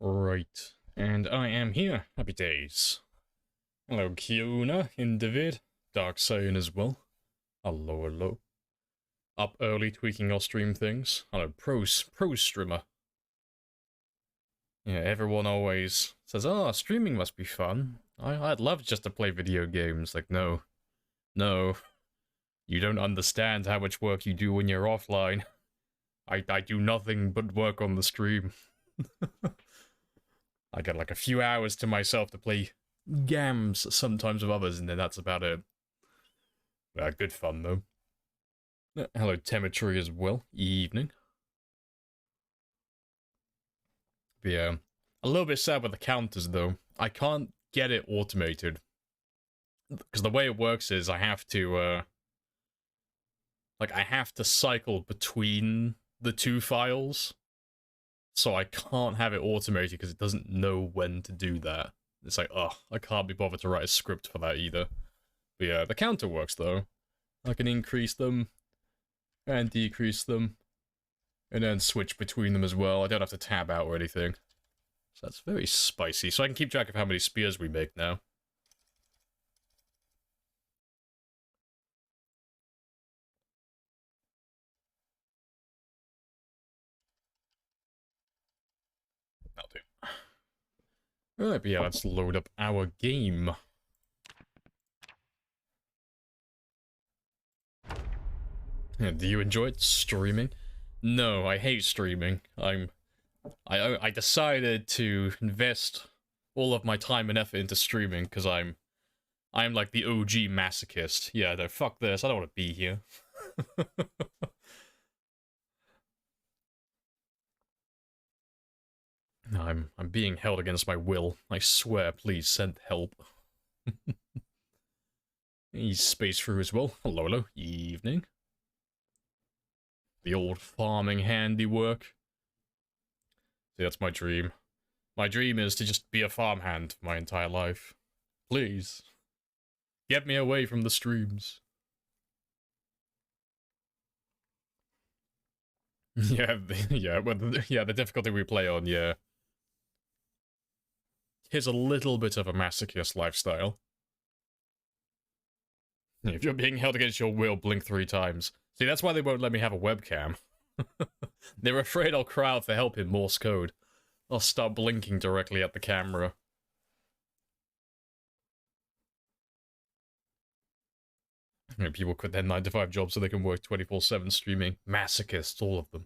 Right, and I am here. Happy days. Hello, Kiona, Individ, Darksayan as well. Hello, hello. Up early tweaking our stream things. Hello, pro streamer. Yeah, everyone always says, oh, streaming must be fun. I'd love just to play video games. Like, no. No. You don't understand how much work you do when you're offline. I do nothing but work on the stream. I get like a few hours to myself to play games sometimes with others, and then that's about it. Good fun, though. Hello, Temetry as well. Evening. But yeah, a little bit sad with the counters, though. I can't get it automated. Because the way it works is I have to, I have to cycle between the two files. So I can't have it automated because it doesn't know when to do that. It's like, oh, I can't be bothered to write a script for that either. But yeah, the counter works though. I can increase them and decrease them and then switch between them as well. I don't have to tab out or anything. So that's very spicy. So I can keep track of how many spears we make now. That'll do. Alright, but yeah, let's load up our game. Do you enjoy it? Streaming? No, I hate streaming. I decided to invest all of my time and effort into streaming because I'm like the OG masochist. Yeah, no, fuck this. I don't want to be here. No, I'm being held against my will. I swear, please send help. He's space through as well. Hello, hello. Evening. The old farming handiwork. See, that's my dream. My dream is to just be a farmhand my entire life. Please. Get me away from the streams. Yeah, the difficulty we play on, yeah. Here's a little bit of a masochist lifestyle. If you're being held against your will, blink 3 times. See, that's why they won't let me have a webcam. They're afraid I'll cry out for help in Morse code. I'll start blinking directly at the camera. People quit their 9-to-5 jobs so they can work 24/7 streaming. Masochists, all of them.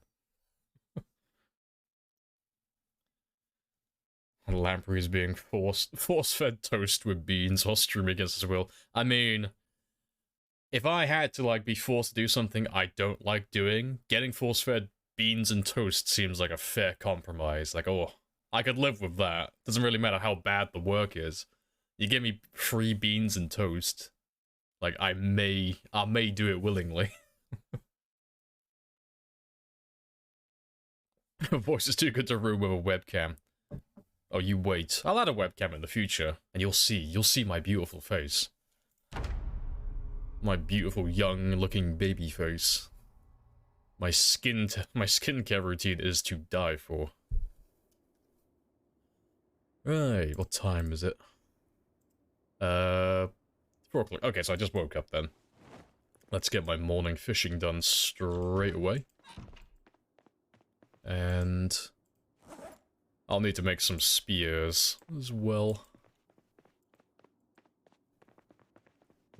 Lamprey is being force-fed toast with beans while streaming against his will. I mean, if I had to, like, be forced to do something I don't like doing, getting force-fed beans and toast seems like a fair compromise. Like, oh, I could live with that. Doesn't really matter how bad the work is. You give me free beans and toast, like, I may do it willingly. Voice is too good to ruin with a webcam. Oh, you wait. I'll add a webcam in the future, and you'll see my beautiful face. My beautiful, young-looking baby face. My skincare routine is to die for. Right, what time is it? 4 o'clock. Okay, so I just woke up then. Let's get my morning fishing done straight away. And I'll need to make some spears as well.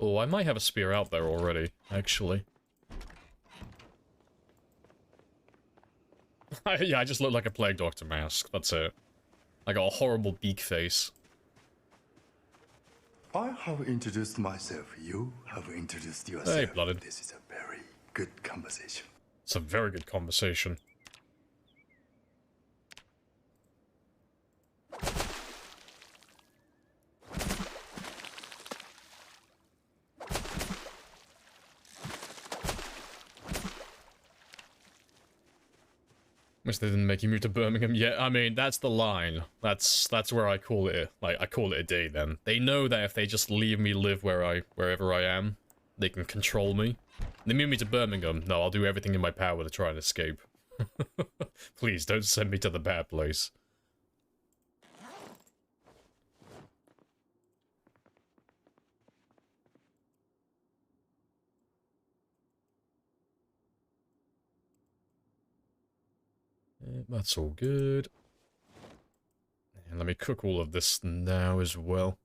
Oh, I might have a spear out there already, actually. Yeah, I just look like a plague doctor mask, that's it. I got a horrible beak face. I have introduced myself, you have introduced yourself. Hey, Blooded. This is a very good conversation. It's a very good conversation. Wish they didn't make you move to Birmingham yet. I mean, that's the line. That's where I call it. Like, I call it a day then. They know that if they just leave me live wherever I am, they can control me. They move me to Birmingham. No, I'll do everything in my power to try and escape. Please, don't send me to the bad place. Right, that's all good. And let me cook all of this now as well.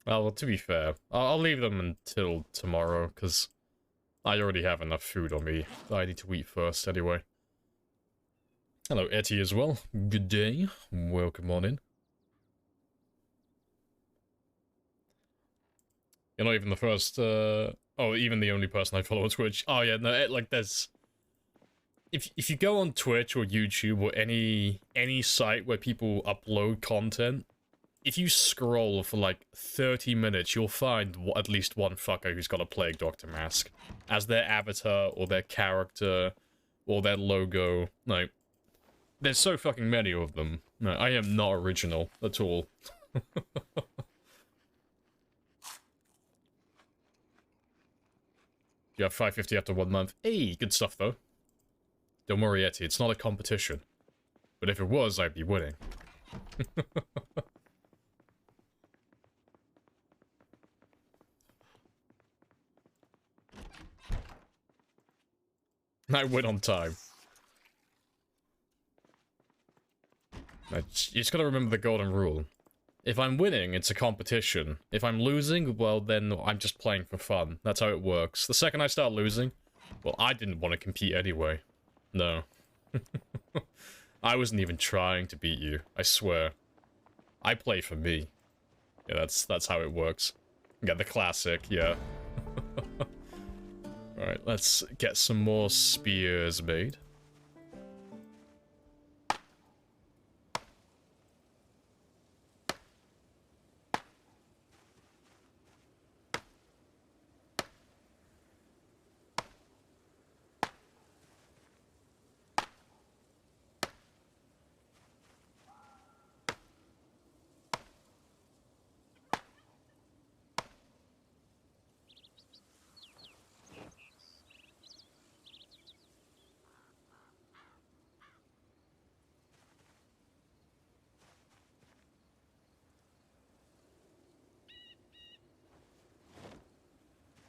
Well, to be fair, I'll leave them until tomorrow, because I already have enough food on me that I need to eat first anyway. Hello, Etty as well. Good day. Welcome on in. You're not even the first, oh, even the only person I follow on Twitch. Oh yeah, no, like there's... If you go on Twitch or YouTube or any site where people upload content, if you scroll for like 30 minutes, you'll find at least one fucker who's got a Plague Doctor mask as their avatar or their character or their logo. Like, there's so fucking many of them. No, I am not original at all. You have 550 after 1 month. Hey, good stuff though. Don't worry, Etty, it's not a competition. But if it was, I'd be winning. I win on time. You just gotta remember the golden rule. If I'm winning, it's a competition. If I'm losing, well then I'm just playing for fun. That's how it works. The second I start losing, well, I didn't want to compete anyway. No. I wasn't even trying to beat you, I swear. I play for me. Yeah, that's how it works. Yeah, the classic, yeah. Alright, let's get some more spears made.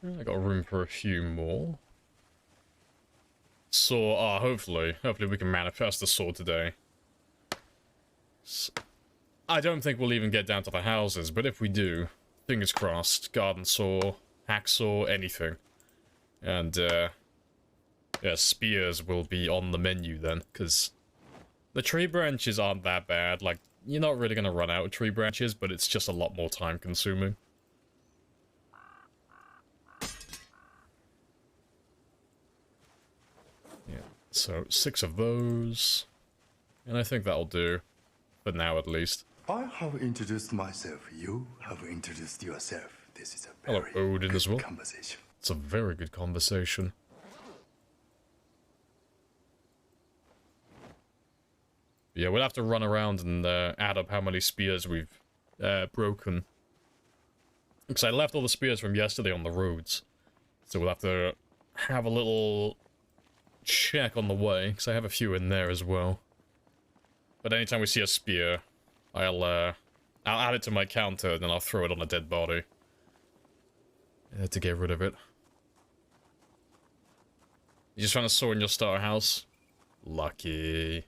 I got room for a few more. So, hopefully we can manifest the sword today. I don't think we'll even get down to the houses, but if we do, fingers crossed, garden saw, hacksaw, anything. And, yeah, spears will be on the menu then, because the tree branches aren't that bad. Like, you're not really gonna run out of tree branches, but it's just a lot more time consuming. So, 6 of those. And I think that'll do. For now, at least. I have introduced myself. You have introduced yourself. This is a Hello, very Odin good as well. conversation. It's a very good conversation. Yeah, we'll have to run around and add up how many spears we've broken. Because I left all the spears from yesterday on the roads. So we'll have to have a little check on the way, because I have a few in there as well. But anytime we see a spear, I'll add it to my counter, and then I'll throw it on a dead body. To get rid of it. You just trying to saw in your starter house? Lucky.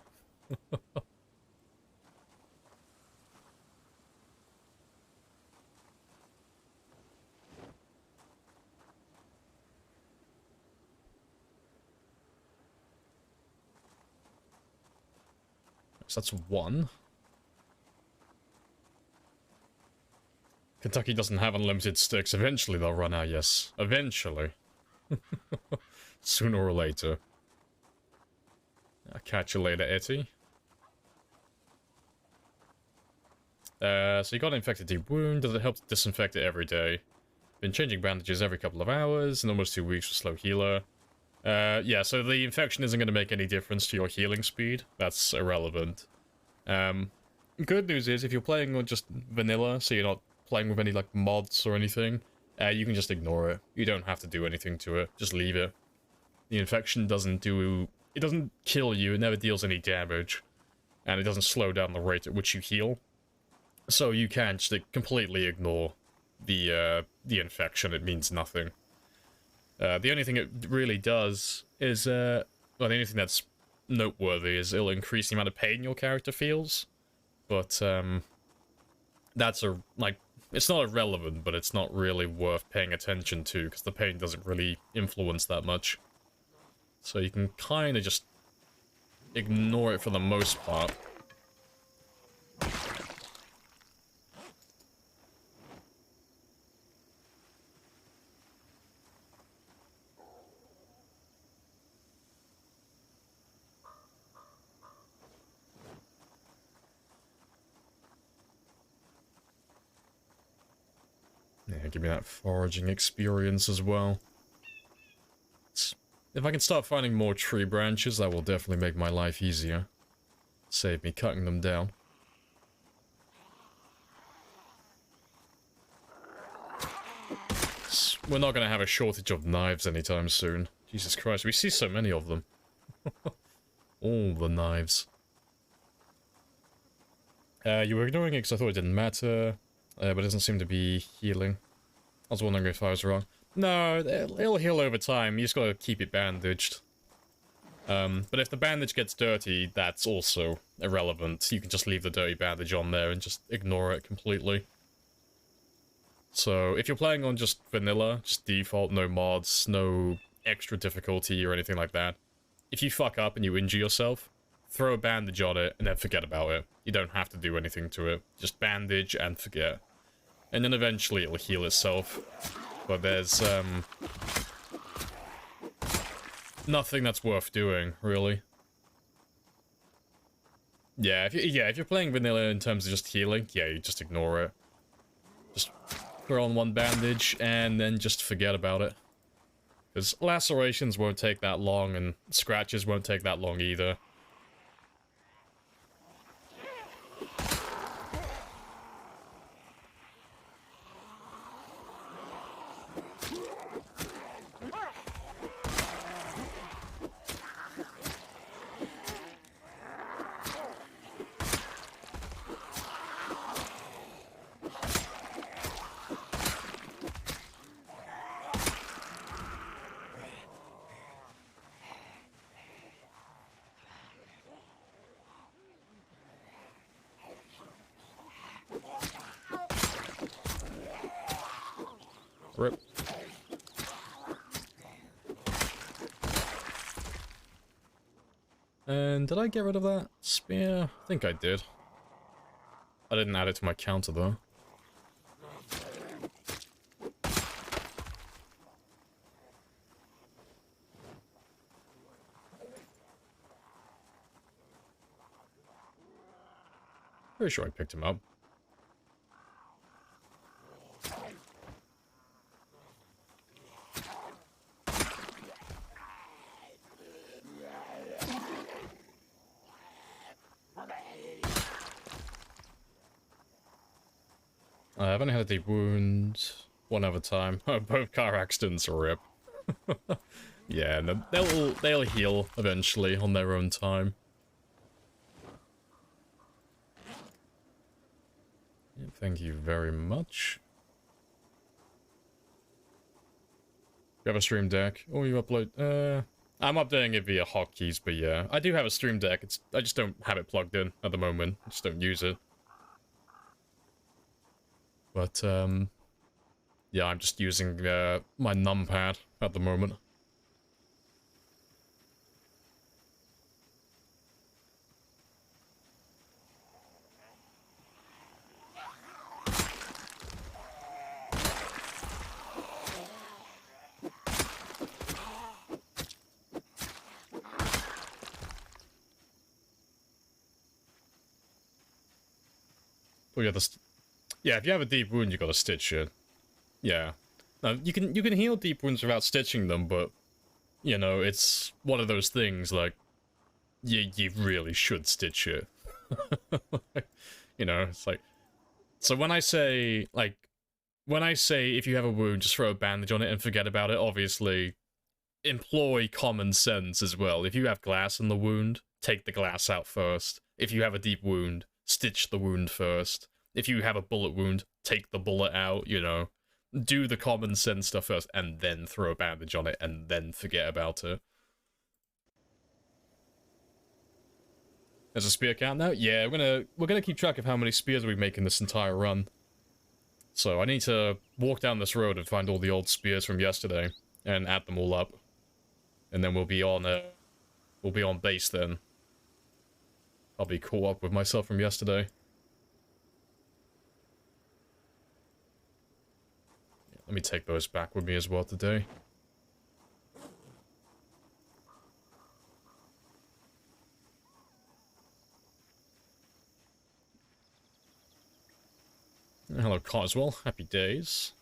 So that's 1. Kentucky doesn't have unlimited sticks. Eventually they'll run out, yes. Eventually. Sooner or later. I'll catch you later, Etty. So you got an infected deep wound. Does it help to disinfect it every day? Been changing bandages every couple of hours. In almost 2 weeks for slow healer. Yeah, so the infection isn't going to make any difference to your healing speed. That's irrelevant. Good news is, if you're playing on just vanilla, so you're not playing with any, like, mods or anything, you can just ignore it. You don't have to do anything to it. Just leave it. The infection doesn't do... It doesn't kill you, it never deals any damage. And it doesn't slow down the rate at which you heal. So you can just completely ignore the infection, it means nothing. The only thing it really does is, well, the only thing that's noteworthy is it'll increase the amount of pain your character feels. But, that's like, it's not irrelevant, but it's not really worth paying attention to, because the pain doesn't really influence that much. So you can kind of just ignore it for the most part. Yeah, give me that foraging experience as well. If I can start finding more tree branches, that will definitely make my life easier. Save me cutting them down. We're not going to have a shortage of knives anytime soon. Jesus Christ, we see so many of them. All the knives. You were ignoring it because I thought it didn't matter, but it doesn't seem to be healing. I was wondering if I was wrong. No, it'll heal over time, you just gotta keep it bandaged. But if the bandage gets dirty, that's also irrelevant. You can just leave the dirty bandage on there and just ignore it completely. So, if you're playing on just vanilla, just default, no mods, no extra difficulty or anything like that, if you fuck up and you injure yourself, throw a bandage on it and then forget about it. You don't have to do anything to it. Just bandage and forget. And then eventually it'll heal itself. But there's, nothing that's worth doing, really. Yeah, if you're playing vanilla in terms of just healing, yeah, you just ignore it. Just throw on one bandage and then just forget about it. Because lacerations won't take that long and scratches won't take that long either. Rip. And did I get rid of that spear? I think I did. I didn't add it to my counter though. Pretty sure I picked him up. I've only had a deep wound one other time. Both car accidents are rip. Yeah, and they'll heal eventually on their own time. Yeah, thank you very much. You have a stream deck? Oh, you upload? I'm updating it via hotkeys, but yeah, I do have a stream deck. I just don't have it plugged in at the moment. I just don't use it. But, yeah, I'm just using, my numpad at the moment. Oh, yeah, yeah, if you have a deep wound, you gotta stitch it. Yeah. Now, you can heal deep wounds without stitching them, but, you know, it's one of those things, like, you really should stitch it. You know, it's like... So when I say, if you have a wound, just throw a bandage on it and forget about it, obviously, employ common sense as well. If you have glass in the wound, take the glass out first. If you have a deep wound, stitch the wound first. if you have a bullet wound, take the bullet out, you know, do the common sense stuff first, and then throw a bandage on it, and then forget about it. There's a spear count now? Yeah, we're gonna keep track of how many spears we make in this entire run. So I need to walk down this road and find all the old spears from yesterday and add them all up. And then we'll be on base then. I'll be caught up with myself from yesterday. Yeah, let me take those back with me as well today. Hello, Coswell. Happy days.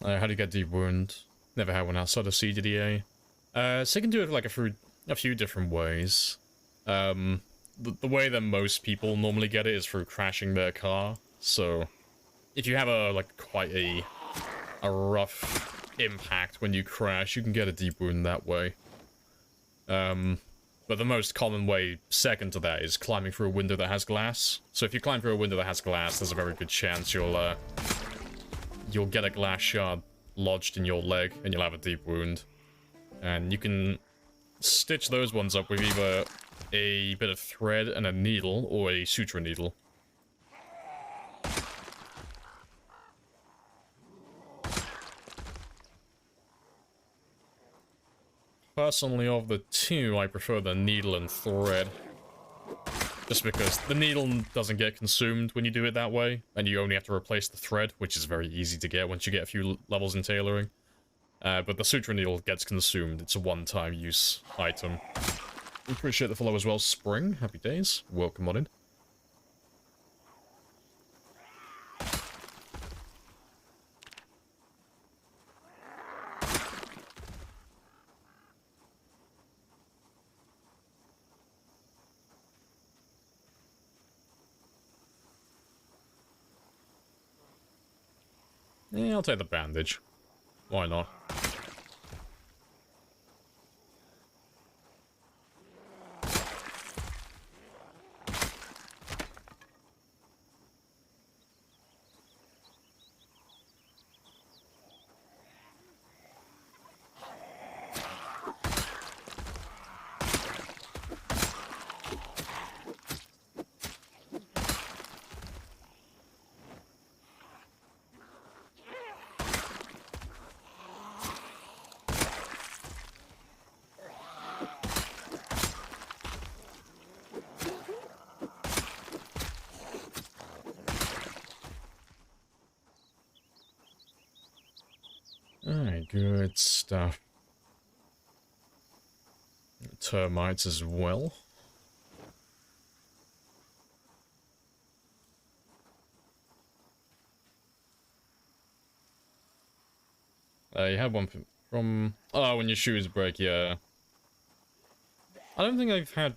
How do you get deep wound? Never had one outside of CDDA. So you can do it like a few different ways. The way that most people normally get it is through crashing their car. So if you have quite a rough impact when you crash, you can get a deep wound that way. But the most common way, second to that, is climbing through a window that has glass. So if you climb through a window that has glass, there's a very good chance you'll get a glass shard lodged in your leg, and you'll have a deep wound. And you can stitch those ones up with either a bit of thread and a needle, or a suture needle. Personally, of the two, I prefer the needle and thread. Just because the needle doesn't get consumed when you do it that way, and you only have to replace the thread, which is very easy to get once you get a few levels in tailoring. But the suture needle gets consumed. It's a one-time use item. Appreciate the follow as well, Spring. Happy days. Welcome on in. Yeah, I'll take the bandage. Why not? Alright, good stuff. Termites as well. You have one from... Oh, when your shoes break, yeah. I don't think I've had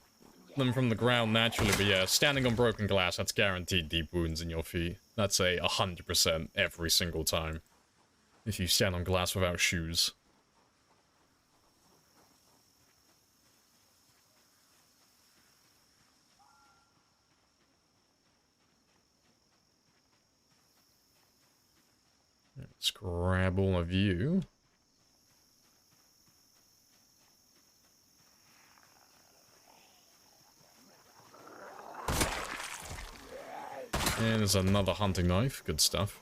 them from the ground naturally, but yeah, standing on broken glass, that's guaranteed deep wounds in your feet. That's a 100% every single time. If you stand on glass without shoes. Let's grab all of you. And there's another hunting knife. Good stuff.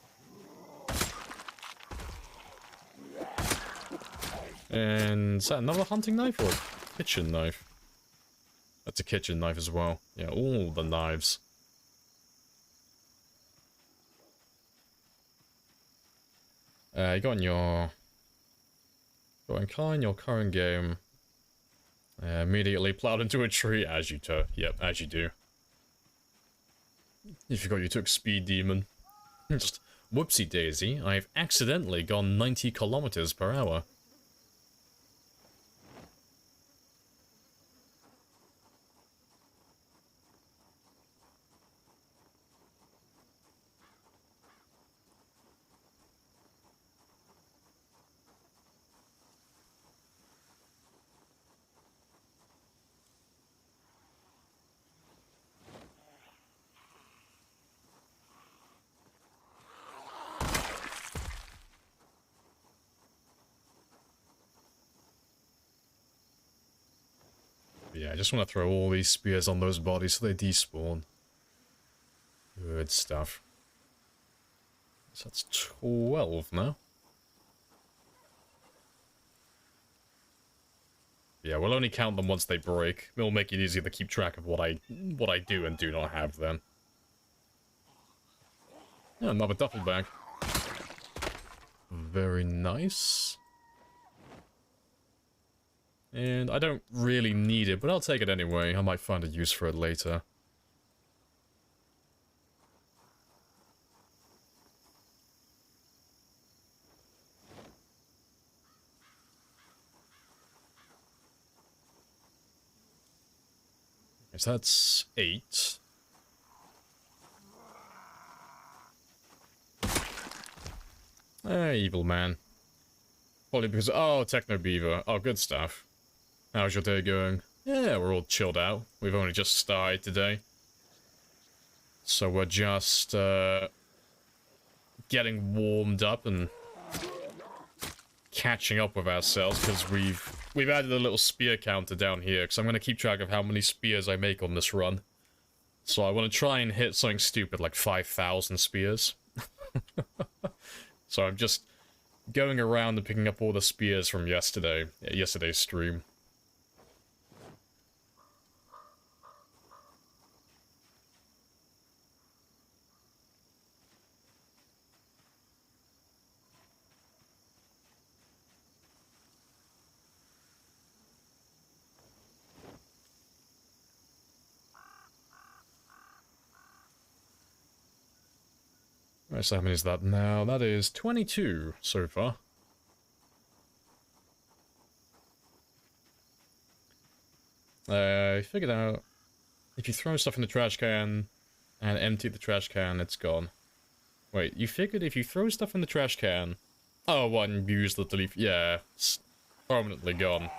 And is that another hunting knife or a kitchen knife? That's a kitchen knife as well. Yeah, all the knives. You got in your... Got in car in your current game. Immediately plowed into a tree, as you do. Yep, as you do. You forgot you took Speed Demon. Just whoopsie daisy, I've accidentally gone 90 kilometers per hour. Yeah, I just want to throw all these spears on those bodies so they despawn. Good stuff. So that's 12 now. Yeah, we'll only count them once they break. It'll make it easier to keep track of what I do and do not have then. Yeah, another duffel bag. Very nice. And I don't really need it, but I'll take it anyway. I might find a use for it later. So that's 8. Evil man. Probably because... Oh, Techno Beaver. Oh, good stuff. How's your day going? Yeah, we're all chilled out. We've only just started today. So we're just, getting warmed up and catching up with ourselves, because we've added a little spear counter down here, because I'm going to keep track of how many spears I make on this run. So I want to try and hit something stupid like 5,000 spears. So I'm just going around and picking up all the spears from yesterday's stream. Right, so how many is that now? That is 22 so far. I figured out if you throw stuff in the trash can and empty the trash can, it's gone. Wait, you figured if you throw stuff in the trash can... Oh, what, and use the delete... Yeah, it's permanently gone.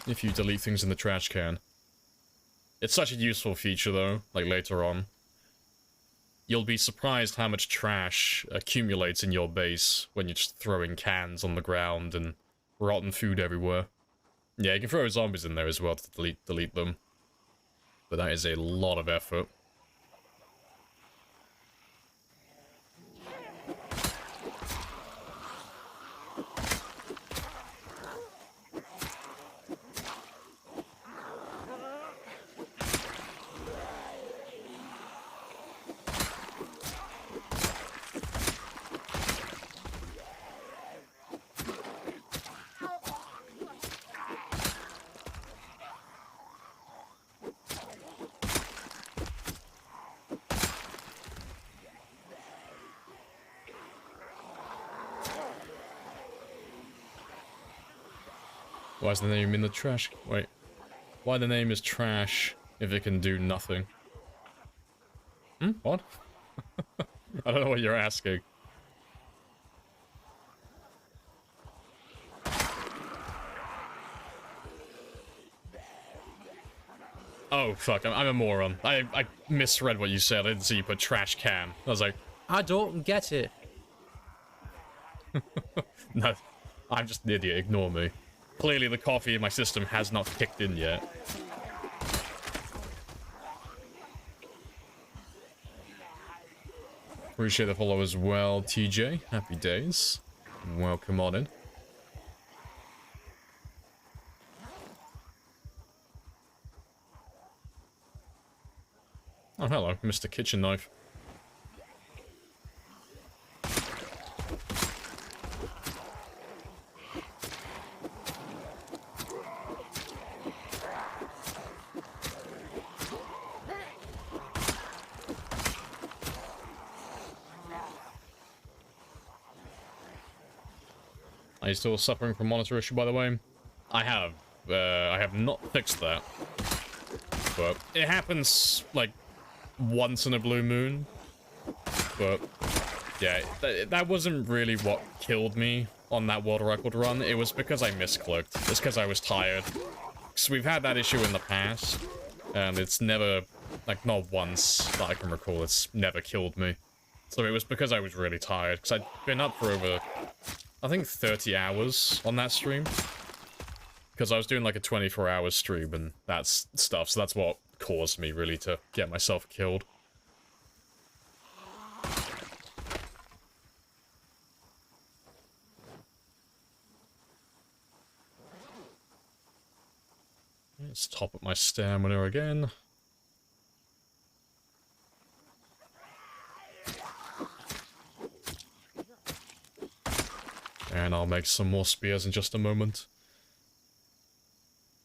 If you delete things in the trash can. It's such a useful feature, though, like later on. You'll be surprised how much trash accumulates in your base when you're just throwing cans on the ground and rotten food everywhere. Yeah, you can throw zombies in there as well to delete them. But that is a lot of effort. Why is the name in the trash? Wait. Why the name is trash if it can do nothing? Hmm? What? I don't know what you're asking. Oh, fuck. I'm a moron. I misread what you said. I didn't see you put trash can. I was like, I don't get it. No. I'm just an idiot. Ignore me. Clearly the coffee in my system has not kicked in yet. Appreciate the follow as well, TJ. Happy days. Welcome on in. Oh, hello, Mr. Kitchen Knife. Are you still suffering from monitor issue, by the way? I have not fixed that. But it happens, like, once in a blue moon. But, yeah, that wasn't really what killed me on that world record run. It was because I misclicked. It's because I was tired. So we've had that issue in the past, and it's never, like, not once that I can recall, it's never killed me. So it was because I was really tired, because I'd been up for over... I think 30 hours on that stream. because I was doing like a 24-hour stream and that's stuff, so that's what caused me really to get myself killed. Let's top up my stamina again. And I'll make some more spears in just a moment.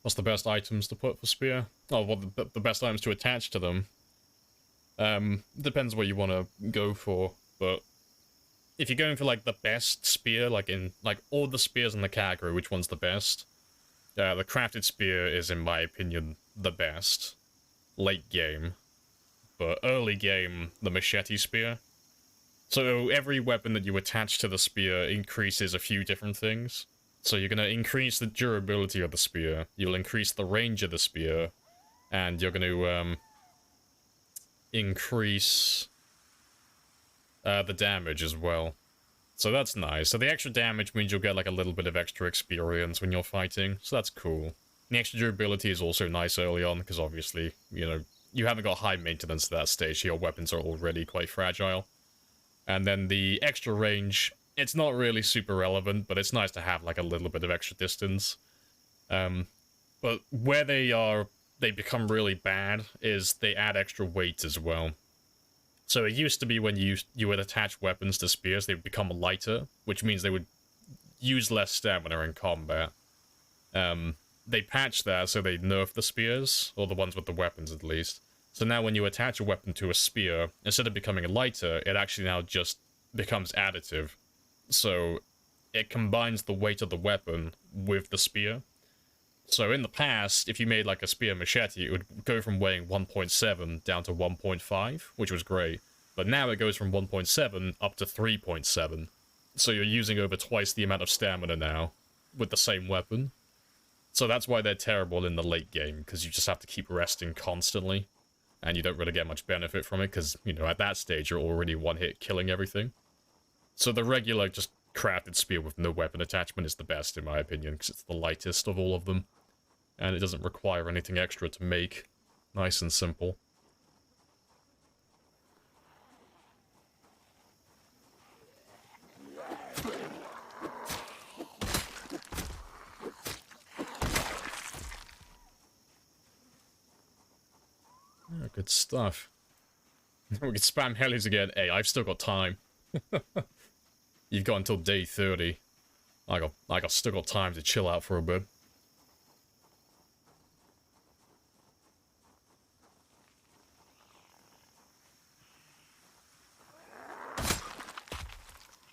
What's the best items to put for spear? Oh, well, the best items to attach to them. Depends what you want to go for, but if you're going for like the best spear, like in like all the spears in the category, which one's the best? The crafted spear is, in my opinion, the best. Late game. But early game, the machete spear. So every weapon that you attach to the spear increases a few different things. So you're going to increase the durability of the spear, you'll increase the range of the spear, and you're going to increase the damage as well. So that's nice. So the extra damage means you'll get like a little bit of extra experience when you're fighting, so that's cool. The extra durability is also nice early on, because obviously, you know, you haven't got high maintenance at that stage, so your weapons are already quite fragile. And then the extra range, it's not really super relevant, but it's nice to have like a little bit of extra distance. But where they become really bad is they add extra weight as well. So it used to be when you would attach weapons to spears, they would become lighter, which means they would use less stamina in combat. They patched that so they nerfed the spears, or the ones with the weapons at least. So now when you attach a weapon to a spear, instead of becoming lighter, it actually now just becomes additive. So it combines the weight of the weapon with the spear. So in the past, if you made like a spear machete, it would go from weighing 1.7 down to 1.5, which was great. But now it goes from 1.7 up to 3.7. So you're using over twice the amount of stamina now with the same weapon. So that's why they're terrible in the late game, because you just have to keep resting constantly. And you don't really get much benefit from it, because, you know, at that stage you're already one-hit killing everything. So the regular, just crafted spear with no weapon attachment is the best, in my opinion, because it's the lightest of all of them. And it doesn't require anything extra to make. Nice and simple. Oh, good stuff. We can spam helis again. Hey, I've still got time. You've got until day 30. I got still got time to chill out for a bit.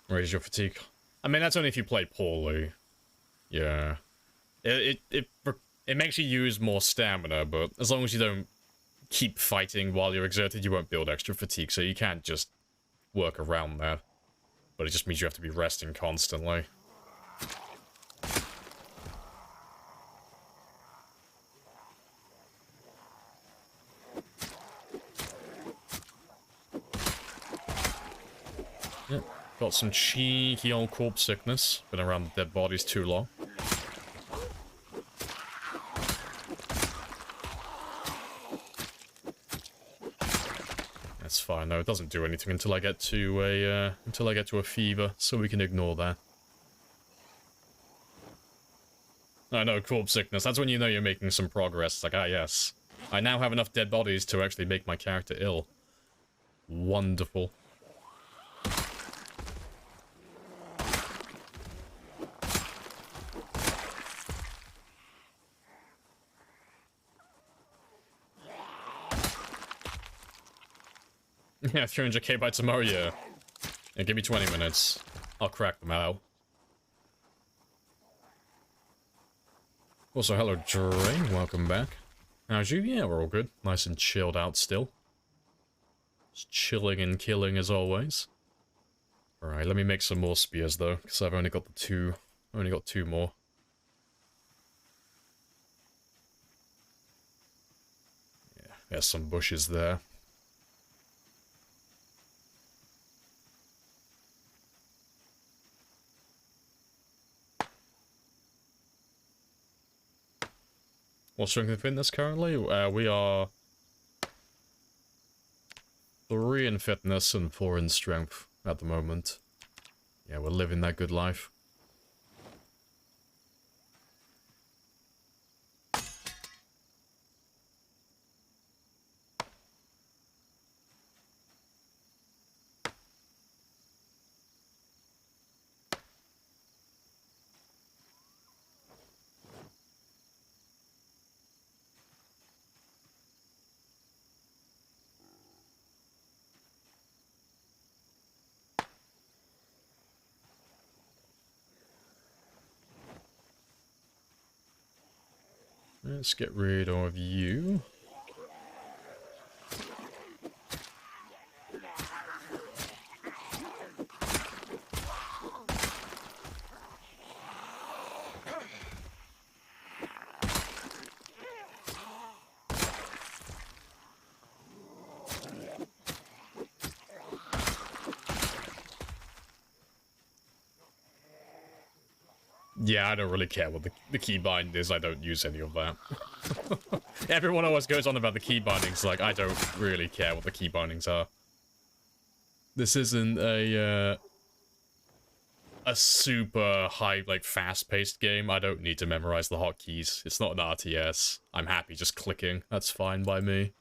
Raise your fatigue. I mean, that's only if you play poorly. Yeah. It makes you use more stamina, but as long as you don't keep fighting while you're exerted, you won't build extra fatigue, so you can't just work around that. But it just means you have to be resting constantly. Yep, got some cheeky old corpse sickness. Been around dead bodies too long. That's fine though, it doesn't do anything until I get to a fever, so we can ignore that. I know, corpse sickness, that's when you know you're making some progress. It's like, ah yes, I now have enough dead bodies to actually make my character ill. Wonderful. Yeah, 300k by tomorrow, yeah. Yeah, give me 20 minutes. I'll crack them out. Also, hello, Dre. Welcome back. How's you? Yeah, we're all good. Nice and chilled out still. Just chilling and killing as always. Alright, let me make some more spears though, because I've only got the two. I've only got two more. Yeah, there's some bushes there. What strength in fitness currently? We are 3 in fitness and 4 in strength at the moment. Yeah, we're living that good life. Let's get rid of you. Yeah, I don't really care what the keybind is. I don't use any of that. Everyone always goes on about the key bindings, like, I don't really care what the key bindings are. This isn't a super high, like, fast-paced game. I don't need to memorize the hotkeys. It's not an RTS. I'm happy just clicking. That's fine by me.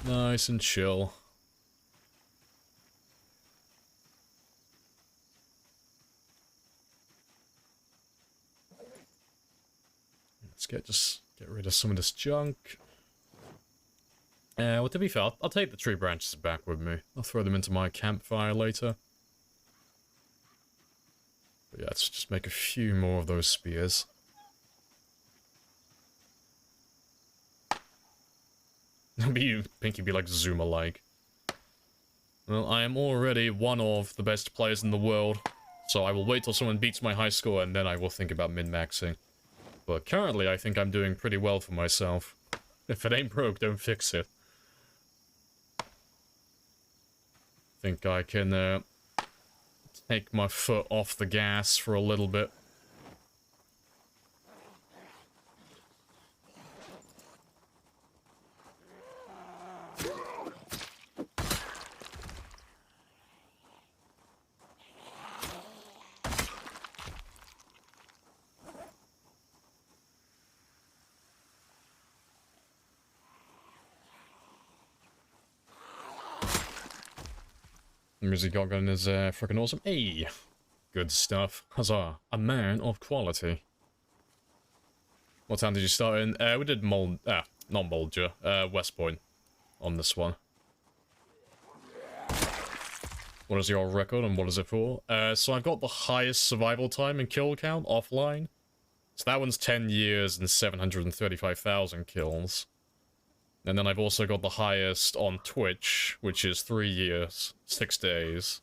Nice and chill. Let's get rid of some of this junk. Well, to be fair, I'll take the tree branches back with me. I'll throw them into my campfire later. But yeah, let's just make a few more of those spears. Pinky be like Zuma-like. Well, I am already one of the best players in the world, so I will wait till someone beats my high score and then I will think about min-maxing. But currently, I think I'm doing pretty well for myself. If it ain't broke, don't fix it. Think I can take my foot off the gas for a little bit. The music gun is freaking awesome. Hey! Good stuff. Huzzah. A man of quality. What town did you start in? We did not Molger. West Point on this one. What is your record and what is it for? So I've got the highest survival time and kill count offline. So that one's 10 years and 735,000 kills. And then I've also got the highest on Twitch, which is 3 years, 6 days.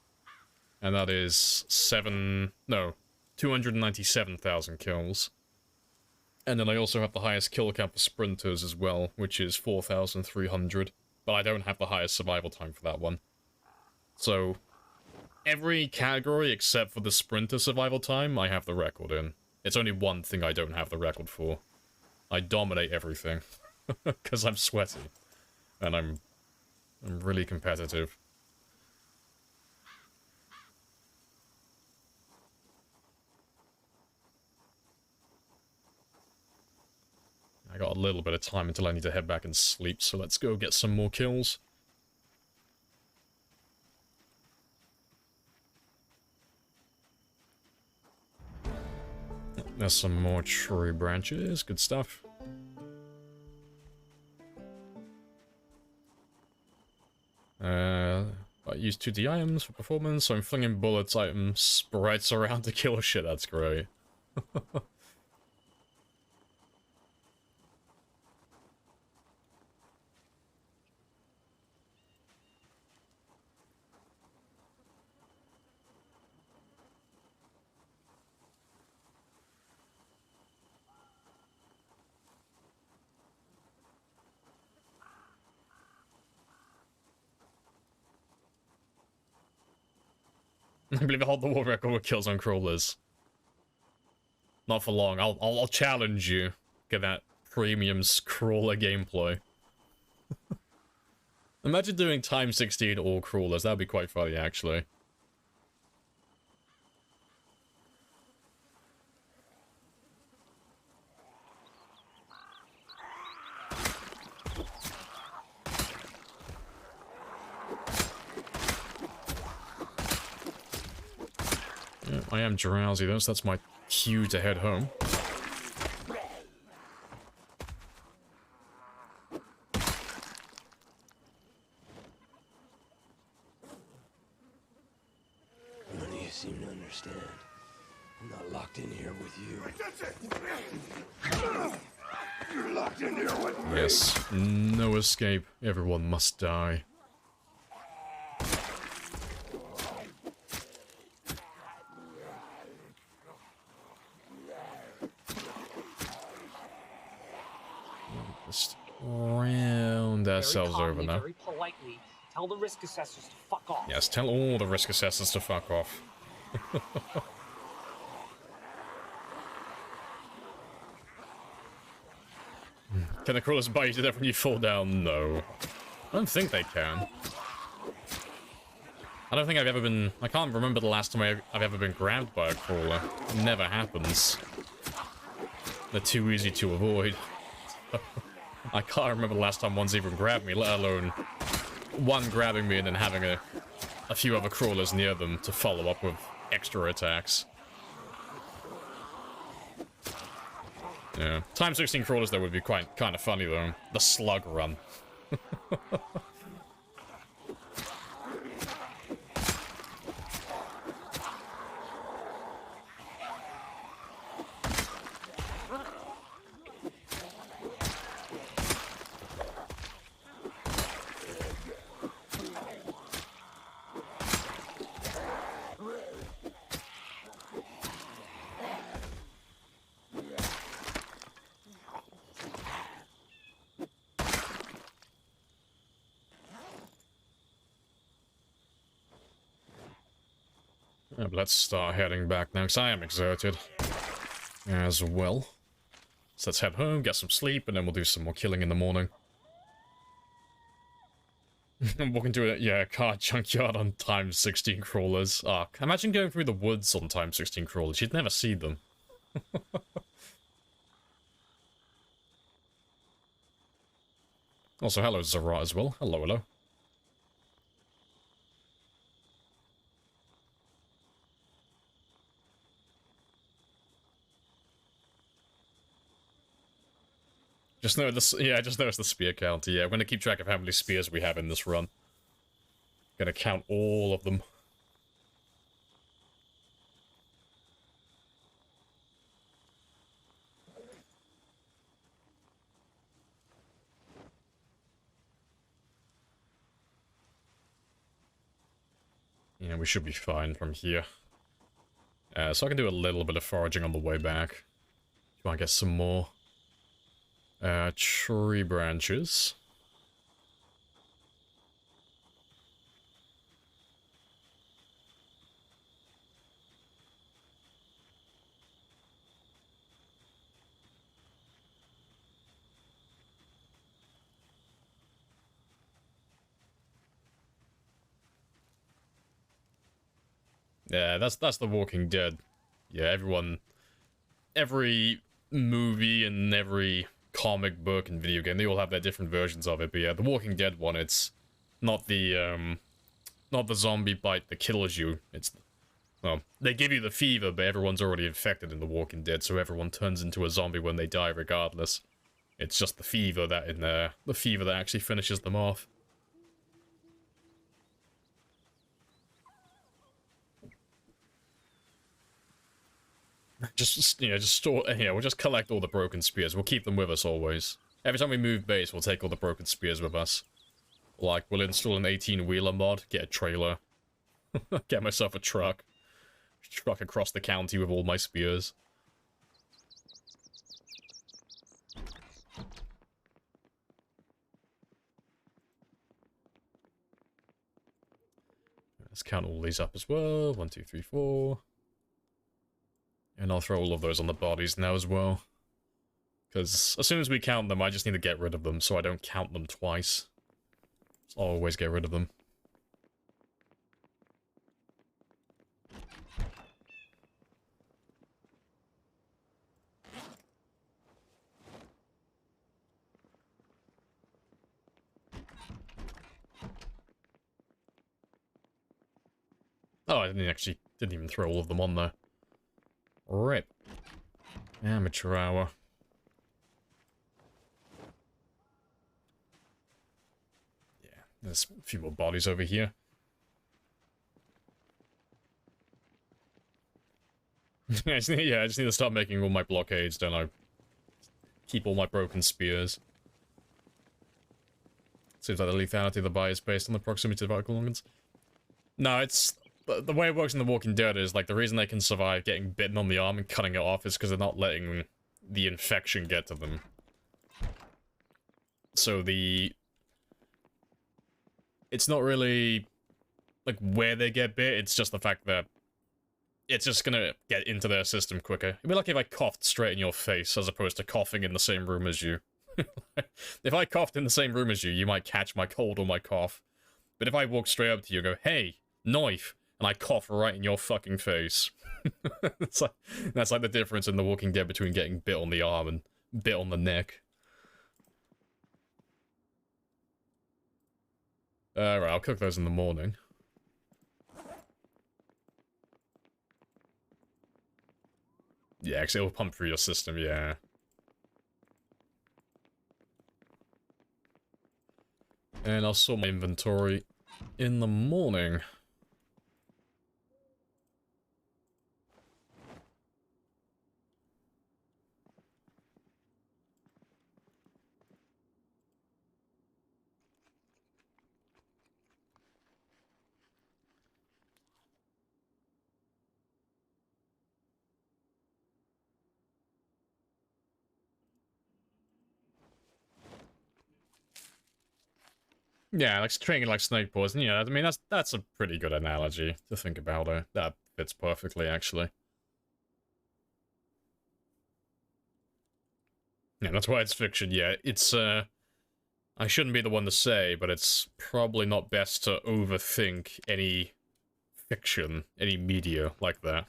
And that is 297,000 kills. And then I also have the highest kill count for sprinters as well, which is 4,300. But I don't have the highest survival time for that one. So, every category except for the sprinter survival time, I have the record in. It's only one thing I don't have the record for. I dominate everything. Because I'm sweaty. And I'm really competitive. I got a little bit of time until I need to head back and sleep, so let's go get some more kills. There's some more tree branches, good stuff. I used 2D items for performance, so I'm flinging bullets, items, sprites around to kill shit, that's great. I believe I hold the world record with kills on crawlers. Not for long. I'll challenge you. Get that premium crawler gameplay. Imagine doing time 16 all crawlers. That'd be quite funny, actually. Yeah, I am drowsy though, so that's my cue to head home. None of you seem to understand. I'm not locked in here with you. You're locked in here with me. Yes, no escape. Everyone must die. Just round ourselves over now. Very politely, tell the risk assessors to fuck off. Yes, tell all the risk assessors to fuck off. Can the crawlers bite you to death when you fall down? No. I don't think they can. I don't think I've ever been... I can't remember the last time I've ever been grabbed by a crawler. It never happens. They're too easy to avoid. I can't remember the last time one's even grabbed me, let alone one grabbing me and then having a few other crawlers near them to follow up with extra attacks. Yeah. Time 16 crawlers, though, would be kind of funny, though. The slug run. Yeah, but let's start heading back now, because I am exerted as well. So let's head home, get some sleep, and then we'll do some more killing in the morning. I'm walking through a car junkyard on time 16 crawlers. Imagine going through the woods on time 16 crawlers. You'd never see them. Also, hello, Zara, as well. Hello, hello. Just noticed the spear counter. Yeah, I'm gonna keep track of how many spears we have in this run. Gonna count all of them. Yeah, we should be fine from here. So I can do a little bit of foraging on the way back. You want to get some more tree branches. Yeah, that's The Walking Dead. Yeah, every movie and every comic book and video game, they all have their different versions of it. But yeah, The Walking Dead one, it's not the zombie bite that kills you. It's, well, they give you the fever, but everyone's already infected in The Walking Dead, so everyone turns into a zombie when they die regardless. It's just the fever that actually finishes them off. Just store, we'll just collect all the broken spears. We'll keep them with us always. Every time we move base, we'll take all the broken spears with us. Like, we'll install an 18-wheeler mod, get a trailer, get myself a truck across the county with all my spears. Let's count all these up as well. 1, 2, 3, 4. And I'll throw all of those on the bodies now as well. Because as soon as we count them, I just need to get rid of them so I don't count them twice. So I'll always get rid of them. Oh, I didn't even throw all of them on there. Rip. Amateur hour. Yeah, there's a few more bodies over here. I just need to start making all my blockades, don't I? Keep all my broken spears. Seems like the lethality of the buy is based on the proximity of vertical organs. No, it's... The way it works in The Walking Dead is, like, the reason they can survive getting bitten on the arm and cutting it off is because they're not letting the infection get to them. So it's not really, like, where they get bit, it's just the fact that it's just gonna get into their system quicker. It'd be like if I coughed straight in your face as opposed to coughing in the same room as you. If I coughed in the same room as you, you might catch my cold or my cough. But if I walk straight up to you and go, hey, knife, and I cough right in your fucking face. That's like the difference in The Walking Dead between getting bit on the arm and bit on the neck. Right, I'll cook those in the morning. Yeah, because it'll pump through your system, yeah. And I'll sort my inventory in the morning. Yeah, like treating it like snake poison. Yeah, I mean that's a pretty good analogy to think about. That fits perfectly, actually. Yeah, that's why it's fiction. Yeah, it's I shouldn't be the one to say, but it's probably not best to overthink any fiction, any media like that.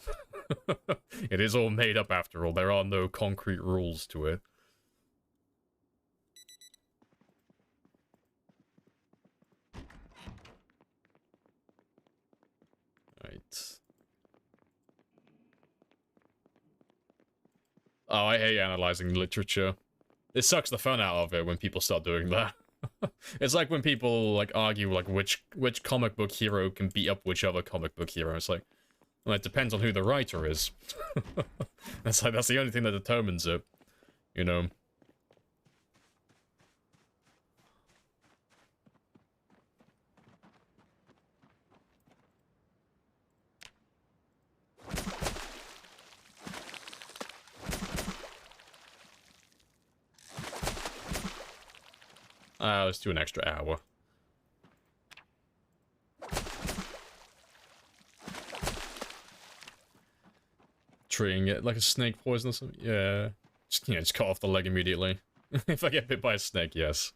It is all made up after all. There are no concrete rules to it. Right. Oh, I hate analyzing literature. It sucks the fun out of it when people start doing that. It's like when people like argue like which comic book hero can beat up which other comic book hero. It's like, well, it depends on who the writer is. That's the only thing that determines it, you know. Let's do an extra hour. Treating it like a snake poison or something? Yeah. Just cut off the leg immediately. If I get bit by a snake, yes.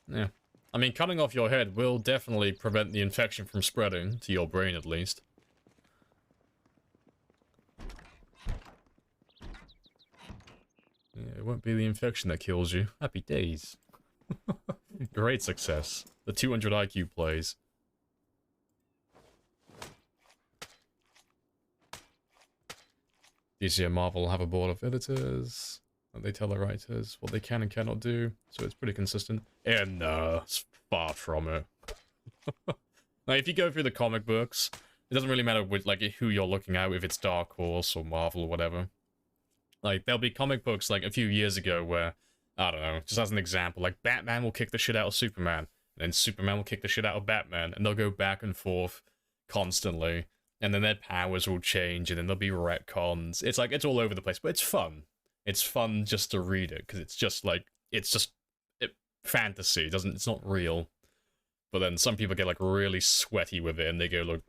Yeah. I mean, cutting off your head will definitely prevent the infection from spreading, to your brain at least. Yeah, it won't be the infection that kills you. Happy days. Great success. The 200 IQ plays. DC and Marvel have a board of editors. And they tell the writers what they can and cannot do. So it's pretty consistent. And it's far from it. Like, if you go through the comic books, it doesn't really matter with, like, who you're looking at, if it's Dark Horse or Marvel or whatever. Like, there'll be comic books, like, a few years ago where, I don't know, just as an example, like, Batman will kick the shit out of Superman, and then Superman will kick the shit out of Batman, and they'll go back and forth constantly, and then their powers will change, and then there'll be retcons. It's like, it's all over the place, but it's fun. It's fun just to read it, because it's just, like, it's just fantasy. It's not real. But then some people get like really sweaty with it and they go like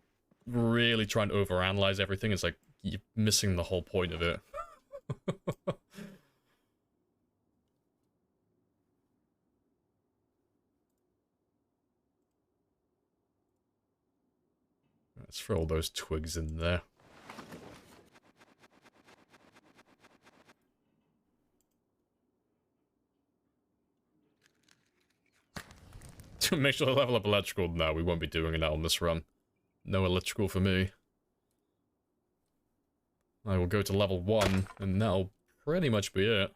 really trying to overanalyze everything. It's like you're missing the whole point of it. Let's throw all those twigs in there. To make sure to level up electrical. No, we won't be doing that on this run. No electrical for me. I will go to level 1, and that'll pretty much be it.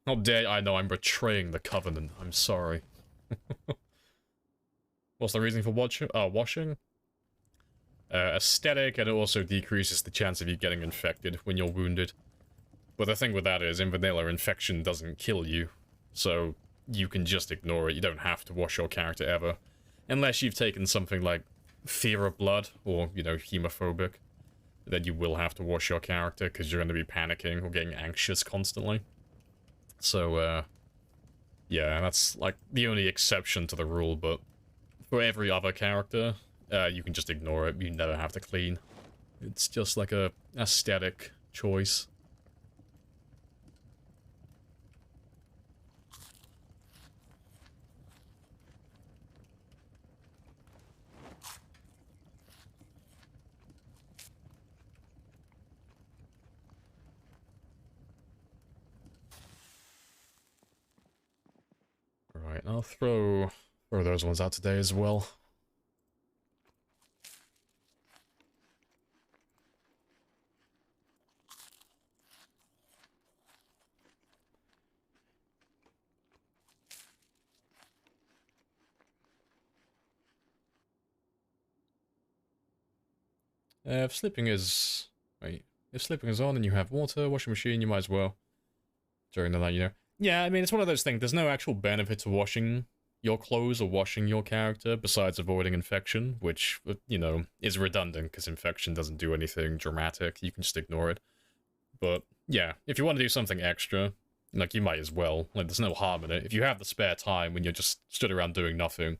How dare I know I'm betraying the Covenant. I'm sorry. What's the reason for washing? Aesthetic, and it also decreases the chance of you getting infected when you're wounded. But the thing with that is, in vanilla, infection doesn't kill you. So you can just ignore it. You don't have to wash your character ever. Unless you've taken something like Fear of Blood, or, you know, Hemophobic. Then you will have to wash your character, because you're going to be panicking or getting anxious constantly. So, yeah, that's, like, the only exception to the rule, but for every other character, you can just ignore it. You never have to clean. It's just like a aesthetic choice. Right, I'll throw those ones out today as well. If sleeping is... Wait. If sleeping is on and you have water, washing machine, you might as well. During the night, you know. Yeah, I mean, it's one of those things. There's no actual benefit to washing your clothes or washing your character besides avoiding infection, which, you know, is redundant because infection doesn't do anything dramatic. You can just ignore it. But, yeah, if you want to do something extra, like, you might as well. Like, there's no harm in it. If you have the spare time when you're just stood around doing nothing,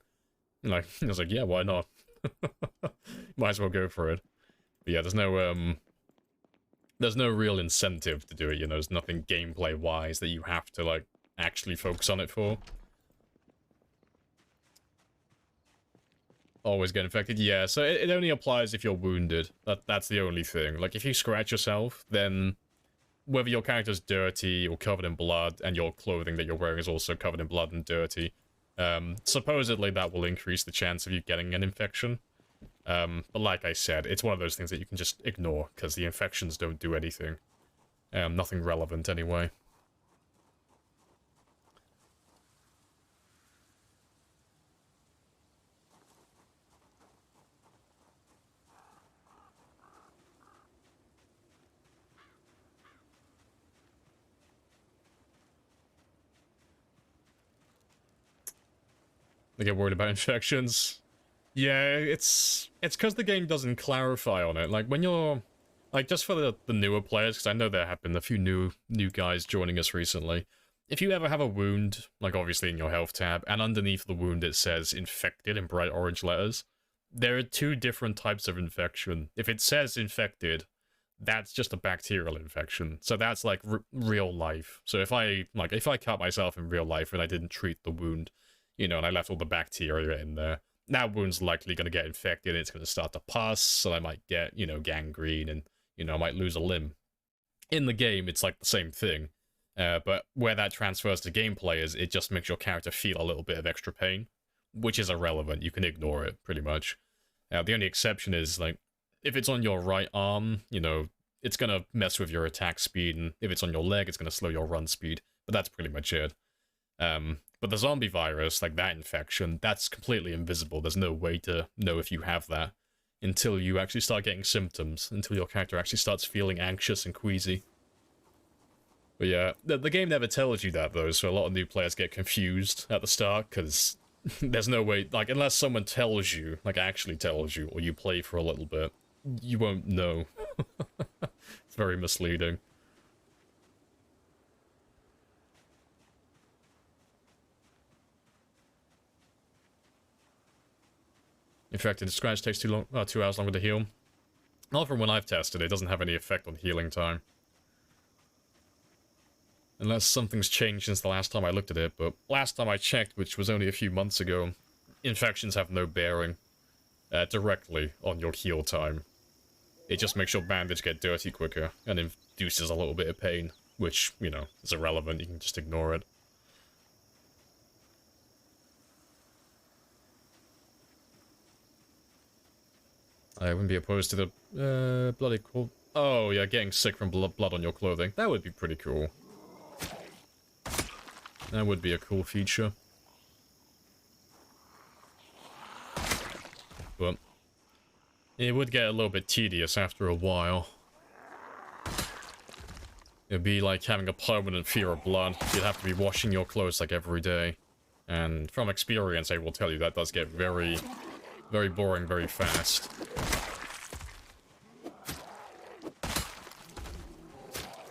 like, I was like, yeah, why not? Might as well go for it. But yeah, there's no real incentive to do it, you know, there's nothing gameplay-wise that you have to, like, actually focus on it for. Always get infected? Yeah, so it only applies if you're wounded. That's the only thing. Like, if you scratch yourself, then whether your character's dirty or covered in blood, and your clothing that you're wearing is also covered in blood and dirty, supposedly that will increase the chance of you getting an infection. But like I said, it's one of those things that you can just ignore, because the infections don't do anything. Nothing relevant anyway. They get worried about infections. Yeah, it's because the game doesn't clarify on it. Like, when you're... Like, just for the newer players, because I know there have been a few new guys joining us recently. If you ever have a wound, like obviously in your health tab, and underneath the wound it says infected in bright orange letters, there are two different types of infection. If it says infected, that's just a bacterial infection. So that's like real life. So if I cut myself in real life and I didn't treat the wound, you know, and I left all the bacteria in there, that wound's likely going to get infected, it's going to start to pus, so I might get, you know, gangrene, and, you know, I might lose a limb. In the game, it's like the same thing, but where that transfers to gameplay is it just makes your character feel a little bit of extra pain, which is irrelevant. You can ignore it, pretty much. The only exception is, like, if it's on your right arm, you know, it's going to mess with your attack speed, and if it's on your leg, it's going to slow your run speed, but that's pretty much it. But the zombie virus, like that infection, that's completely invisible. There's no way to know if you have that until you actually start getting symptoms, until your character actually starts feeling anxious and queasy. But yeah, the game never tells you that, though, so a lot of new players get confused at the start, because there's no way, like, unless someone tells you, like, actually tells you, or you play for a little bit, you won't know. It's very misleading. Infected scratch takes 2 hours longer to heal. Not from when I've tested it, doesn't have any effect on healing time. Unless something's changed since the last time I looked at it, but last time I checked, which was only a few months ago, infections have no bearing directly on your heal time. It just makes your bandage get dirty quicker, and induces a little bit of pain, which, you know, is irrelevant, you can just ignore it. I wouldn't be opposed to the bloody cool. Oh yeah, getting sick from blood on your clothing. That would be pretty cool. That would be a cool feature. But it would get a little bit tedious after a while. It'd be like having a permanent fear of blood. You'd have to be washing your clothes like every day. And from experience, I will tell you that does get very, very boring very fast.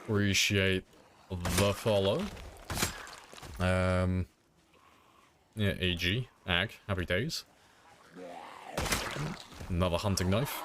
Appreciate the follow. Yeah, AG, Ag, happy days. Another hunting knife.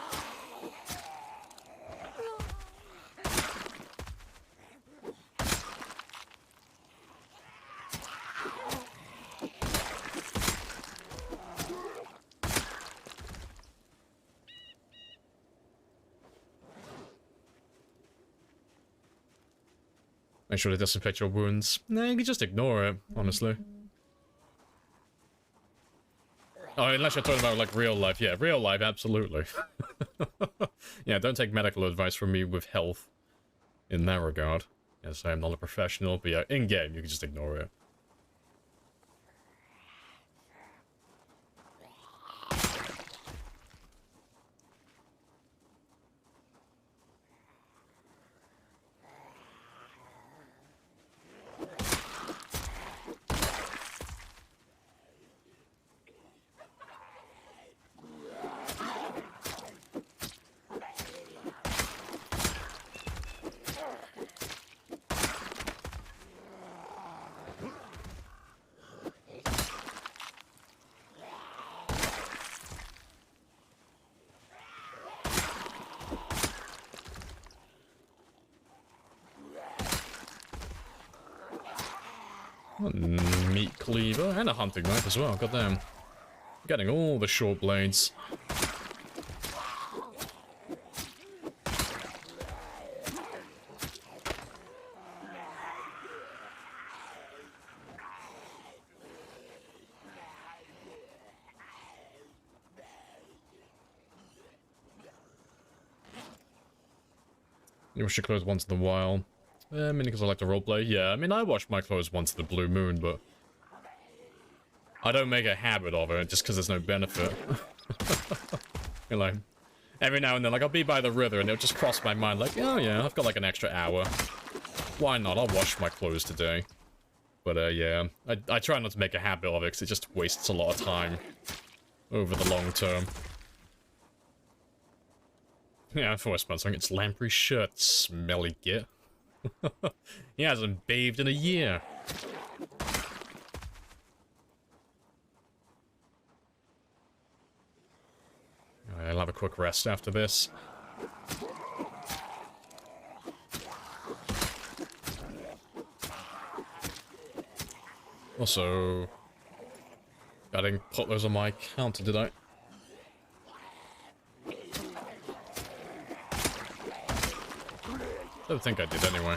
Make sure to disinfect your wounds. Nah, you can just ignore it, honestly. Oh, unless you're talking about, like, real life. Yeah, real life, absolutely. Yeah, don't take medical advice from me with health in that regard. Yes, I am not a professional, but yeah, in-game, you can just ignore it. Meat cleaver and a hunting knife as well, goddamn. Getting all the short blades. You wash your clothes once in a while. I mean, because I like to roleplay. Yeah, I mean, I wash my clothes once in the blue moon, but I don't make a habit of it just because there's no benefit. You know, every now and then, like, I'll be by the river and it'll just cross my mind, like, oh yeah, I've got like an extra hour. Why not? I'll wash my clothes today. But yeah, I try not to make a habit of it because it just wastes a lot of time over the long term. Yeah, I thought I smelled something. It's Lamprey's shirt, smelly git. He hasn't bathed in a year. I'll have a quick rest after this. Also, I didn't put those on my counter, did I? Don't think I did anyway.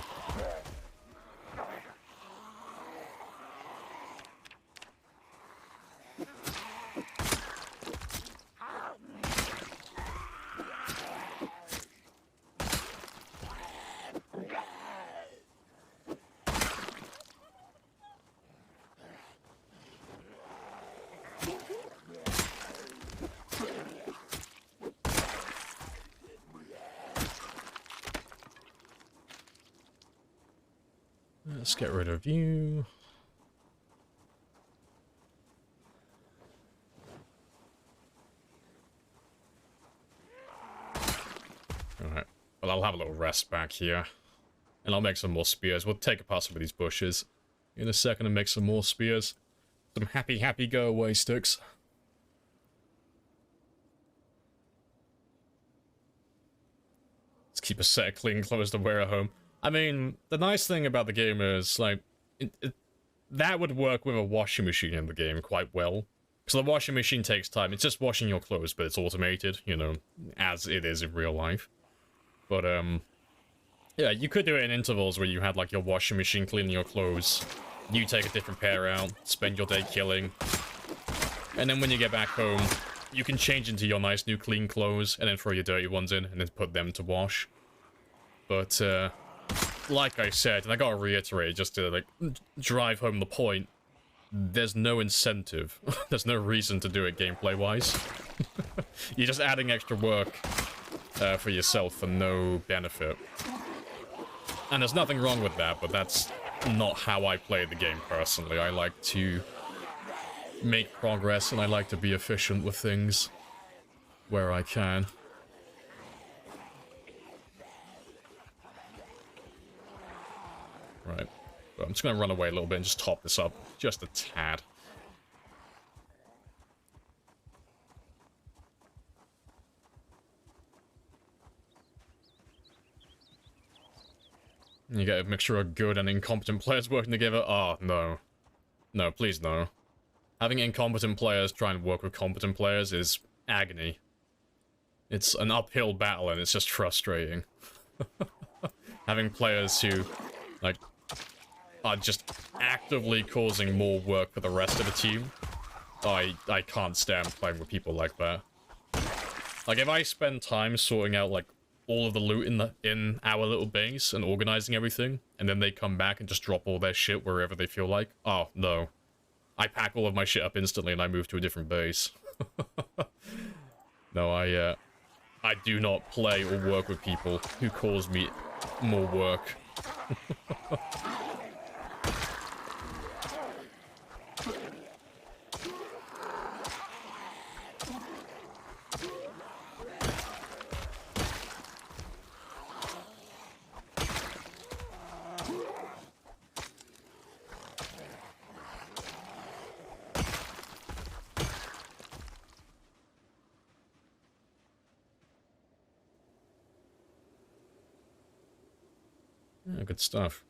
Let's get rid of you. Alright. Well, I'll have a little rest back here. And I'll make some more spears. We'll take apart some of these bushes in a second and make some more spears. Some happy go away sticks. to keep a set of clean clothes to wear at home. I mean, the nice thing about the game is, like, that would work with a washing machine in the game quite well. Because the washing machine takes time. It's just washing your clothes, but it's automated, you know, as it is in real life. But, yeah, you could do it in intervals where you had, like, your washing machine cleaning your clothes. You take a different pair out, spend your day killing. And then when you get back home, you can change into your nice new clean clothes and then throw your dirty ones in and then put them to wash. But, like I said, and I gotta reiterate just to, like, drive home the point, there's no incentive. There's no reason to do it gameplay-wise. You're just adding extra work for yourself for no benefit. And there's nothing wrong with that, but that's not how I play the game personally. I like to make progress and I like to be efficient with things where I can. Right. But I'm just going to run away a little bit and just top this up just a tad. You get a mixture of good and incompetent players working together. Oh, no. No, please no. Having incompetent players try and work with competent players is agony. It's an uphill battle and it's just frustrating. Having players who, like, are just actively causing more work for the rest of the team. I can't stand playing with people like that. Like, if I spend time sorting out, like, all of the loot in our little base and organizing everything, and then they come back and just drop all their shit wherever they feel like, oh, no. I pack all of my shit up instantly and I move to a different base. No, I do not play or work with people who cause me more work. Yeah, good stuff.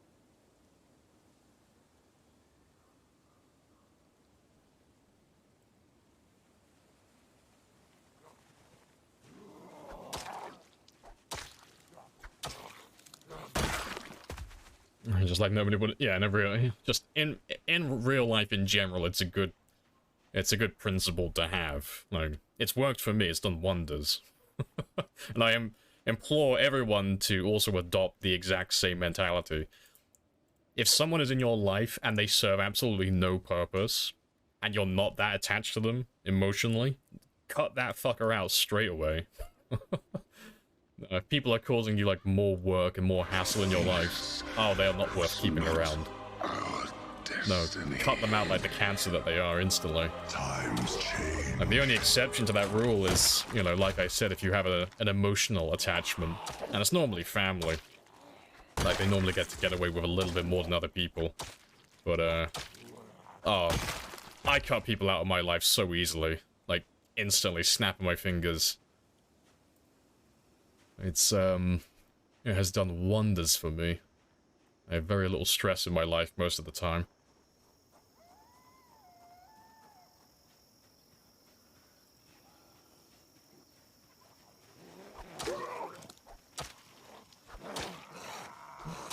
Just like nobody would, yeah, never really. Just in real life in general, it's a good principle to have. Like, it's worked for me. It's done wonders, and I implore everyone to also adopt the exact same mentality. If someone is in your life and they serve absolutely no purpose, and you're not that attached to them emotionally, cut that fucker out straight away. If people are causing you, like, more work and more hassle in your life, oh, they are not worth keeping around. No, cut them out like the cancer that they are instantly. Times change. Like, the only exception to that rule is, you know, like I said, if you have an emotional attachment, and it's normally family. Like, they normally get to get away with a little bit more than other people. But, oh, I cut people out of my life so easily. Like, instantly, snapping my fingers. It's, it has done wonders for me. I have very little stress in my life most of the time.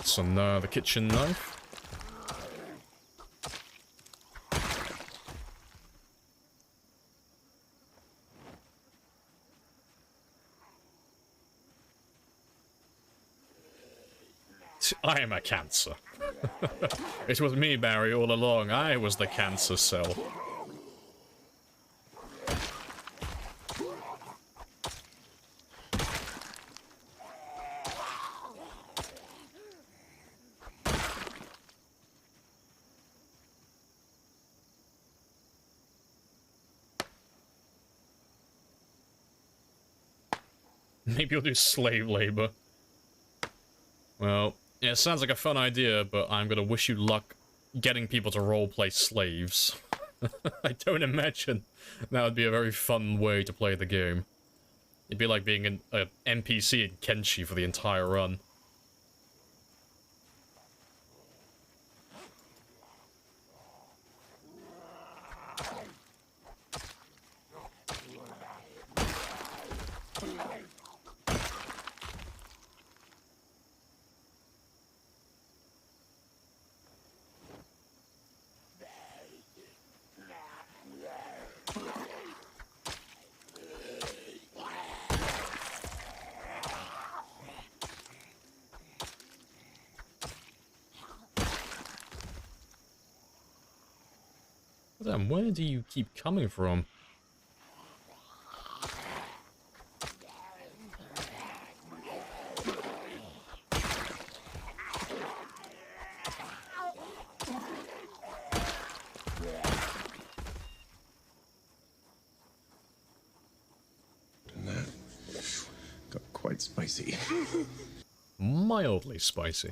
So now the kitchen knife. I am a cancer. It was me, Barry, all along. I was the cancer cell. Maybe you'll do slave labor. Well, yeah, it sounds like a fun idea, but I'm gonna wish you luck getting people to roleplay slaves. I don't imagine that would be a very fun way to play the game. It'd be like being an NPC in Kenshi for the entire run. Damn, where do you keep coming from? And that got quite spicy. Mildly spicy.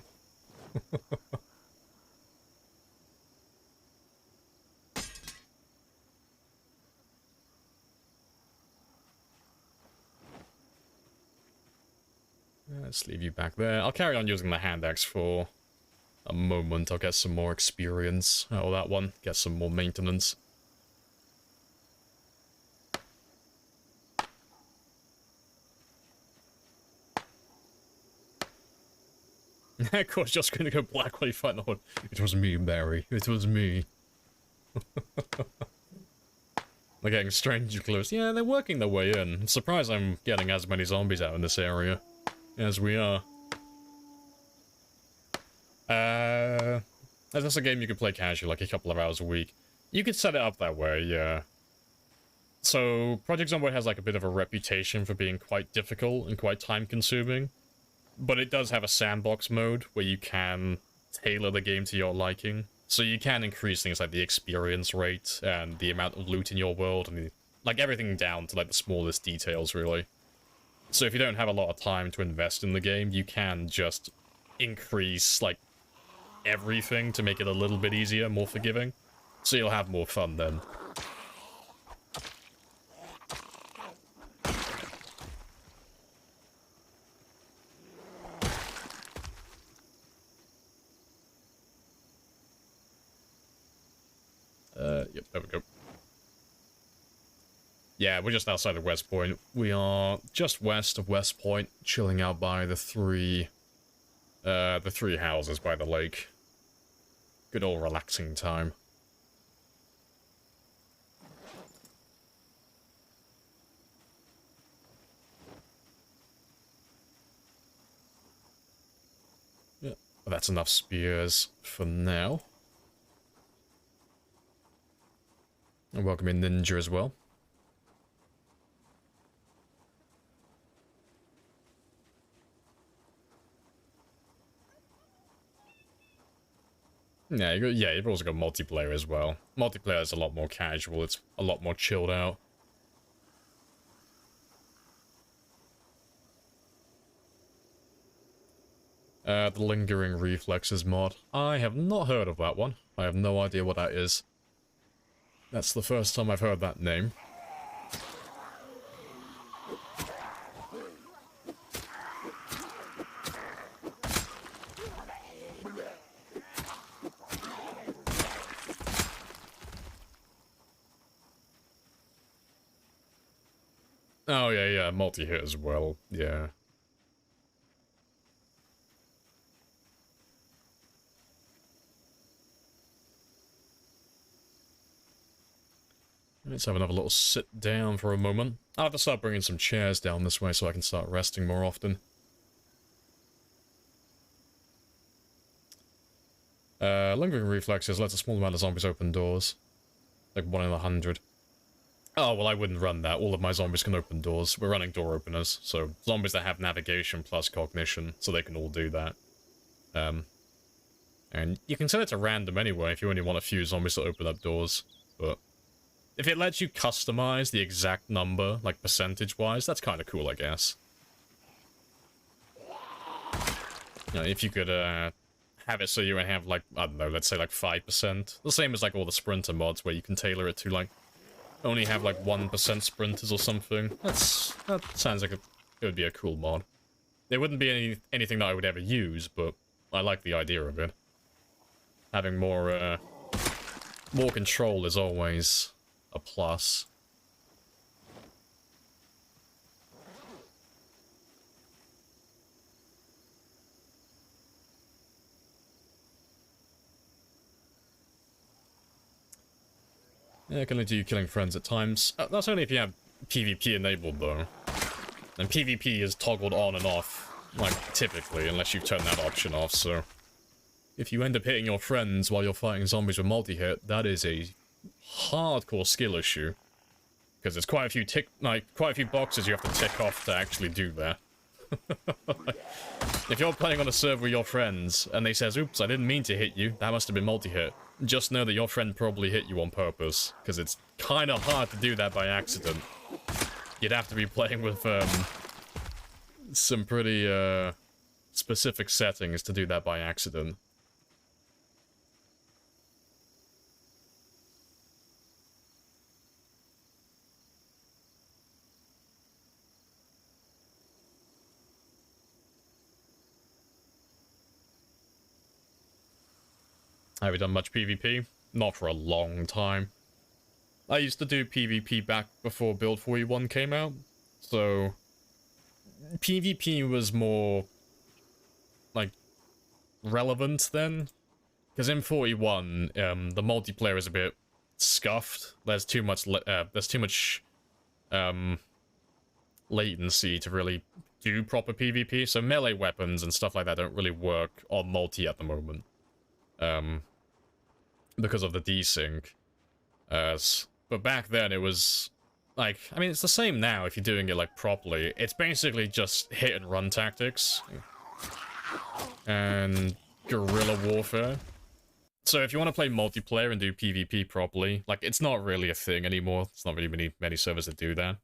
Let's leave you back there. I'll carry on using the hand axe for a moment. I'll get some more experience out of that one. Get some more maintenance. Of course, just gonna go black while you fight the horde. It was me, Barry. It was me. They're getting strangely close. Yeah, they're working their way in. I'm surprised I'm getting as many zombies out in this area as we are. That's a game you could play casually, like a couple of hours a week. You could set it up that way, yeah. So, Project Zomboid has like a bit of a reputation for being quite difficult and quite time-consuming. But it does have a sandbox mode where you can tailor the game to your liking. So you can increase things like the experience rate and the amount of loot in your world and like everything down to like the smallest details, really. So if you don't have a lot of time to invest in the game, you can just increase like everything to make it a little bit easier, more forgiving. So you'll have more fun then. Yep, there we go. Yeah, we're just outside of West Point. We are just west of West Point, chilling out by the three houses by the lake. Good old relaxing time. Yeah, well, that's enough spears for now. And welcome in Ninja as well. Yeah, you've also got multiplayer as well. Multiplayer is a lot more casual, it's a lot more chilled out. The Lingering Reflexes mod. I have not heard of that one. I have no idea what that is. That's the first time I've heard that name. Oh yeah, multi-hit as well, yeah. Let's have another little sit down for a moment. I'll have to start bringing some chairs down this way so I can start resting more often. Lingering Reflexes lets a small amount of zombies open doors. Like 1 in 100. Oh, well I wouldn't run that. All of my zombies can open doors. We're running door openers, so zombies that have navigation plus cognition, so they can all do that. And you can set it to random anyway if you only want a few zombies to open up doors, but if it lets you customize the exact number, like percentage-wise, that's kind of cool, I guess. You know, if you could have it so you would have, like, I don't know, let's say like 5%. The same as like all the Sprinter mods where you can tailor it to like only have like 1% sprinters or something. That sounds like it would be a cool mod. It wouldn't be anything that I would ever use, but I like the idea of it. Having more control is always a plus. Yeah, I can only do killing friends at times. That's only if you have PvP enabled, though. And PvP is toggled on and off, like, typically, unless you've turned that option off, so... If you end up hitting your friends while you're fighting zombies with multi-hit, that is a hardcore skill issue. Because there's quite a few boxes you have to tick off to actually do that. If you're playing on a server with your friends, and they says, oops, I didn't mean to hit you, that must have been multi-hit, just know that your friend probably hit you on purpose, because it's kind of hard to do that by accident. You'd have to be playing with, some pretty, specific settings to do that by accident. Have you done much PvP? Not for a long time. I used to do PvP back before Build 41 came out, so PvP was more, like, relevant then. Because in 41, the multiplayer is a bit scuffed. There's too much latency to really do proper PvP, so melee weapons and stuff like that don't really work on multi at the moment. Because of the desync. But back then it was, like, I mean, it's the same now if you're doing it, like, properly. It's basically just hit and run tactics. And guerrilla warfare. So if you want to play multiplayer and do PvP properly, like, it's not really a thing anymore. It's not really many servers that do that.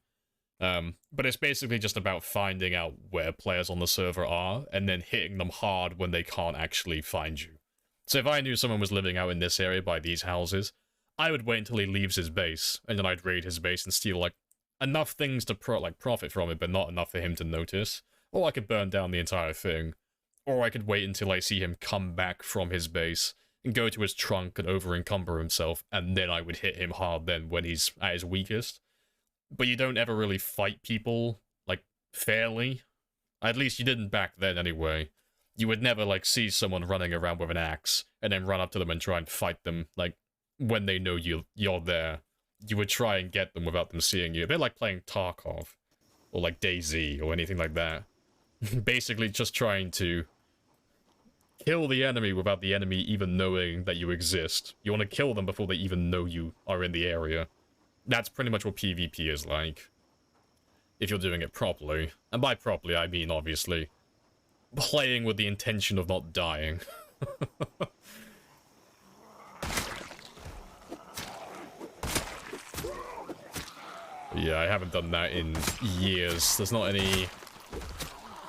But it's basically just about finding out where players on the server are, and then hitting them hard when they can't actually find you. So if I knew someone was living out in this area by these houses, I would wait until he leaves his base, and then I'd raid his base and steal, like, enough things to profit from it, but not enough for him to notice. Or I could burn down the entire thing. Or I could wait until I see him come back from his base, and go to his trunk and over-encumber himself, and then I would hit him hard then when he's at his weakest. But you don't ever really fight people, like, fairly. At least you didn't back then anyway. You would never, like, see someone running around with an axe, and then run up to them and try and fight them, like, when they know you're there. You would try and get them without them seeing you. A bit like playing Tarkov, or like DayZ, or anything like that. Basically just trying to kill the enemy without the enemy even knowing that you exist. You want to kill them before they even know you are in the area. That's pretty much what PvP is like. If you're doing it properly. And by properly, I mean, obviously, playing with the intention of not dying. Yeah, I haven't done that in years. There's not any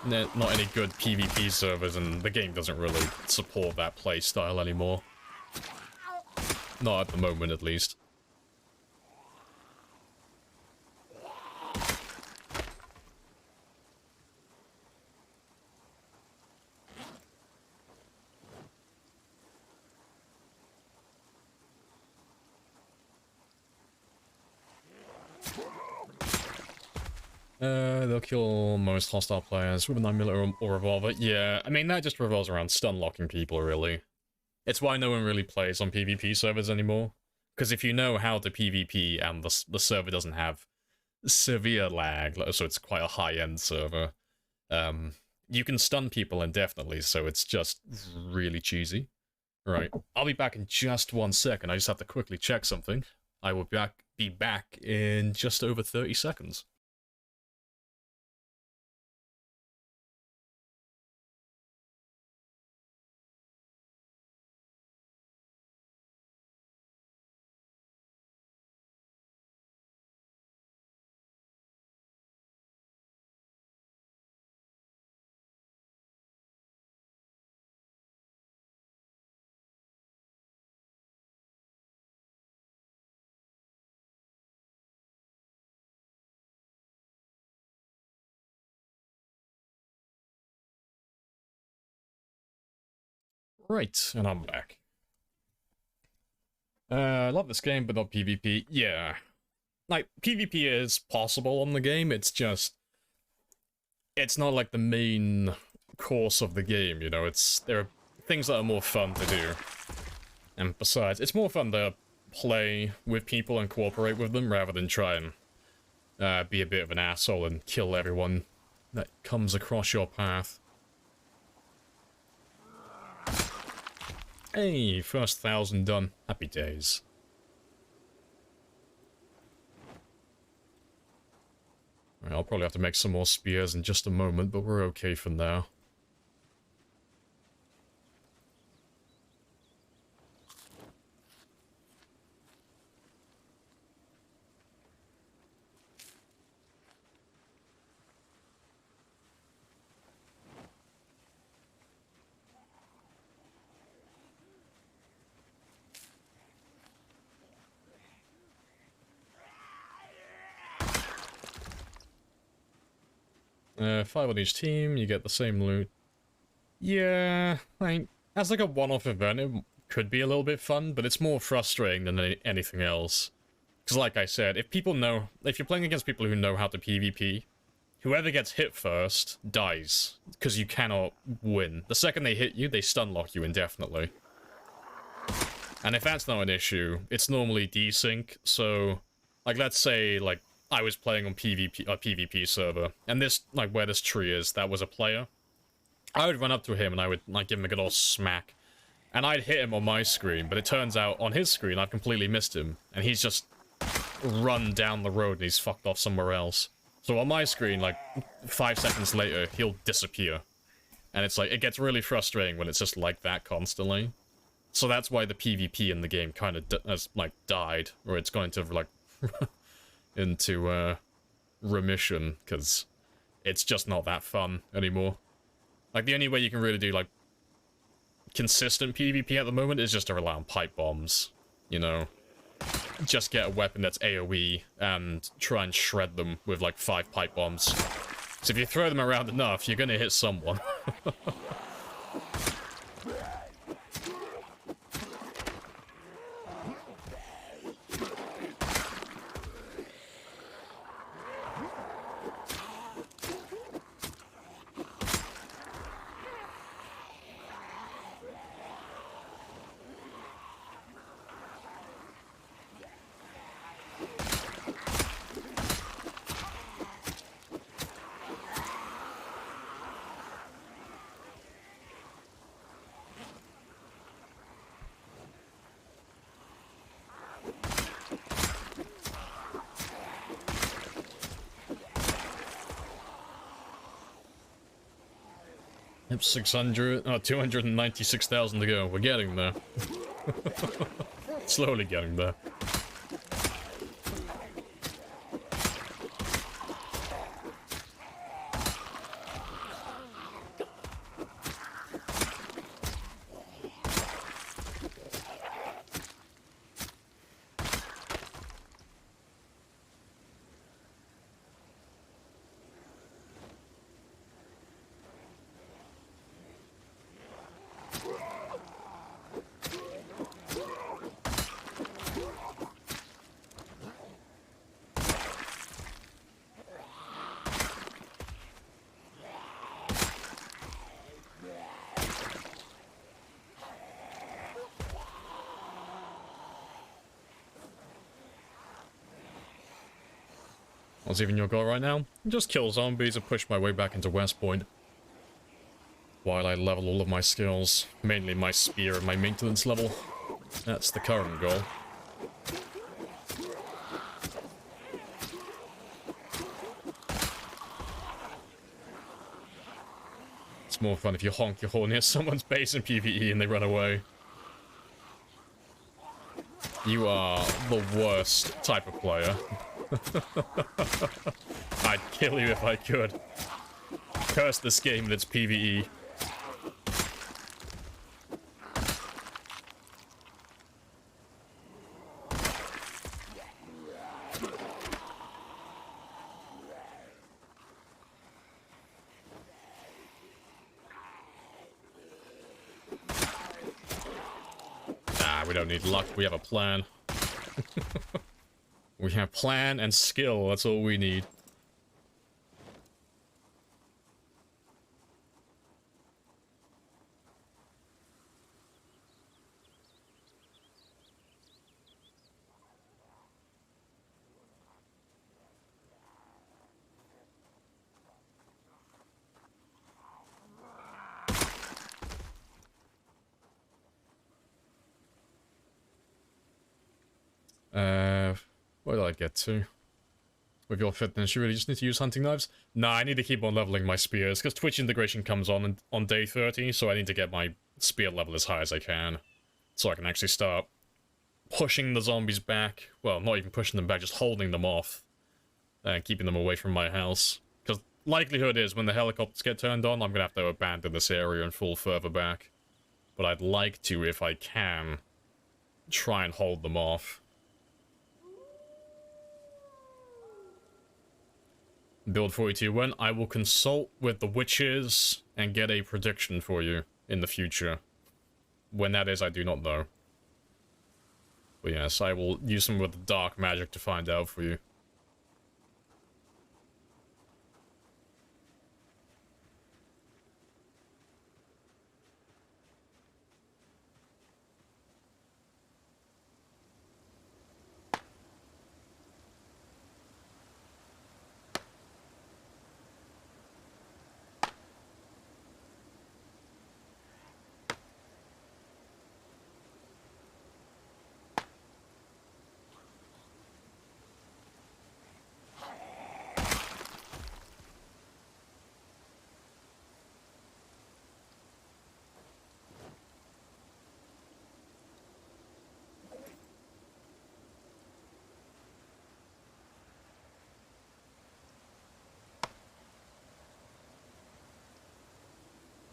good PvP servers, and the game doesn't really support that play style anymore. Not at the moment, at least. They'll kill most hostile players with a 9mm or revolver. Yeah, I mean, that just revolves around stun locking people, really. It's why no one really plays on PvP servers anymore. Because if you know how to PvP and the server doesn't have severe lag, so it's quite a high-end server, you can stun people indefinitely, so it's just really cheesy. Right, I'll be back in just 1 second. I just have to quickly check something. I will be back in just over 30 seconds. Right, and I'm back. I love this game, but not PvP. Yeah. Like, PvP is possible on the game, it's just... It's not like the main course of the game, you know? There are things that are more fun to do. And besides, it's more fun to play with people and cooperate with them rather than try and be a bit of an asshole and kill everyone that comes across your path. Hey, first 1,000 done. Happy days. Right, I'll probably have to make some more spears in just a moment, but we're okay for now. Five on each team, you get the same loot. Yeah, like, as like a one-off event, it could be a little bit fun, but it's more frustrating than anything else. Because like I said, if you're playing against people who know how to PvP, whoever gets hit first dies, because you cannot win. The second they hit you, they stun lock you indefinitely. And if that's not an issue, it's normally desync, so, like, let's say, like, I was playing on a PvP server, and this, like, where this tree is, that was a player. I would run up to him and I would, like, give him a good old smack. And I'd hit him on my screen, but it turns out on his screen I've completely missed him. And he's just run down the road and he's fucked off somewhere else. So on my screen, like, 5 seconds later, he'll disappear. And it's like, it gets really frustrating when it's just like that constantly. So that's why the PvP in the game kind of has, like, died. Or it's going to, like... into remission, because it's just not that fun anymore. Like, the only way you can really do, like, consistent PvP at the moment is just to rely on pipe bombs, you know? Just get a weapon that's AoE and try and shred them with, like, 5 pipe bombs. So if you throw them around enough, you're gonna hit someone. Yep, 296,000 to go. We're getting there. Slowly getting there. What's even your goal right now? Just kill zombies and push my way back into West Point. While I level all of my skills, mainly my spear and my maintenance level. That's the current goal. It's more fun if you honk your horn near someone's base in PvE and they run away. You are the worst type of player. I'd kill you if I could. Curse this game and its PvE. we don't need luck, we have a plan. We have plan and skill, that's all we need. Where did I get to? With your fitness, you really just need to use hunting knives? Nah, I need to keep on leveling my spears, because Twitch integration comes on day 30, so I need to get my spear level as high as I can. So I can actually start pushing the zombies back. Well, not even pushing them back, just holding them off. And keeping them away from my house. Because likelihood is, when the helicopters get turned on, I'm gonna have to abandon this area and fall further back. But I'd like to, if I can, try and hold them off. Build 42 when I will consult with the witches and get a prediction for you in the future. When that is, I do not know. But yes, I will use some with the dark magic to find out for you.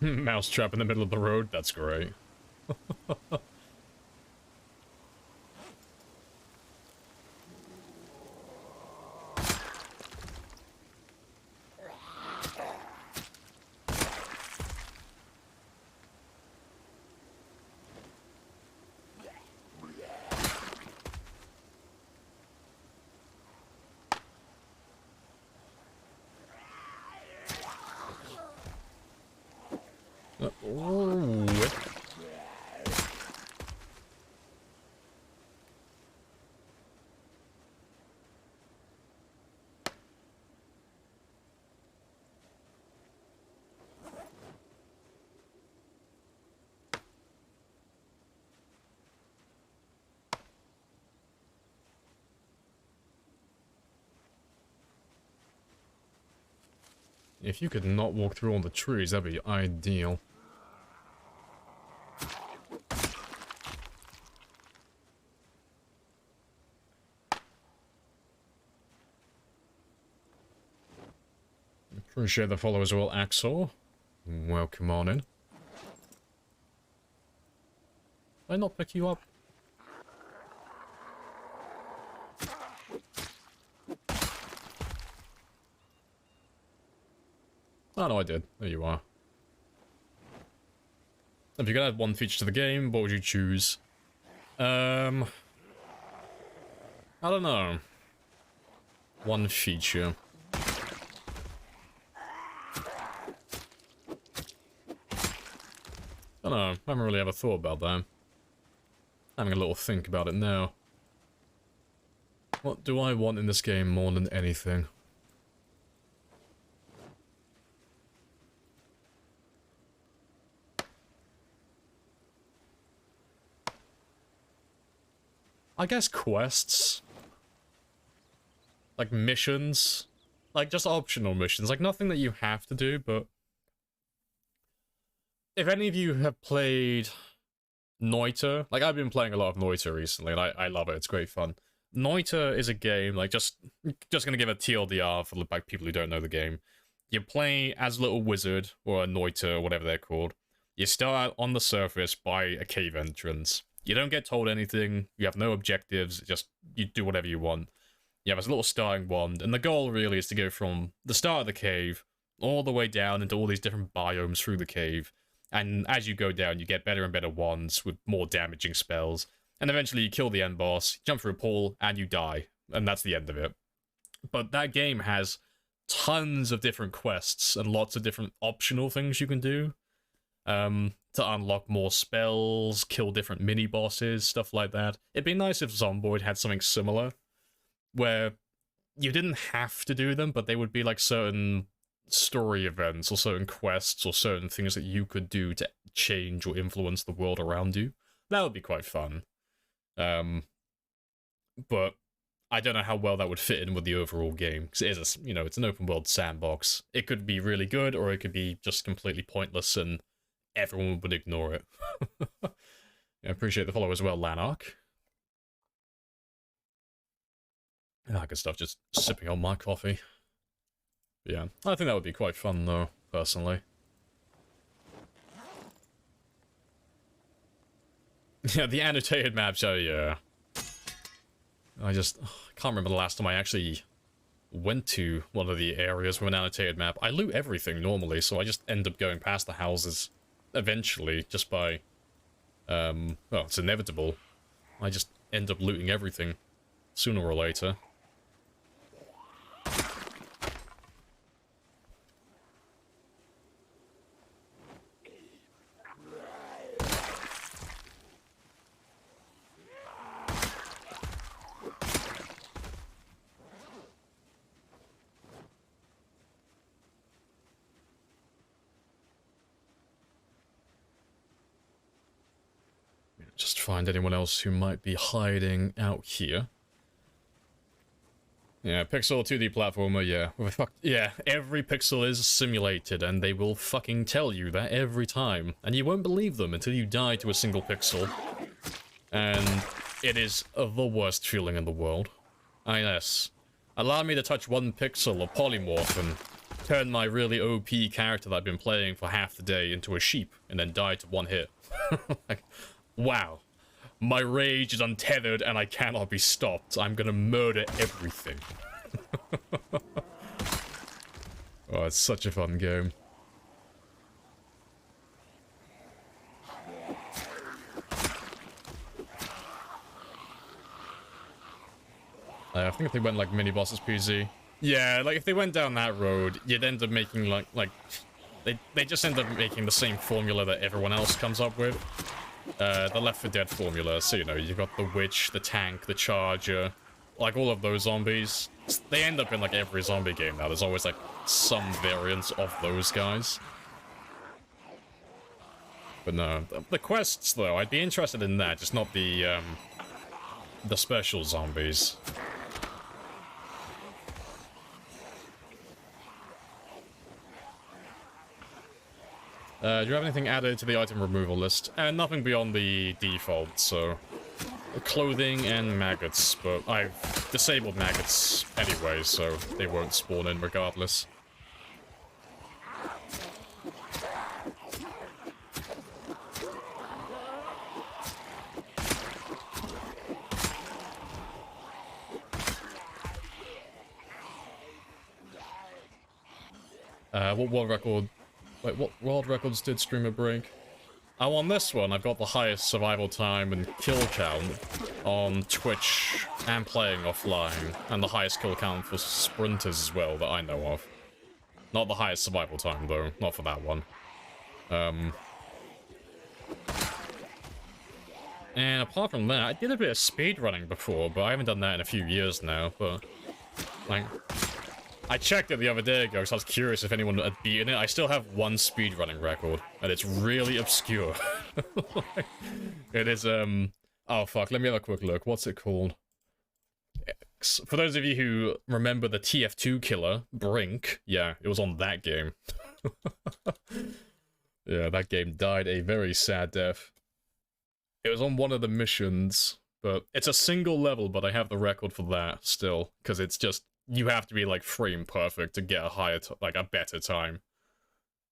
Mousetrap in the middle of the road, that's great. If you could not walk through all the trees, that'd be ideal. Appreciate the follow as well, Axel. Welcome on in. Did I not pick you up? Oh no, I did. There you are. If you could add one feature to the game, what would you choose? I don't know. One feature. I don't know. I haven't really ever thought about that. Having a little think about it now. What do I want in this game more than anything? I guess quests. Like missions. Like just optional missions. Like nothing that you have to do, but... If any of you have played Noita, like I've been playing a lot of Noita recently, and I love it, it's great fun. Noita is a game, like just gonna give a TLDR for like people who don't know the game. You play as a little wizard, or a Noita, or whatever they're called. You start out on the surface by a cave entrance. You don't get told anything, you have no objectives, just you do whatever you want. You have this little starting wand, and the goal really is to go from the start of the cave all the way down into all these different biomes through the cave. And as you go down, you get better and better wands with more damaging spells. And eventually you kill the end boss, jump through a pool, and you die. And that's the end of it. But that game has tons of different quests and lots of different optional things you can do. To unlock more spells, kill different mini-bosses, stuff like that. It'd be nice if Zomboid had something similar, where you didn't have to do them, but they would be like certain story events, or certain quests, or certain things that you could do to change or influence the world around you. That would be quite fun. But I don't know how well that would fit in with the overall game, because it is it's an open world sandbox. It could be really good, or it could be just completely pointless and everyone would ignore it. I appreciate the follow as well, Lanark. Ah, good stuff, just sipping on my coffee. Yeah, I think that would be quite fun though, personally. Yeah, the annotated maps, oh yeah. I can't remember the last time I actually went to one of the areas with an annotated map. I loot everything normally, so I just end up going past the houses eventually, just by, well, it's inevitable. I just end up looting everything, sooner or later. Just find anyone else who might be hiding out here. Yeah, pixel 2D platformer, yeah. Yeah, every pixel is simulated, and they will fucking tell you that every time. And you won't believe them until you die to a single pixel. And it is the worst feeling in the world. Yes. Allow me to touch one pixel of polymorph and turn my really OP character that I've been playing for half the day into a sheep, and then die to one hit. Like, wow. My rage is untethered and I cannot be stopped. I'm gonna murder everything. Oh, it's such a fun game. I think if they went like mini bosses PZ. Yeah, like if they went down that road, you'd end up making like they just end up making the same formula that everyone else comes up with. The Left 4 Dead formula, so you've got the witch, the tank, the charger, like all of those zombies. They end up in like every zombie game now. There's always like some variants of those guys. But no, the quests though, I'd be interested in that, just not the special zombies. Do you have anything added to the item removal list? Nothing beyond the default, so... Clothing and maggots, but I've disabled maggots anyway, so they won't spawn in regardless. What world record... Wait, what world records did streamer break? Oh, on this one, I've got the highest survival time and kill count on Twitch and playing offline, and the highest kill count for sprinters as well that I know of. Not the highest survival time, though. Not for that one. And apart from that, I did a bit of speedrunning before, but I haven't done that in a few years now, but... like... I checked it the other day ago because I was curious if anyone had beaten it. I still have one speedrunning record, and it's really obscure. It is, oh fuck, let me have a quick look. What's it called? For those of you who remember the TF2 killer, Brink, yeah, it was on that game. Yeah, that game died a very sad death. It was on one of the missions, but it's a single level, but I have the record for that still, because it's just... you have to be, like, frame perfect to get a higher, like, a better time.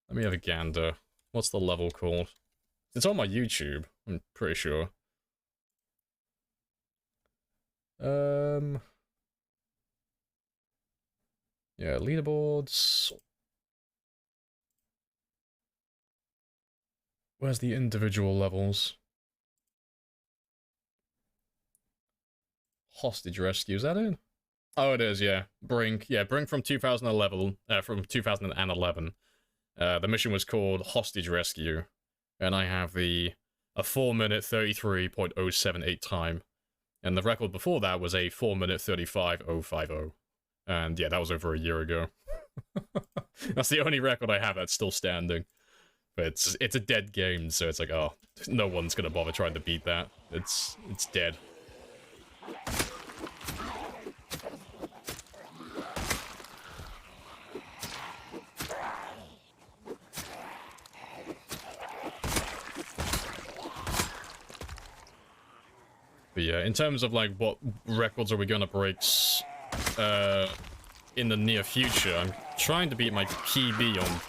Let me have a gander. What's the level called? It's on my YouTube, I'm pretty sure. Yeah, leaderboards. Where's the individual levels? Hostage rescue, is that it? Oh, it is, yeah. Brink. Yeah, Brink from 2011. From 2011. The mission was called Hostage Rescue. And I have a 4-minute 33.078 time. And the record before that was a 4-minute 35.050. And yeah, that was over a year ago. That's the only record I have that's still standing. But it's a dead game, so it's like, oh, no one's gonna bother trying to beat that. It's dead. But yeah, in terms of like what records are we gonna break in the near future, I'm trying to beat my PB on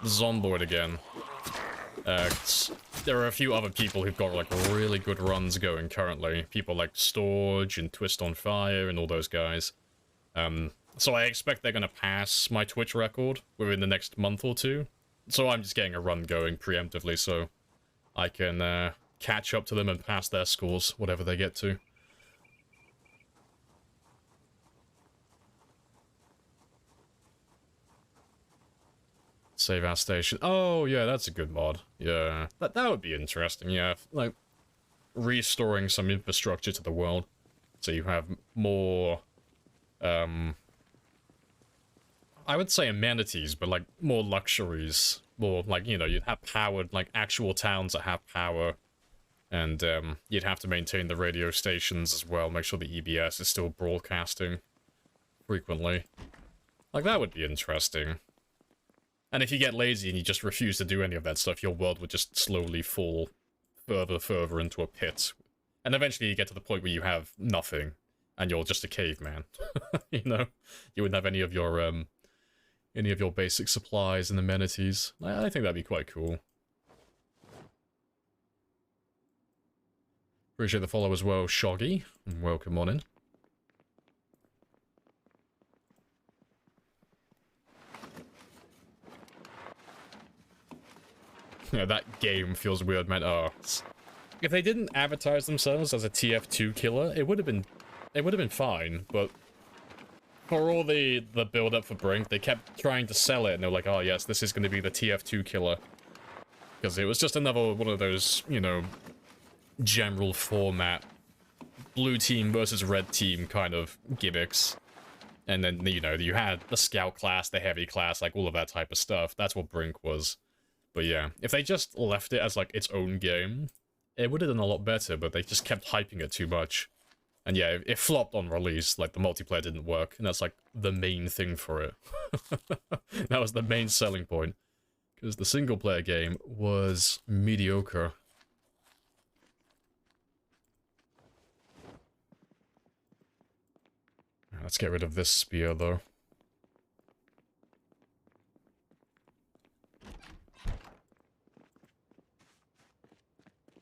Zomboid again. There are a few other people who've got like really good runs going currently. People like Storage and Twist on Fire and all those guys. So I expect they're gonna pass my Twitch record within the next month or two. So I'm just getting a run going preemptively so I can catch up to them and pass their scores, whatever they get to. Save our station. Oh, yeah, that's a good mod. Yeah, that would be interesting, yeah. Like, restoring some infrastructure to the world. So you have more, I would say amenities, but, like, more luxuries. More, like, you know, you'd have powered, like, actual towns that have power. And, you'd have to maintain the radio stations as well, make sure the EBS is still broadcasting frequently. Like, that would be interesting. And if you get lazy and you just refuse to do any of that stuff, your world would just slowly fall further into a pit. And eventually you get to the point where you have nothing, and you're just a caveman. You know? You wouldn't have any of your basic supplies and amenities. I think that'd be quite cool. Appreciate the follow as well, Shoggy. Welcome on in. Yeah, that game feels weird, man. Oh, if they didn't advertise themselves as a TF2 killer, it would have been fine. But for all the build up for Brink, they kept trying to sell it, and they're like, "Oh yes, this is going to be the TF2 killer," because it was just another one of those, you know, general format blue team versus red team kind of gimmicks. And then, you know, you had the scout class, the heavy class, like all of that type of stuff. That's what Brink was. But yeah, if they just left it as, like, its own game, it would have done a lot better, but they just kept hyping it too much. And yeah, it flopped on release, like, the multiplayer didn't work, and that's, like, the main thing for it. That was the main selling point. Because the single-player game was mediocre. Let's get rid of this spear, though.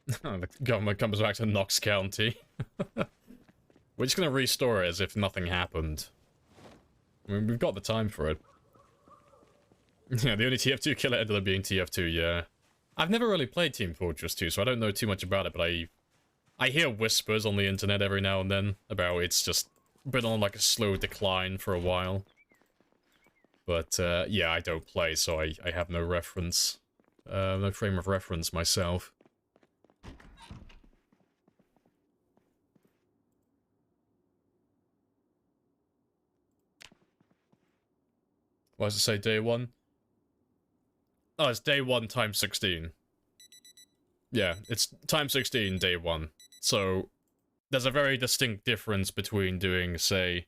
The government comes back to Knox County. We're just gonna restore it as if nothing happened. I mean, we've got the time for it. Yeah, the only TF2 killer ended up being TF2, yeah. I've never really played Team Fortress 2, so I don't know too much about it, but I hear whispers on the internet every now and then about it's just been on, like, a slow decline for a while. But, yeah, I don't play, so I have no reference. No frame of reference myself. What does it say, day 1? Oh, it's day 1 times 16. Yeah, it's times 16, day 1. So, there's a very distinct difference between doing, say,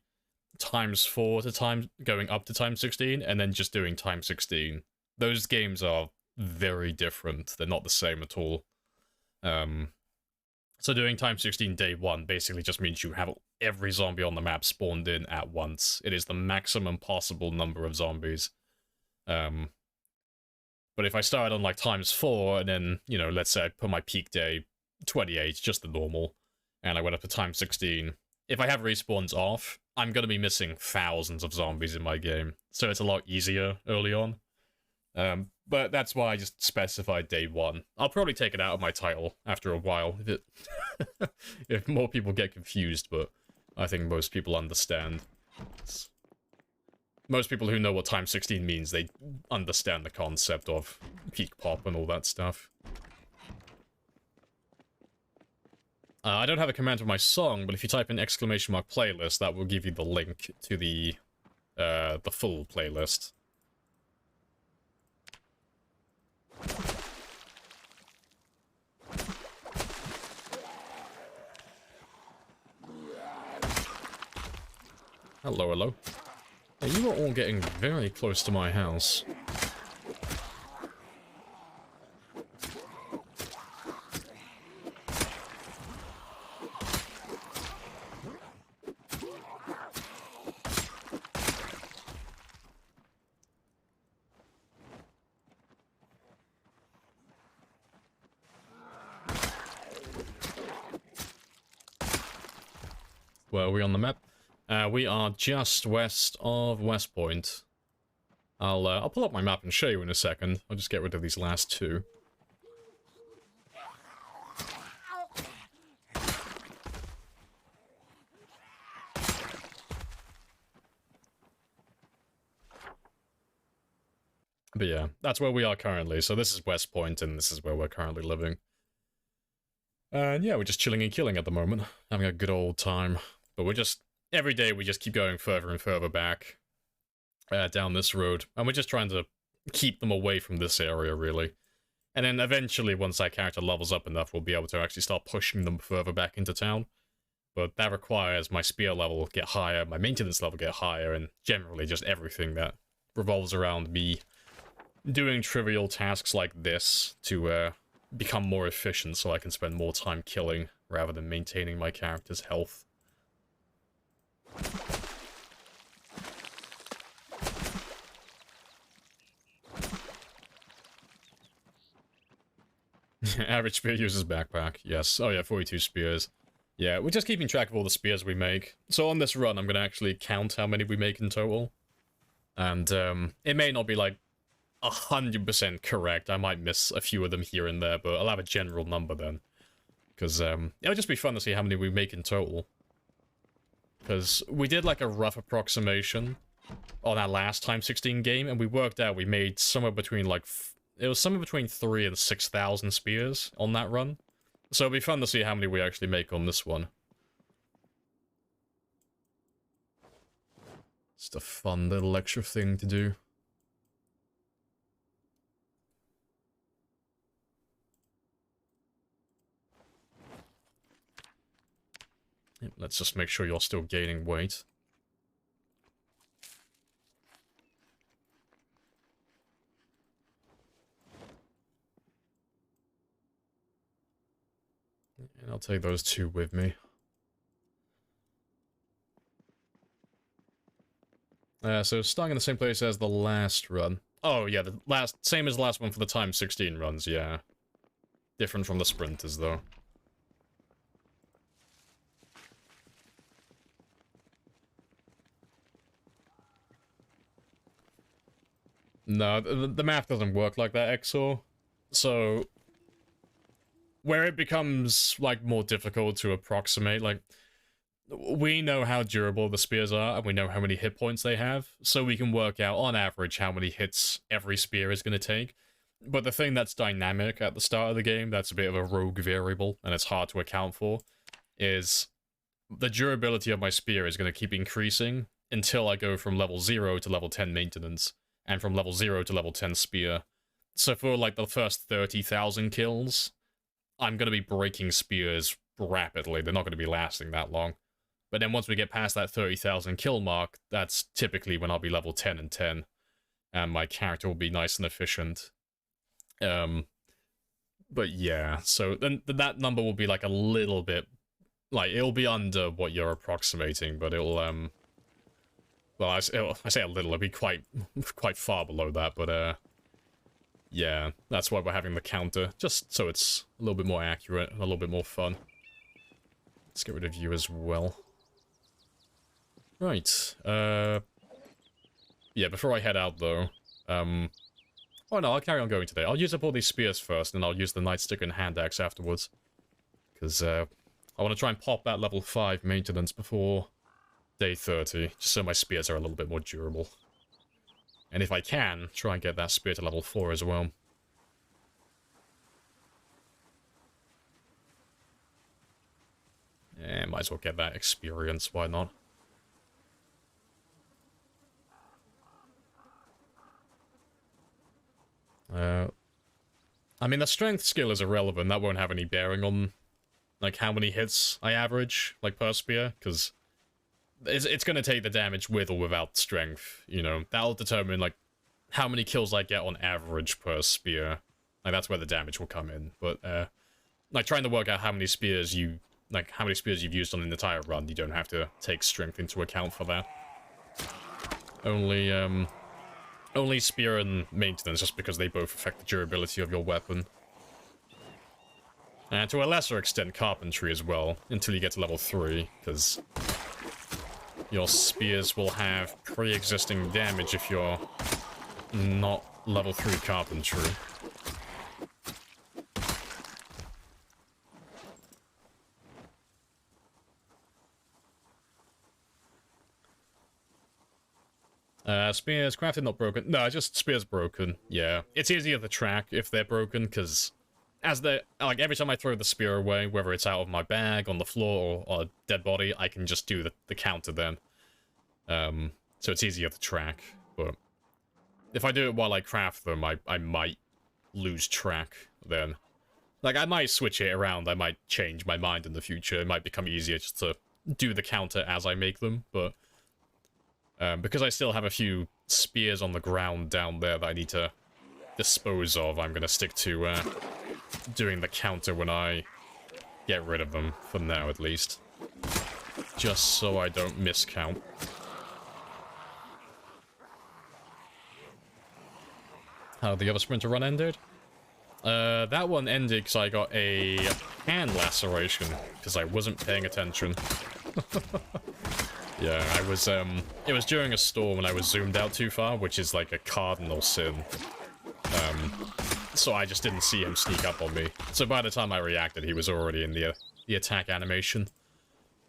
times 4 to going up to times 16, and then just doing times 16. Those games are very different. They're not the same at all. So doing times 16 day 1 basically just means you have every zombie on the map spawned in at once. It is the maximum possible number of zombies. But if I started on, like, times 4, and then, you know, let's say I put my peak day 28, just the normal, and I went up to times 16, if I have respawns off, I'm gonna be missing thousands of zombies in my game, so it's a lot easier early on. But that's why I just specified day 1. I'll probably take it out of my title after a while if if more people get confused, but I think most people understand. Most people who know what time 16 means, they understand the concept of peak pop and all that stuff. I don't have a command for my song, but if you type in !playlist, that will give you the link to the full playlist. Hello, hello. Now, you are all getting very close to my house. Where are we on the map? We are just west of West Point. I'll pull up my map and show you in a second. I'll just get rid of these last two. But yeah, that's where we are currently. So this is West Point, and this is where we're currently living. And yeah, we're just chilling and killing at the moment. Having a good old time. But we're just... Every day we just keep going further and further back. Down this road. And we're just trying to keep them away from this area, really. And then eventually, once our character levels up enough, we'll be able to actually start pushing them further back into town. But that requires my spear level get higher, my maintenance level get higher, and generally just everything that revolves around me doing trivial tasks like this to become more efficient so I can spend more time killing rather than maintaining my character's health. Average spear user's backpack, yes. Oh yeah, 42 spears. Yeah, we're just keeping track of all the spears we make. So on this run, I'm gonna actually count how many we make in total. And it may not be like 100% correct. I might miss a few of them here and there, but I'll have a general number then. Because it'll just be fun to see how many we make in total. Because we did like a rough approximation on our last time 16 game, and we worked out we made somewhere between like... It was somewhere between 3,000 and 6,000 spears on that run. So it'll be fun to see how many we actually make on this one. Just a fun little extra thing to do. Let's just make sure you're still gaining weight. And I'll take those two with me. So starting in the same place as the last run. Oh yeah, same as the last one for the time 16 runs, yeah. Different from the sprinters though. No, the math doesn't work like that, XOR. So, where it becomes, like, more difficult to approximate, like, we know how durable the spears are, and we know how many hit points they have, so we can work out, on average, how many hits every spear is going to take. But the thing that's dynamic at the start of the game, that's a bit of a rogue variable, and it's hard to account for, is the durability of my spear is going to keep increasing until I go from level 0 to level 10 maintenance. And from level 0 to level 10 spear. So for, like, the first 30,000 kills, I'm going to be breaking spears rapidly. They're not going to be lasting that long. But then once we get past that 30,000 kill mark, that's typically when I'll be level 10 and 10. And my character will be nice and efficient. But yeah, so then that number will be, like, a little bit... Like, it'll be under what you're approximating, but it'll, well, I say a little, it'll be quite far below that, but, yeah, that's why we're having the counter, just so it's a little bit more accurate, and a little bit more fun. Let's get rid of you as well. Right, yeah, before I head out, though, Oh no, I'll carry on going today. I'll use up all these spears first, and I'll use the nightstick and hand axe afterwards. Because, I want to try and pop that level 5 maintenance before day 30, just so my spears are a little bit more durable. And if I can, try and get that spear to level 4 as well. Yeah, might as well get that experience, why not? I mean, the strength skill is irrelevant. That won't have any bearing on, like, how many hits I average, like, per spear, because it's going to take the damage with or without strength, you know? That'll determine, like, how many kills I get on average per spear. Like, that's where the damage will come in. But, like, trying to work out how many spears you've used on an entire run, you don't have to take strength into account for that. Only spear and maintenance, just because they both affect the durability of your weapon. And to a lesser extent, carpentry as well, until you get to level 3, because your spears will have pre-existing damage if you're not level 3 carpentry. Spears crafted, not broken. No, just spears broken. Yeah, it's easier to track if they're broken, because as they like, every time I throw the spear away, whether it's out of my bag, on the floor, or a dead body, I can just do the counter then. So it's easier to track. But if I do it while I craft them, I might lose track then. Like, I might switch it around. I might change my mind in the future. It might become easier just to do the counter as I make them, but because I still have a few spears on the ground down there that I need to dispose of, I'm going to stick to doing the counter when I get rid of them, for now at least. Just so I don't miscount. How the other sprinter run ended? That one ended because I got a hand laceration, because I wasn't paying attention. Yeah, it was during a storm and I was zoomed out too far, which is like a cardinal sin. So I just didn't see him sneak up on me. So by the time I reacted, he was already in the attack animation.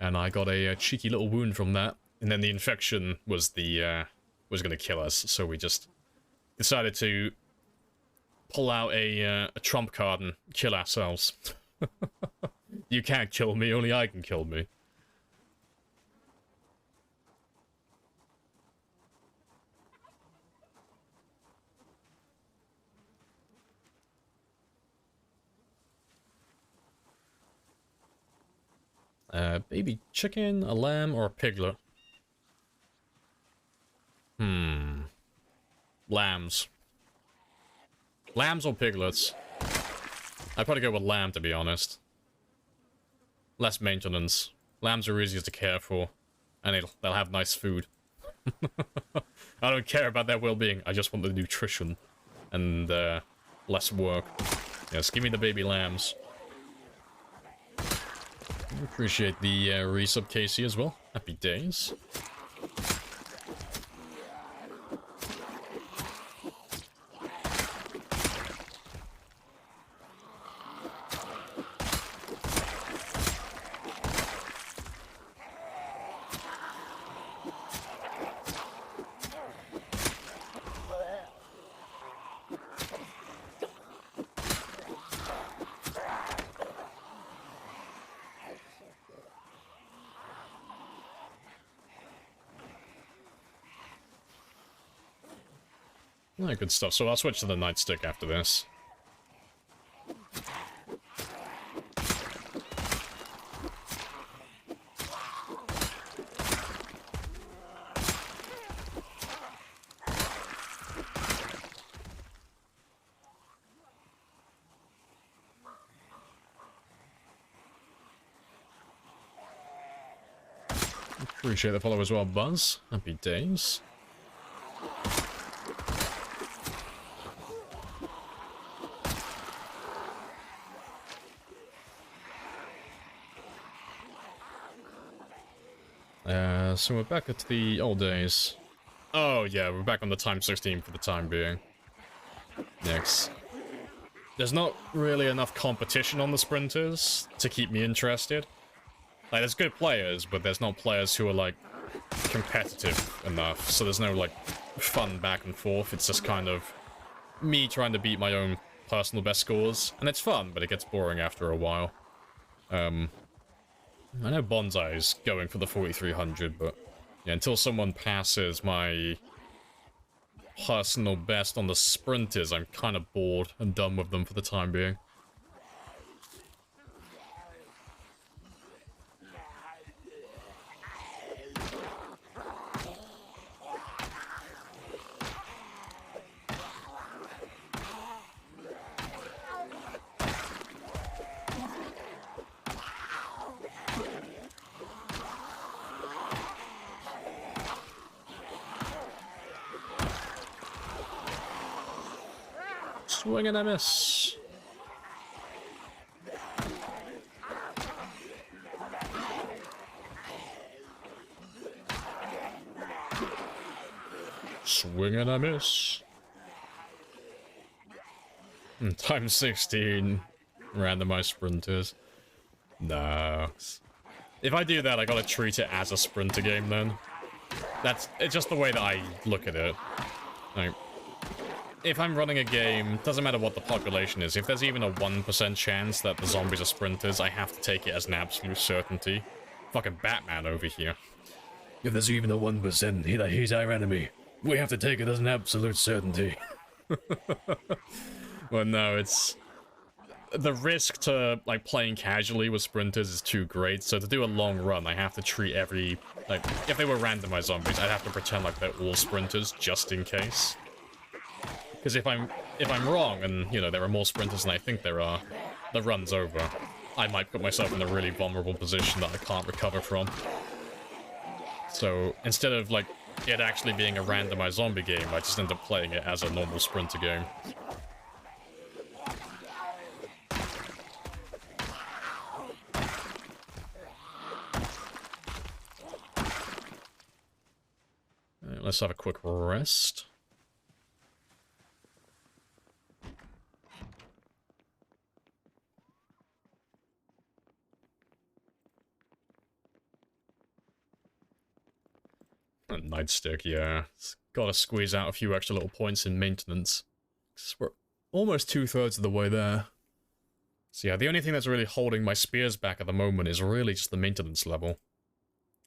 And I got a cheeky little wound from that. And then the infection was gonna kill us, so we just decided to pull out a trump card and kill ourselves. You can't kill me, only I can kill me. Baby chicken, a lamb, or a piglet? Lambs. Lambs or piglets? I'd probably go with lamb, to be honest. Less maintenance. Lambs are easier to care for. And they'll have nice food. I don't care about their well-being, I just want the nutrition. And, less work. Yes, give me the baby lambs. Appreciate the resub, Casey, as well. Happy days. Oh, good stuff. So I'll switch to the nightstick after this. Appreciate the follow as well, Buzz. Happy days. So we're back at the old days. Oh yeah, we're back on the time 16 for the time being. Next. There's not really enough competition on the sprinters to keep me interested. Like, there's good players, but there's not players who are, like, competitive enough. So there's no, like, fun back and forth. It's just kind of me trying to beat my own personal best scores. And it's fun, but it gets boring after a while. I know Bonsai's going for the 4300, but yeah, until someone passes my personal best on the sprinters, I'm kind of bored and done with them for the time being. Swing and a miss. Swing and a miss. Times 16. Randomized sprinters. No. If I do that, I gotta treat it as a sprinter game then. It's just the way that I look at it. Like, if I'm running a game, doesn't matter what the population is, if there's even a 1% chance that the zombies are sprinters, I have to take it as an absolute certainty. Fucking Batman over here. If there's even a 1%, he's our enemy. We have to take it as an absolute certainty. Well, no, it's... The risk to, like, playing casually with sprinters is too great, so to do a long run, I have to treat every... Like, if they were randomized zombies, I'd have to pretend like they're all sprinters, just in case. Because if I'm wrong, and, you know, there are more sprinters than I think there are, the run's over. I might put myself in a really vulnerable position that I can't recover from. So, instead of, like, it actually being a randomized zombie game, I just end up playing it as a normal sprinter game. Let's have a quick rest. A nightstick, yeah. It's gotta squeeze out a few extra little points in maintenance. We're almost 2/3 of the way there. So yeah, the only thing that's really holding my spears back at the moment is really just the maintenance level.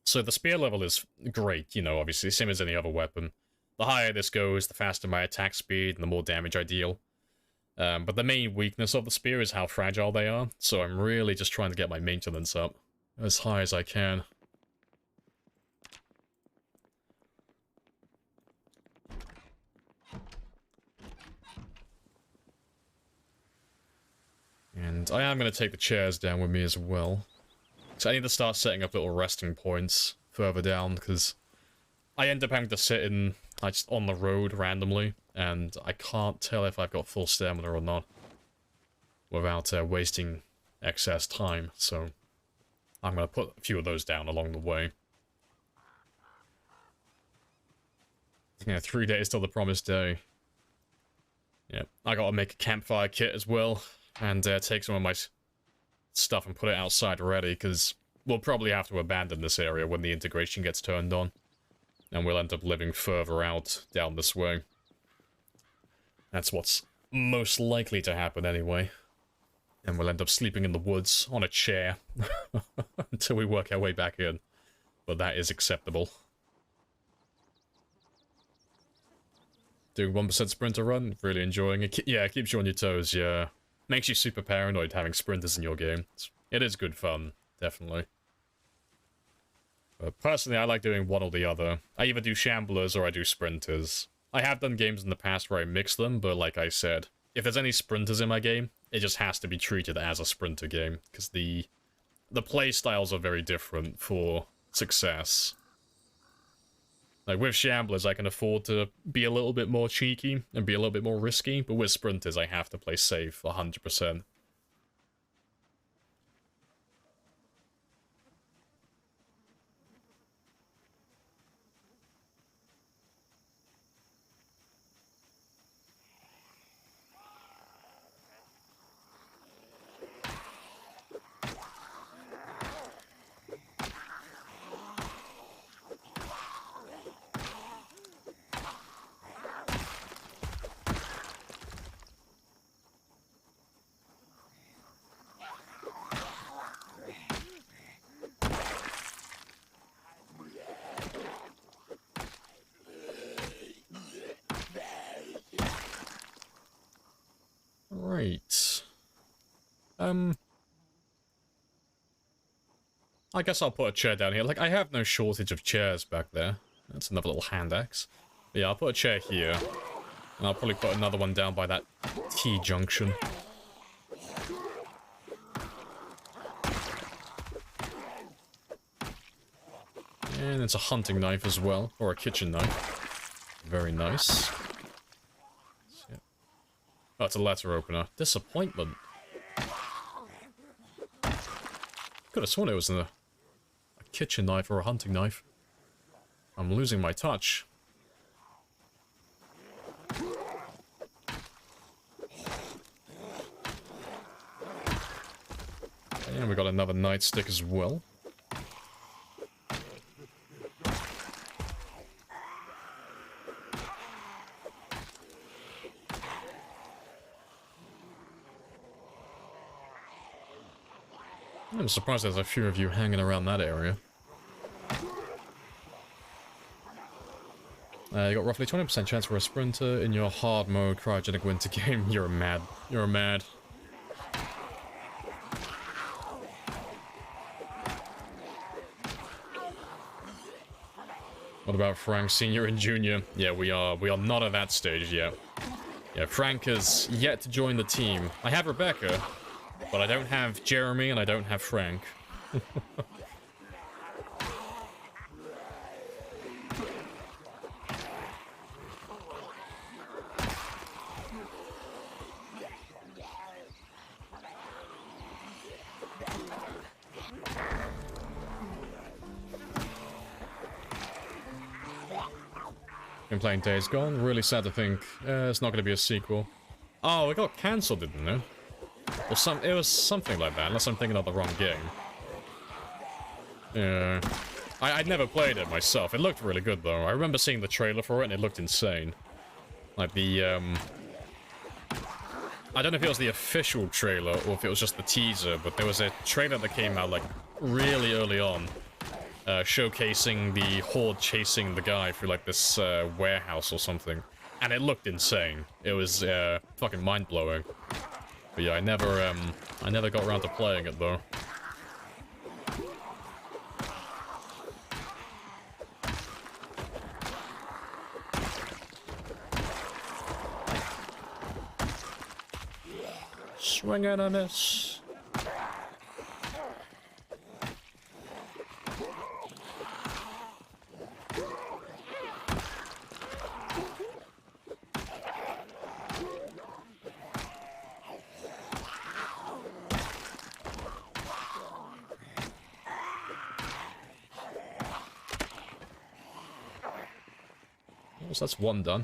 So the spear level is great, you know, obviously, same as any other weapon. The higher this goes, the faster my attack speed and the more damage I deal. But the main weakness of the spear is how fragile they are, so I'm really just trying to get my maintenance up as high as I can. And I am going to take the chairs down with me as well. So I need to start setting up little resting points further down, because I end up having to sit in, like, just on the road randomly, and I can't tell if I've got full stamina or not without wasting excess time, so I'm going to put a few of those down along the way. Yeah, 3 days till the promised day. Yeah, I gotta make a campfire kit as well, and take some of my stuff and put it outside ready, because we'll probably have to abandon this area when the integration gets turned on. And we'll end up living further out down this way. That's what's most likely to happen anyway. And we'll end up sleeping in the woods on a chair until we work our way back in. But that is acceptable. Doing 1% sprinter run, really enjoying it. Yeah, it keeps you on your toes, yeah. Makes you super paranoid having sprinters in your game. It is good fun, definitely. But personally, I like doing one or the other. I either do shamblers or I do sprinters. I have done games in the past where I mix them, but like I said, if there's any sprinters in my game, it just has to be treated as a sprinter game, because the play styles are very different for success. Like, with shamblers, I can afford to be a little bit more cheeky and be a little bit more risky, but with sprinters, I have to play safe 100%. I guess I'll put a chair down here. Like, I have no shortage of chairs back there. That's another little hand axe. But yeah, I'll put a chair here. And I'll probably put another one down by that T-junction. And it's a hunting knife as well. Or a kitchen knife. Very nice. Oh, it's a letter opener. Disappointment. Could have sworn it was a kitchen knife or a hunting knife. I'm losing my touch. And we got another nightstick as well. I'm surprised there's a few of you hanging around that area. You got roughly 20% chance for a sprinter in your hard mode cryogenic winter game. You're mad. You're mad. What about Frank Senior and Junior? Yeah, we are not at that stage yet. Yeah, Frank has yet to join the team. I have Rebecca, but I don't have Jeremy and I don't have Frank. Been playing Days Gone. Really sad to think it's not going to be a sequel. Oh, it got cancelled, didn't it? Or it was something like that, unless I'm thinking of the wrong game. Yeah. I'd never played it myself. It looked really good, though. I remember seeing the trailer for it, and it looked insane. Like, the, I don't know if it was the official trailer, or if it was just the teaser, but there was a trailer that came out, like, really early on. Showcasing the horde chasing the guy through, like, this, warehouse or something. And it looked insane. It was, fucking mind-blowing. But yeah, I never got around to playing it, though. Swing and a miss. So that's one done.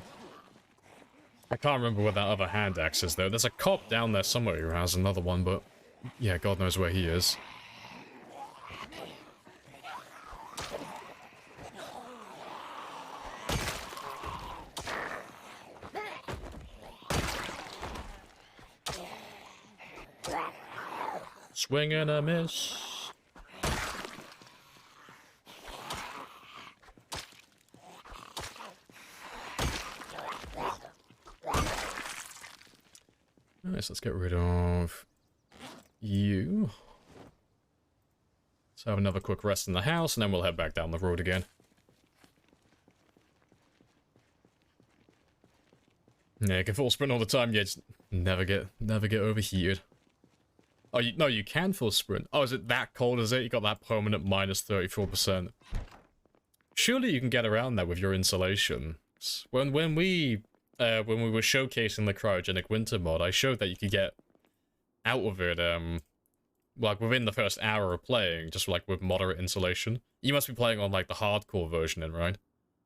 I can't remember where that other hand axe is, though. There's a cop down there somewhere who has another one, but yeah, God knows where he is. Swing and a miss. Nice, let's get rid of you. Let's have another quick rest in the house, and then we'll head back down the road again. Yeah, you can full sprint all the time, yeah, just never get overheated. Oh, no, you can full sprint. Oh, is it that cold, is it? You got that permanent minus 34%. Surely you can get around that with your insulation. When we were showcasing the cryogenic winter mod, I showed that you could get out of it, like within the first hour of playing, just like with moderate insulation. You must be playing on like the hardcore version then, right?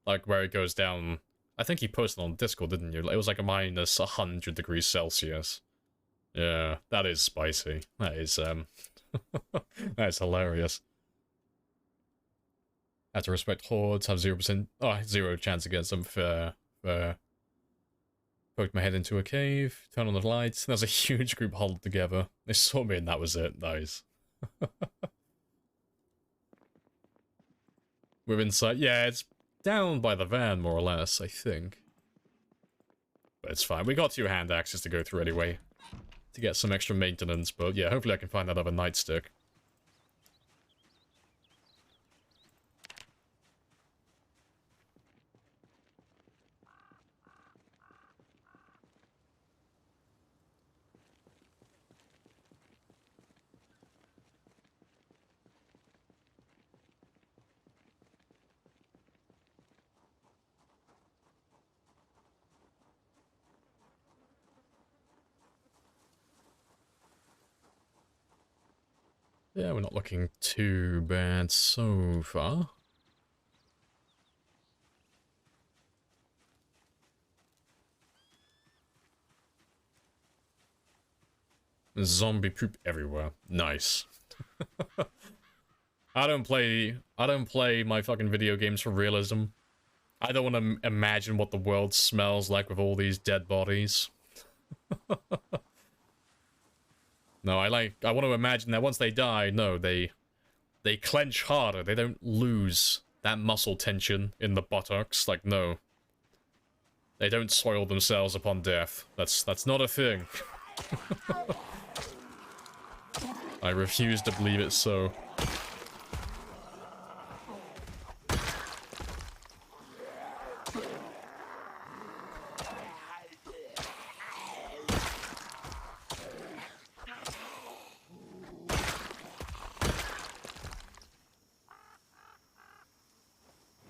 Like where it goes down, I think you posted on Discord, didn't you? It was like a minus 100 degrees Celsius. Yeah, that is spicy. That is, that is hilarious. Had to respect hordes, have 0%, oh, 0 chance against them for poked my head into a cave, turn on the lights, and there's a huge group huddled together. They saw me and that was it. Nice. We're inside. Yeah, it's down by the van, more or less, I think. But it's fine. We got 2 hand axes to go through anyway. to get some extra maintenance, but yeah, hopefully I can find that other nightstick. Yeah, we're not looking too bad so far. Zombie poop everywhere. Nice. I don't play my fucking video games for realism. I don't want to imagine what the world smells like with all these dead bodies. No, I want to imagine that once they die, no, they clench harder. They don't lose that muscle tension in the buttocks. Like, no. They don't soil themselves upon death. That's not a thing. I refuse to believe it so.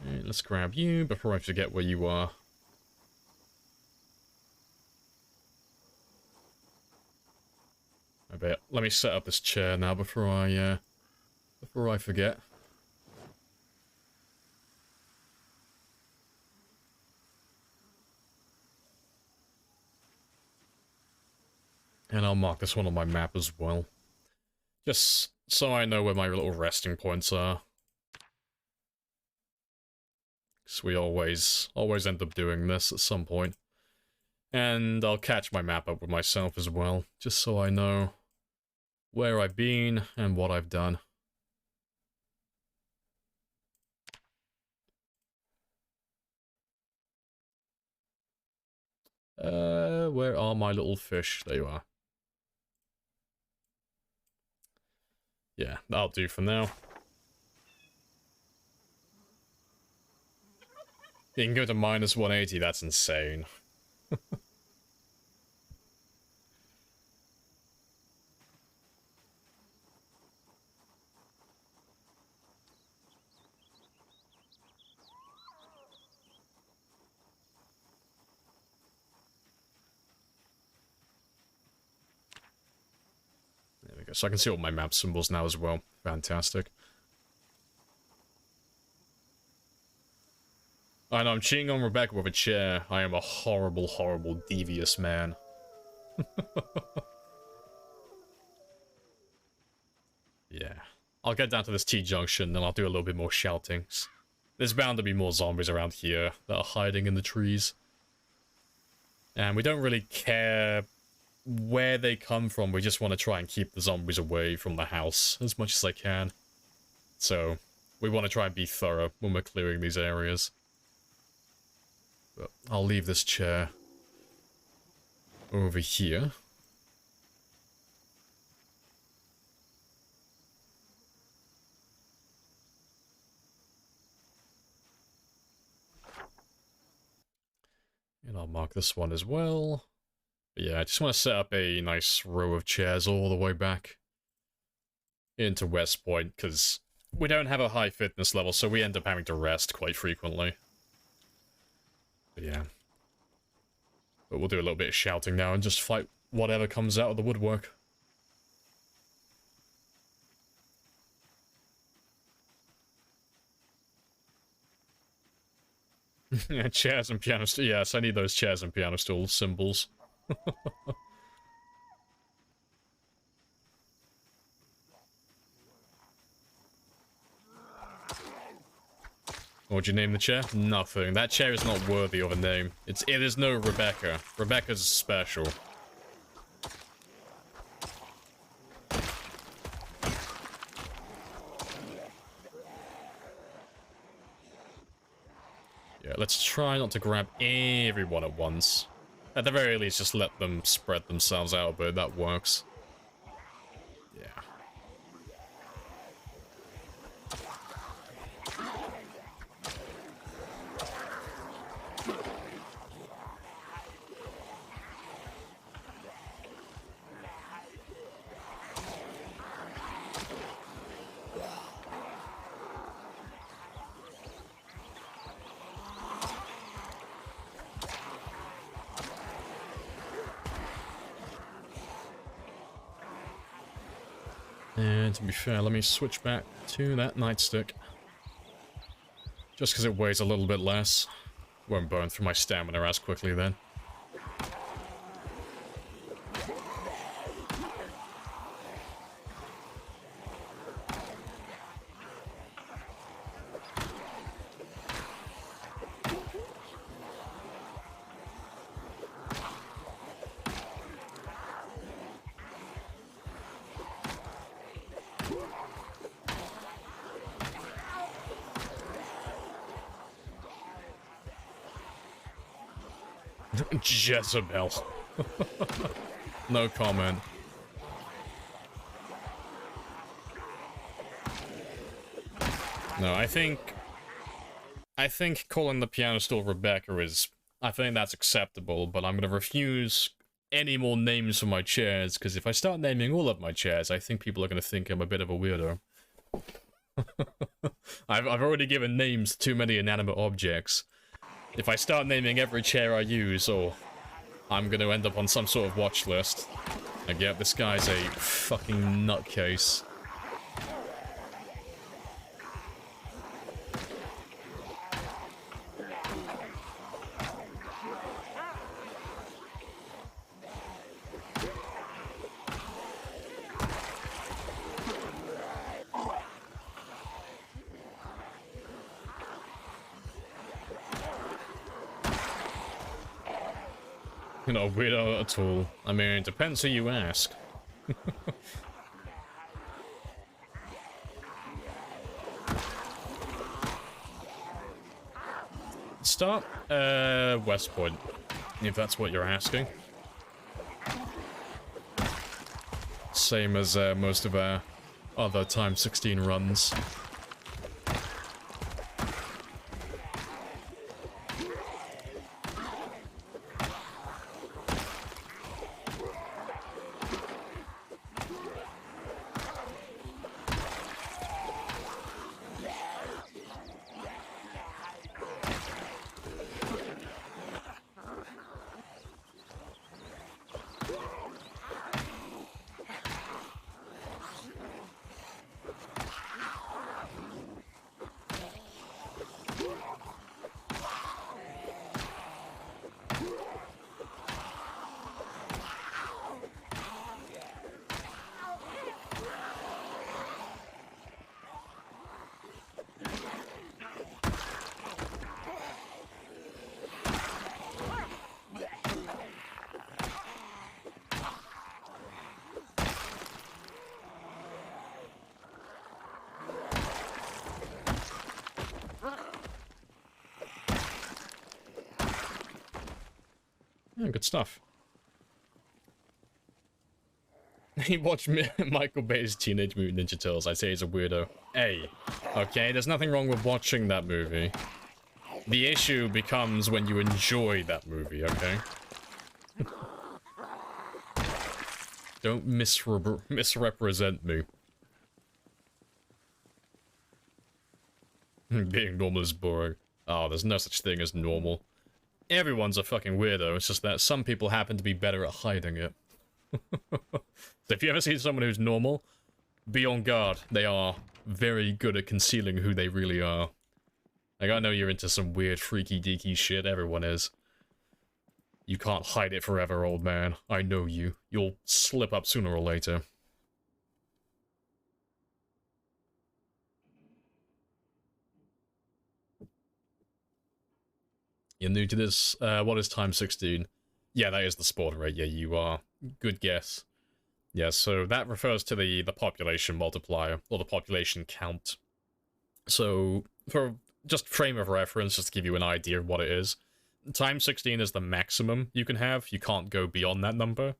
Alright, let's grab you before I forget where you are. I bet. Let me set up this chair now before I forget. And I'll mark this one on my map as well. Just so I know where my little resting points are. Because we always end up doing this at some point. And I'll catch my map up with myself as well, just so I know where I've been and what I've done. Where are my little fish? There you are. Yeah, that'll do for now. You can go to minus 180, that's insane. There we go. So I can see all my map symbols now as well. Fantastic. I know, I'm cheating on Rebecca with a chair. I am a horrible, horrible, devious man. Yeah. I'll get down to this T-junction, and I'll do a little bit more shouting. There's bound to be more zombies around here that are hiding in the trees. And we don't really care where they come from. We just want to try and keep the zombies away from the house as much as I can. So, we want to try and be thorough when we're clearing these areas. But I'll leave this chair over here. And I'll mark this one as well. But yeah, I just want to set up a nice row of chairs all the way back into West Point, because we don't have a high fitness level, so we end up having to rest quite frequently. But yeah. But we'll do a little bit of shouting now and just fight whatever comes out of the woodwork. Yeah, chairs and piano stools. Yes, I need those chairs and piano stool symbols. What'd you name the chair? Nothing. That chair is not worthy of a name. It is no Rebecca. Rebecca's special. Yeah, let's try not to grab everyone at once. At the very least, just let them spread themselves out, but that works. Yeah. And to be fair, let me switch back to that nightstick. Just because it weighs a little bit less. Won't burn through my stamina as quickly then. Jezebel. No comment. No, I think calling the piano stool Rebecca is... I think that's acceptable, but I'm gonna refuse any more names for my chairs, because if I start naming all of my chairs, I think people are gonna think I'm a bit of a weirdo. I've already given names to too many inanimate objects. If I start naming every chair I use, or I'm gonna end up on some sort of watch list. Like, yep, this guy's a fucking nutcase. You're not a weirdo at all. I mean, it depends who you ask. Start, West Point, if that's what you're asking. Same as, most of our other Time 16 runs. Yeah, good stuff. He watched Michael Bay's Teenage Mutant Ninja Turtles. I say he's a weirdo. Hey, okay, there's nothing wrong with watching that movie. The issue becomes when you enjoy that movie, okay? Don't misrepresent me. Being normal is boring. Oh, there's no such thing as normal. Everyone's a fucking weirdo, it's just that some people happen to be better at hiding it. So if you ever see someone who's normal, be on guard. They are very good at concealing who they really are. Like, I know you're into some weird freaky deaky shit, everyone is. You can't hide it forever, old man. I know you. You'll slip up sooner or later. You're new to this. What is Time 16? Yeah, that is the spawn rate. Yeah, you are. Good guess. Yeah, so that refers to the population multiplier, or the population count. So, for just frame of reference, just to give you an idea of what it is, times 16 is the maximum you can have. You can't go beyond that number.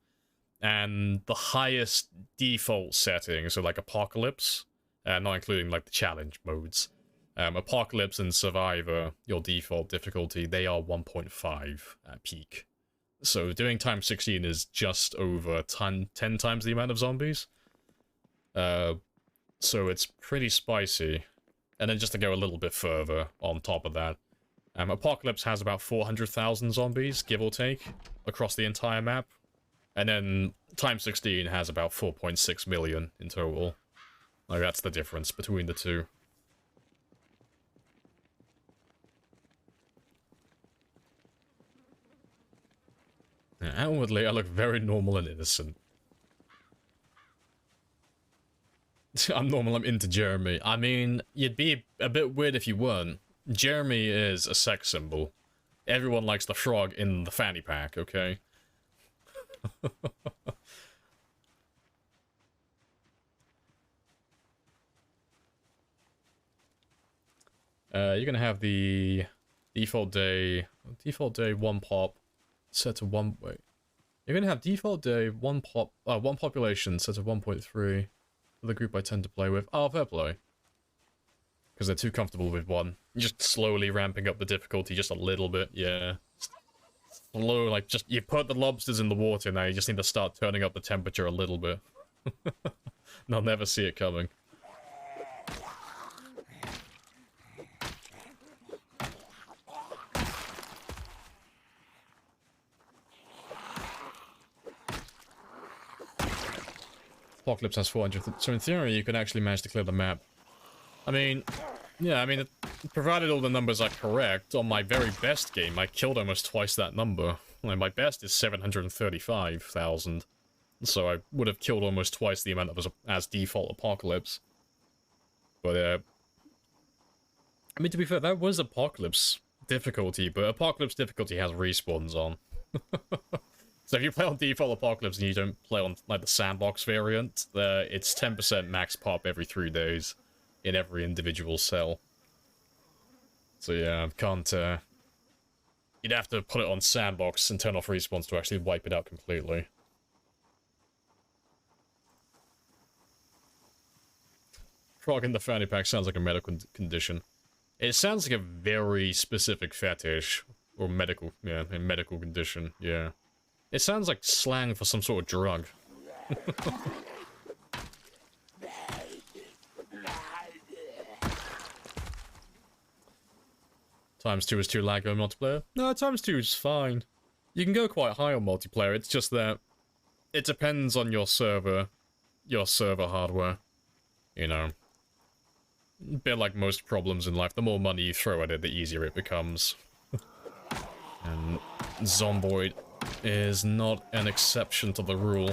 And the highest default setting, so like Apocalypse, not including like the challenge modes, Apocalypse and Survivor, your default difficulty, they are 1.5 at peak. So doing times 16 is just over 10 times the amount of zombies. So it's pretty spicy. And then just to go a little bit further on top of that, Apocalypse has about 400,000 zombies, give or take, across the entire map. And then times 16 has about 4.6 million in total. Like, that's the difference between the two. Yeah, outwardly, I look very normal and innocent. I'm normal, I'm into Jeremy. I mean, you'd be a bit weird if you weren't. Jeremy is a sex symbol. Everyone likes the frog in the fanny pack, okay? You're gonna have the default day 1 pop set to 1. Wait, you're gonna have default day 1 pop, 1 population set to 1.3 for the group I tend to play with. Oh, fair play. Because they're too comfortable with 1. Just slowly ramping up the difficulty just a little bit, yeah. Slow, like, just, you put the lobsters in the water now, you just need to start turning up the temperature a little bit. They'll never see it coming. Apocalypse has 400, so in theory you could actually manage to clear the map. I mean, yeah, I mean, provided all the numbers are correct, on my very best game, I killed almost twice that number. Like, my best is 735,000, so I would have killed almost twice the amount of as default Apocalypse. But, I mean, to be fair, that was Apocalypse difficulty, but Apocalypse difficulty has respawns on. So if you play on default Apocalypse and you don't play on, like, the sandbox variant, it's 10% max pop every 3 days in every individual cell. So yeah, can't, you'd have to put it on sandbox and turn off respawns to actually wipe it out completely. Frog in the fanny pack sounds like a medical condition. It sounds like a very specific fetish, or medical, yeah, a medical condition, yeah. It sounds like slang for some sort of drug. Times 2 is too laggy on multiplayer? No, times 2 is fine. You can go quite high on multiplayer, it's just that it depends on your server hardware. You know. A bit like most problems in life, the more money you throw at it, the easier it becomes. And Zomboid is not an exception to the rule.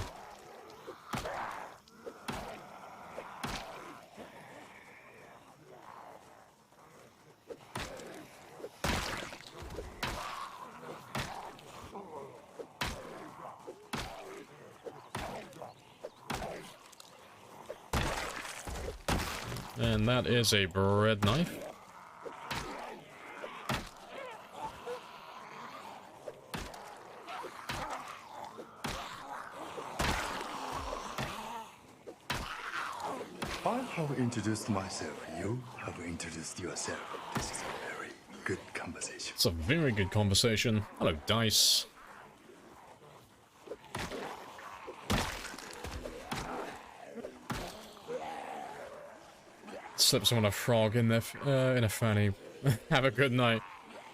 And that is a bread knife. I have introduced myself. You have introduced yourself. This is a very good conversation. It's a very good conversation. Hello, Dice. Slip someone a frog in their in a fanny. Have a good night.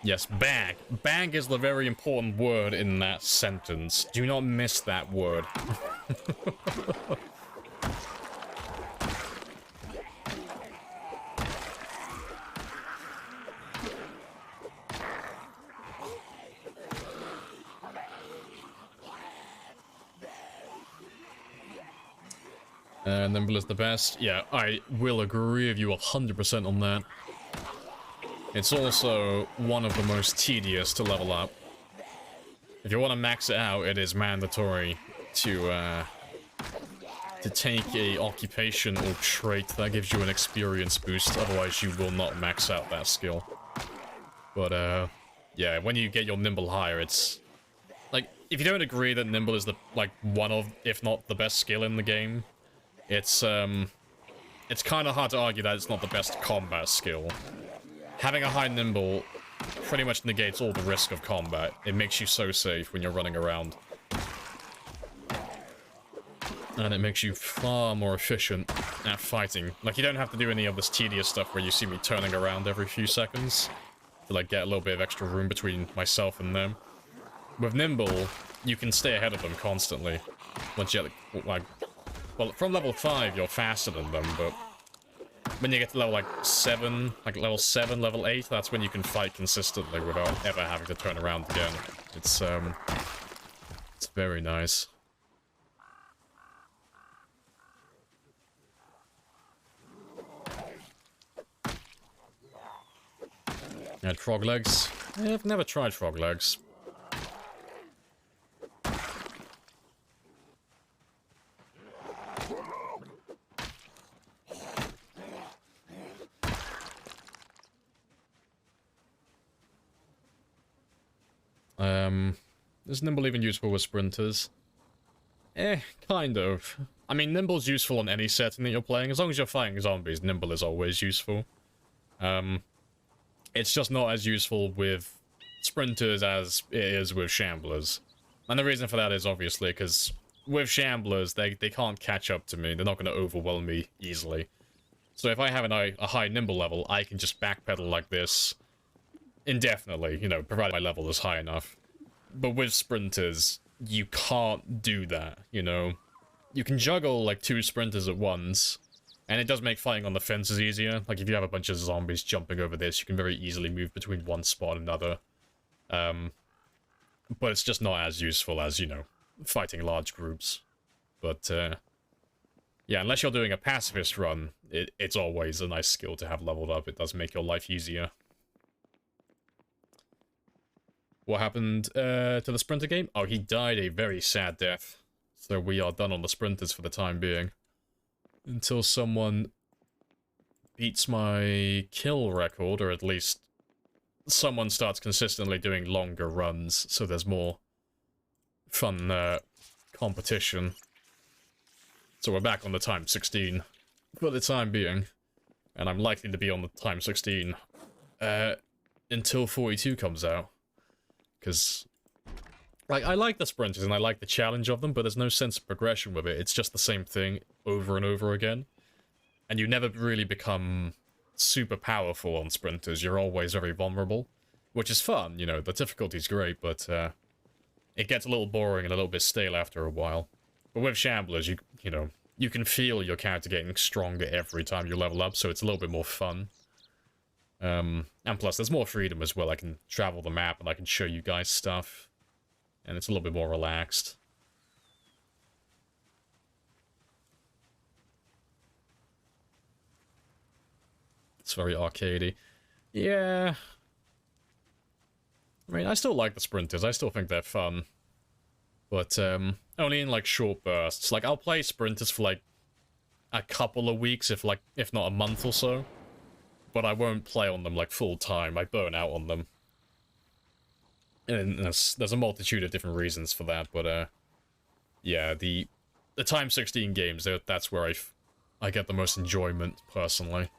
Yes, bag. Bag is the very important word in that sentence. Do not miss that word. And Nimble is the best. Yeah, I will agree with you 100% on that. It's also one of the most tedious to level up. If you want to max it out, it is mandatory to take a occupation or trait that gives you an experience boost, otherwise you will not max out that skill. But, yeah, when you get your nimble higher, it's like, if you don't agree that nimble is the like one of, if not the best skill in the game, it's kind of hard to argue that it's not the best combat skill. Having a high nimble pretty much negates all the risk of combat. It makes you so safe when you're running around. And it makes you far more efficient at fighting. Like, you don't have to do any of this tedious stuff where you see me turning around every few seconds to, like, get a little bit of extra room between myself and them. With nimble, you can stay ahead of them constantly. Once you get, like, well, from level 5, you're faster than them, but when you get to level, like, 7, like, level 7, level 8, that's when you can fight consistently without ever having to turn around again. It's very nice. And frog legs. I've never tried frog legs. Is nimble even useful with sprinters? Kind of. I mean, nimble's useful on any setting that you're playing. As long as you're fighting zombies, nimble is always useful. It's just not as useful with sprinters as it is with shamblers. And the reason for that is obviously because with shamblers, they can't catch up to me. They're not going to overwhelm me easily. So if I have a high nimble level, I can just backpedal like this indefinitely, you know, provided my level is high enough. But with sprinters, you can't do that, you know? You can juggle, like, 2 sprinters at once, and it does make fighting on the fences easier. Like, if you have a bunch of zombies jumping over this, you can very easily move between one spot and another. But it's just not as useful as, you know, fighting large groups. But, yeah, unless you're doing a pacifist run, it's always a nice skill to have leveled up. It does make your life easier. What happened to the sprinter game? Oh, he died a very sad death. So we are done on the sprinters for the time being. Until someone beats my kill record, or at least someone starts consistently doing longer runs, so there's more fun competition. So we're back on the time 16 for the time being. And I'm likely to be on the time 16 until 42 comes out. Because, like, I like the sprinters and I like the challenge of them, but there's no sense of progression with it. It's just the same thing over and over again. And you never really become super powerful on sprinters. You're always very vulnerable, which is fun, you know, the difficulty's great, but it gets a little boring and a little bit stale after a while. But with shamblers, you know, you can feel your character getting stronger every time you level up, so it's a little bit more fun. And plus, there's more freedom as well. I can travel the map and I can show you guys stuff. And it's a little bit more relaxed. It's very arcadey. Yeah. I mean, I still like the sprinters. I still think they're fun. But, only in, like, short bursts. Like, I'll play sprinters for, like, a couple of weeks, if not a month or so. But I won't play on them, like, full time. I burn out on them. And there's a multitude of different reasons for that, but, yeah, the time 16 games, that's where I get the most enjoyment, personally.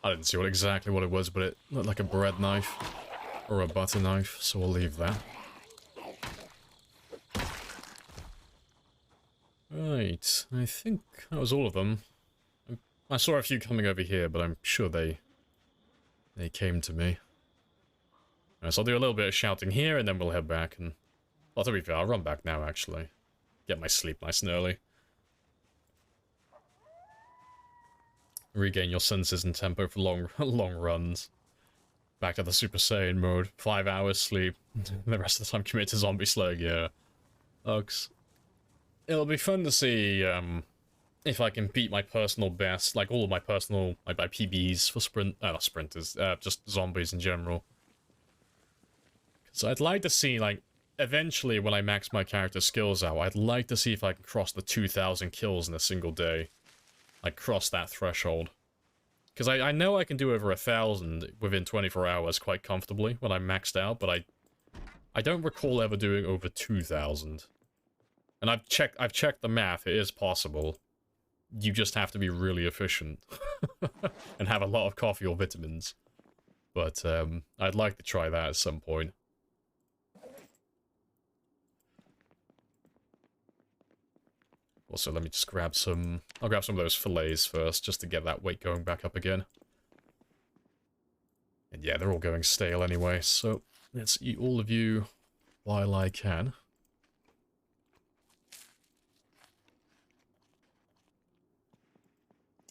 I didn't see exactly what it was, but it looked like a bread knife. Or a butter knife, so we'll leave that. Right, I think that was all of them. I saw a few coming over here, but I'm sure they came to me. So I'll do a little bit of shouting here, and then we'll head back, and... Well, to be fair, I'll run back now, actually. Get my sleep nice and early. Regain your senses and tempo for long runs. Back to the Super Saiyan mode. 5 hours sleep. The rest of the time commit to zombie slaying, yeah. Uggs. It'll be fun to see, if I can beat my personal best, like all of my personal, my PBs for not sprinters, just zombies in general. So I'd like to see, like, eventually when I max my character skills out, I'd like to see if I can cross the 2,000 kills in a single day. Like, cross that threshold. Because I know I can do over 1,000 within 24 hours quite comfortably when I'm maxed out, but I don't recall ever doing over 2,000. And I've checked the math, it is possible. You just have to be really efficient. And have a lot of coffee or vitamins. But, I'd like to try that at some point. Also, let me just grab some... I'll grab some of those fillets first, just to get that weight going back up again. And yeah, they're all going stale anyway, so let's eat all of you while I can.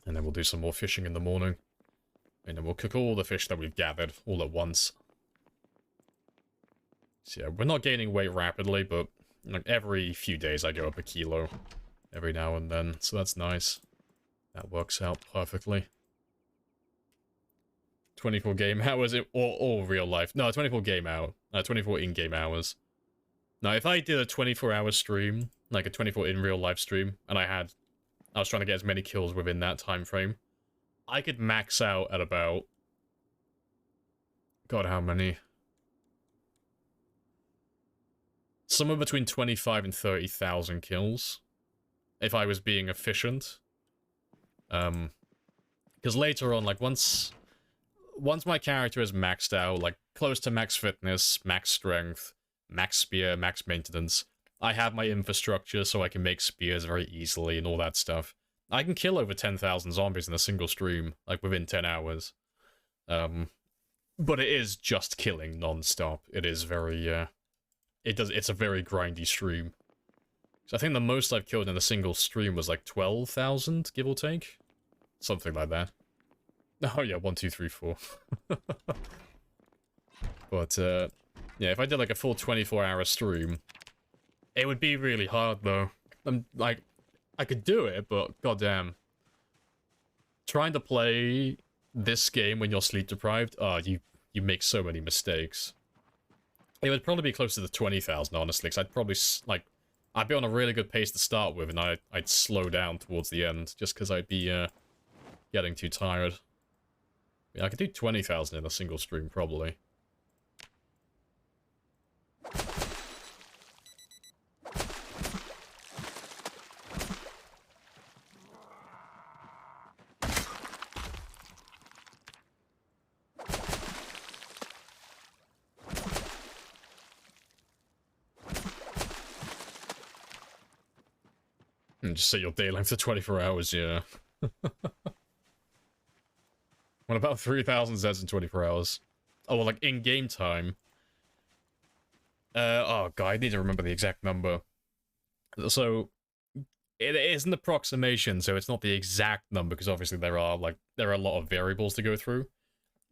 And then we'll do some more fishing in the morning. And then we'll cook all the fish that we've gathered all at once. So yeah, we're not gaining weight rapidly, but like every few days I go up a kilo. Every now and then, so that's nice. That works out perfectly. 24 game hours, or real life. No, 24 game hour. 24 in-game hours. Now, if I did a 24-hour stream, like a 24 in real life stream, and I was trying to get as many kills within that time frame, I could max out at about... God, how many? Somewhere between 25 and 30,000 kills. If I was being efficient. Because later on, like, once my character is maxed out, like, close to max fitness, max strength, max spear, max maintenance, I have my infrastructure so I can make spears very easily and all that stuff. I can kill over 10,000 zombies in a single stream, like, within 10 hours. But it is just killing non-stop. It is very, it's a very grindy stream. So I think the most I've killed in a single stream was like 12,000, give or take. Something like that. Oh yeah, 1, 2, 3, 4. But, yeah, if I did like a full 24-hour stream, it would be really hard though. Like, I could do it, but goddamn. Trying to play this game when you're sleep deprived, you make so many mistakes. It would probably be closer to 20,000, honestly, because I'd probably, like, I'd be on a really good pace to start with, and I'd slow down towards the end, just because I'd be, getting too tired. Yeah, I could do 20,000 in a single stream, probably. And just set your day length to 24 hours, yeah. What about 3,000 Zeds in 24 hours? Oh, well, like, in-game time. Oh, God, I need to remember the exact number. So, it is an approximation, so it's not the exact number, because obviously there are a lot of variables to go through.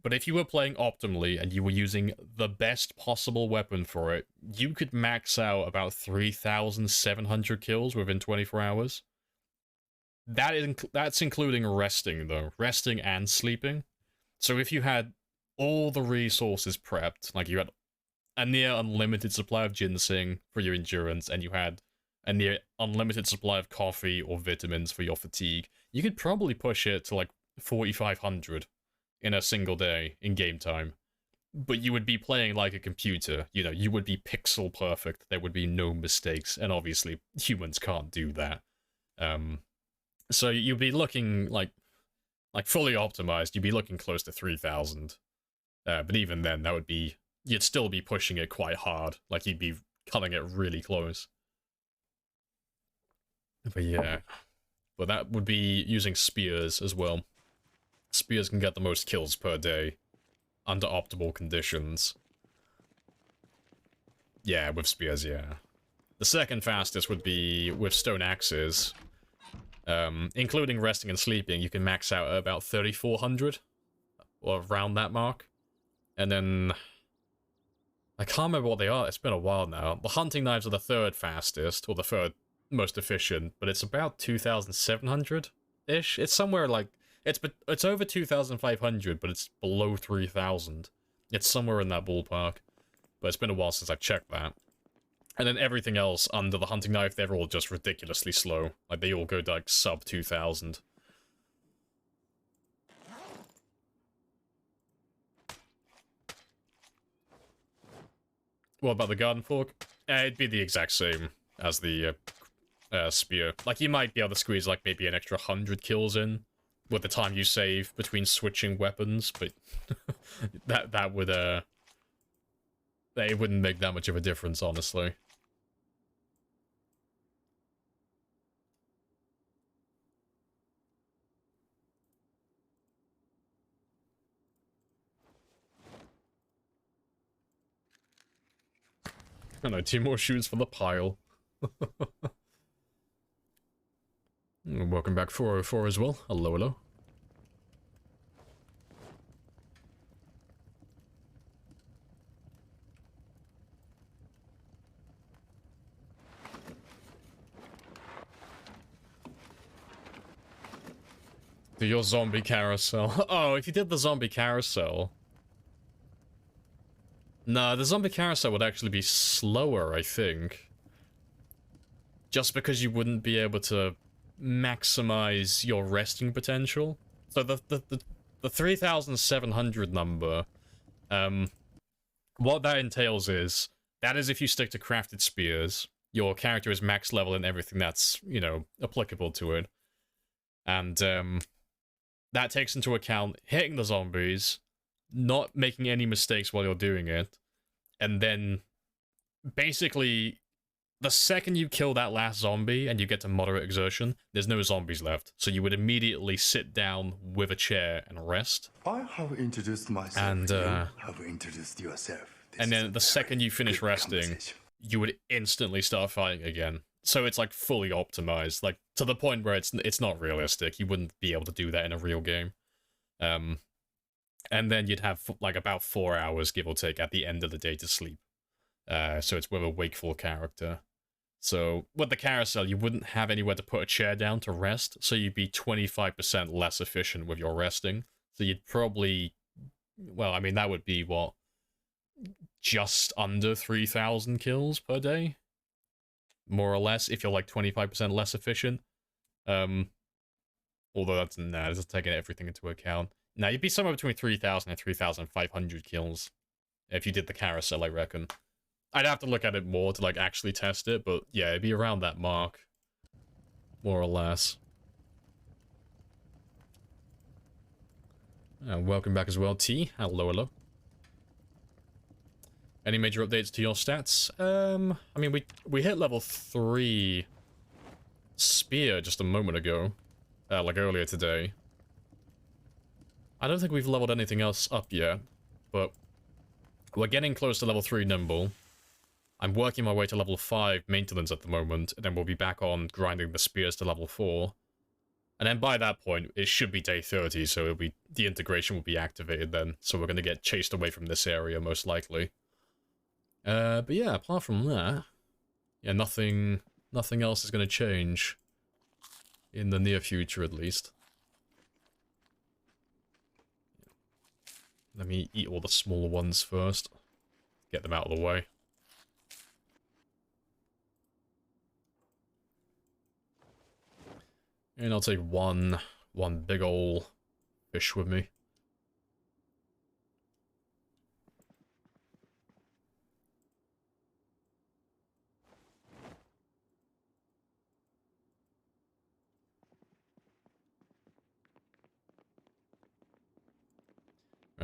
But if you were playing optimally, and you were using the best possible weapon for it, you could max out about 3,700 kills within 24 hours. That's including resting, though. Resting and sleeping. So if you had all the resources prepped, like you had a near unlimited supply of ginseng for your endurance, and you had a near unlimited supply of coffee or vitamins for your fatigue, you could probably push it to like 4,500 in a single day in game time. But you would be playing like a computer, you know, you would be pixel perfect, there would be no mistakes, and obviously humans can't do that. So you'd be looking like fully optimized, you'd be looking close to 3,000. But even then, that would be you'd still be pushing it quite hard. Like, you'd be cutting it really close. But yeah. But that would be using spears as well. Spears can get the most kills per day under optimal conditions. Yeah, with spears, yeah. The second fastest would be with stone axes. Including resting and sleeping, you can max out at about 3,400. Or around that mark. And then... I can't remember what they are, it's been a while now. The hunting knives are the third fastest, or the third most efficient, but it's about 2,700-ish? It's somewhere like... It's over 2,500, but it's below 3,000. It's somewhere in that ballpark. But it's been a while since I've checked that. And then everything else under the hunting knife, they're all just ridiculously slow. Like, they all go to, like, sub 2,000. What about the garden fork? It'd be the exact same as the spear. Like, you might be able to squeeze, like, maybe an extra 100 kills in with the time you save between switching weapons, but that would, it wouldn't make that much of a difference, honestly. I know, 2 more shoes for the pile. Welcome back, 404 as well. Hello, hello. Do your zombie carousel. Oh, if you did the zombie carousel... Nah, the zombie carousel would actually be slower, I think. Just because you wouldn't be able to maximize your resting potential. So the 3,700 number, what that entails is, that is if you stick to crafted spears, your character is max level in everything that's, you know, applicable to it. And, that takes into account hitting the zombies, not making any mistakes while you're doing it, and then basically the second you kill that last zombie and you get to moderate exertion, there's no zombies left. So you would immediately sit down with a chair and rest. I have introduced myself. And you have introduced yourself. And then the second you finish resting, you would instantly start fighting again. So it's like fully optimized, like to the point where it's not realistic. You wouldn't be able to do that in a real game. And then you'd have like about 4 hours, give or take, at the end of the day to sleep. So it's with a wakeful character. So with the carousel, you wouldn't have anywhere to put a chair down to rest, so you'd be 25% less efficient with your resting. So you'd probably, well, I mean, that would be, what, just under 3,000 kills per day? More or less, if you're like 25% less efficient. Although that's taking everything into account. Now, you'd be somewhere between 3,000 and 3,500 kills if you did the carousel, I reckon. I'd have to look at it more to, like, actually test it, but yeah, it'd be around that mark. More or less. Welcome back as well, T. Hello, hello. Any major updates to your stats? I mean, we hit level 3 spear just a moment ago. Like earlier today. I don't think we've leveled anything else up yet, but we're getting close to level 3 nimble. I'm working my way to level 5 maintenance at the moment, and then we'll be back on grinding the spears to level 4. And then by that point, it should be day 30, so it'll be, the integration will be activated then, so we're going to get chased away from this area, most likely. But yeah, apart from that, yeah, nothing else is going to change. In the near future, at least. Let me eat all the smaller ones first. Get them out of the way. And I'll take one big ol' fish with me.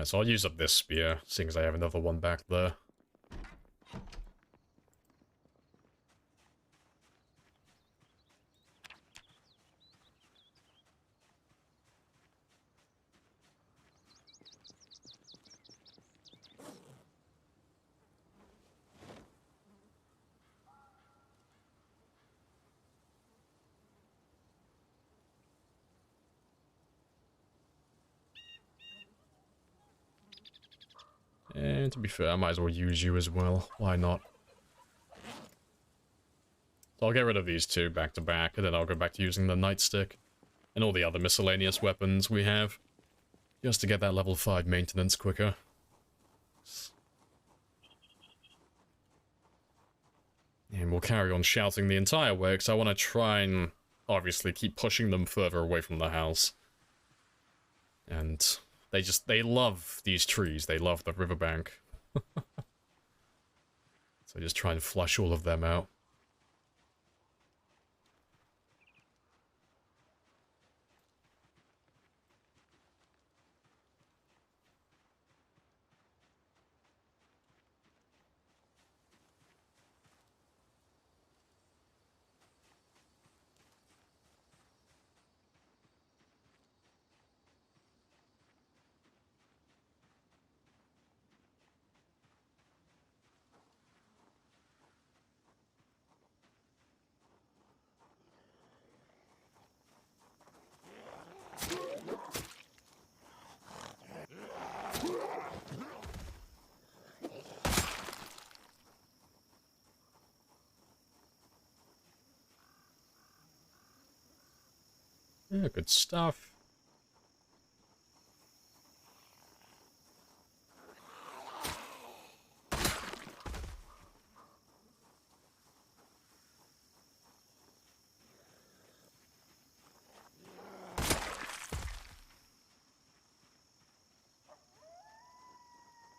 Right, so I'll use up this spear, seeing as I have another one back there. And to be fair, I might as well use you as well. Why not? So I'll get rid of these two back to back, and then I'll go back to using the nightstick and all the other miscellaneous weapons we have, just to get that level 5 maintenance quicker. And we'll carry on shouting the entire way, because I want to try and obviously keep pushing them further away from the house. And they love these trees, they love the riverbank. So just try and flush all of them out. Yeah, good stuff.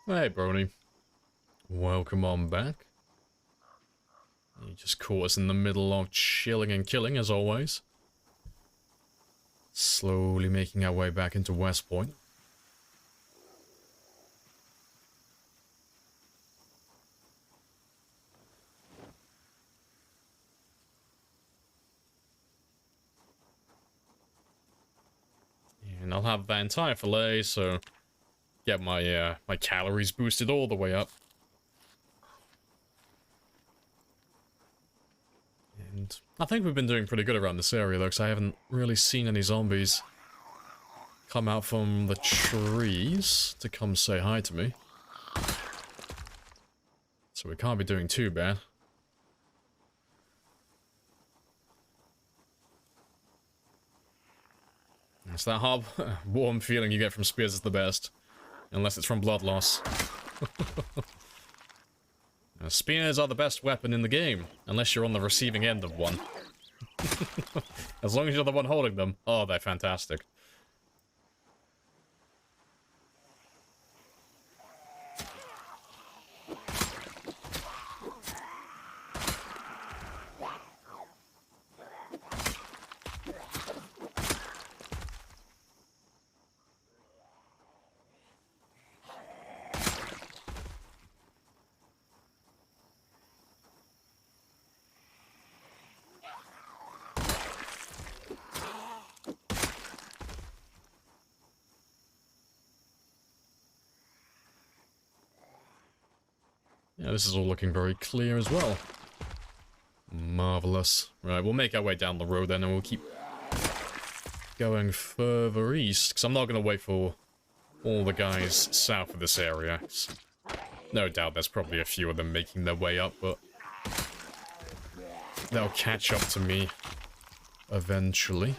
Hey, Brony. Welcome on back. You just caught us in the middle of chilling and killing, as always. Slowly making our way back into West Point. And I'll have that entire fillet, so get my my calories boosted all the way up. And I think we've been doing pretty good around this area, though, because I haven't really seen any zombies come out from the trees to come say hi to me. So we can't be doing too bad. It's that hard, warm feeling you get from spears is the best. Unless it's from blood loss. Spears are the best weapon in the game, unless you're on the receiving end of one. As long as you're the one holding them, oh, they're fantastic. Yeah, this is all looking very clear as well. Marvelous. Right, we'll make our way down the road then, and we'll keep going further east, because I'm not going to wait for all the guys south of this area. No doubt there's probably a few of them making their way up, but they'll catch up to me eventually.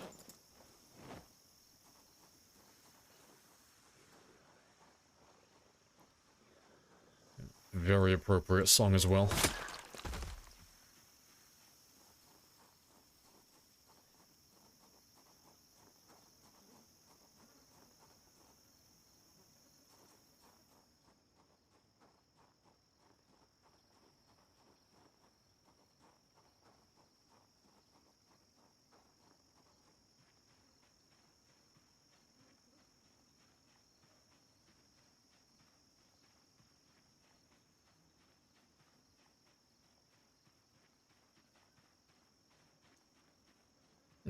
Very appropriate song as well.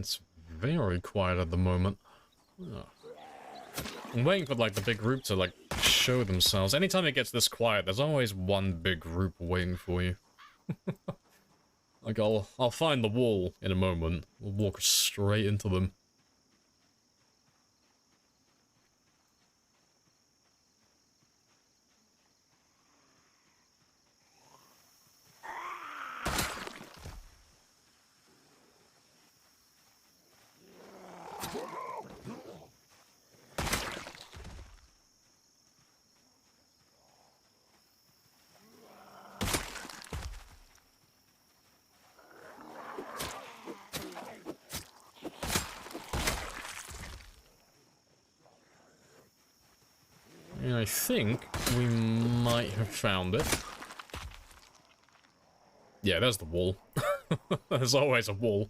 It's very quiet at the moment. Oh. I'm waiting for, like, the big group to, like, show themselves. Anytime it gets this quiet, there's always one big group waiting for you. Like, I'll find the wall in a moment. We'll walk straight into them. And I think we might have found it. Yeah, there's the wall. There's always a wall.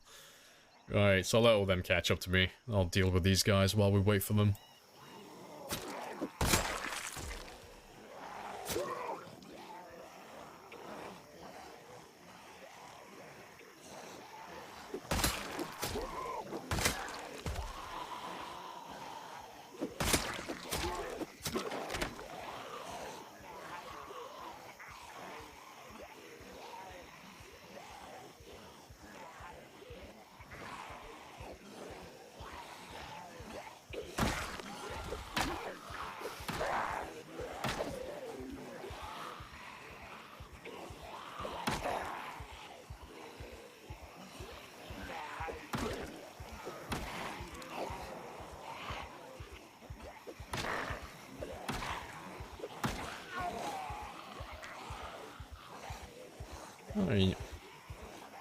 Right, so I'll let all them catch up to me. I'll deal with these guys while we wait for them.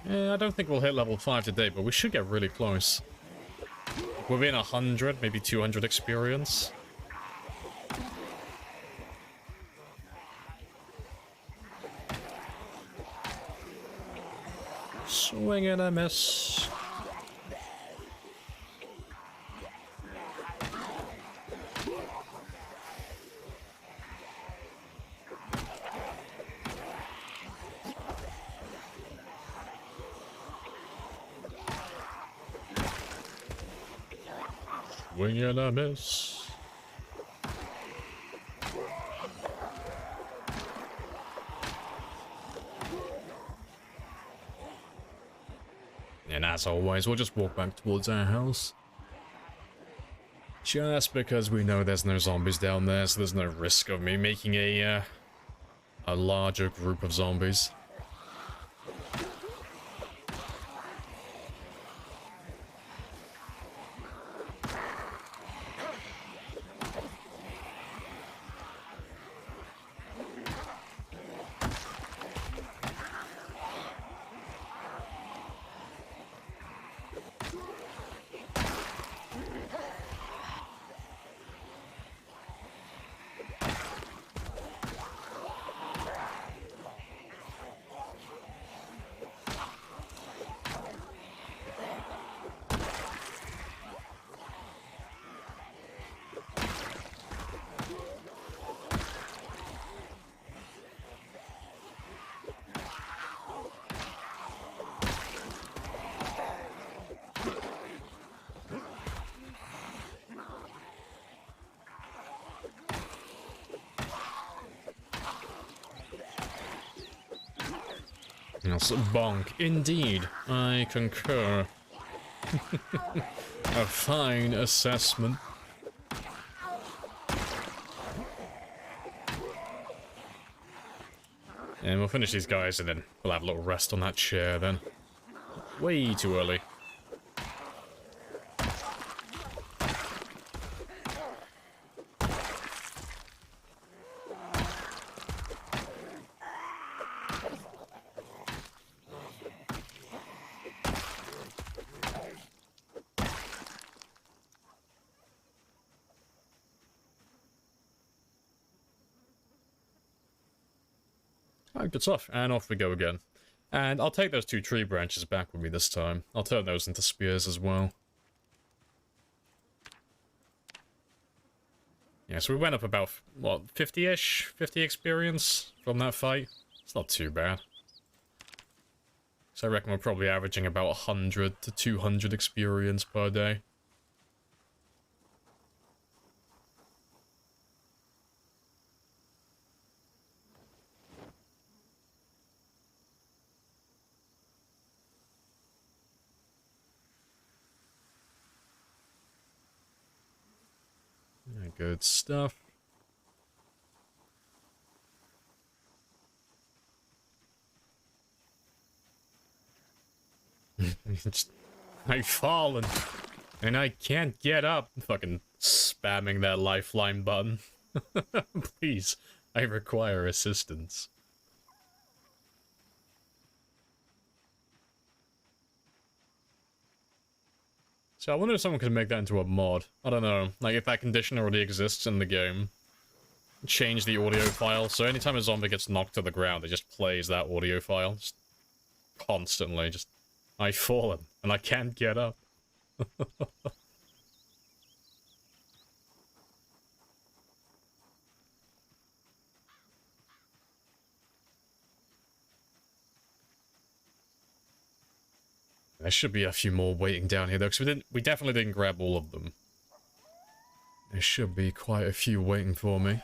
Yeah, I don't think we'll hit level 5 today, but we should get really close. Within 100, maybe 200 experience. Swing and a miss. Swing and a miss. And as always, we'll just walk back towards our house. Just because we know there's no zombies down there, so there's no risk of me making a larger group of zombies. Yes, bonk. Indeed, I concur. A fine assessment. And we'll finish these guys and then we'll have a little rest on that chair then. Way too early. Oh, good stuff. And off we go again. And I'll take those 2 tree branches back with me this time. I'll turn those into spears as well. Yeah, so we went up about, what, 50-ish? 50 experience from that fight? It's not too bad. So I reckon we're probably averaging about 100 to 200 experience per day. Yeah, good stuff. I've fallen, and I can't get up. Fucking spamming that lifeline button. Please, I require assistance. So I wonder if someone could make that into a mod. I don't know, like if that condition already exists in the game. Change the audio file, so anytime a zombie gets knocked to the ground, it just plays that audio file. Just constantly, just... I've fallen, and I can't get up. There should be a few more waiting down here, though, because we definitely didn't grab all of them. There should be quite a few waiting for me.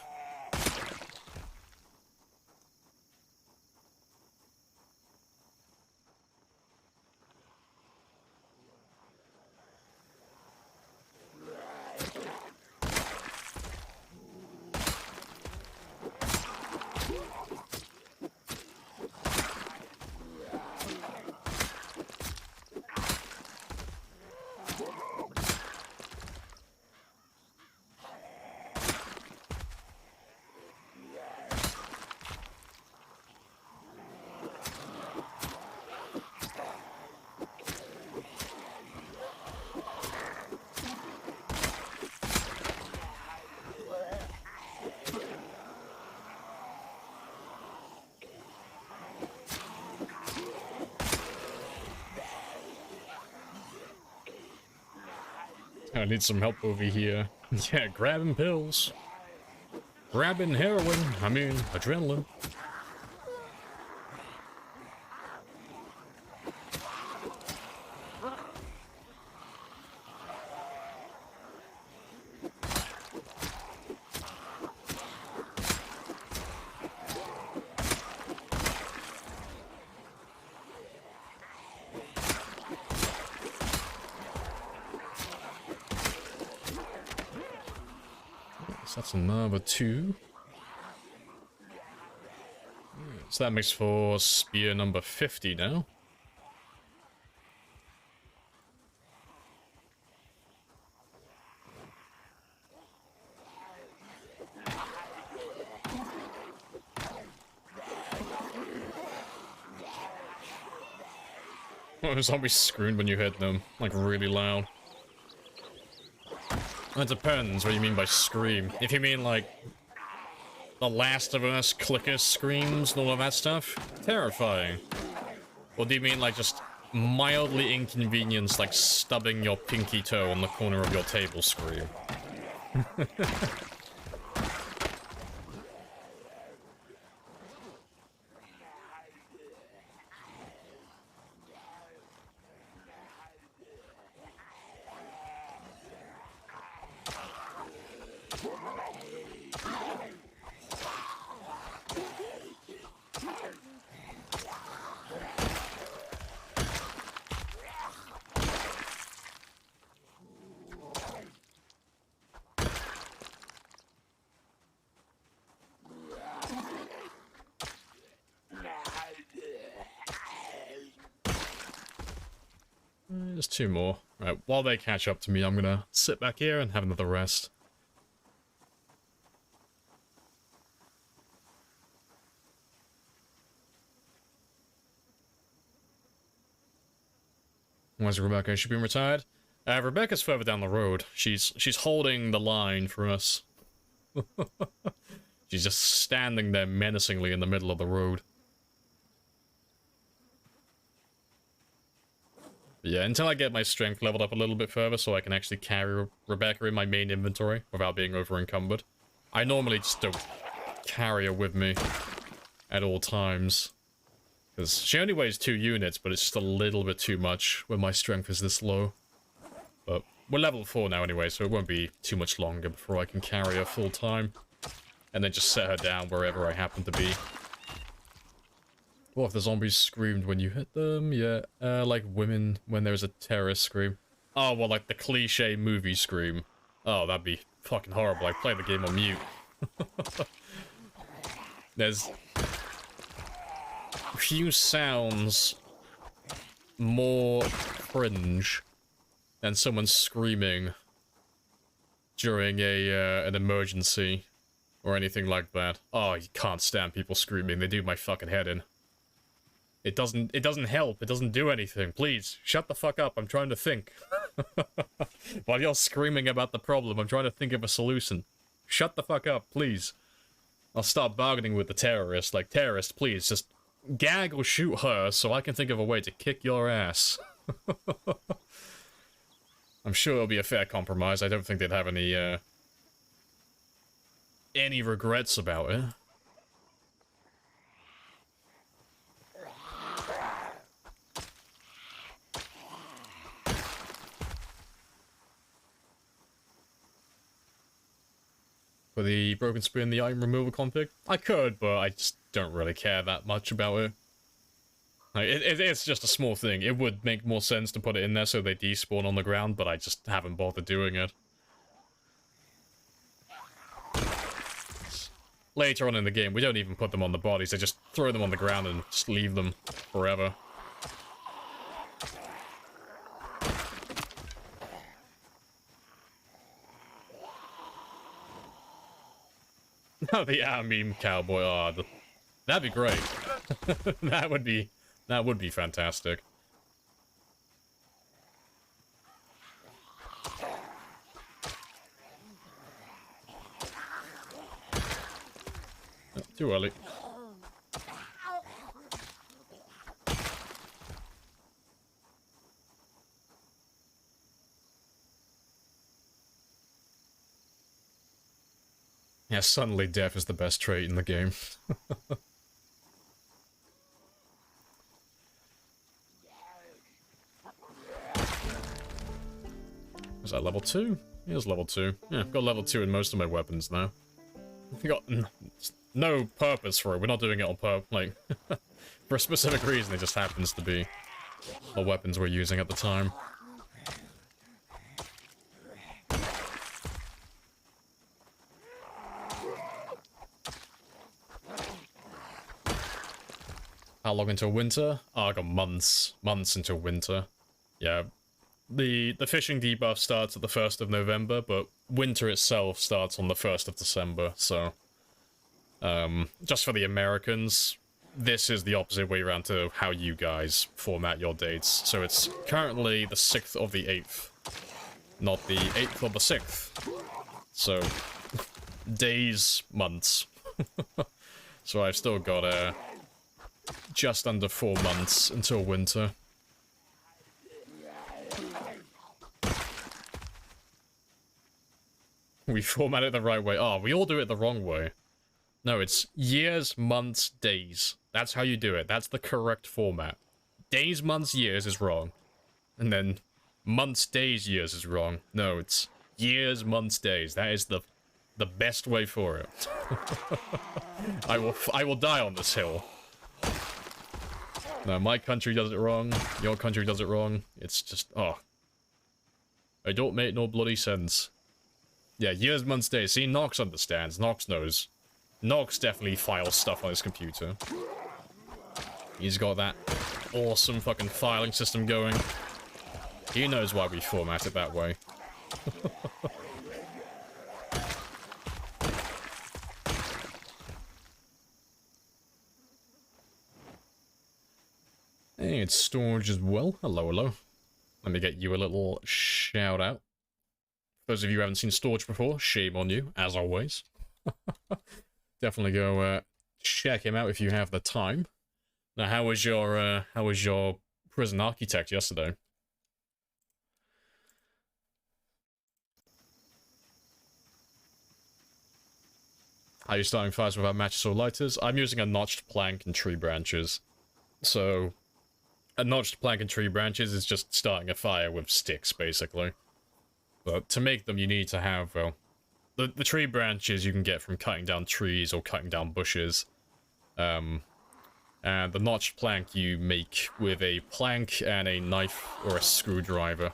I need some help over here. Yeah, grabbing pills. Grabbing heroin. I mean, adrenaline. That's another 2. So that makes for spear number 50 now. Oh, zombies scream when you hit them, like really loud. It depends what you mean by scream. If you mean like The Last of Us clicker screams and all of that stuff, terrifying. Or do you mean like just mildly inconvenienced, like stubbing your pinky toe on the corner of your table scream? There's 2 more. Right, while they catch up to me, I'm gonna sit back here and have another rest. Where's Rebecca? Has she been retired? Rebecca's further down the road. She's holding the line for us. She's just standing there menacingly in the middle of the road. Yeah, until I get my strength leveled up a little bit further so I can actually carry Rebecca in my main inventory without being over-encumbered. I normally just don't carry her with me at all times. Because she only weighs 2 units, but it's just a little bit too much when my strength is this low. But we're level 4 now anyway, so it won't be too much longer before I can carry her full time. And then just set her down wherever I happen to be. What if the zombies screamed when you hit them? Yeah, like women when there's a terrorist scream. Oh, well, like the cliche movie scream. Oh, that'd be fucking horrible. I play the game on mute. There's few sounds more cringe than someone screaming during an emergency or anything like that. Oh, you can't stand people screaming. They do my fucking head in. It doesn't help. It doesn't do anything. Please, shut the fuck up. I'm trying to think. While you're screaming about the problem, I'm trying to think of a solution. Shut the fuck up, please. I'll start bargaining with the terrorist. Like, terrorist, please, just gag or shoot her so I can think of a way to kick your ass. I'm sure it'll be a fair compromise. I don't think they'd have any regrets about it. For the broken spear and the item removal config? I could, but I just don't really care that much about it. Like, it's just a small thing. It would make more sense to put it in there so they despawn on the ground, but I just haven't bothered doing it. Later on in the game, we don't even put them on the bodies. They just throw them on the ground and just leave them forever. Oh, the meme cowboy. Oh, that'd be great. that would be fantastic. Oh, too early. Yeah, suddenly death is the best trait in the game. Is that level 2? Yeah, it's level 2. Yeah, I've got level 2 in most of my weapons now. I've got no purpose for it. We're not doing it on purpose. Like, for a specific reason, it just happens to be the weapons we're using at the time. How long until winter? Oh, I got months. Months until winter. Yeah. The fishing debuff starts at the 1st of November, but winter itself starts on the 1st of December, so... just for the Americans, this is the opposite way around to how you guys format your dates. So it's currently the 6th of the 8th, not the 8th of the 6th. So, days, months. So I've still got, just under 4 months until winter. We format it the right way. Oh, we all do it the wrong way. No, it's years, months, days. That's how you do it. That's the correct format. Days, months, years is wrong. And then months, days, years is wrong. No, it's years, months, days. That is the best way for it. I will die on this hill. No, my country does it wrong. Your country does it wrong. It's just, oh. It don't make no bloody sense. Yeah, years, months, days. See, Nox understands. Nox knows. Nox definitely files stuff on his computer. He's got that awesome fucking filing system going. He knows why we format it that way. Hey, it's Storage as well. Hello, hello. Let me get you a little shout out. Those of you who haven't seen Storage before, shame on you, as always. Definitely go check him out if you have the time. Now, how was your prison architect yesterday? Are you starting fires without matches or lighters? I'm using a notched plank and tree branches. So, a notched plank and tree branches is just starting a fire with sticks, basically. But to make them, you need to have, well, the tree branches you can get from cutting down trees or cutting down bushes. And the notched plank you make with a plank and a knife or a screwdriver.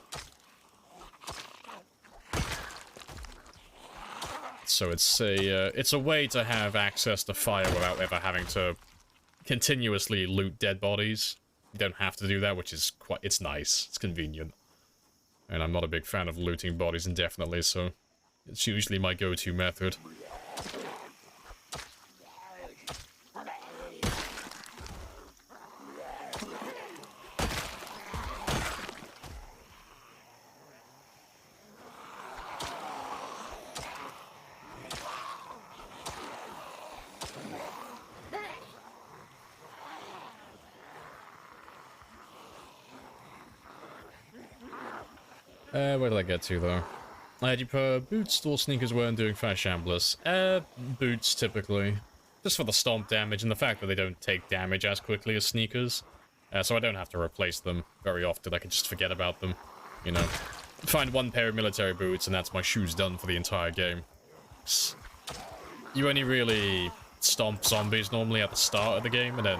So it's a way to have access to fire without ever having to continuously loot dead bodies. You don't have to do that, which is it's nice. It's convenient. And I'm not a big fan of looting bodies indefinitely, so it's usually my go-to method. Where did I get to, though? Did you prefer boots or sneakers when doing fire shamblers? Boots, typically. Just for the stomp damage and the fact that they don't take damage as quickly as sneakers. So I don't have to replace them very often. I can just forget about them. You know, find one pair of military boots and that's my shoes done for the entire game. You only really stomp zombies normally at the start of the game, and then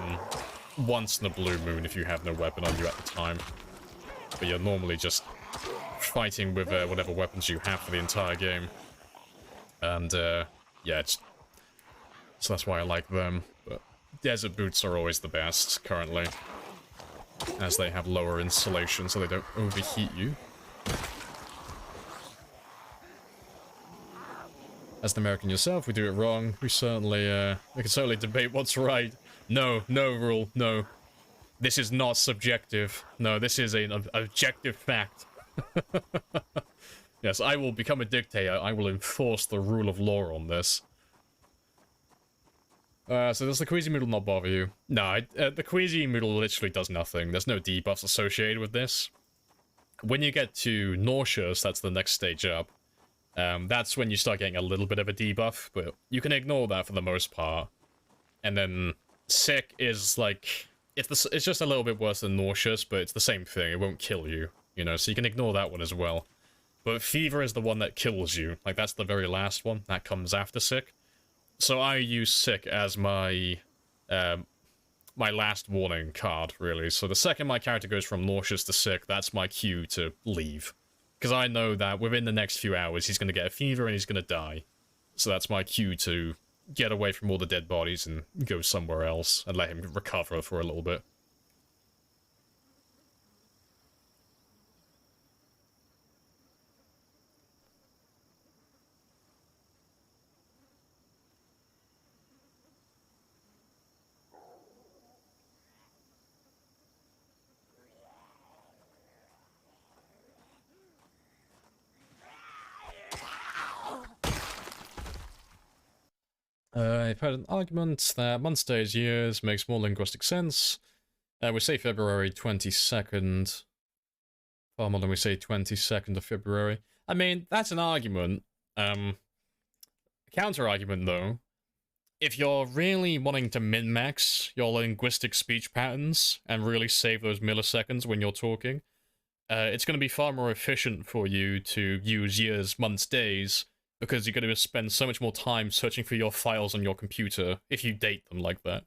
once in a blue moon if you have no weapon on you at the time. But you're normally just fighting with whatever weapons you have for the entire game. And, yeah, so that's why I like them. But desert boots are always the best, currently. As they have lower insulation, so they don't overheat you. As an American yourself, we do it wrong. We certainly, we can certainly debate what's right. No, rule, no. This is not subjective. No, this is an objective fact. Yes, I will become a dictator. I will enforce the rule of law on this. So does the Queasy Moodle not bother you? No, the Queasy Moodle literally does nothing. There's no debuffs associated with this. When you get to Nauseous, that's the next stage up. That's when you start getting a little bit of a debuff, but you can ignore that for the most part. And then Sick is like... It's just a little bit worse than Nauseous, but it's the same thing. It won't kill you, you know, so you can ignore that one as well. But Fever is the one that kills you. Like, that's the very last one. That comes after Sick. So I use Sick as my, my last warning card, really. So the second my character goes from Nauseous to Sick, that's my cue to leave. Because I know that within the next few hours, he's going to get a fever and he's going to die. So that's my cue to get away from all the dead bodies and go somewhere else and let him recover for a little bit. I've had an argument that months, days, years makes more linguistic sense. We say February 22nd. Far more than we say 22nd of February. I mean, that's an argument. Counter-argument, though. If you're really wanting to min-max your linguistic speech patterns and really save those milliseconds when you're talking, it's going to be far more efficient for you to use years, months, days, because you're going to spend so much more time searching for your files on your computer if you date them like that.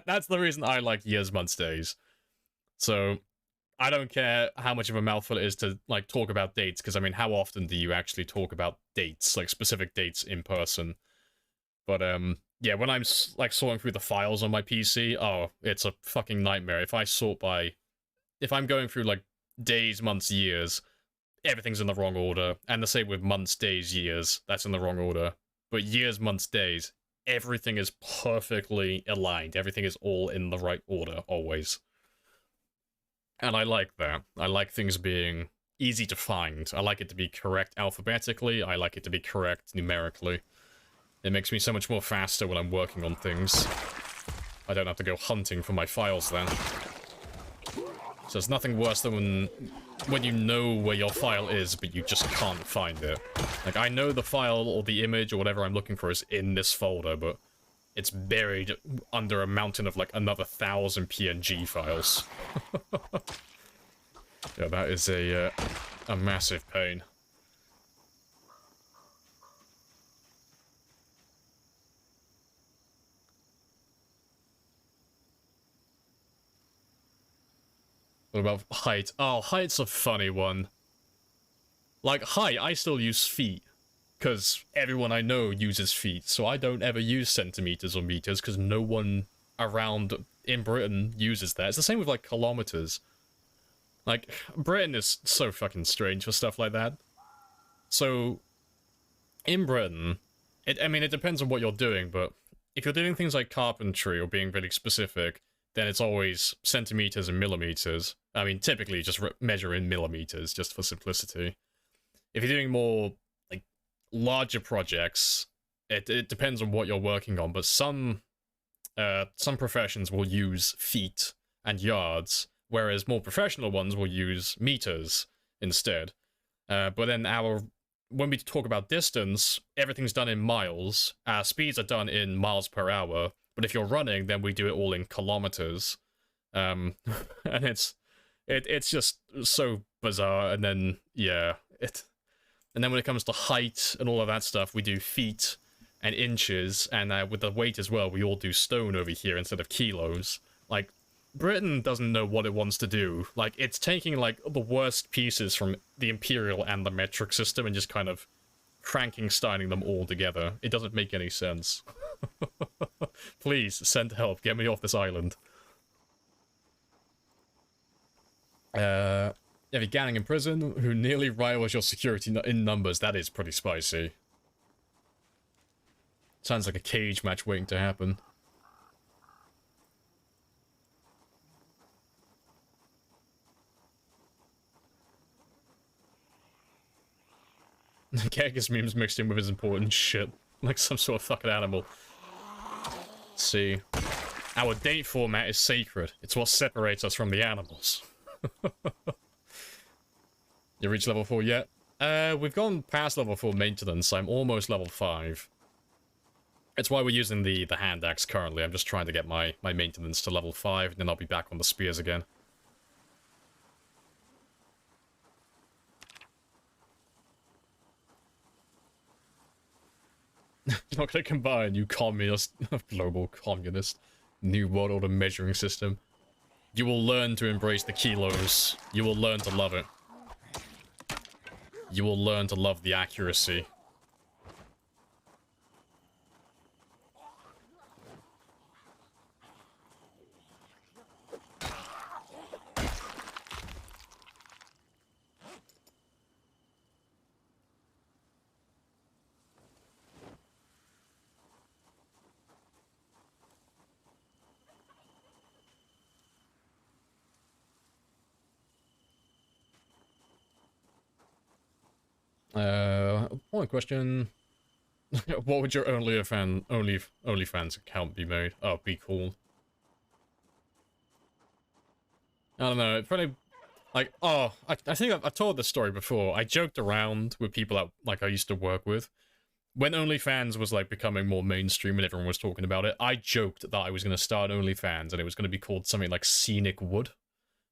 That's the reason I like years, months, days. So I don't care how much of a mouthful it is to like talk about dates, because I mean, how often do you actually talk about dates, like specific dates in person? But yeah, when I'm like sorting through the files on my PC, oh, it's a fucking nightmare. If I'm going through like days, months, years, everything's in the wrong order. And the same with months, days, years, that's in the wrong order. But years, months, days, everything is perfectly aligned. Everything is all in the right order, always. And I like that. I like things being easy to find. I like it to be correct alphabetically. I like it to be correct numerically. It makes me so much more faster when I'm working on things. I don't have to go hunting for my files then. So there's nothing worse than when you know where your file is, but you just can't find it. Like, I know the file or the image or whatever I'm looking for is in this folder, but it's buried under a mountain of like another 1,000 PNG files. Yeah, that is a massive pain. What about height? Oh, height's a funny one. Like, height, I still use feet. Because everyone I know uses feet, so I don't ever use centimeters or meters, because no one around in Britain uses that. It's the same with, like, kilometers. Like, Britain is so fucking strange for stuff like that. So, in Britain, I mean, it depends on what you're doing, but if you're doing things like carpentry or being really specific, then it's always centimeters and millimeters. I mean, typically just measure in millimeters, just for simplicity. If you're doing more larger projects, it depends on what you're working on, but some professions will use feet and yards, whereas more professional ones will use meters instead. But then when we talk about distance, everything's done in miles. Our speeds are done in miles per hour, but if you're running, then we do it all in kilometers. And it's just so bizarre. And then and then when it comes to height and all of that stuff, we do feet and inches, and with the weight as well, we all do stone over here instead of kilos. Like, Britain doesn't know what it wants to do. Like, it's taking, like, the worst pieces from the imperial and the metric system and just kind of Frankensteining them all together. It doesn't make any sense. Please, send help. Get me off this island. You have a gang in prison who nearly rivals your security in numbers. That is pretty spicy. Sounds like a cage match waiting to happen. Kegis memes mixed in with his important shit. Like some sort of fucking animal. Let's see. Our date format is sacred. It's what separates us from the animals. You reached level 4 yet? We've gone past level 4 maintenance. I'm almost level 5. It's why we're using the hand axe currently. I'm just trying to get my maintenance to level 5, and then I'll be back on the spears again. You're not gonna combine, you communist, global communist, new world order measuring system. You will learn to embrace the kilos. You will learn to love it. You will learn to love the accuracy. One question. What would your OnlyFans account be made? Oh, be cool. I don't know, it probably, like, oh, I think I've told this story before. I joked around with people that, like, I used to work with. When OnlyFans was, like, becoming more mainstream and everyone was talking about it, I joked that I was going to start OnlyFans and it was going to be called something like Scenic Wood.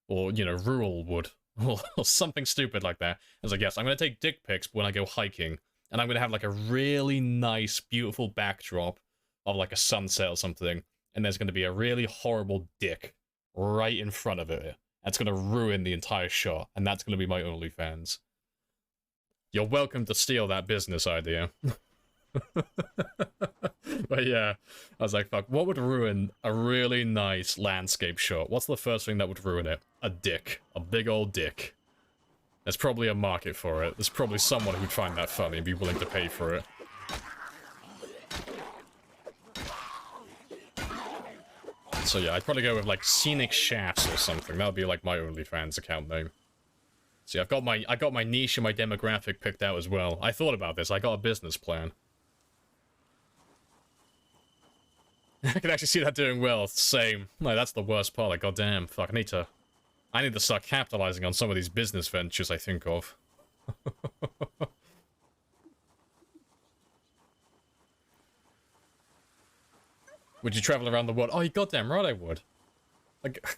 Or, you know, Rural Wood. Or something stupid like that. I was like, yes, I'm going to take dick pics when I go hiking. And I'm going to have, like, a really nice, beautiful backdrop of, like, a sunset or something. And there's going to be a really horrible dick right in front of it. That's going to ruin the entire shot. And that's going to be my OnlyFans. You're welcome to steal that business idea. But yeah, I was like, fuck, what would ruin a really nice landscape shot? What's the first thing that would ruin it? A dick. A big old dick. There's probably a market for it. There's probably someone who'd find that funny and be willing to pay for it. So yeah, I'd probably go with like Scenic Shafts or something. That would be like my OnlyFans account name. See, I got my niche and my demographic picked out as well. I thought about this. I got a business plan. I can actually see that doing well. Same. Like, that's the worst part. Like, goddamn, fuck, I need to start capitalizing on some of these business ventures I think of. Would you travel around the world? Oh, you goddamn right I would. Like,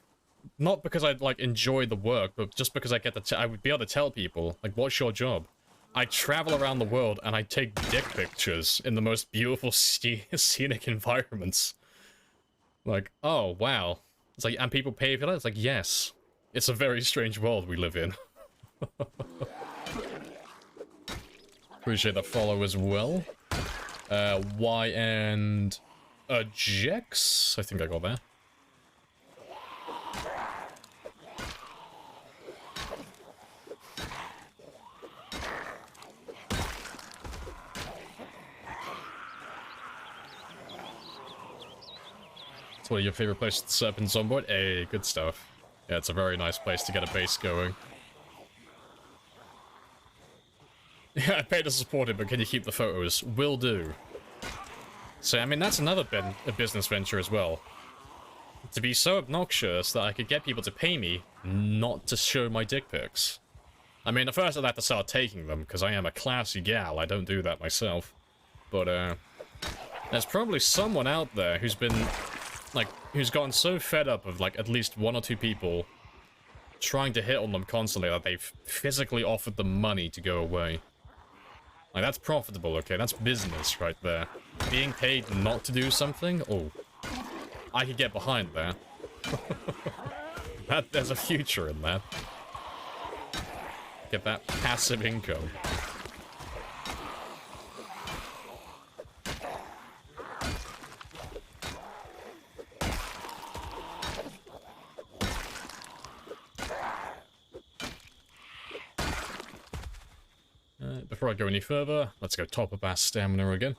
not because I'd, like, enjoy the work, but just because I get to I would be able to tell people, like, what's your job? I travel around the world and I take dick pictures in the most beautiful scenic environments. Like, oh, wow. It's like, and people pay for that? It's like, yes. It's a very strange world we live in. Appreciate that follow as well. Y and... Jex? I think I got that. It's one of your favorite places to serpents on board? Hey, good stuff. Yeah, it's a very nice place to get a base going. Yeah, I pay to support it, but can you keep the photos? Will do. So, I mean, that's another a business venture as well. To be so obnoxious that I could get people to pay me not to show my dick pics. I mean, at first I'd have to start taking them, because I am a classy gal, I don't do that myself. But, there's probably someone out there who's been, like, who's gotten so fed up of, like, at least one or two people trying to hit on them constantly that they've physically offered them money to go away. Like, that's profitable, okay? That's business right there. Being paid not to do something? Oh. I could get behind that. There's a future in that. Get that passive income. Before I go any further, let's go top up our stamina again.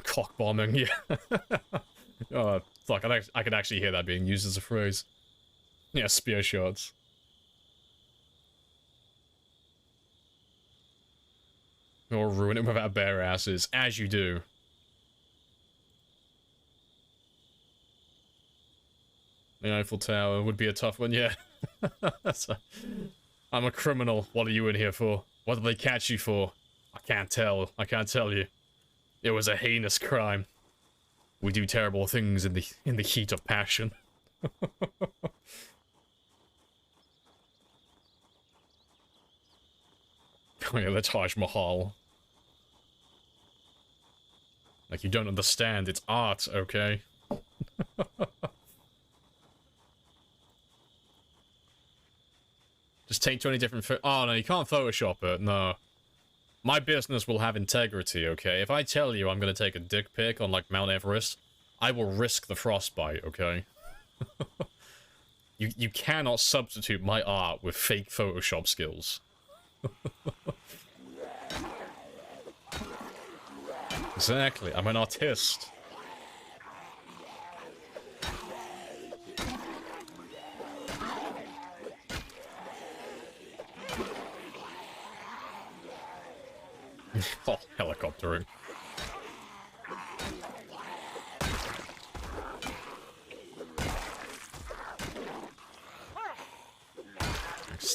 Cock bombing, yeah. Oh, fuck, I could actually hear that being used as a phrase. Yeah, spear shots. Or ruin it with our bare asses, as you do. The Eiffel Tower would be a tough one, yeah. So, I'm a criminal. What are you in here for? What did they catch you for? I can't tell. I can't tell you. It was a heinous crime. We do terrible things in the heat of passion. Oh yeah, the Taj Mahal. Like, you don't understand. It's art, okay? Just take 20 different oh, no, you can't Photoshop it, no. My business will have integrity, okay? If I tell you I'm gonna take a dick pic on, like, Mount Everest, I will risk the frostbite, okay? You cannot substitute my art with fake Photoshop skills. Exactly, I'm an artist. Oh, helicoptering.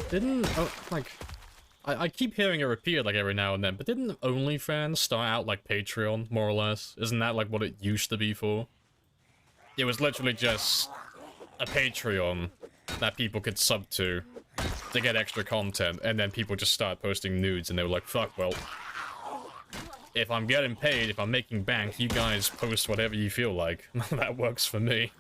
Didn't, oh, like, I keep hearing it repeated, like, every now and then, but didn't OnlyFans start out like Patreon, more or less? Isn't that, like, what it used to be for? It was literally just a Patreon that people could sub to get extra content, and then people just start posting nudes, and they were like, fuck, well, if I'm getting paid, if I'm making bank, you guys post whatever you feel like. That works for me.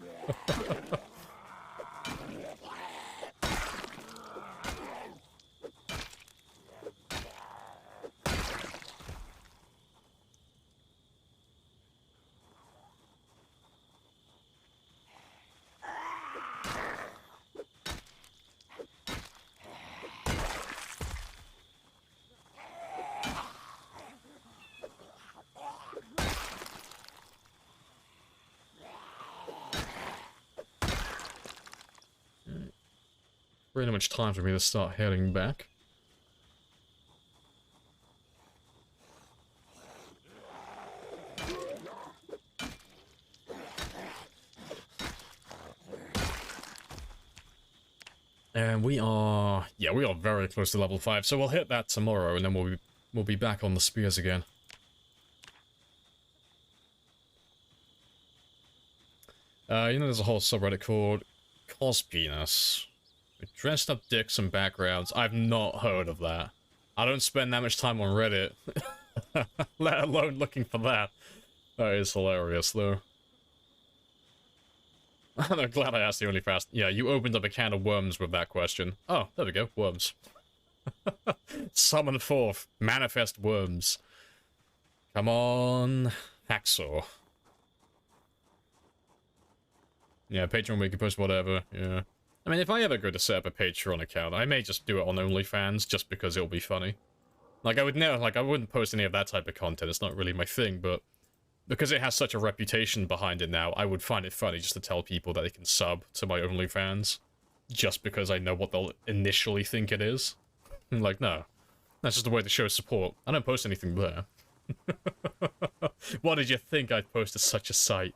Pretty much time for me to start heading back. And we are very close to level 5, so we'll hit that tomorrow, and then we'll be back on the spears again. You know, there's a whole subreddit called Cospenis. Dressed up dicks and backgrounds. I've not heard of that. I don't spend that much time on Reddit. Let alone looking for that. That is hilarious, though. I'm glad I asked the OnlyFans. Yeah, you opened up a can of worms with that question. Oh, there we go. Worms. Summon forth. Manifest worms. Come on. Hacksaw. Yeah, Patreon we can post whatever, yeah. I mean, if I ever go to set up a Patreon account, I may just do it on OnlyFans, just because it'll be funny. Like, I would never, like, I wouldn't post any of that type of content, it's not really my thing, but because it has such a reputation behind it now, I would find it funny just to tell people that they can sub to my OnlyFans, just because I know what they'll initially think it is. Like, no. That's just a way to show support. I don't post anything there. What did you think I'd post to such a site?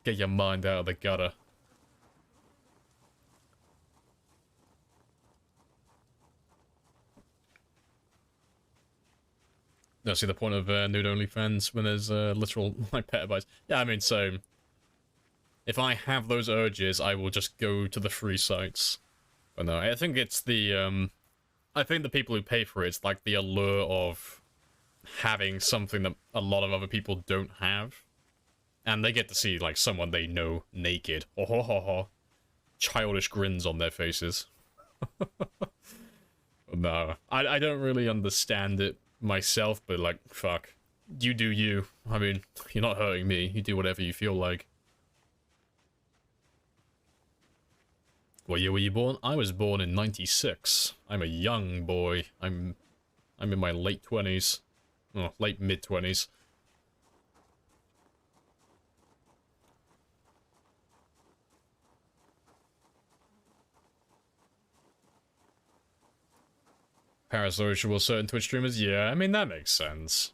Get your mind out of the gutter. No, see the point of nude OnlyFans when there's literal like petabytes. Yeah, I mean, so if I have those urges, I will just go to the free sites. But no, I think it's the I think the people who pay for it's like the allure of having something that a lot of other people don't have. And they get to see, like, someone they know naked. Oh, ho, ho, ho. Childish grins on their faces. No, I don't really understand it myself, but, like, fuck. You do you. I mean, you're not hurting me. You do whatever you feel like. What year were you born? I was born in 96. I'm a young boy. I'm in my late 20s. Oh, late mid-20s. Parasocial certain Twitch streamers? Yeah, I mean, that makes sense.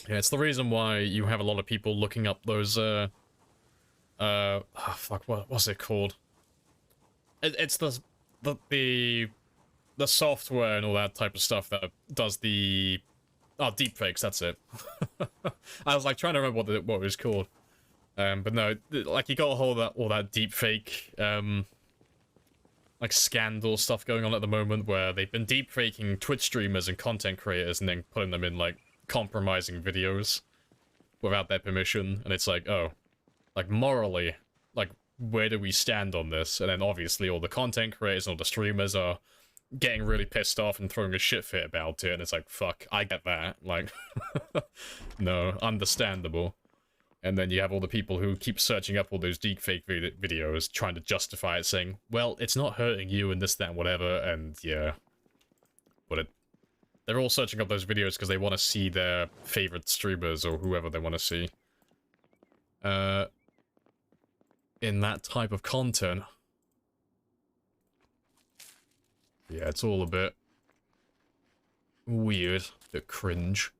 Yeah, it's the reason why you have a lot of people looking up those, oh, fuck, what's it called? It's the software and all that type of stuff that does the... Oh, deepfakes, that's it. I was, like, trying to remember what it was called. But no, like, you got all that deepfake, like, scandal stuff going on at the moment where they've been deepfaking Twitch streamers and content creators and then putting them in, like, compromising videos without their permission. And it's like, oh, like, morally, like, where do we stand on this? And then obviously all the content creators and all the streamers are getting really pissed off and throwing a shit fit about it. And it's like, fuck, I get that. Like, no, understandable. And then you have all the people who keep searching up all those deepfake videos, trying to justify it, saying, well, it's not hurting you and this, that, and whatever, and yeah. But they're all searching up those videos because they want to see their favorite streamers or whoever they want to see. In that type of content. Yeah, it's all a bit weird, a bit cringe.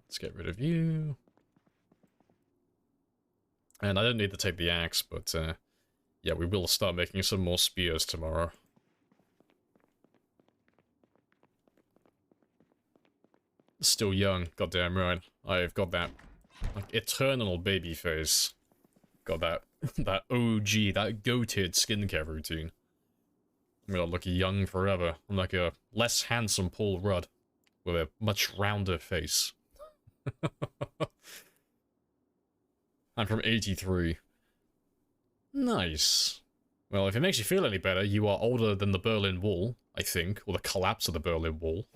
Let's get rid of you. And I don't need to take the axe, but yeah, we will start making some more spears tomorrow. Still young, goddamn right. I've got that, like, eternal baby face. Got that, that OG, that goated skincare routine. I'm gonna look young forever. I'm like a less handsome Paul Rudd, with a much rounder face. I'm from 83. Nice. Well, if it makes you feel any better, you are older than the Berlin Wall, I think, or the collapse of the Berlin Wall.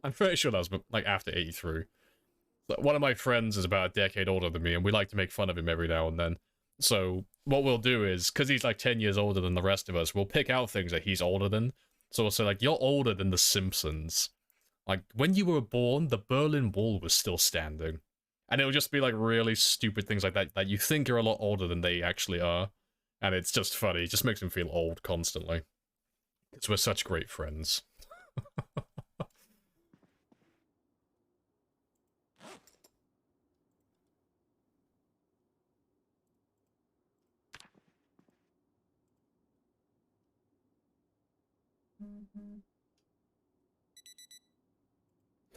I'm pretty sure that was, like, after 83. One of my friends is about a decade older than me, and we like to make fun of him every now and then. So, what we'll do is, because he's like 10 years older than the rest of us, we'll pick out things that he's older than. So we'll say, like, you're older than the Simpsons. Like, when you were born, the Berlin Wall was still standing. And it'll just be, like, really stupid things like that, that you think are a lot older than they actually are. And it's just funny. It just makes him feel old constantly. Because we're such great friends.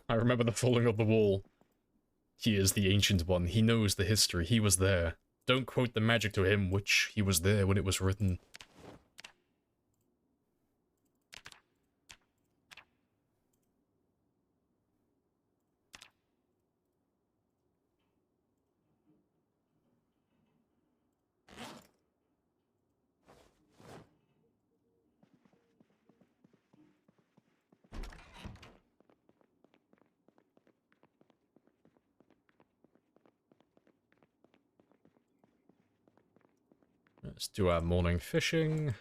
I remember the falling of the wall. He is the Ancient One. He knows the history. He was there. Don't quote the magic to him, which he was there when it was written. Let's do our morning fishing.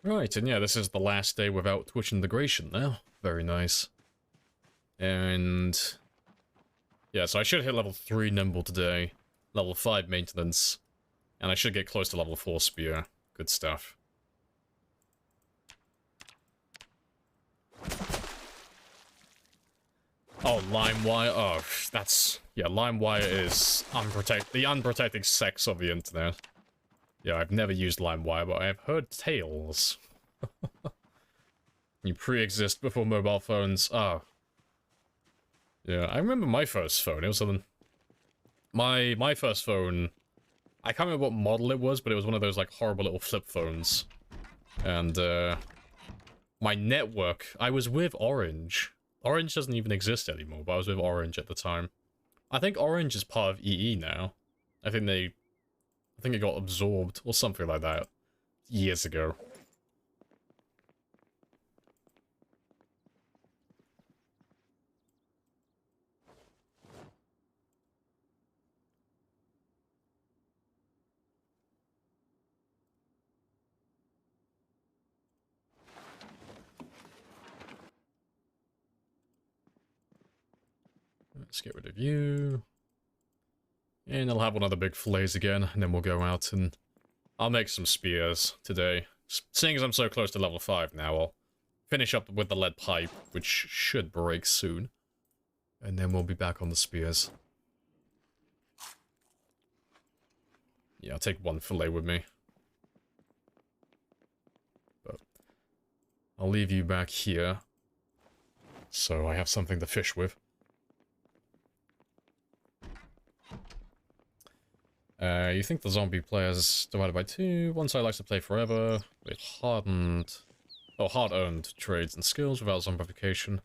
Right, and yeah, this is the last day without Twitch integration now. Very nice. And yeah, so I should hit level 3 Nimble today, level 5 Maintenance, and I should get close to level 4 Spear. Good stuff. Oh, LimeWire. Oh, that's... Yeah, LimeWire is the unprotected sex of the internet. Yeah, I've never used LimeWire, but I have heard tales. You pre-exist before mobile phones. Oh. Yeah, I remember my first phone. It was something... My first phone... I can't remember what model it was, but it was one of those, like, horrible little flip phones. And, my network... I was with Orange. Orange doesn't even exist anymore, but I was with Orange at the time. I think Orange is part of EE now. I think it got absorbed, or something like that, years ago. Let's get rid of you. And I'll have one of the big fillets again, and then we'll go out and... I'll make some spears today. Seeing as I'm so close to level 5 now, I'll finish up with the lead pipe, which should break soon. And then we'll be back on the spears. Yeah, I'll take one fillet with me. But I'll leave you back here, so I have something to fish with. You think the zombie players divided by 2? One side likes to play forever with hard-earned trades and skills without zombification.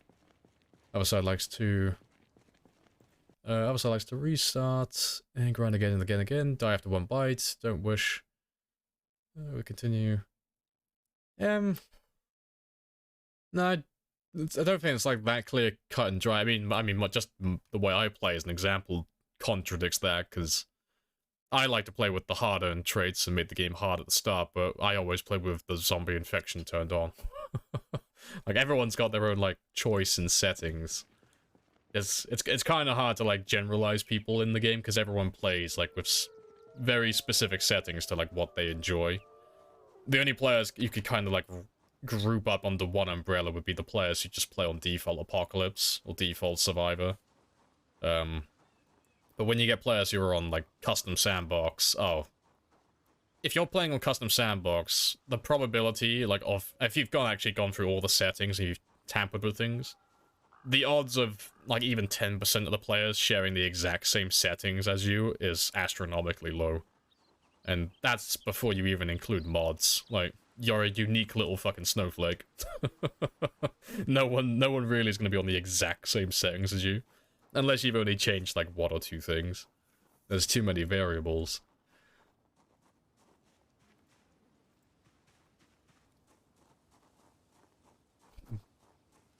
Other side likes to restart and grind again and again and again. Die after 1 bite. Don't wish. We continue. No, I don't think it's like that clear, cut and dry. I mean, just the way I play as an example contradicts that, because I like to play with the hard-earned traits and make the game hard at the start, but I always play with the zombie infection turned on. Like, everyone's got their own, like, choice and settings. It's kind of hard to, like, generalize people in the game, because everyone plays, like, with very specific settings to, like, what they enjoy. The only players you could kind of, like, group up under one umbrella would be the players who just play on default Apocalypse, or default Survivor. But when you get players who are on, like, Custom Sandbox, if you're playing on Custom Sandbox, the probability, like, if you've actually gone through all the settings and you've tampered with things, the odds of, like, even 10% of the players sharing the exact same settings as you is astronomically low. And that's before you even include mods. Like, you're a unique little fucking snowflake. No one really is going to be on the exact same settings as you. Unless you've only changed, like, 1 or 2 things. There's too many variables.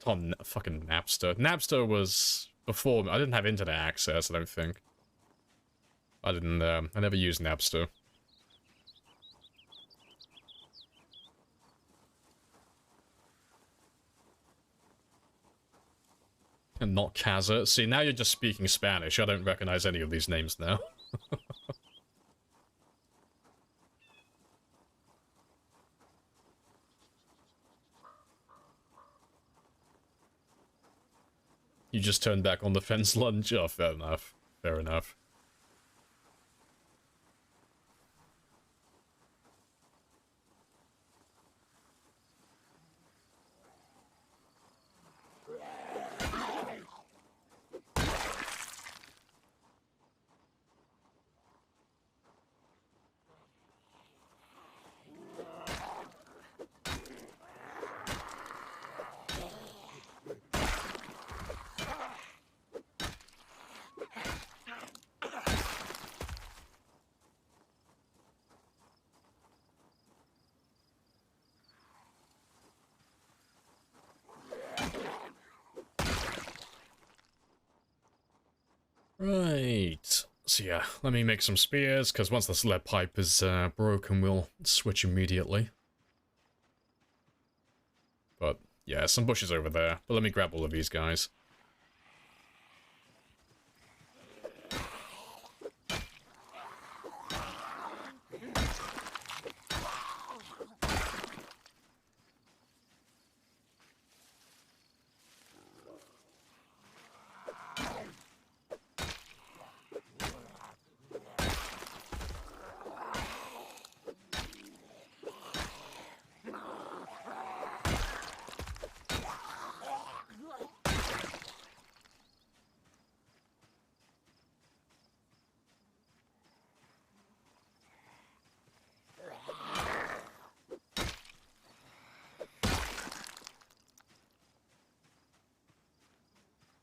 Oh, fucking Napster. Napster was before... I didn't have internet access, I don't think. I never used Napster. And not Kaza. See, now you're just speaking Spanish. I don't recognize any of these names now. You just turned back on the fence lunge? Oh, fair enough. Fair enough. So yeah, let me make some spears, because once this lead pipe is broken, we'll switch immediately. But yeah, some bushes over there. But let me grab all of these guys.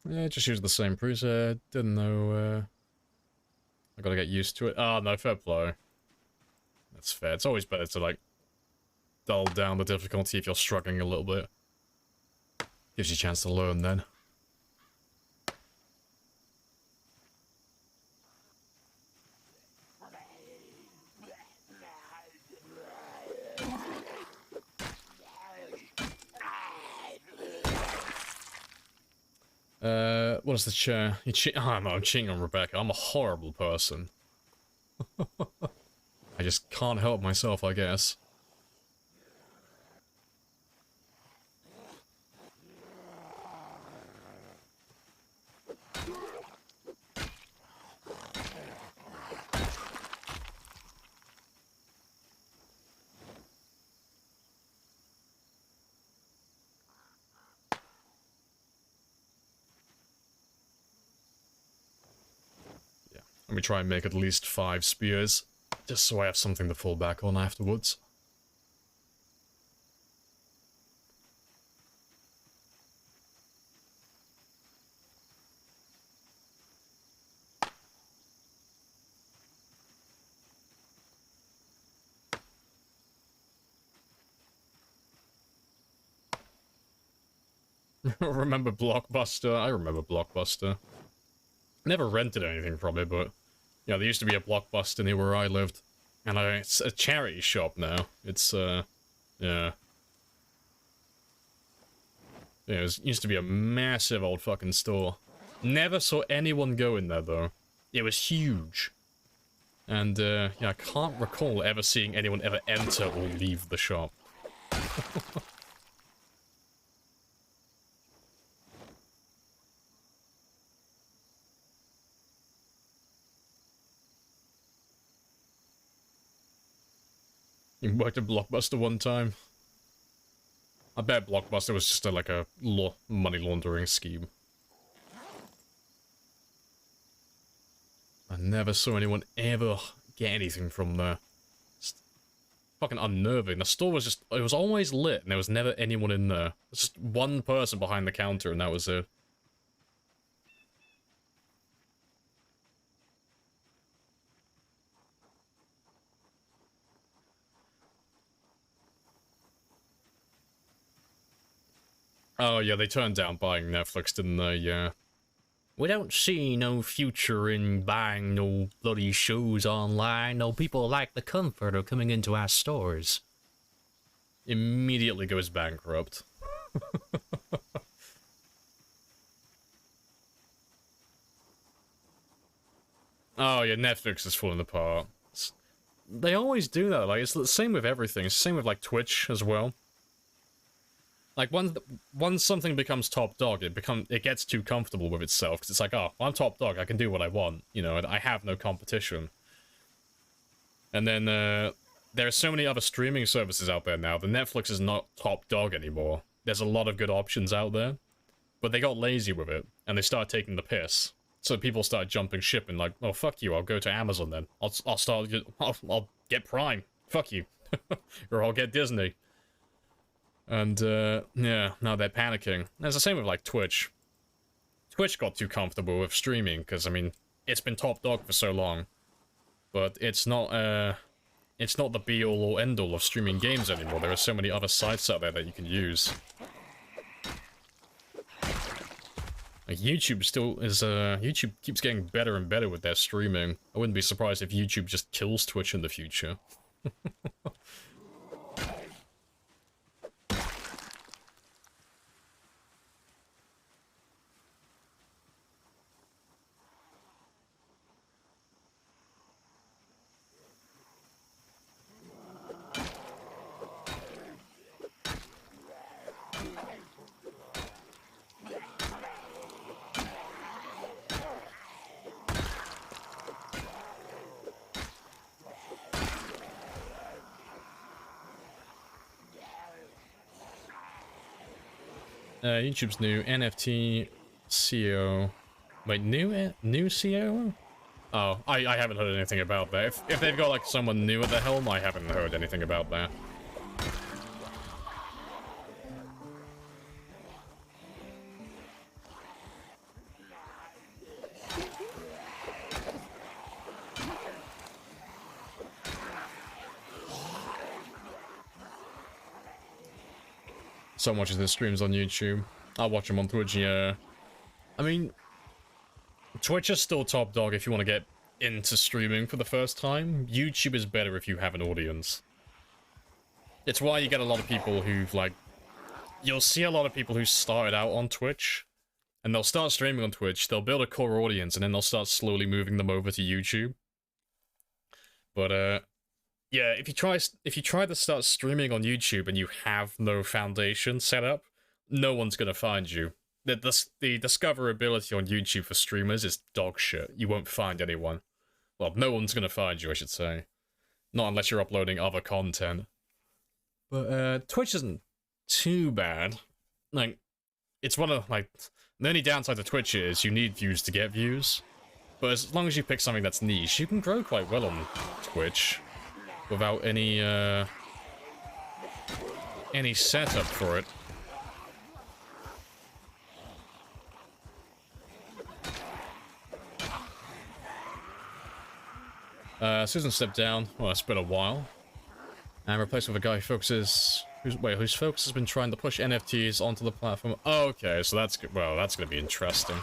Yeah, just use the same preset. Didn't know, I gotta get used to it. Oh, no, fair play. That's fair. It's always better to, like, dull down the difficulty if you're struggling a little bit. Gives you a chance to learn then. What is the chair? You cheat? Oh, no, I'm cheating on Rebecca. I'm a horrible person. I just can't help myself, I guess. Let me try and make at least 5 spears, just so I have something to fall back on afterwards. Remember Blockbuster? I remember Blockbuster. Never rented anything from it, but yeah, there used to be a Blockbuster near where I lived, and it's a charity shop now. It's yeah. Yeah, it used to be a massive old fucking store. Never saw anyone go in there though. It was huge, and yeah, I can't recall ever seeing anyone ever enter or leave the shop. You worked at Blockbuster one time. I bet Blockbuster was just like a money laundering scheme. I never saw anyone ever get anything from there. It's fucking unnerving. The store was just, it was always lit and there was never anyone in there. There's just one person behind the counter and that was it. Oh yeah, they turned down buying Netflix, didn't they? Yeah. We don't see no future in buying no bloody shows online. No, people like the comfort of coming into our stores. Immediately goes bankrupt. Oh yeah, Netflix is falling apart. They always do that. Like, it's the same with everything. It's the same with like Twitch as well. Like, once something becomes top dog, it gets too comfortable with itself, because it's like, oh, I'm top dog, I can do what I want, you know, and I have no competition. And then, there are so many other streaming services out there now, that Netflix is not top dog anymore. There's a lot of good options out there, but they got lazy with it, and they started taking the piss. So people started jumping ship and like, oh, fuck you, I'll go to Amazon then. I'll get Prime. Fuck you. Or I'll get Disney. And, yeah, now they're panicking. And it's the same with, like, Twitch. Twitch got too comfortable with streaming, because, I mean, it's been top dog for so long. But it's not the be-all or end-all of streaming games anymore. There are so many other sites out there that you can use. Like, YouTube still is, YouTube keeps getting better and better with their streaming. I wouldn't be surprised if YouTube just kills Twitch in the future. YouTube's new NFT CEO. Wait, new CEO? Oh, I haven't heard anything about that. If they've got like someone new at the helm, I haven't heard anything about that. So much of the streams on YouTube. I'll watch them on Twitch, yeah. I mean, Twitch is still top dog if you want to get into streaming for the first time. YouTube is better if you have an audience. It's why you get a lot of people who've, like... You'll see a lot of people who started out on Twitch, and they'll start streaming on Twitch, they'll build a core audience, and then they'll start slowly moving them over to YouTube. But, yeah, if you try to start streaming on YouTube and you have no foundation set up, no one's gonna find you. The discoverability on YouTube for streamers is dog shit. You won't find anyone. Well, no one's gonna find you, I should say. Not unless you're uploading other content. But Twitch isn't too bad. Like, it's one of, like, the only downside to Twitch is you need views to get views. But as long as you pick something that's niche, you can grow quite well on Twitch. Without any setup for it. Susan stepped down. Well, it's been a while. And replaced with a guy who focuses... whose focus has been trying to push NFTs onto the platform. Oh, okay, so that's good. Well, that's gonna be interesting.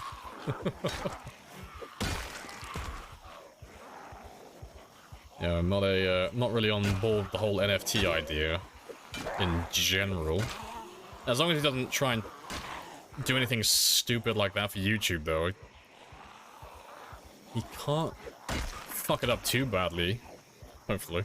Yeah, I'm not really on board with the whole NFT idea in general. As long as he doesn't try and do anything stupid like that for YouTube, though. He can't fuck it up too badly, hopefully.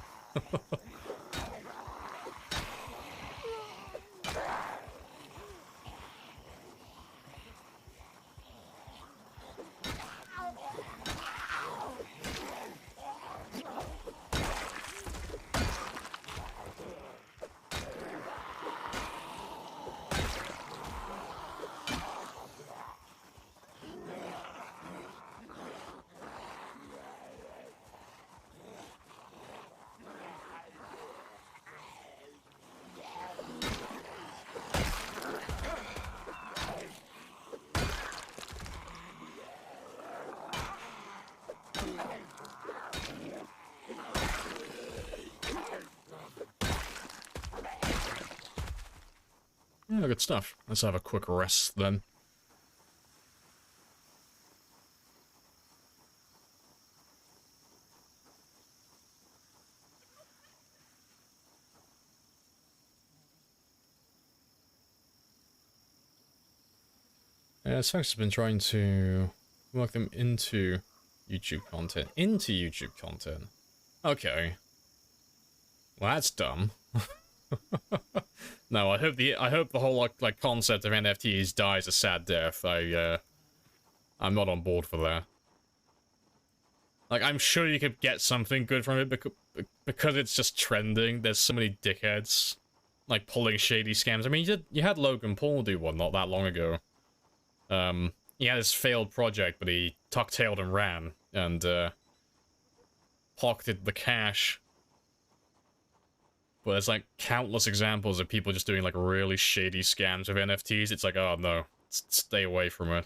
Yeah, good stuff. Let's have a quick rest then. Yeah, Sphinx has been trying to work them into YouTube content. Into YouTube content? Okay. Well, that's dumb. No, I hope the whole like concept of NFTs dies a sad death. I'm not on board for that. Like, I'm sure you could get something good from it because it's just trending. There's so many dickheads like pulling shady scams. I mean, you had Logan Paul do one not that long ago. He had his failed project, but he tuck-tailed and ran and pocketed the cash. But there's, like, countless examples of people just doing, like, really shady scams with NFTs. It's like, oh, no. Stay away from it.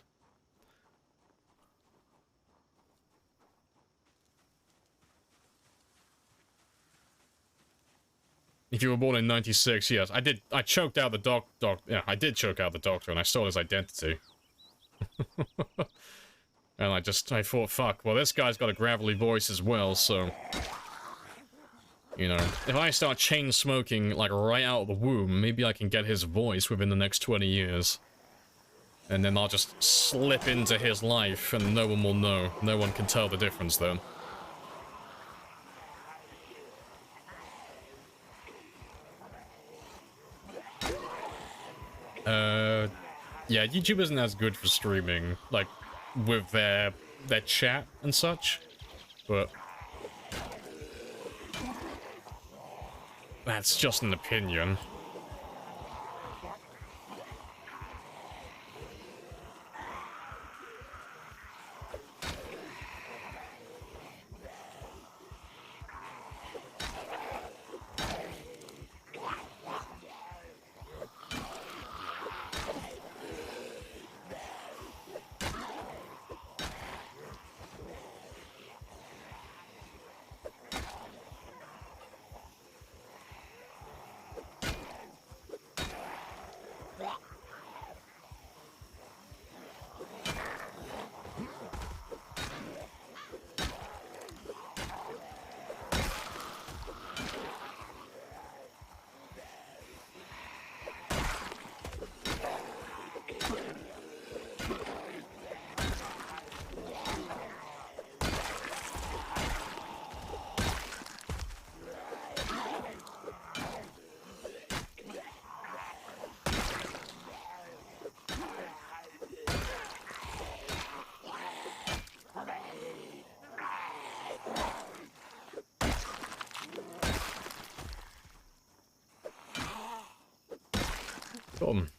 If you were born in 96, yes. I choked out the yeah, I did choke out the doctor, and I stole his identity. And I thought, fuck, well, this guy's got a gravelly voice as well, so... You know, if I start chain smoking, like, right out of the womb, maybe I can get his voice within the next 20 years. And then I'll just slip into his life, and no one will know. No one can tell the difference then. Yeah, YouTube isn't as good for streaming, like, with their chat and such, but... That's just an opinion.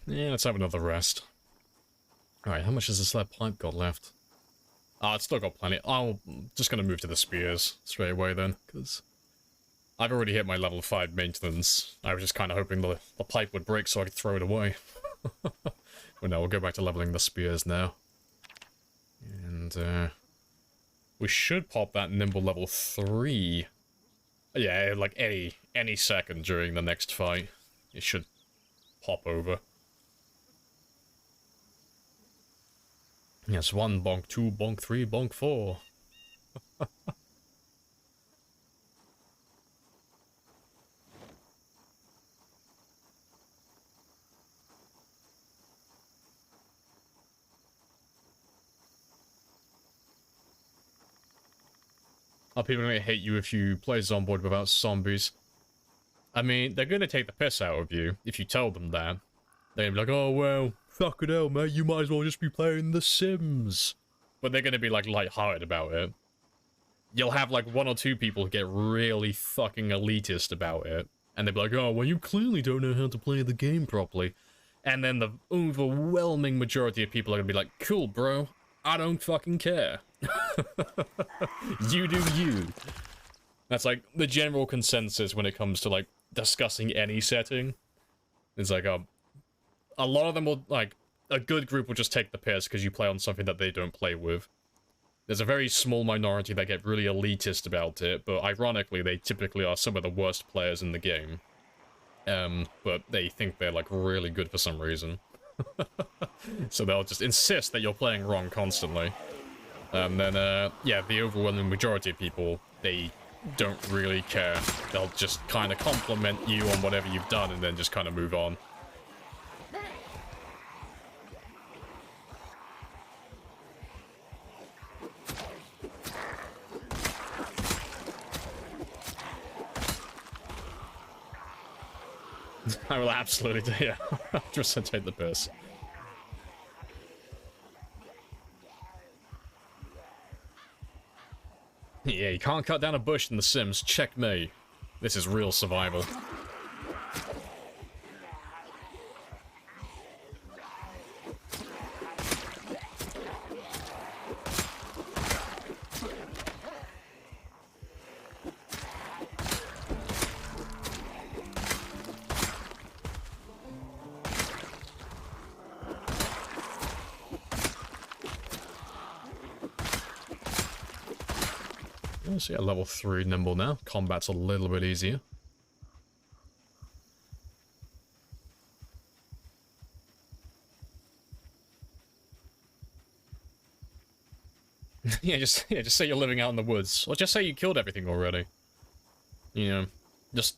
Yeah, let's have another rest. Alright, how much has this lead pipe got left? Ah, it's still got plenty. I'm just gonna move to the spears straight away then, because I've already hit my level 5 maintenance. I was just kind of hoping the pipe would break so I could throw it away. Well, no, we'll go back to leveling the spears now. And, we should pop that nimble level 3. Yeah, like any second during the next fight. It should pop over. Yes, 1, bonk 2, bonk 3, bonk 4. Are people gonna hate you if you play Zomboid without zombies? I mean, they're gonna take the piss out of you if you tell them that. They're gonna be like, oh, well, fuck it hell, mate, you might as well just be playing The Sims. But they're gonna be, like, lighthearted about it. You'll have, like, 1 or 2 people who get really fucking elitist about it. And they'll be like, oh, well, you clearly don't know how to play the game properly. And then the overwhelming majority of people are gonna be like, cool, bro, I don't fucking care. You do you. That's, like, the general consensus when it comes to, like, discussing any setting. It's like, a lot of them will, like, a good group will just take the piss because you play on something that they don't play with. There's a very small minority that get really elitist about it, but ironically, they typically are some of the worst players in the game. But they think they're, like, really good for some reason. So they'll just insist that you're playing wrong constantly. And then, yeah, the overwhelming majority of people, they don't really care. They'll just kind of compliment you on whatever you've done and then just kind of move on. I will absolutely do, yeah. Just take the piss. Yeah, you can't cut down a bush in The Sims. Check me. This is real survival. So yeah, level 3 nimble now. Combat's a little bit easier. just say you're living out in the woods, or just say you killed everything already. You know, just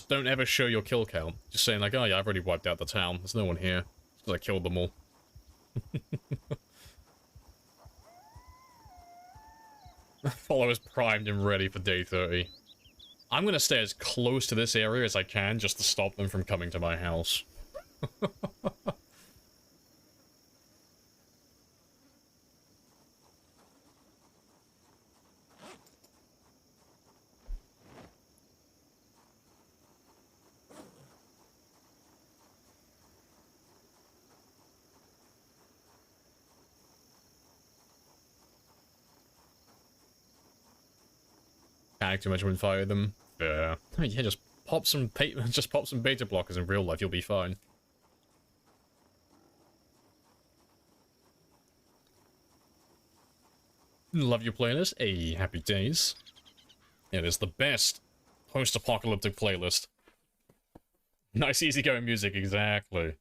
don't ever show your kill count. Just saying like, oh yeah, I've already wiped out the town. There's no one here because I killed them all. Followers primed and ready for day 30. I'm gonna stay as close to this area as I can just to stop them from coming to my house. Panic too much when fire them. Yeah, just pop some beta blockers in real life. You'll be fine. Love your playlist. Hey, happy days. It is the best post-apocalyptic playlist. Nice, easygoing music, exactly.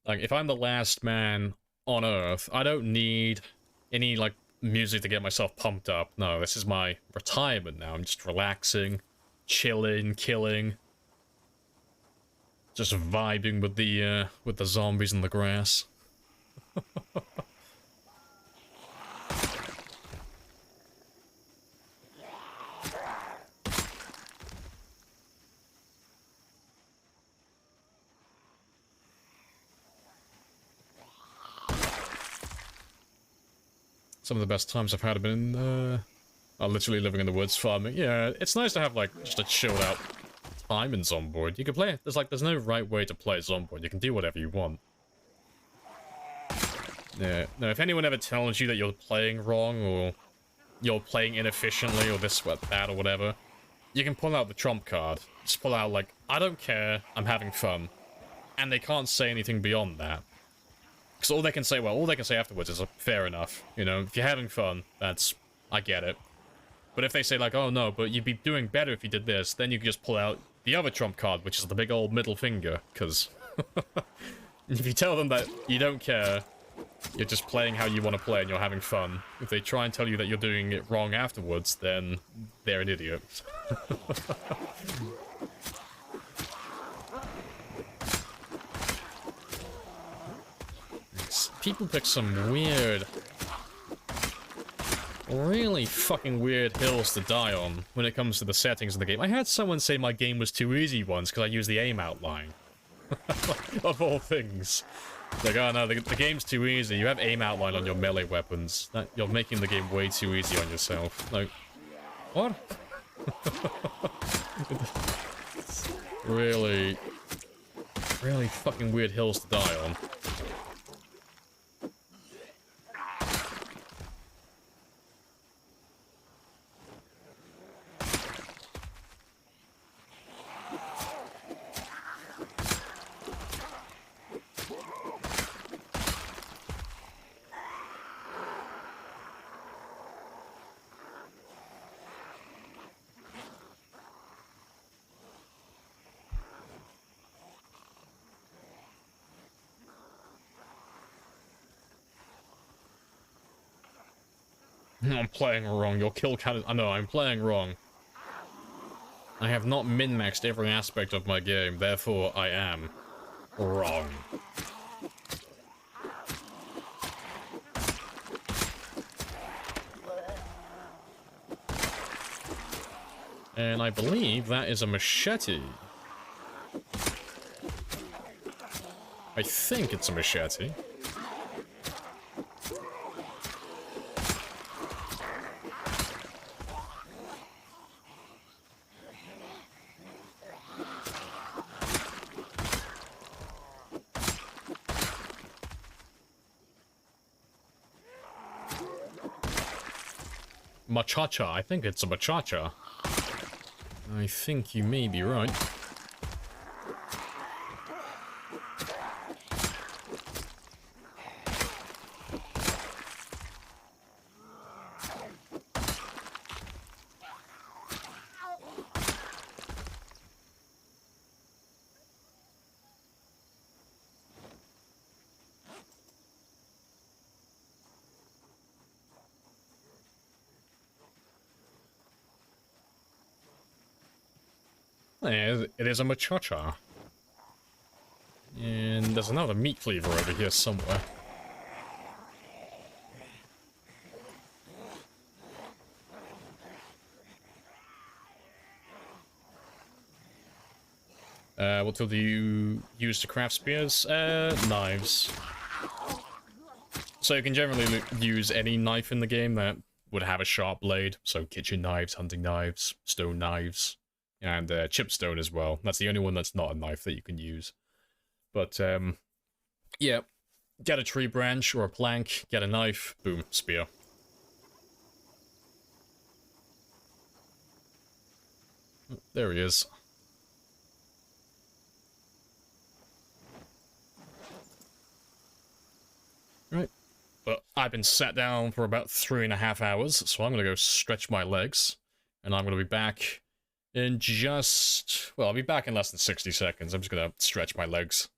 Like, if I'm the last man on Earth, I don't need any, like, music to get myself pumped up. No, this is my retirement now. I'm just relaxing, chilling, killing. Just vibing with the zombies in the grass. Some of the best times I've had have been, literally living in the woods farming. Yeah, it's nice to have, like, just a chilled out time in Zomboid. You can play it. There's no right way to play Zomboid. You can do whatever you want. Yeah, no, if anyone ever tells you that you're playing wrong, or you're playing inefficiently, or this, that, or whatever, you can pull out the trump card. Just pull out, like, I don't care, I'm having fun. And they can't say anything beyond that. Because all they can say afterwards is, fair enough. You know, if you're having fun, I get it. But if they say, like, oh no, but you'd be doing better if you did this, then you can just pull out the other trump card, which is the big old middle finger, because if you tell them that you don't care, you're just playing how you want to play and you're having fun. If they try and tell you that you're doing it wrong afterwards, then they're an idiot. People pick some weird, really fucking weird hills to die on when it comes to the settings of the game. I had someone say my game was too easy once because I used the aim outline. Of all things. Like, oh no, the game's too easy. You have aim outline on your melee weapons. You're making the game way too easy on yourself. Like, what? Really fucking weird hills to die on. I'm playing wrong. Your kill count is... I know, I'm playing wrong. I have not min-maxed every aspect of my game, therefore I am wrong. And I believe that is a machete. I think it's a machete. Machacha, I think it's a machacha. I think you may be right. Yeah, it is a muchacha. And there's another meat cleaver over here somewhere. What tool do you use to craft spears? Knives. So you can generally use any knife in the game that would have a sharp blade. So kitchen knives, hunting knives, stone knives, and chipstone as well. That's the only one that's not a knife that you can use. But, yeah. Get a tree branch or a plank, get a knife, boom, spear. There he is. Right. But I've been sat down for about 3.5 hours, so I'm gonna go stretch my legs. And I'm gonna be back in just... well, I'll be back in less than 60 seconds. I'm just gonna stretch my legs.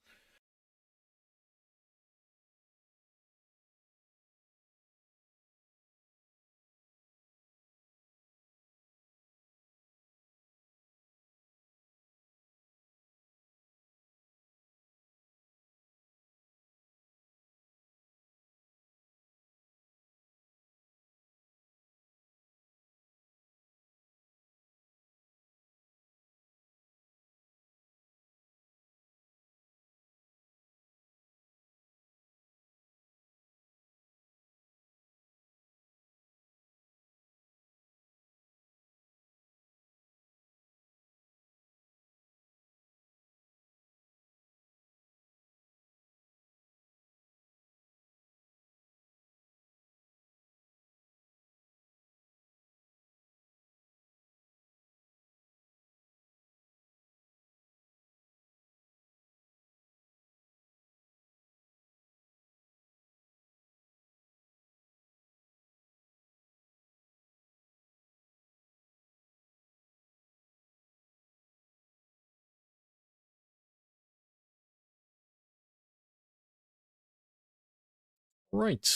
Right.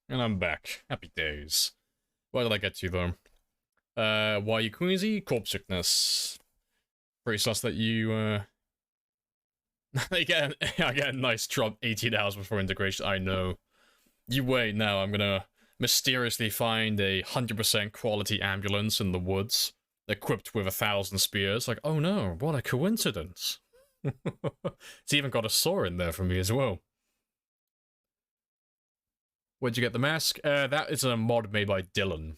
And I'm back. Happy days. Why did I get to, though? Why you queasy? Corpse sickness. Pretty sus that you, I get a nice drop 18 hours before integration, I know. You wait now, I'm gonna mysteriously find a 100% quality ambulance in the woods, equipped with 1,000 spears. Like, oh no, what a coincidence. It's even got a saw in there for me as well. Where'd you get the mask? That is a mod made by Dylan.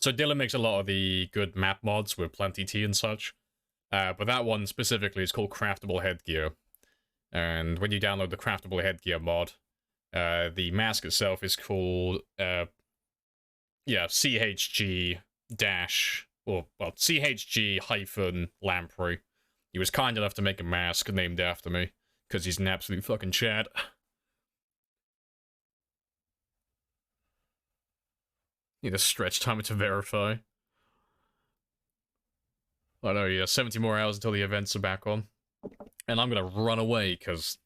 So Dylan makes a lot of the good map mods with plenty tea and such. But that one specifically is called Craftable Headgear. And when you download the Craftable Headgear mod, the mask itself is called, CHG dash, or, well, CHG hyphen Lamprey. He was kind enough to make a mask named after me, because he's an absolute fucking Chad. Need a stretch timer to verify. I know, yeah, 70 more hours until the events are back on. And I'm gonna run away, because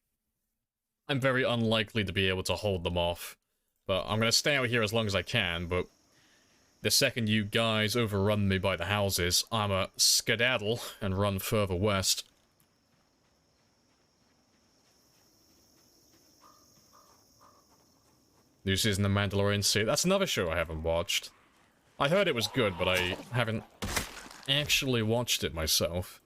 I'm very unlikely to be able to hold them off. But I'm gonna stay out here as long as I can, but the second you guys overrun me by the houses, I'm a skedaddle and run further west. New season of Mandalorian Sea. That's another show I haven't watched. I heard it was good, but I haven't actually watched it myself.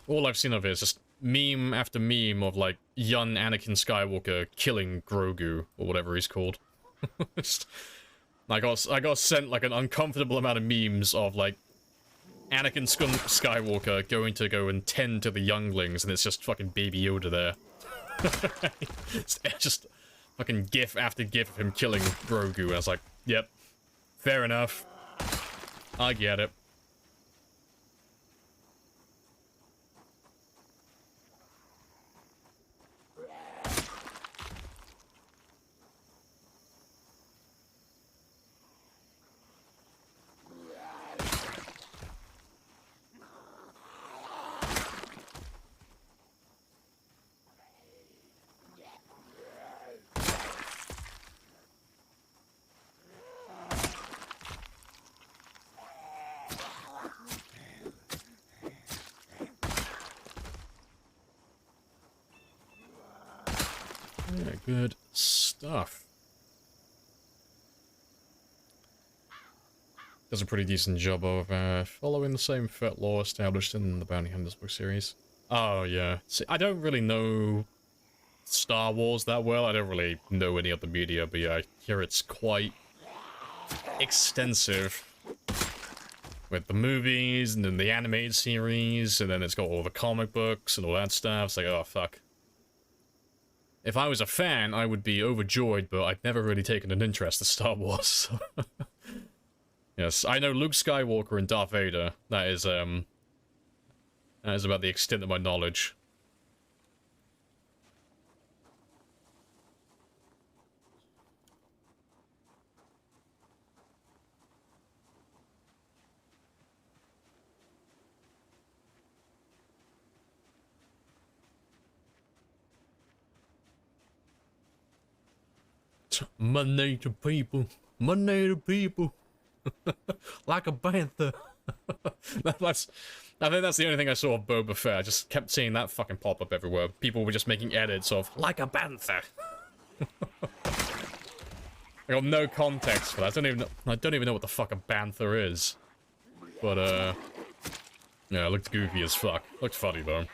All I've seen of it is just meme after meme of, like, young Anakin Skywalker killing Grogu, or whatever he's called. I got sent, like, an uncomfortable amount of memes of, like, Anakin Skywalker going to go and tend to the younglings, and it's just fucking Baby Yoda there. It's just fucking gif after gif of him killing Grogu, and I was like, yep, fair enough. I get it. Yeah, good stuff. Does a pretty decent job of following the same fet law established in the Bounty Hunters book series. Oh, yeah. See, I don't really know Star Wars that well. I don't really know any other media, but yeah, I hear it's quite extensive. With the movies, and then the animated series, and then it's got all the comic books and all that stuff. It's like, oh, fuck. If I was a fan, I would be overjoyed, but I've never really taken an interest in Star Wars. So. Yes, I know Luke Skywalker and Darth Vader. That is about the extent of my knowledge. Money to people. Money to people. Like a panther. I think that's the only thing I saw of Boba Fett. I just kept seeing that fucking pop up everywhere. People were just making edits of like a panther. I got no context for that. I don't even know what the fuck a panther is. But yeah, it looked goofy as fuck. Looked funny though.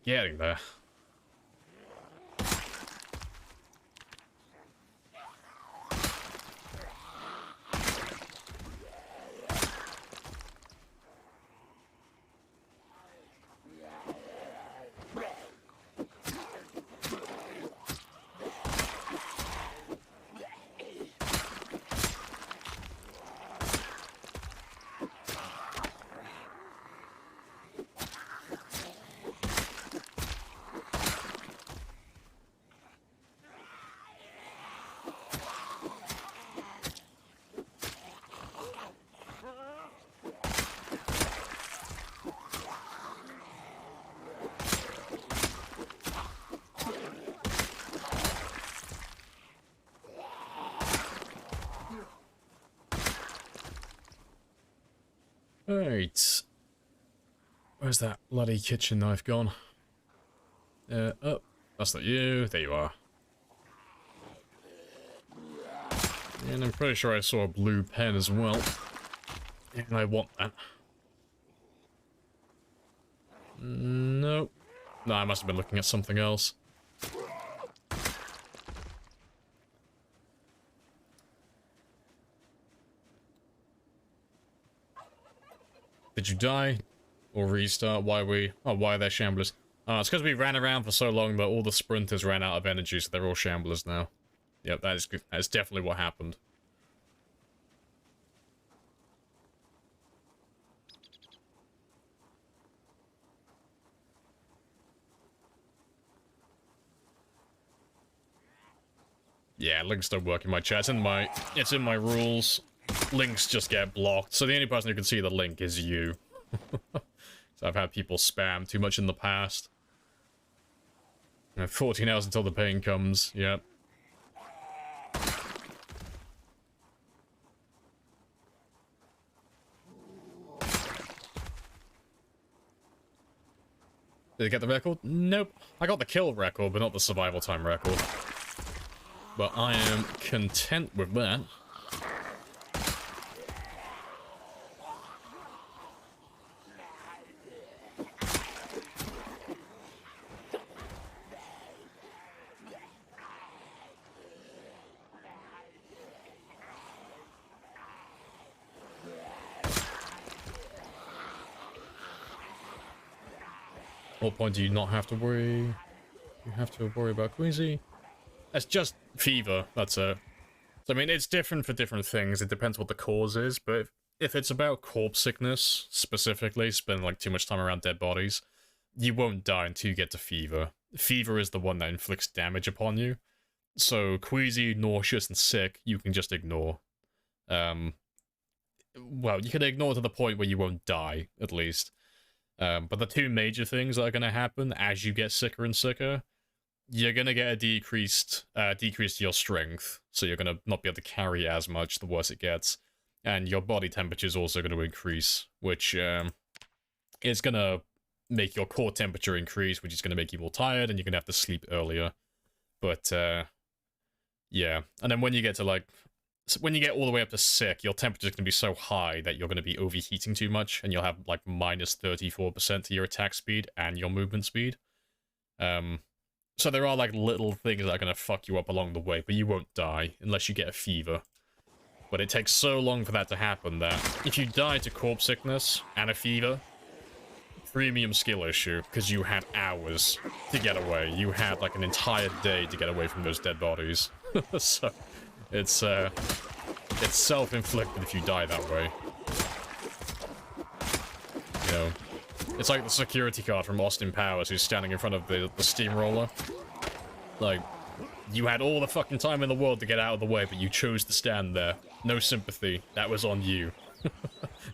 Getting there. Right. Where's that bloody kitchen knife gone? Oh, that's not you. There you are. And I'm pretty sure I saw a blue pen as well. And I want that. Nope. No, I must have been looking at something else. Did you die? Or restart? Why are there shamblers? Oh, it's because we ran around for so long that all the sprinters ran out of energy, so they're all shamblers now. Yep, that is definitely what happened. Yeah, links don't work in my chat. It's in my rules. Links just get blocked, so the only person who can see the link is you. So I've had people spam too much in the past. 14 hours until the pain comes, yep. Did I get the record? Nope. I got the kill record, but not the survival time record. But I am content with that. What point do you not have to worry? You have to worry about Queasy? That's just fever, that's it. So, I mean, it's different for different things. It depends what the cause is, but if it's about corpse sickness, specifically, spending like too much time around dead bodies, you won't die until you get to fever. Fever is the one that inflicts damage upon you. So, queasy, nauseous, and sick, you can just ignore. Well, you can ignore to the point where you won't die, at least. But the two major things that are going to happen as you get sicker and sicker you're gonna get a decrease to your strength, so you're gonna not be able to carry as much the worse it gets, and your body temperature is also gonna increase, which is gonna make your core temperature increase, which is gonna make you more tired, and you're gonna have to sleep earlier. But yeah, and then when you get to like, when you get all the way up to sick, your temperature's gonna be so high that you're gonna be overheating too much, and you'll have like minus 34% to your attack speed and your movement speed. So there are like little things that are gonna fuck you up along the way, but you won't die unless you get a fever. But it takes so long for that to happen that if you die to corpse sickness and a fever, premium skill issue, because you had hours to get away. You had like an entire day to get away from those dead bodies. So it's self-inflicted if you die that way. You know, it's like the security guard from Austin Powers who's standing in front of the steamroller. Like, you had all the fucking time in the world to get out of the way, but you chose to stand there. No sympathy. That was on you.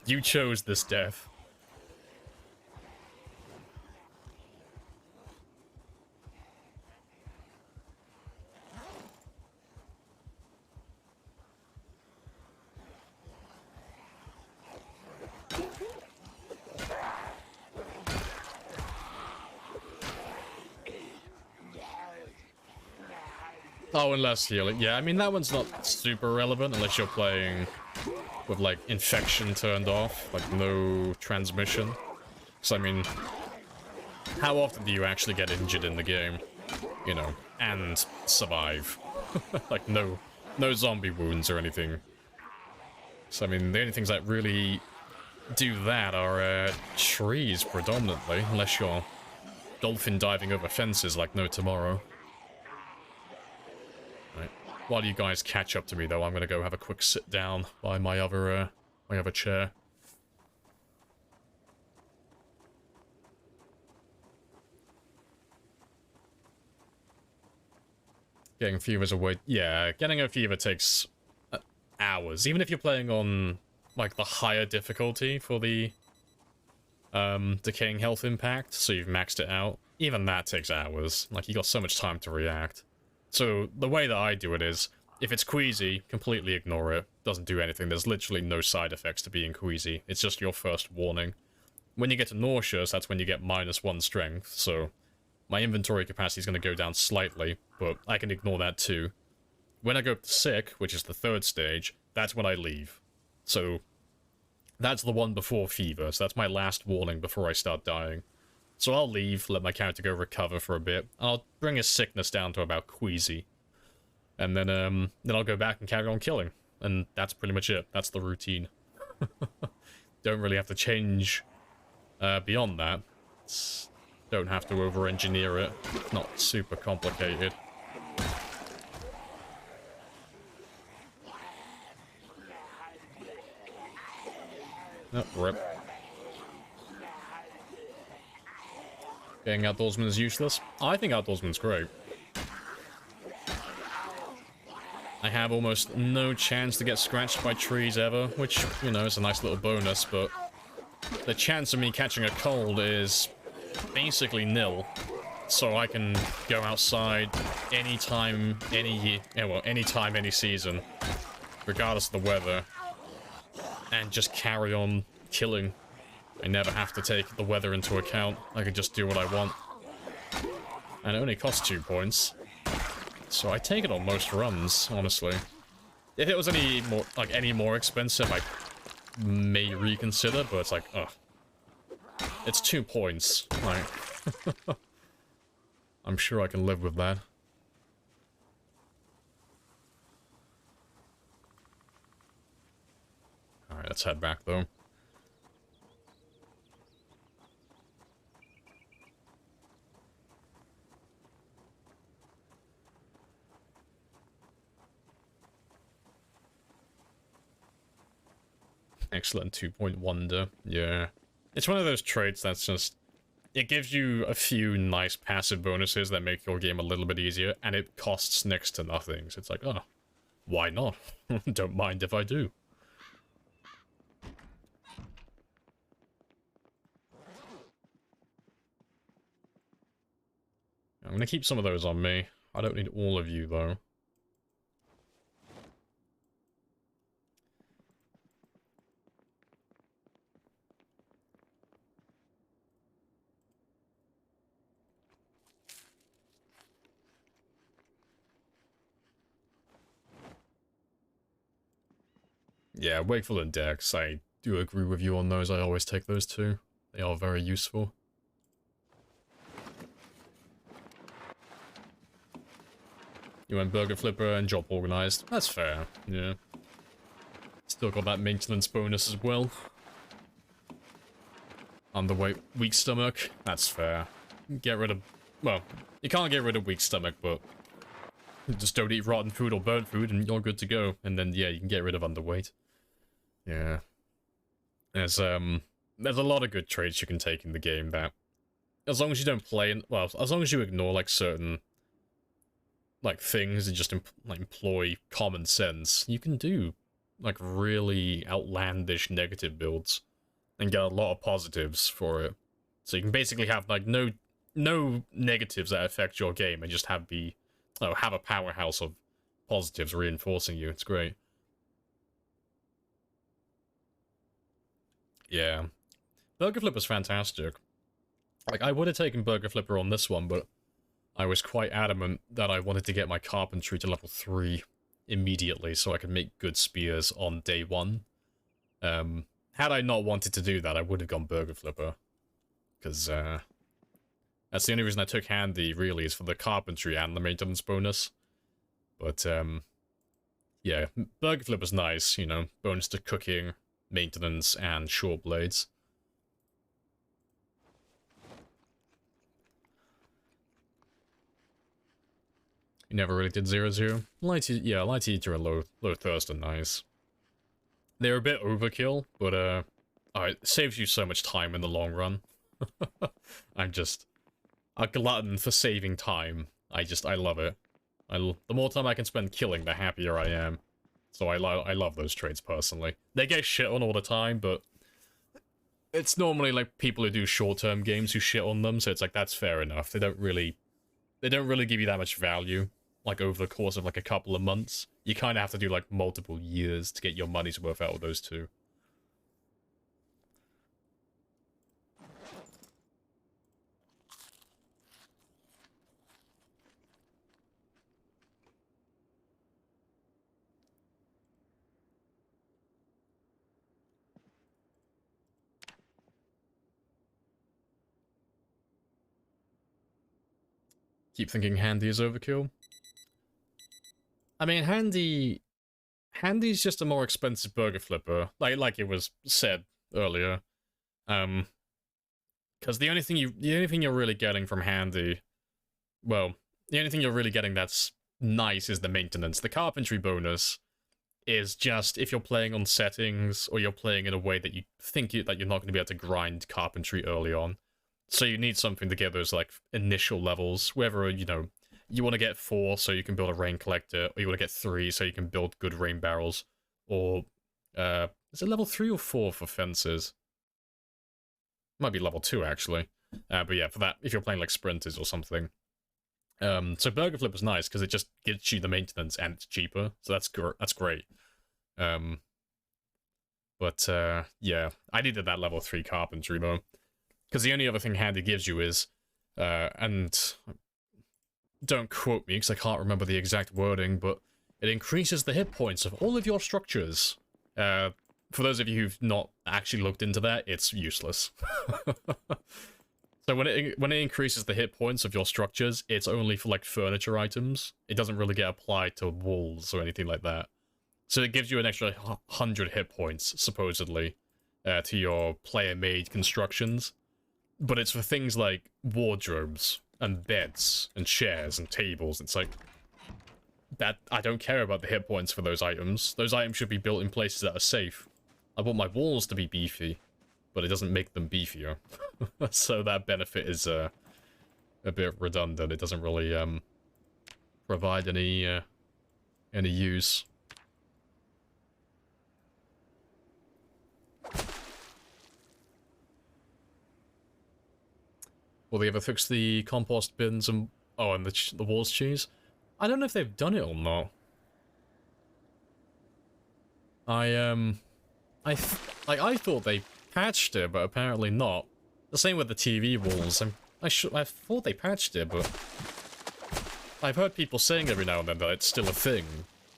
You chose this death. Oh, and less healing. Yeah, I mean, that one's not super relevant unless you're playing with, like, infection turned off, like, no transmission. So, I mean, how often do you actually get injured in the game? You know, and survive. Like, no zombie wounds or anything. So, I mean, the only things that really do that are, trees, predominantly, unless you're dolphin diving over fences like no tomorrow. While you guys catch up to me, though, I'm gonna go have a quick sit down by my other chair. Getting fevers away. Yeah, getting a fever takes hours. Even if you're playing on, like, the higher difficulty for the decaying health impact, so you've maxed it out. Even that takes hours. Like, you got so much time to react. So, the way that I do it is, if it's queasy, completely ignore it. Doesn't do anything. There's literally no side effects to being queasy. It's just your first warning. When you get to nauseous, that's when you get -1 strength, so my inventory capacity is going to go down slightly, but I can ignore that too. When I go up to sick, which is the 3rd stage, that's when I leave. So, that's the one before fever, so that's my last warning before I start dying. So I'll leave, let my character go recover for a bit. I'll bring his sickness down to about queasy. And then I'll go back and carry on killing. And that's pretty much it. That's the routine. Don't really have to change beyond that. Don't have to over-engineer it. Not super complicated. Oh, rip. Getting Outdoorsman is useless. I think Outdoorsman's great. I have almost no chance to get scratched by trees ever, which, you know, is a nice little bonus, but the chance of me catching a cold is basically nil. So I can go outside anytime, anytime, any season, regardless of the weather, and just carry on killing. I never have to take the weather into account. I can just do what I want. And it only costs 2 points. So I take it on most runs, honestly. If it was any more expensive, I may reconsider, but it's like, ugh. It's 2 points. Like, I'm sure I can live with that. Alright, let's head back, though. Excellent 2-point wonder. Yeah. It's one of those traits that's just... It gives you a few nice passive bonuses that make your game a little bit easier, and it costs next to nothing. So it's like, oh, why not? Don't mind if I do. I'm gonna keep some of those on me. I don't need all of you, though. Yeah, Wakeful and Dex, I do agree with you on those. I always take those two. They are very useful. You went Burger Flipper and Job Organized. That's fair, yeah. Still got that maintenance bonus as well. Underweight, weak stomach. That's fair. Get rid of... Well, you can't get rid of weak stomach, but... Just don't eat rotten food or burnt food and you're good to go. And then, yeah, you can get rid of underweight. Yeah. There's a lot of good traits you can take in the game that... As long as you don't play... Well, as long as you ignore, like, certain... like, things and just employ common sense, you can do, like, really outlandish negative builds and get a lot of positives for it. So you can basically have, like, no negatives that affect your game and just have a powerhouse of positives reinforcing you. It's great. Yeah. Burger Flipper's fantastic. Like, I would have taken Burger Flipper on this one, but I was quite adamant that I wanted to get my carpentry to level 3 immediately so I could make good spears on day 1. Had I not wanted to do that, I would have gone Burger Flipper. Because, that's the only reason I took Handy, really, is for the carpentry and the maintenance bonus. But, yeah, Burger Flipper's nice, you know, bonus to cooking, maintenance, and short blades. You never really did 0-0? Light Eater and Low Thirst are nice. They're a bit overkill, but it saves you so much time in the long run. I'm just a glutton for saving time. I love it. The more time I can spend killing, the happier I am. So I love those traits personally. They get shit on all the time, but it's normally like people who do short-term games who shit on them, so it's like that's fair enough. They don't really give you that much value. Like, over the course of, like, a couple of months. You kind of have to do, like, multiple years to get your money's worth out of those two. Keep thinking Handy is overkill. I mean, Handy's just a more expensive Burger Flipper, like it was said earlier. Because the only thing you're really getting from Handy, well, the only thing you're really getting that's nice is the maintenance. The carpentry bonus is just if you're playing on settings or you're playing in a way that you think that you're not going to be able to grind carpentry early on. So you need something to get those, like, initial levels, whether, you know, you want to get 4 so you can build a rain collector, or you want to get 3 so you can build good rain barrels, or, is it level 3 or 4 for fences? Might be level 2, actually. But yeah, for that, if you're playing, like, sprinters or something. So Burger Flip is nice, because it just gets you the maintenance and it's cheaper, so that's great. But, yeah, I needed that level 3 carpentry, though. Because the only other thing Handy gives you is, and don't quote me because I can't remember the exact wording, but it increases the hit points of all of your structures. For those of you who've not actually looked into that, it's useless. So when it increases the hit points of your structures, it's only for, like, furniture items. It doesn't really get applied to walls or anything like that. So it gives you an extra 100 hit points, supposedly, to your player-made constructions. But it's for things like wardrobes and beds and chairs and tables. It's like, that I don't care about the hit points for those items. Those items should be built in places that are safe. I want my walls to be beefy, but it doesn't make them beefier. So that benefit is a bit redundant. It doesn't really provide any use. Will they ever fix the compost bins and Oh, and the walls cheese? I don't know if they've done it or not. I thought they patched it, but apparently not. The same with the TV walls. I thought they patched it, but I've heard people saying every now and then that it's still a thing,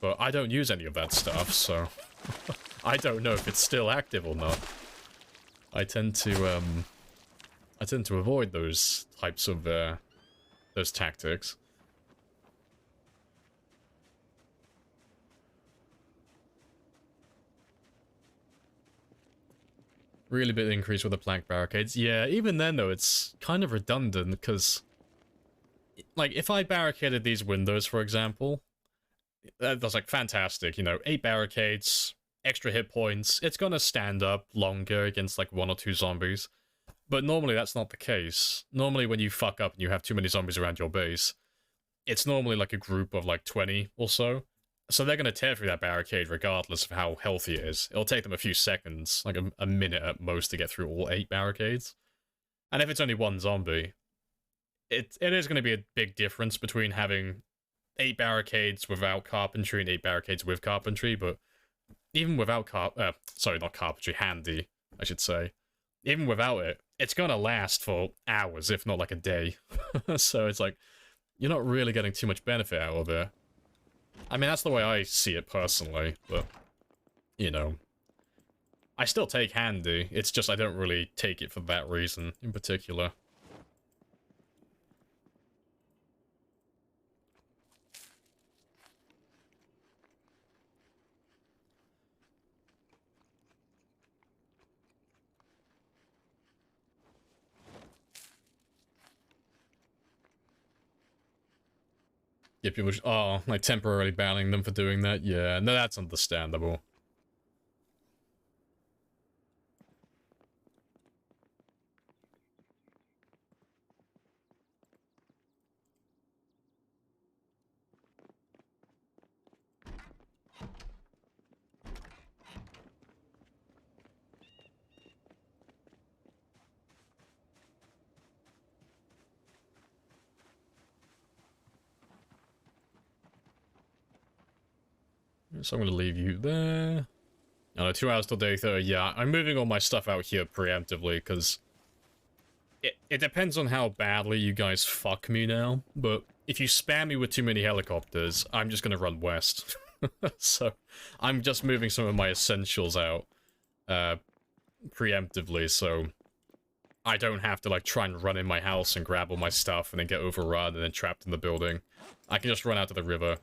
but I don't use any of that stuff, so I don't know if it's still active or not. I tend to avoid those types of those tactics. Really big increase with the plank barricades. Yeah, even then though, it's kind of redundant because, like, if I barricaded these windows, for example, that's like fantastic, you know, 8 barricades, extra hit points, it's gonna stand up longer against like 1 or 2 zombies. But normally that's not the case. Normally when you fuck up and you have too many zombies around your base, it's normally like a group of like 20 or so. So they're going to tear through that barricade regardless of how healthy it is. It'll take them a few seconds, like a minute at most, to get through all 8 barricades. And if it's only 1 zombie, it is going to be a big difference between having 8 barricades without carpentry and 8 barricades with carpentry, but even without not carpentry, handy, I should say. Even without it, it's going to last for hours, if not like a day. So it's like, you're not really getting too much benefit out of it. I mean, that's the way I see it personally, but, you know, I still take handy. It's just I don't really take it for that reason in particular. Yeah, people just, oh, like temporarily banning them for doing that. Yeah, no, that's understandable. So I'm going to leave you there. 2 hours till day 30. Yeah, I'm moving all my stuff out here preemptively, because it depends on how badly you guys fuck me now, but if you spam me with too many helicopters, I'm just going to run west. So I'm just moving some of my essentials out preemptively, so I don't have to like try and run in my house and grab all my stuff and then get overrun and then trapped in the building. I can just run out to the river,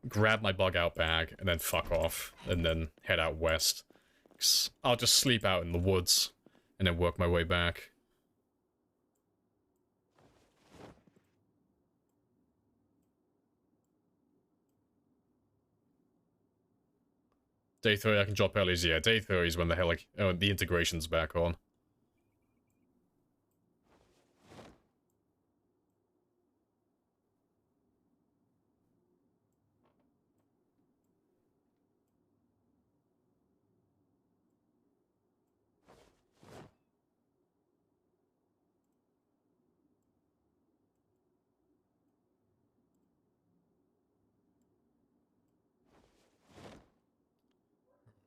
grab my bug out bag, and then fuck off, and then head out west. 'Cause I'll just sleep out in the woods, and then work my way back. Day 30 I can drop early. Yeah, day 30 is when the integration's back on.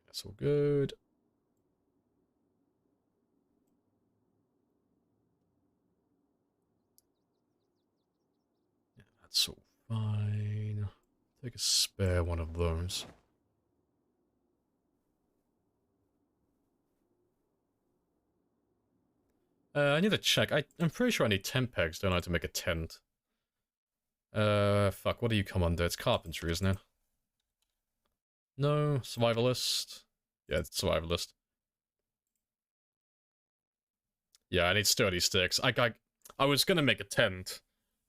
That's all good. Yeah, that's all fine. Take a spare one of those. I need to check. I'm pretty sure I need 10 pegs, don't I, to make a tent. Fuck, what do you come under? It's carpentry, isn't it? No, survivalist. Yeah, it's survivalist. Yeah, I need sturdy sticks. I was gonna make a tent,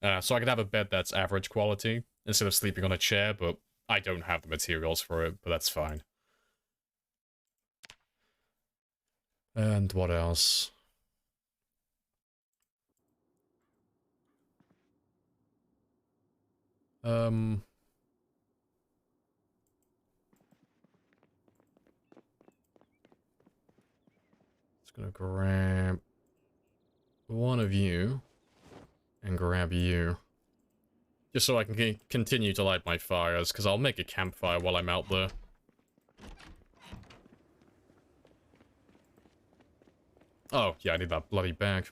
so I could have a bed that's average quality instead of sleeping on a chair, but I don't have the materials for it, but that's fine. And what else? Just gonna grab one of you and grab you. Just so I can continue to light my fires, because I'll make a campfire while I'm out there. Oh, yeah, I need that bloody bag.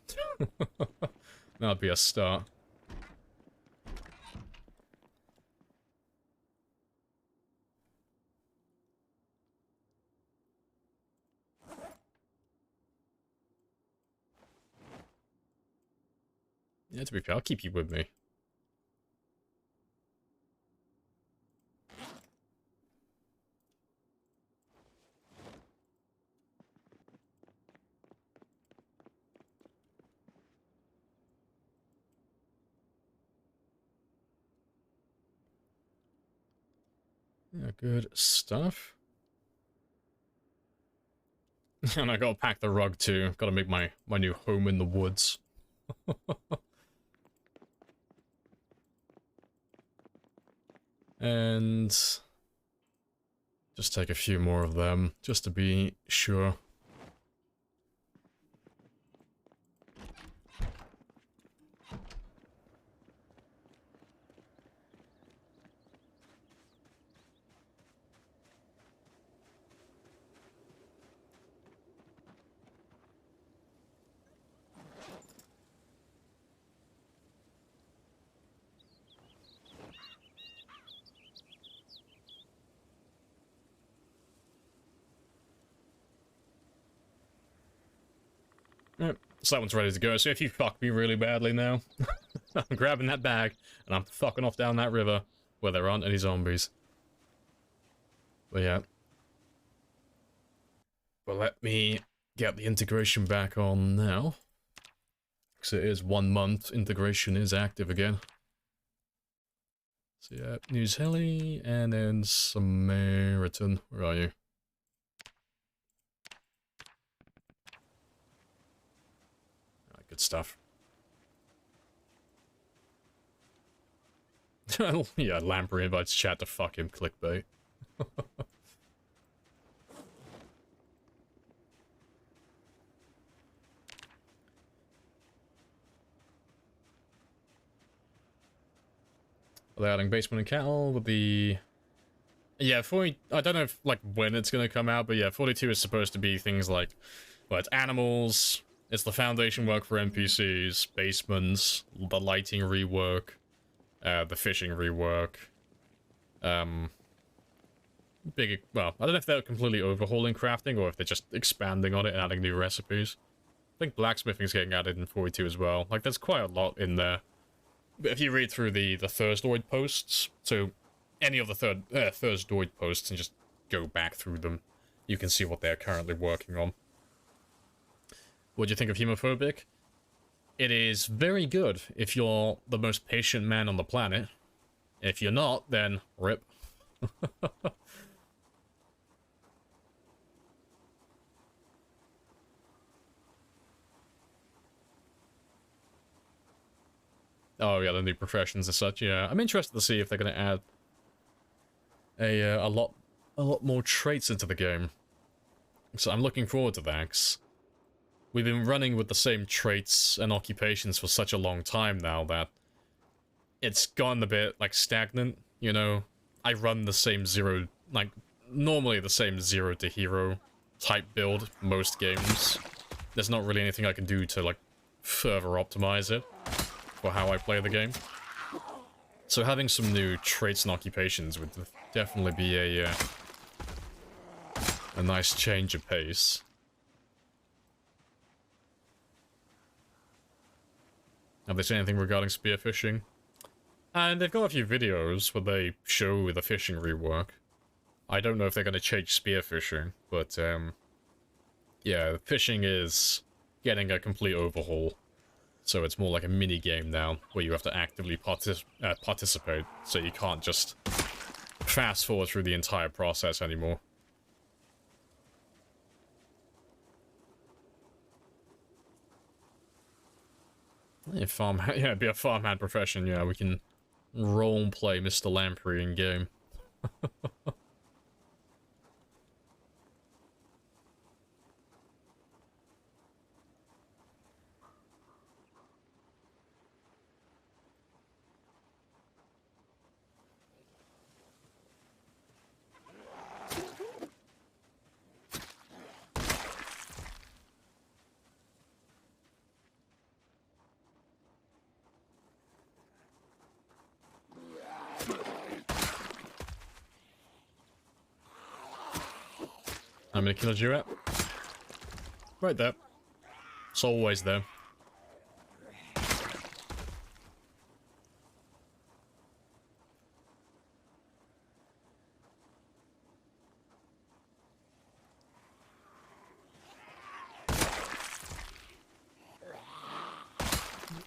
That'd be a start. Yeah, to be fair, I'll keep you with me. Yeah, good stuff. And I gotta pack the rug too. Gotta make my new home in the woods. And just take a few more of them, just to be sure. Yep, so that one's ready to go. So if you fuck me really badly now, I'm grabbing that bag, and I'm fucking off down that river, where there aren't any zombies. But yeah. But let me get the integration back on now. Because it is 1 month, integration is active again. So yeah, News Heli, and then Samaritan. Where are you? Good stuff. Yeah, Lamprey invites chat to fuck him, clickbait. They're adding basement and cattle with the... Yeah, 40... I don't know if, like, when it's gonna come out, but yeah, 42 is supposed to be things like... Well, it's animals, it's the foundation work for NPCs, basements, the lighting rework, the fishing rework. Big... Well, I don't know if they're completely overhauling crafting, or if they're just expanding on it and adding new recipes. I think blacksmithing is getting added in 42 as well. Like, there's quite a lot in there. But if you read through the Thursdoid posts, so any of the Thursdoid posts and just go back through them, you can see what they're currently working on. What do you think of Hemophobic? It is very good if you're the most patient man on the planet. If you're not, then rip. Oh yeah, the new professions and such. Yeah, I'm interested to see if they're going to add a lot more traits into the game. So I'm looking forward to that. 'Cause we've been running with the same traits and occupations for such a long time now that it's gone a bit like stagnant. You know, I run the same normally the same 0 to hero type build most games. There's not really anything I can do to like further optimize it for how I play the game. So having some new traits and occupations would definitely be a nice change of pace. Have they said anything regarding spearfishing? And they've got a few videos where they show the fishing rework. I don't know if they're going to change spearfishing, but yeah, fishing is getting a complete overhaul. So it's more like a mini game now, where you have to actively participate, so you can't just fast forward through the entire process anymore. Yeah, yeah, it'd be a farmhand profession, yeah, we can roleplay Mr. Lamprey in game. How many kills you at? Right there. It's always there.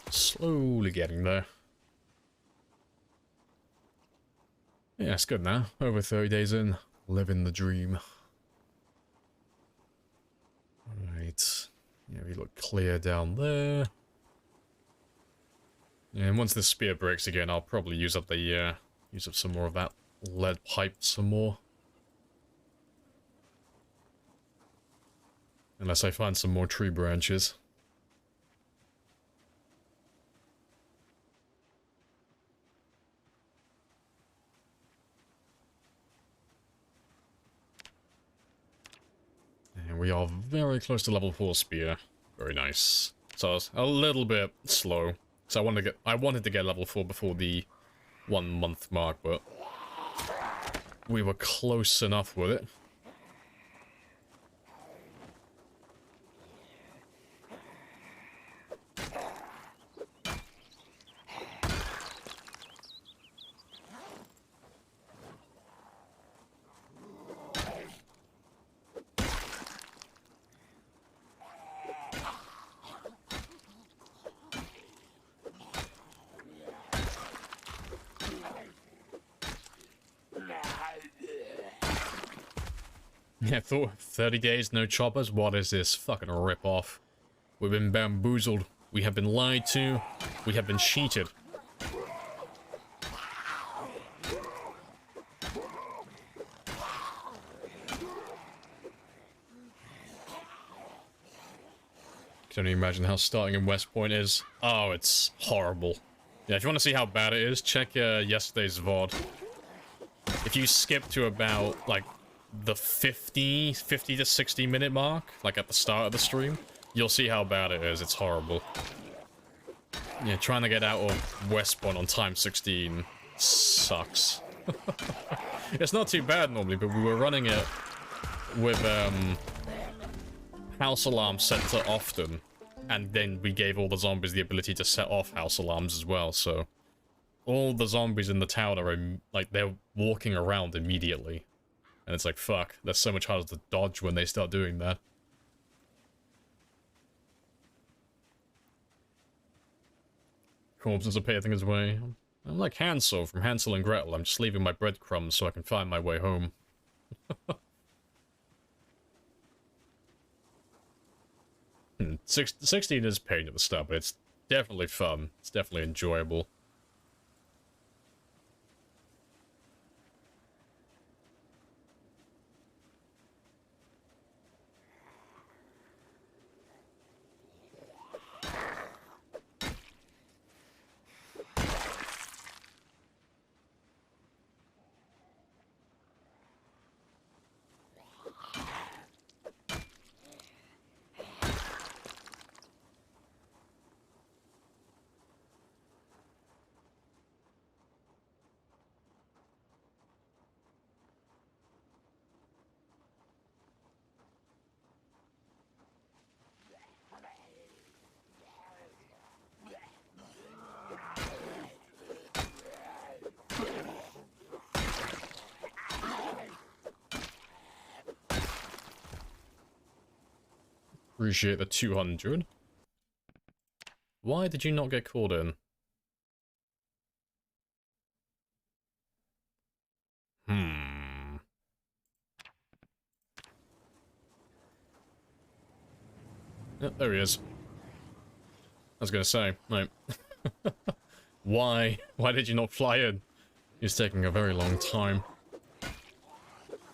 Slowly getting there. Yeah, it's good now. Over 30 days in. Living the dream. Alright. Yeah, we look clear down there. Yeah, and once this spear breaks again, I'll probably use up the use up some more of that lead pipe some more. Unless I find some more tree branches. And we are very close to level 4 spear. Very nice. So I was a little bit slow. So I wanted to get level 4 before the 1 month mark, but we were close enough with it. Yeah, 30 days, no choppers? What is this? Fucking rip-off. We've been bamboozled. We have been lied to. We have been cheated. Can only imagine how starting in West Point is. Oh, it's horrible. Yeah, if you want to see how bad it is, check yesterday's VOD. If you skip to about, like, the 50 to 60 minute mark, like at the start of the stream, you'll see how bad it is. It's horrible. Yeah, trying to get out of West Point on time 16 sucks. It's not too bad normally, but we were running it with house alarms set to often, and then we gave all the zombies the ability to set off house alarms as well, so all the zombies in the town are like, they're walking around immediately. And it's like, fuck, that's so much harder to dodge when they start doing that. Corpses are paving his way. I'm like Hansel from Hansel and Gretel. I'm just leaving my breadcrumbs so I can find my way home. 16 is pain at the start, but it's definitely fun. It's definitely enjoyable. Appreciate the 200. Why did you not get called in? Yep, there he is. I was gonna say, no. Why? Why did you not fly in? It's taking a very long time.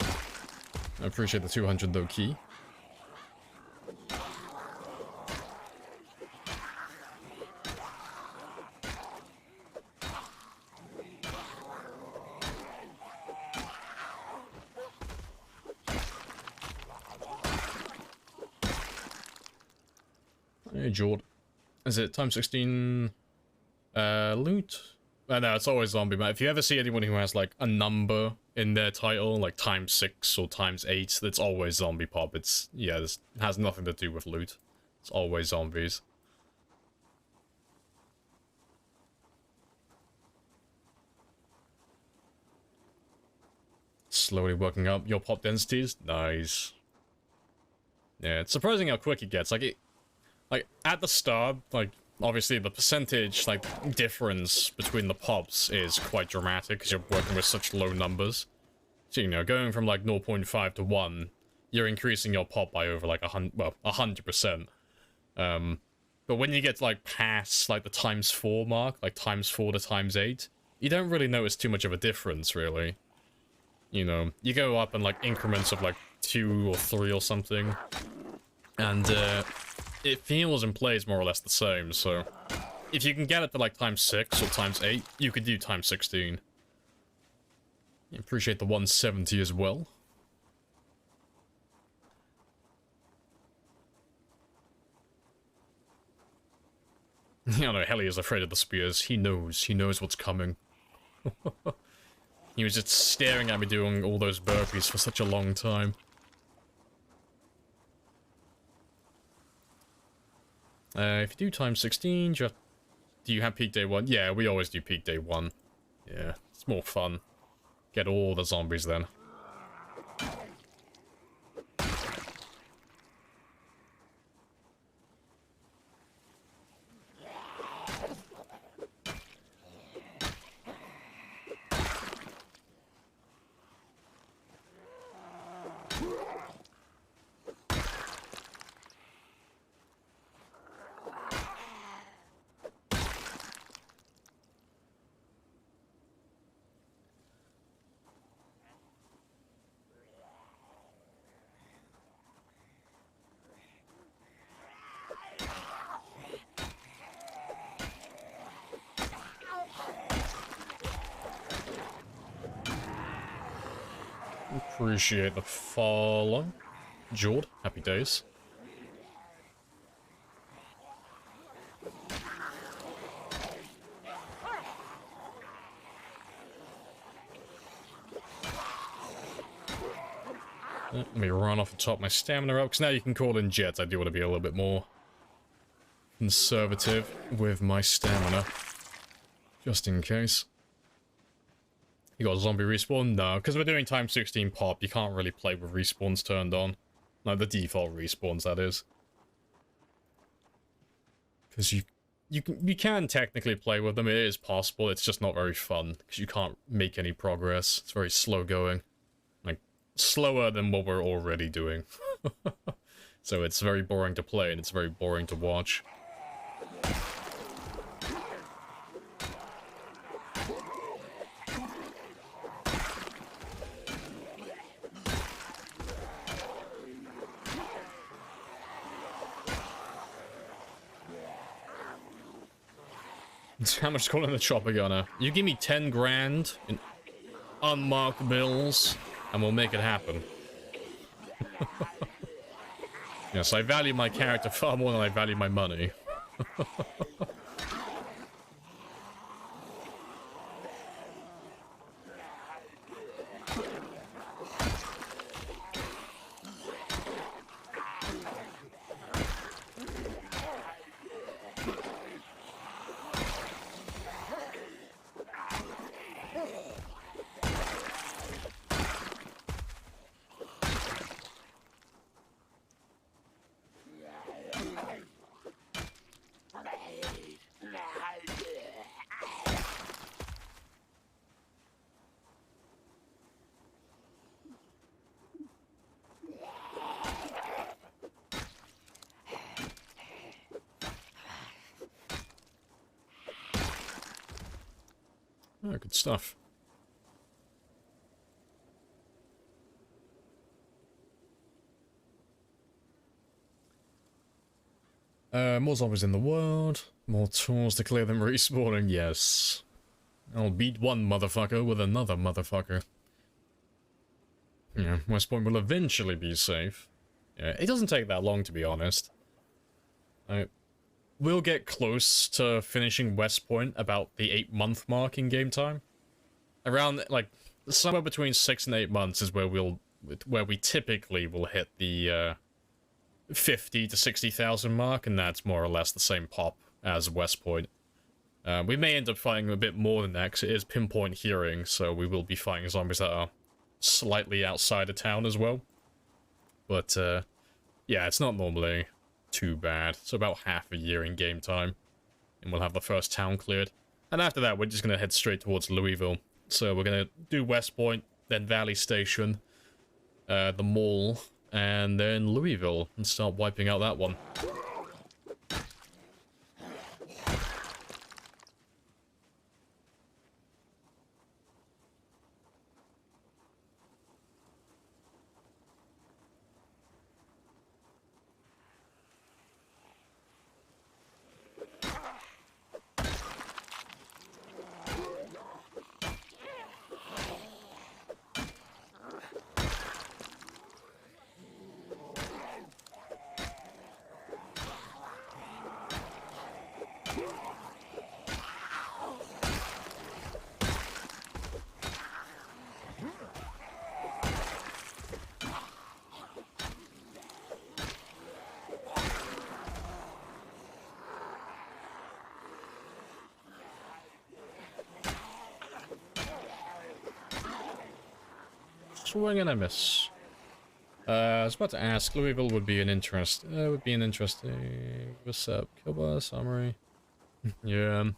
I appreciate the 200 though, Key. Hey, Jord. Is it time 16 loot? I know, it's always zombie map. If you ever see anyone who has, like, a number in their title, like ×6 or ×8, that's always zombie pop. It's, yeah, it has nothing to do with loot. It's always zombies. Slowly working up your pop densities. Nice. Yeah, it's surprising how quick it gets. Like, at the start, like, obviously the percentage, like, difference between the pops is quite dramatic because you're working with such low numbers. So, you know, going from, like, 0.5 to 1, you're increasing your pop by over, like, 100%. But when you get, like, past, like, the ×4 mark, like, ×4 to ×8, you don't really notice too much of a difference, really. You know, you go up in, like, increments of, like, 2 or 3 or something. And, it feels and plays more or less the same, so... If you can get it to, like, ×6 or ×8, you could do ×16. Appreciate the 170 as well. Yeah, no, Helly is afraid of the spears. He knows what's coming. He was just staring at me doing all those burpees for such a long time. If you do ×16, do you have peak day 1? Yeah, we always do peak day 1. Yeah, it's more fun. Get all the zombies then. Appreciate the follow. Jord, happy days. Let me run off the top of my stamina up, because now you can call in jets. I do want to be a little bit more conservative with my stamina. Just in case. You got a zombie respawn? No, because we're doing ×16 pop, you can't really play with respawns turned on. Like the default respawns, that is. Because you can technically play with them, it is possible, it's just not very fun, because you can't make any progress. It's very slow going. Like, slower than what we're already doing. So it's very boring to play, and it's very boring to watch. How much calling the chopper gunner? You give me 10 grand in unmarked bills, and we'll make it happen. Yes, I value my character far more than I value my money. Oh, good stuff. More zombies in the world. More tools to clear them respawning, yes. I'll beat one motherfucker with another motherfucker. Yeah, West Point will eventually be safe. Yeah, it doesn't take that long, to be honest. we'll get close to finishing West Point about the 8-month mark in game time. Around, like, somewhere between 6 and 8 months is where we typically will hit the 50 to 60,000 mark, and that's more or less the same pop as West Point. We may end up fighting a bit more than that, because it is pinpoint hearing, so we will be fighting zombies that are slightly outside of town as well. But, yeah, it's not normally too bad. So about half a year in game time, and we'll have the first town cleared. And after that, we're just going to head straight towards Louisville. So we're going to do West Point, then Valley Station, the mall, and then Louisville, and start wiping out that one. Swing and a miss. I was about to ask, Louisville would be an interesting... What's up? Kilbar, summary. Yeah.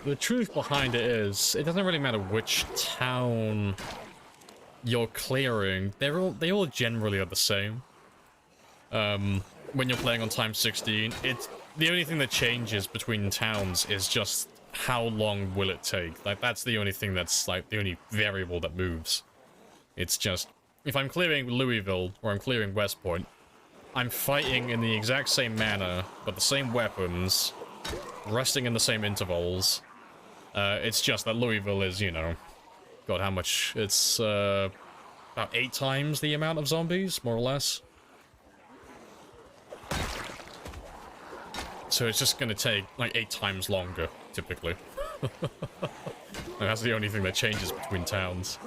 The truth behind it is, it doesn't really matter which town you're clearing. They all generally are the same. When you're playing on time 16, the only thing that changes between towns is just how long will it take. Like, that's the only thing that's, like, the only variable that moves. It's just, if I'm clearing Louisville, or I'm clearing West Point, I'm fighting in the exact same manner, but the same weapons, resting in the same intervals. It's just that Louisville is, you know, God, how much? It's, about 8 times the amount of zombies, more or less. So it's just gonna take, like, 8 times longer, typically. And that's the only thing that changes between towns.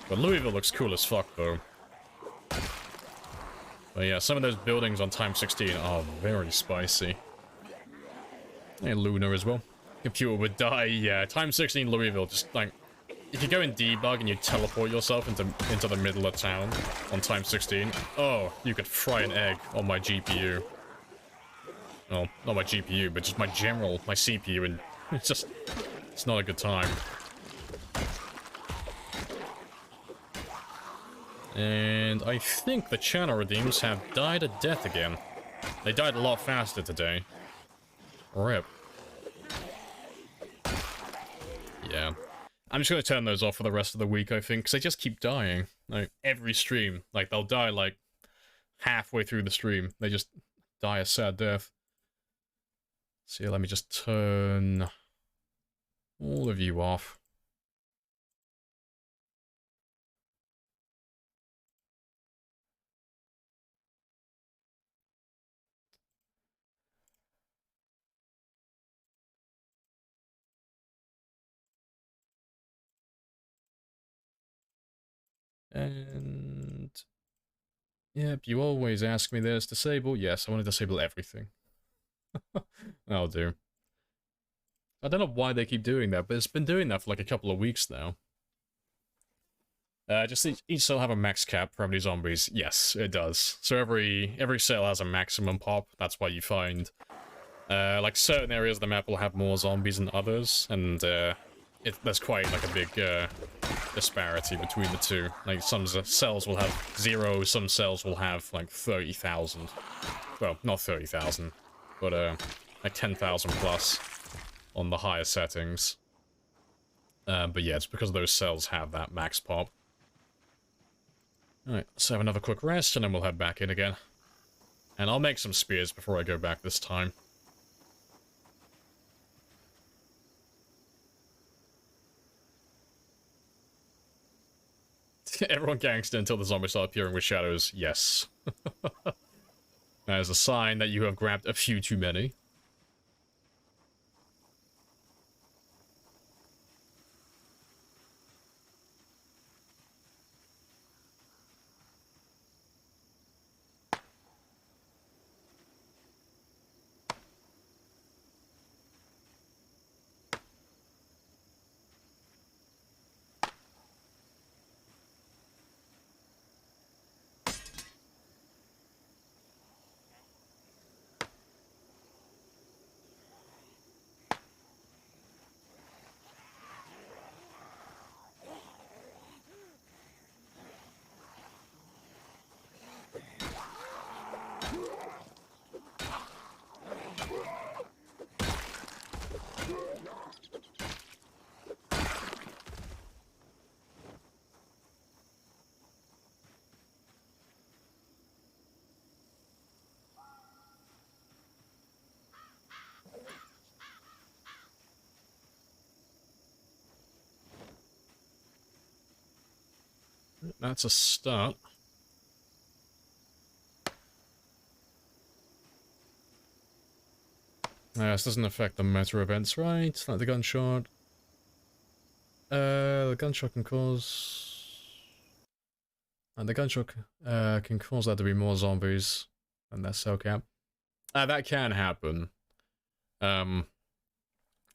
But Louisville looks cool as fuck, though. But yeah, some of those buildings on time 16 are very spicy. And Luna as well. Computer would die, yeah. Time 16 Louisville, just, like, if you go in debug and you teleport yourself into the middle of town on time 16, oh, you could fry an egg on my GPU. Well, not my GPU, but just my CPU, and it's not a good time. And I think the channel redeems have died a death again. They died a lot faster today. RIP. Yeah. I'm just gonna turn those off for the rest of the week, I think, because they just keep dying. Like, every stream. Like, they'll die, like, halfway through the stream. They just die a sad death. So let me just turn all of you off. And yep, you always ask me this. Disable? Yes, I want to disable everything. I'll do. I don't know why they keep doing that, but it's been doing that for like a couple of weeks now. Just each cell have a max cap for how many zombies. Yes, it does. So every cell has a maximum pop. That's why you find like certain areas of the map will have more zombies than others, and there's quite like a big disparity between the two. Like some cells will have 0, some cells will have like 30,000. Well, not 30,000, but like 10,000 plus on the higher settings. But yeah, it's because those cells have that max pop. Alright, let's have another quick rest, and then we'll head back in again. And I'll make some spears before I go back this time. Everyone gangster until the zombies start appearing with shadows. Yes. That is a sign that you have grabbed a few too many. That's a start. This doesn't affect the meta events, right? Like the gunshot. The gunshot can cause... And the gunshot can cause there to be more zombies than that cell cap. That can happen.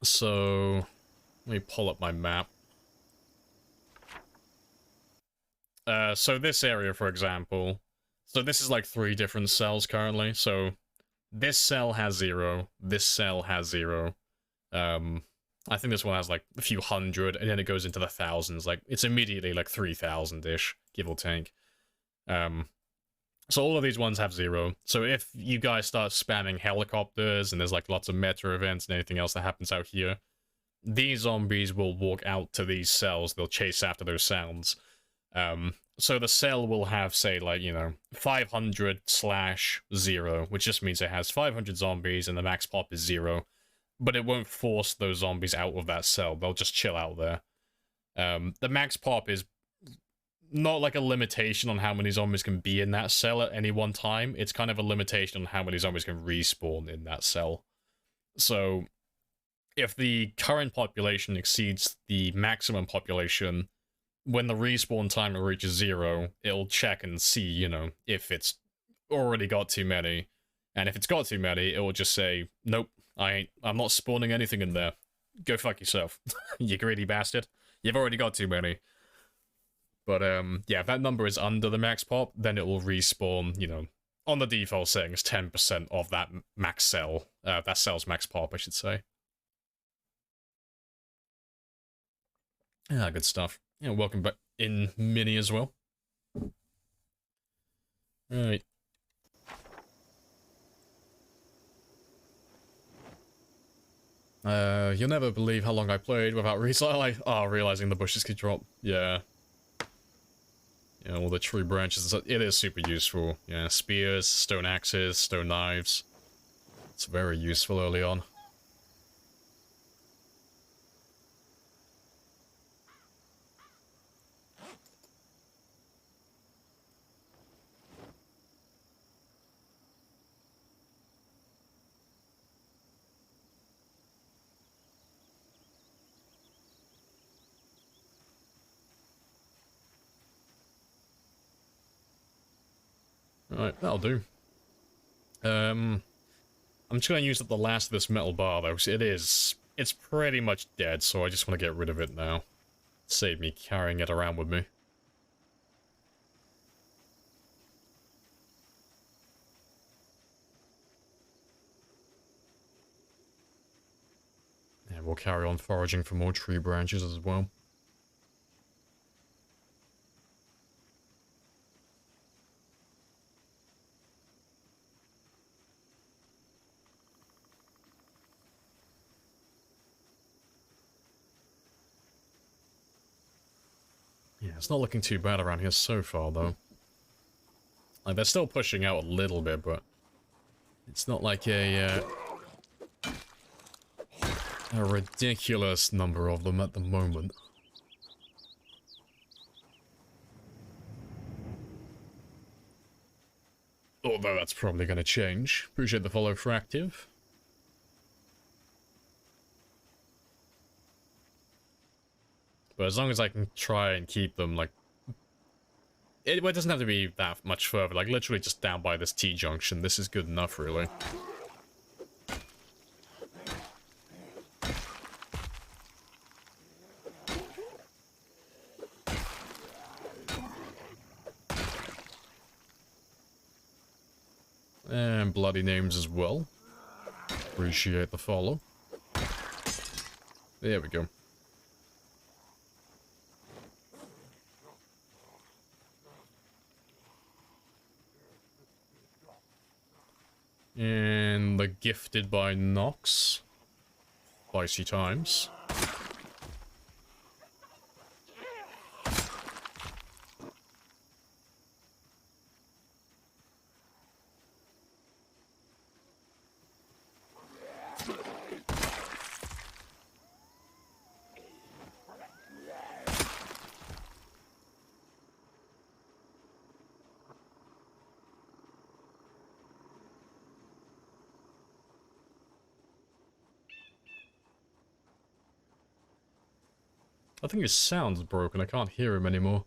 So... Let me pull up my map. So this area, for example... So this is like 3 different cells currently, so... This cell has 0, this cell has 0. I think this one has like a few hundred, and then it goes into the thousands. Like, it's immediately like 3,000-ish, give or take. So all of these ones have 0. So if you guys start spamming helicopters, and there's like lots of meta events and anything else that happens out here, these zombies will walk out to these cells, they'll chase after those sounds. So the cell will have, say, like, you know, 500/0, which just means it has 500 zombies and the max pop is 0. But it won't force those zombies out of that cell, they'll just chill out there. The max pop is not like a limitation on how many zombies can be in that cell at any one time, it's kind of a limitation on how many zombies can respawn in that cell. So, if the current population exceeds the maximum population, when the respawn timer reaches 0, it'll check and see, you know, if it's already got too many. And if it's got too many, it will just say, nope, I'm not spawning anything in there. Go fuck yourself, you greedy bastard. You've already got too many. But, yeah, if that number is under the max pop, then it will respawn, you know, on the default settings, 10% of that max cell. That cell's max pop, I should say. Ah, good stuff. Yeah, welcome back in Mini as well. Right. You'll never believe how long I played without realizing the bushes could drop. Yeah. Yeah, all the tree branches. It is super useful. Yeah, spears, stone axes, stone knives. It's very useful early on. Right, that'll do. I'm just gonna use up the last of this metal bar though, because it's pretty much dead, so I just want to get rid of it now. Save me carrying it around with me. Yeah, we'll carry on foraging for more tree branches as well. Yeah, it's not looking too bad around here so far, though. Like, they're still pushing out a little bit, but it's not like a ridiculous number of them at the moment. Although that's probably gonna change. Appreciate the follow for active. But as long as I can try and keep them, like... It doesn't have to be that much further, like literally just down by this T-junction. This is good enough, really. And bloody names as well. Appreciate the follow. There we go. And the gifted by Nox. Spicy times. I think his sound's broken. I can't hear him anymore.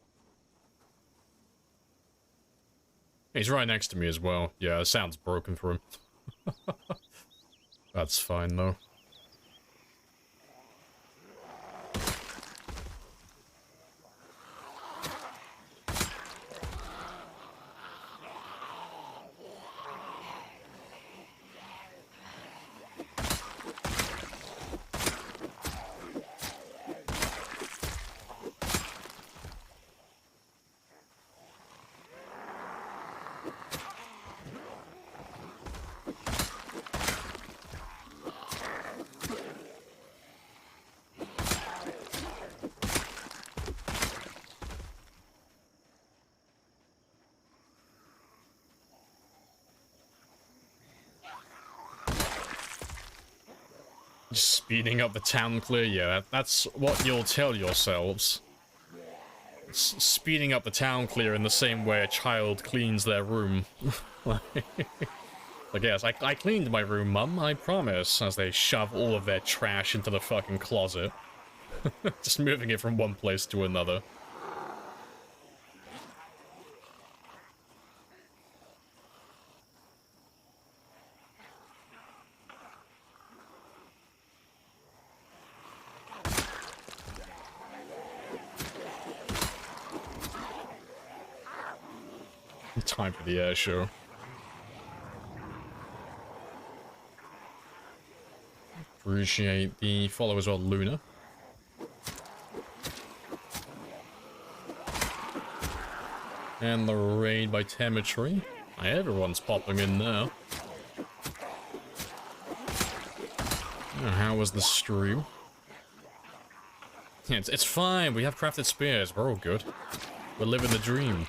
He's right next to me as well. Yeah, the sound's broken for him. That's fine, though. Just speeding up the town clear, yeah, that's what you'll tell yourselves. Speeding up the town clear in the same way a child cleans their room. Like, yes, I cleaned my room, Mum, I promise, as they shove all of their trash into the fucking closet. Just moving it from one place to another. Time for the air show. Appreciate the follow as well, Luna. And the raid by Temetry. Everyone's popping in now. How was the stream? Yeah, it's fine. We have crafted spears. We're all good. We're living the dream.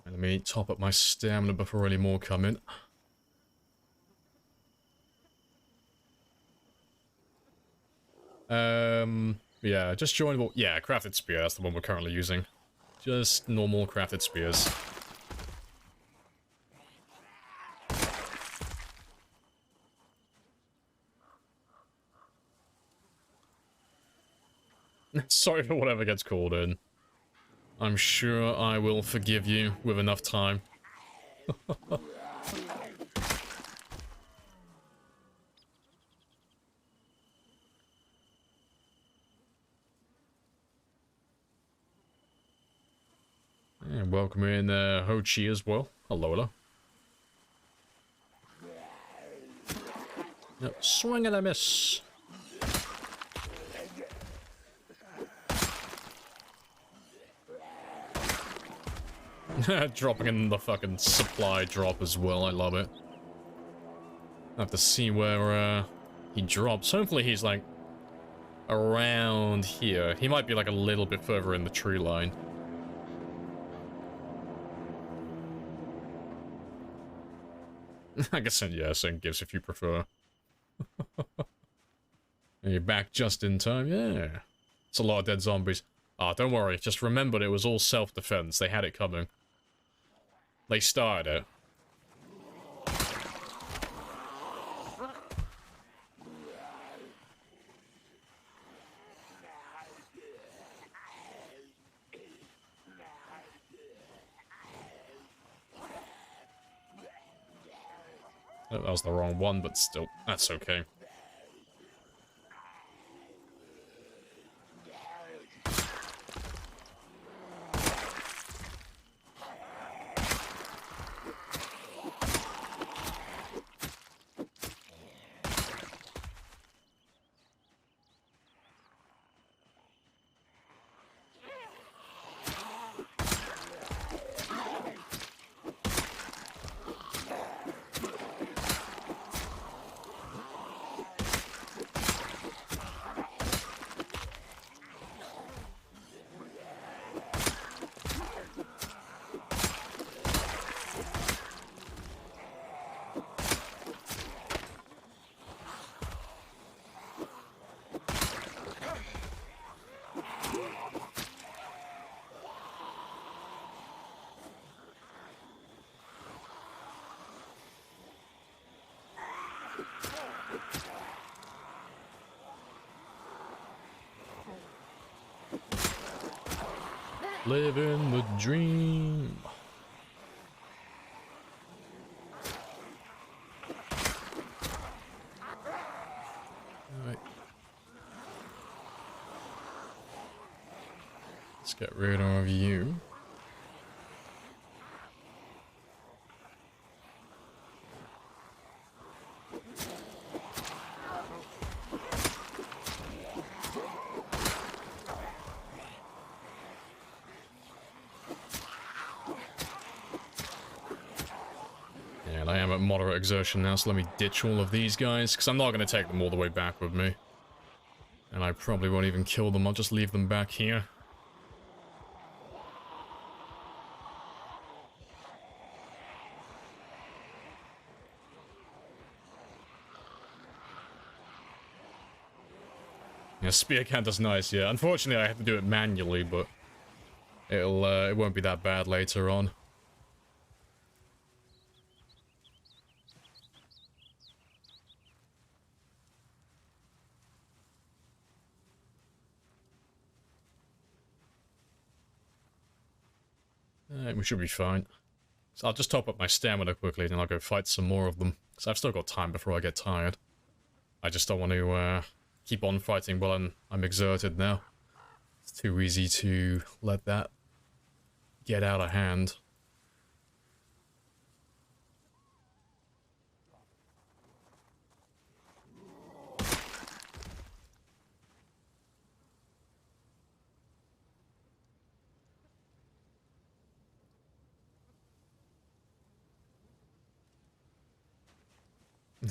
Let me top up my stamina before any more come in. Yeah, just join. Yeah, crafted spear. That's the one we're currently using. Just normal crafted spears. Sorry for whatever gets called in. I'm sure I will forgive you with enough time. And welcome in Ho Chi as well. Hello, hello. Yep, swing and a miss. Dropping in the fucking supply drop as well, I love it. I have to see where he drops. Hopefully he's like around here. He might be like a little bit further in the tree line. I guess, yeah, send gifts if you prefer. And you're back just in time, yeah. It's a lot of dead zombies. Ah, don't worry, just remember it was all self-defense. They had it coming. They started it. Oh, that was the wrong one, but still, that's okay. Living the dream. Alright. Let's get rid of you. And I am at moderate exertion now, so let me ditch all of these guys, because I'm not going to take them all the way back with me. And I probably won't even kill them, I'll just leave them back here. Yeah, spear counter's nice, yeah. Unfortunately, I have to do it manually, but it won't be that bad later on. We should be fine. So I'll just top up my stamina quickly, and I'll go fight some more of them. Because I've still got time before I get tired. I just don't want to keep on fighting while I'm exerted now. It's too easy to let that get out of hand.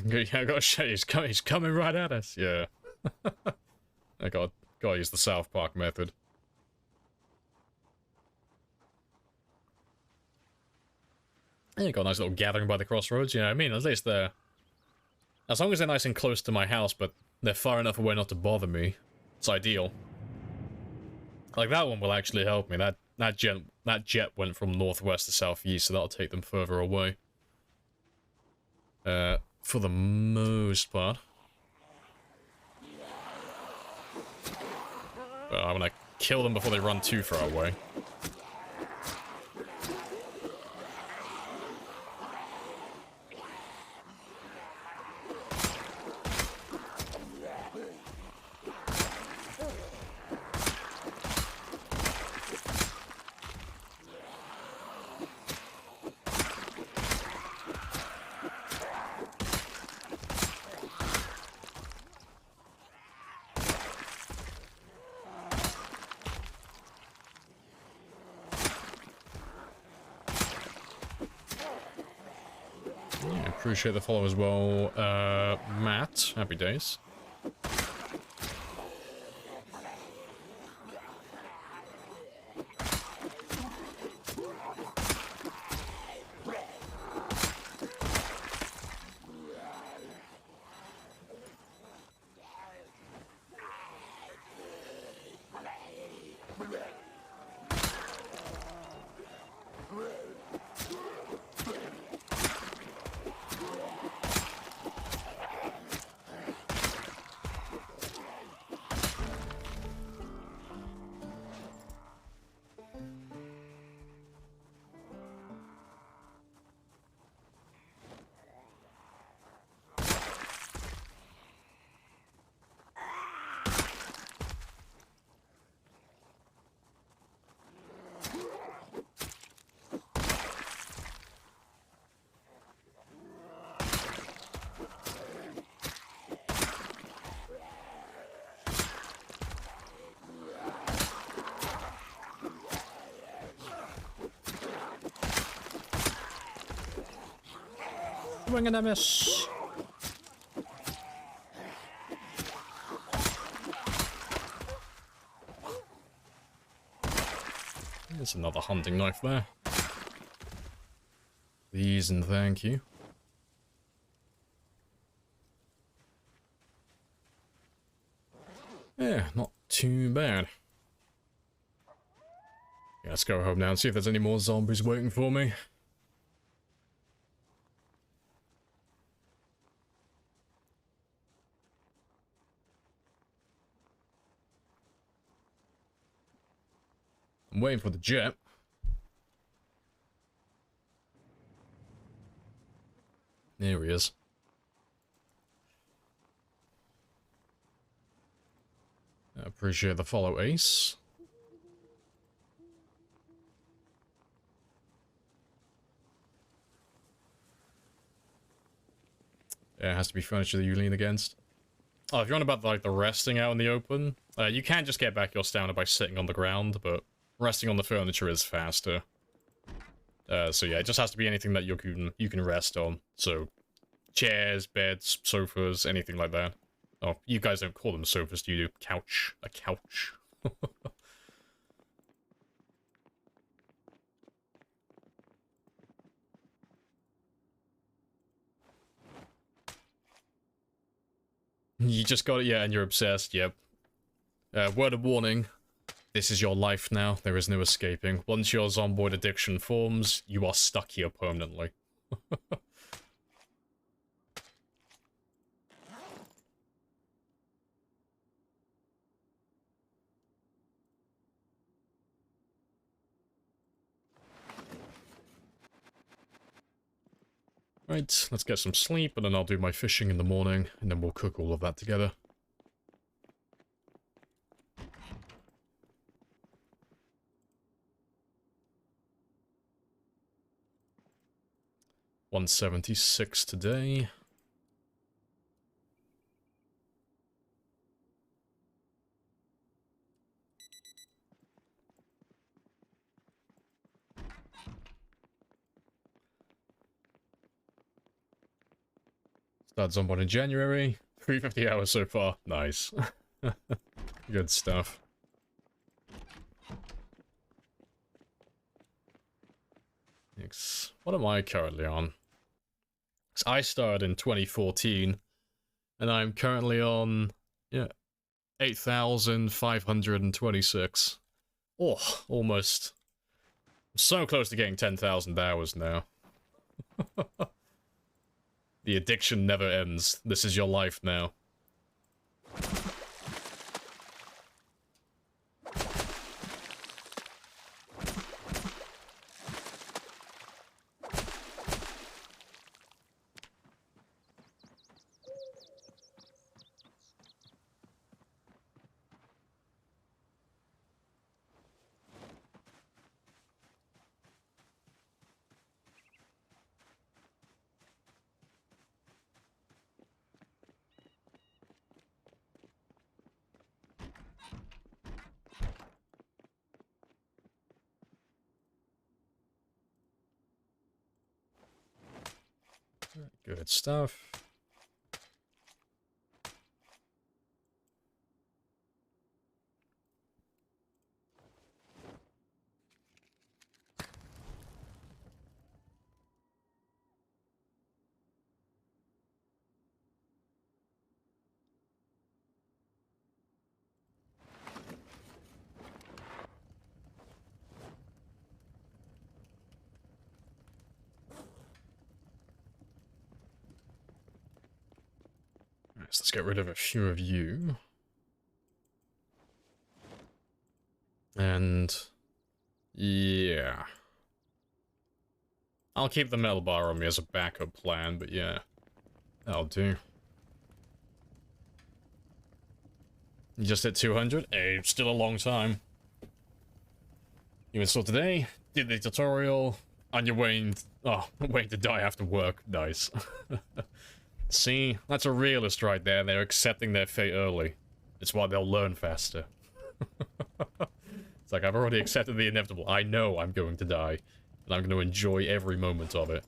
Yeah, I gotta show you, he's coming right at us, yeah. I gotta use the South Park method. Yeah, got a nice little gathering by the crossroads, you know what I mean? At least they're... As long as they're nice and close to my house, but they're far enough away not to bother me, it's ideal. Like, that one will actually help me. That jet went from northwest to southeast, so that'll take them further away. For the most part. But I want to kill them before they run too far away. Appreciate the follow as well, Matt. Happy days. Swing and a miss. There's another hunting knife there. Please and thank you. Yeah, not too bad. Yeah, let's go home now and see if there's any more zombies waiting for me. I'm waiting for the jet. There he is. I appreciate the follow, Ace. Yeah, it has to be furniture that you lean against. Oh, if you're on about like the resting out in the open, you can just get back your stamina by sitting on the ground, but resting on the furniture is faster. So yeah, it just has to be anything that you can rest on. So chairs, beds, sofas, anything like that. Oh, you guys don't call them sofas, do you? Couch. A couch. You just got it, yeah, and you're obsessed, yep. Word of warning. This is your life now. There is no escaping. Once your zomboid addiction forms, you are stuck here permanently. Right, let's get some sleep, and then I'll do my fishing in the morning, and then we'll cook all of that together. $176 today. Start Zombot in January. 350 hours so far. Nice. Good stuff. What am I currently on? So I started in 2014, and I'm currently on, yeah, 8,526. Oh, almost. I'm so close to getting 10,000 hours now. The addiction never ends. This is your life now. Good stuff. So let's get rid of a few of you. And yeah. I'll keep the metal bar on me as a backup plan, but yeah. That'll do. You just hit 200? Hey, still a long time. You installed today, did the tutorial, and you're waiting to die after work. Nice. See, that's a realist right there. They're accepting their fate early. It's why they'll learn faster. It's like, I've already accepted the inevitable. I know I'm going to die, and I'm going to enjoy every moment of it.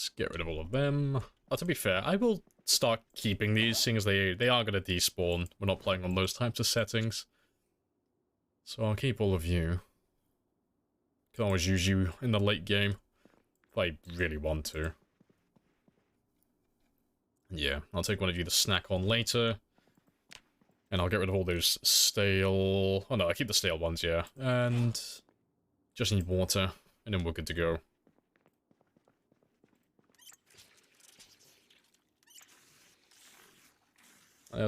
Let's get rid of all of them. Oh, to be fair, I will start keeping these, seeing as they are going to despawn. We're not playing on those types of settings. So I'll keep all of you. Can always use you in the late game, if I really want to. Yeah, I'll take one of you to snack on later. And I'll get rid of all those stale... Oh no, I keep the stale ones, yeah. And just need water, and then we're good to go.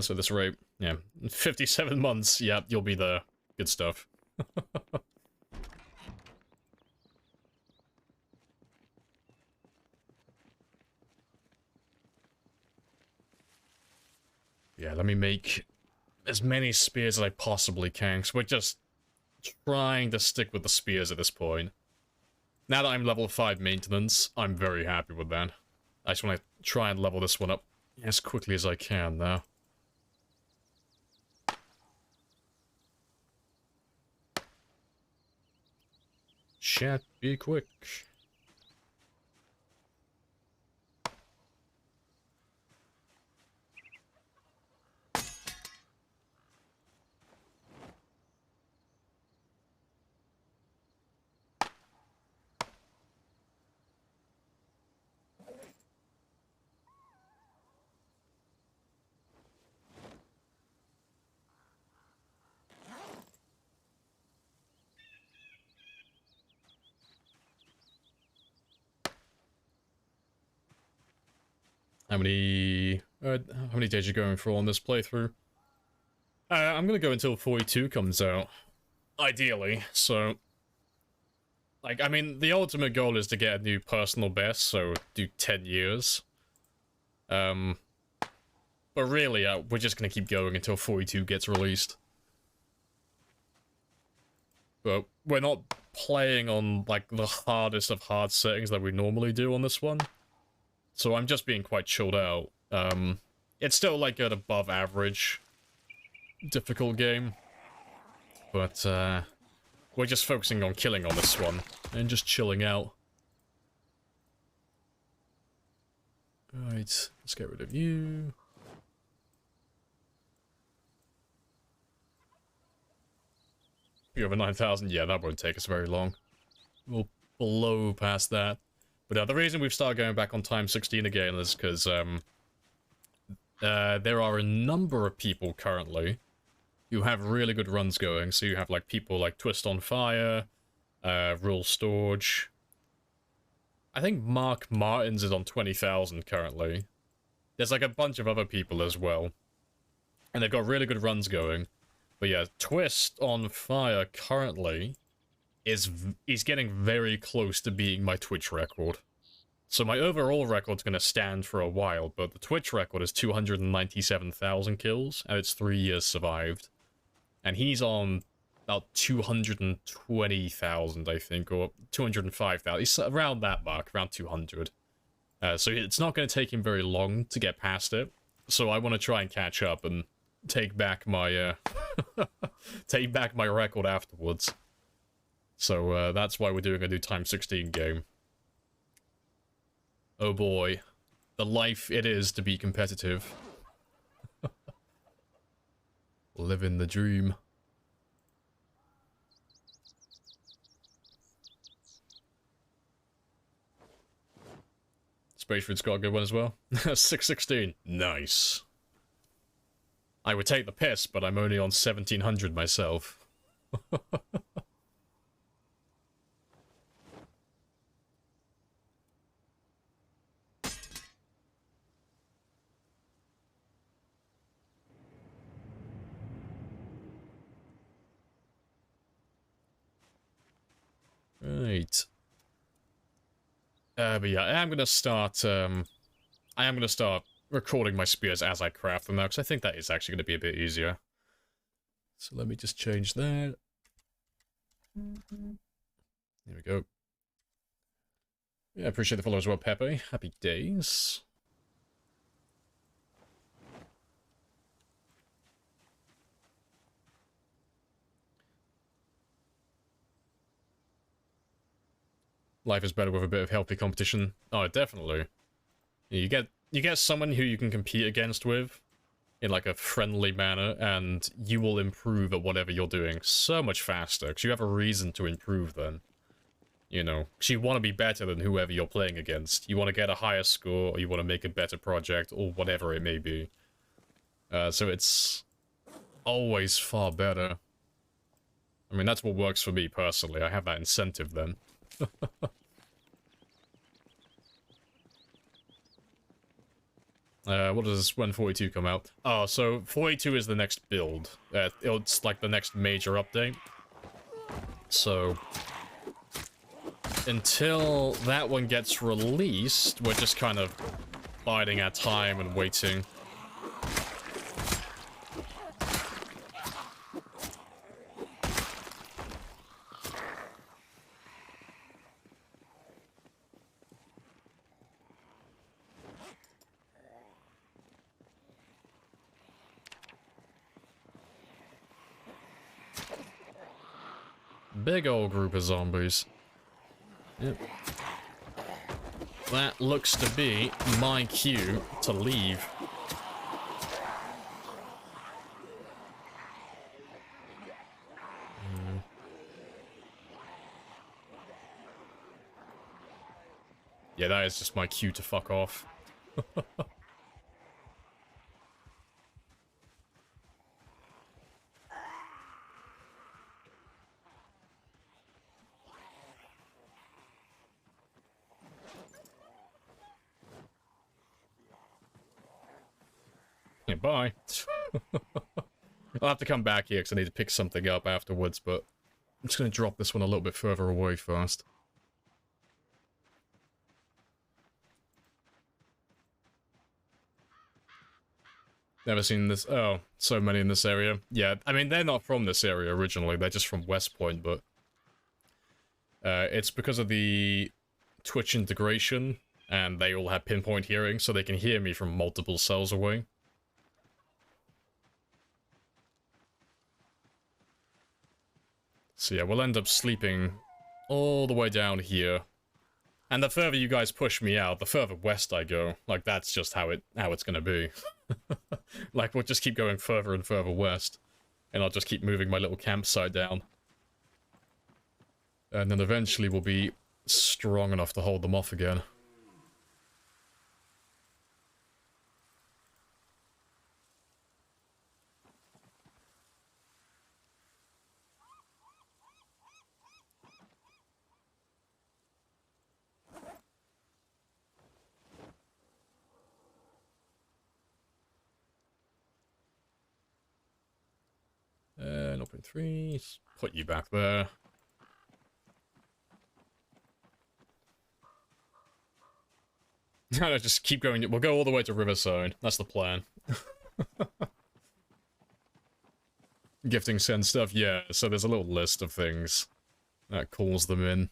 So this rate, yeah, 57 months, yeah, you'll be there. Good stuff. Yeah, let me make as many spears as I possibly can, because we're just trying to stick with the spears at this point. Now that I'm level 5 maintenance, I'm very happy with that. I just want to try and level this one up as quickly as I can now. Chat, be quick. How many days are you going for on this playthrough? I'm gonna go until 42 comes out, ideally, so... Like, I mean, the ultimate goal is to get a new personal best, so do 10 years. But really, we're just gonna keep going until 42 gets released. But we're not playing on, like, the hardest of hard settings that we normally do on this one. So I'm just being quite chilled out. It's still like an above average difficult game. But we're just focusing on killing on this one and just chilling out. Right, let's get rid of you. You have a 9,000? Yeah, that won't take us very long. We'll blow past that. But the reason we've started going back on time 16 again is because there are a number of people currently who have really good runs going. So you have like people like Twist on Fire, Rule Storage. I think Mark Martins is on 20,000 currently. There's like a bunch of other people as well. And they've got really good runs going. But yeah, Twist on Fire currently is getting very close to being my Twitch record. So my overall record's going to stand for a while, but the Twitch record is 297,000 kills, and it's 3 years survived. And he's on about 220,000, I think, or 205,000. He's around that mark, around 200. So it's not going to take him very long to get past it. So I want to try and catch up and take back my take back my record afterwards. So that's why we're doing a new time 16 game. Oh boy, the life it is to be competitive. Living the dream. Spaceford's got a good one as well. 616. Nice. I would take the piss, but I'm only on 1700 myself. Right. But yeah, I am gonna start recording my spears as I craft them now, because I think that is actually gonna be a bit easier. So let me just change that. There we go. Yeah, appreciate the follow as well, Pepe. Happy days. Life is better with a bit of healthy competition. Oh, definitely. You get someone who you can compete against with in like a friendly manner, and you will improve at whatever you're doing so much faster, because you have a reason to improve then. You know, because you want to be better than whoever you're playing against. You want to get a higher score, or you want to make a better project, or whatever it may be. So it's always far better. I mean, that's what works for me personally. I have that incentive then. What does when 42 come out? Oh, so 42 is the next build. It's like the next major update. So until that one gets released, we're just kind of biding our time and waiting. Big old group of zombies. Yep. That looks to be my cue to leave. Yeah, that is just my cue to fuck off. Yeah, bye. I'll have to come back here because I need to pick something up afterwards, but I'm just going to drop this one a little bit further away first. Never seen this. Oh, so many in this area. Yeah, I mean, they're not from this area originally. They're just from West Point, but it's because of the Twitch integration, and they all have pinpoint hearing, so they can hear me from multiple cells away. So yeah, we'll end up sleeping all the way down here. And the further you guys push me out, the further west I go. Like, that's just how it's gonna be. Like, we'll just keep going further and further west. And I'll just keep moving my little campsite down. And then eventually we'll be strong enough to hold them off again. And 0.3, put you back there. No, just keep going. We'll go all the way to Riverside. That's the plan. Gifting send stuff, yeah. So there's a little list of things that calls them in.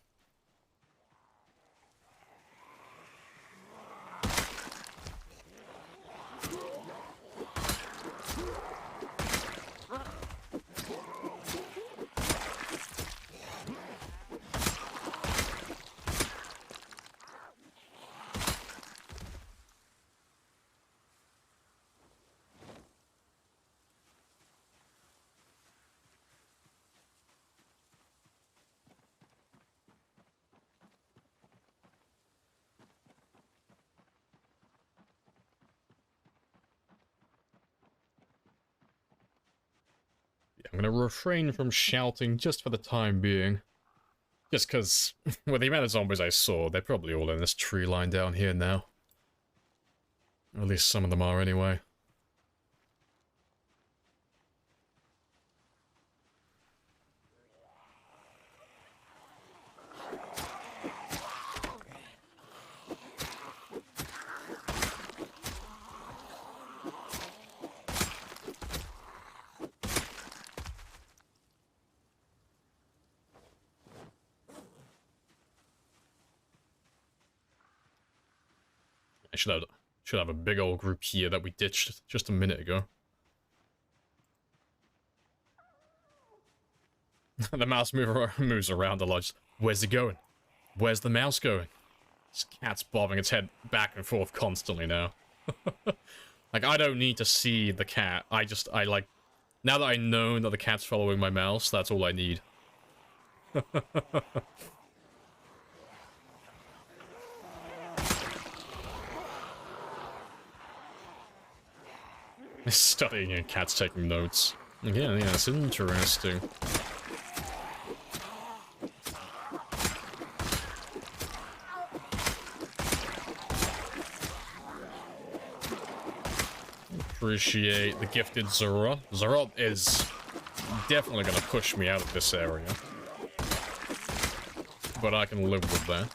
I'm gonna refrain from shouting just for the time being. Just because, with the amount of zombies I saw, they're probably all in this tree line down here now. Or at least some of them are anyway. I should have a big old group here that we ditched just a minute ago. The mouse moves around a lot. Where's he going? Where's the mouse going? This cat's bobbing its head back and forth constantly now. Like, I don't need to see the cat. I like... Now that I know that the cat's following my mouse, that's all I need. Studying and cat's taking notes. Yeah, it's interesting. Appreciate the gifted Zarot. Zarot is definitely gonna push me out of this area. But I can live with that.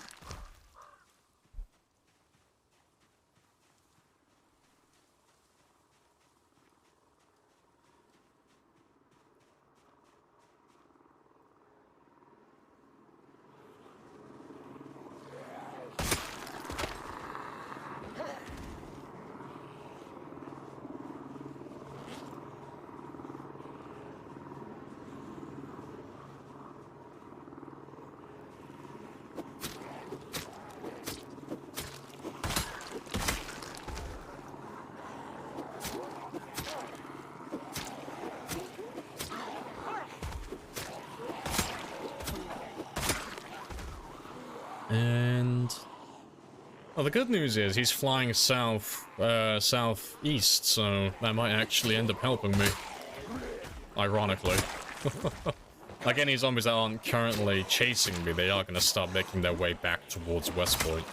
And... well, the good news is he's flying southeast, so that might actually end up helping me. Ironically. Like any zombies that aren't currently chasing me, they are going to start making their way back towards West Point.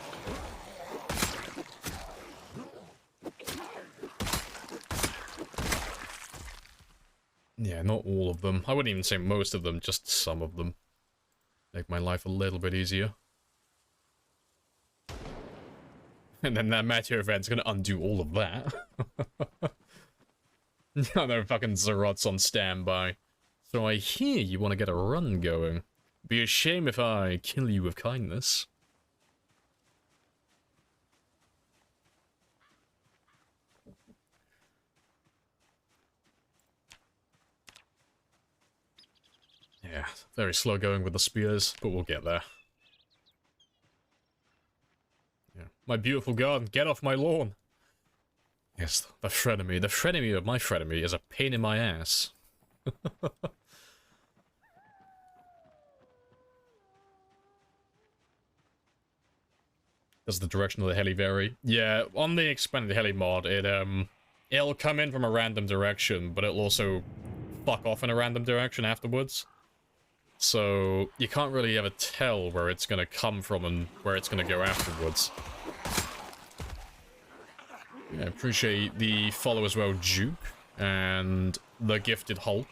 Yeah, not all of them. I wouldn't even say most of them, just some of them. Make my life a little bit easier. And then that Meteor event's gonna undo all of that. No, there are fucking Zerots on standby. So I hear you want to get a run going. Be a shame if I kill you with kindness. Yeah, very slow going with the spears, but we'll get there. Yeah. My beautiful garden, get off my lawn! Yes, the frenemy. The frenemy of my frenemy is a pain in my ass. Does the direction of the heli vary? Yeah, on the expanded heli mod, it'll come in from a random direction, but it'll also fuck off in a random direction afterwards. So you can't really ever tell where it's gonna come from and where it's gonna go afterwards. Yeah, I appreciate the follow as well, Duke, and the gifted Hulk.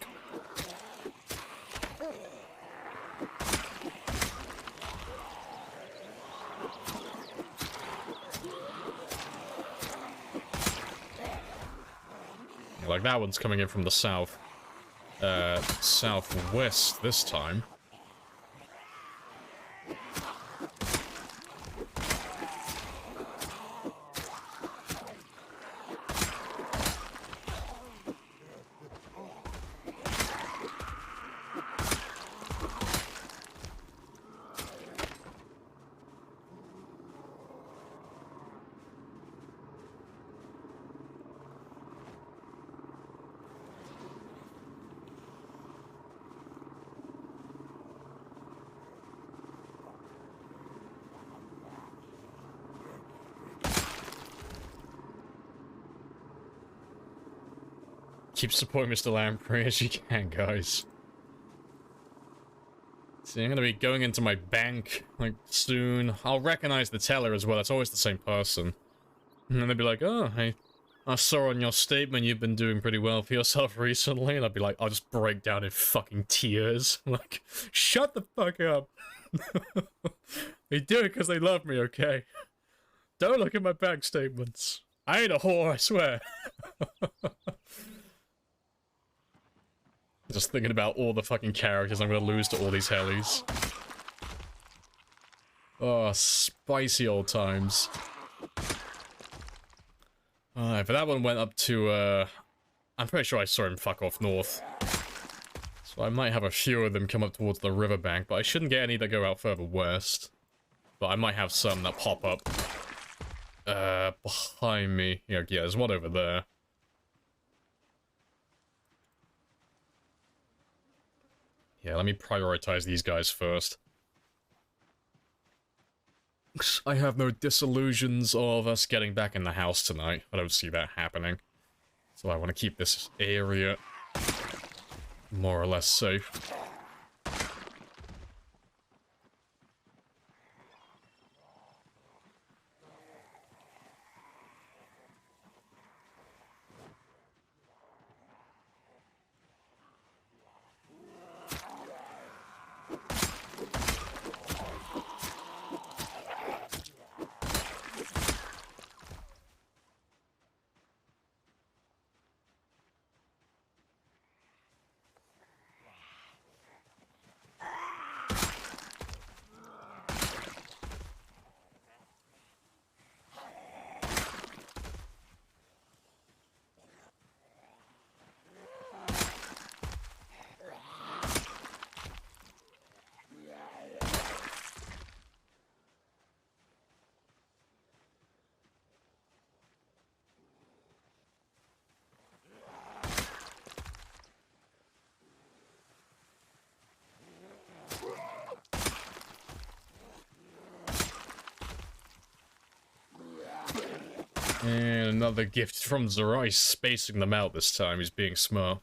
Yeah, like that one's coming in from the south. Southwest this time. Keep supporting Mr. Lamprey as you can, guys. See, I'm gonna be going into my bank, like, soon. I'll recognize the teller as well, it's always the same person. And then they'll be like, oh, hey, I saw on your statement you've been doing pretty well for yourself recently. And I'll be like, I'll just break down in fucking tears. Like, shut the fuck up. They do it because they love me, okay? Don't look at my bank statements. I ain't a whore, I swear. Just thinking about all the fucking characters I'm gonna lose to all these helis. Oh, spicy old times. Alright, but that one went up to, I'm pretty sure I saw him fuck off north. So I might have a few of them come up towards the riverbank, but I shouldn't get any that go out further west. but I might have some that pop up behind me. Yeah, there's one over there. Yeah, let me prioritize these guys first. I have no disillusions of us getting back in the house tonight. I don't see that happening. So I want to keep this area more or less safe. And another gift from Zerai, spacing them out this time. He's being smart.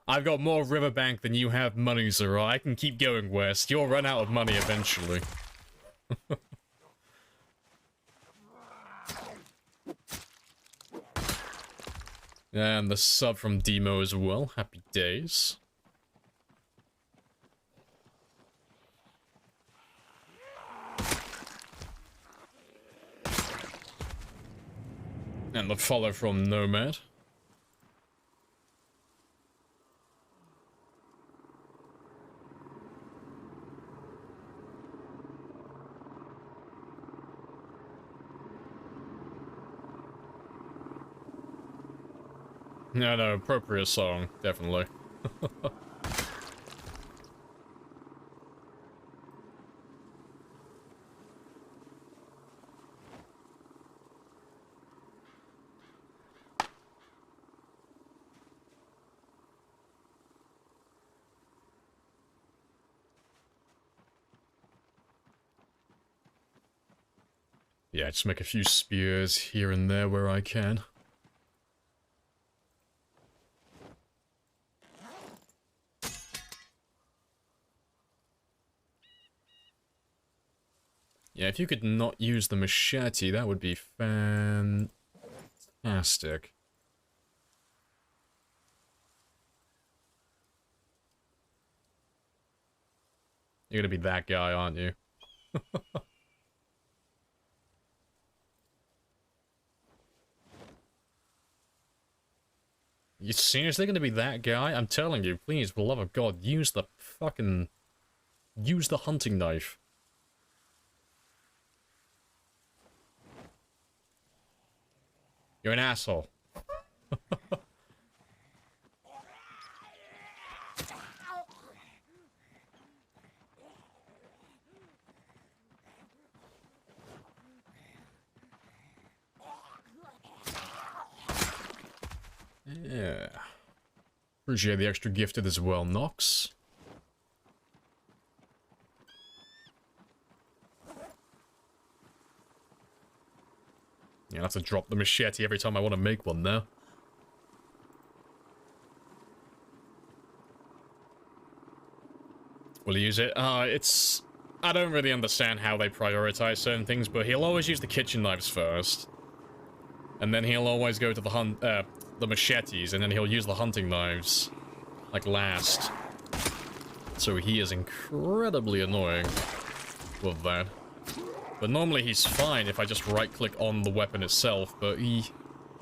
I've got more riverbank than you have money, Zerai. I can keep going west. You'll run out of money eventually. And the sub from Demo as well. Happy days. And the follow from Nomad. No, appropriate song, definitely. Yeah, just make a few spears here and there where I can. Yeah, if you could not use the machete, that would be fantastic. You're gonna be that guy, aren't you? You seriously gonna be that guy? I'm telling you, please, for the love of God, use the fucking... use the hunting knife. You're an asshole. Yeah. Appreciate the extra gifted as well, Nox. Yeah, I have to drop the machete every time I want to make one now. Will he use it? It's... I don't really understand how they prioritize certain things, but he'll always use the kitchen knives first. And then he'll always go to the machetes, and then he'll use the hunting knives, like, last. So he is incredibly annoying with that. But normally he's fine if I just right-click on the weapon itself, but he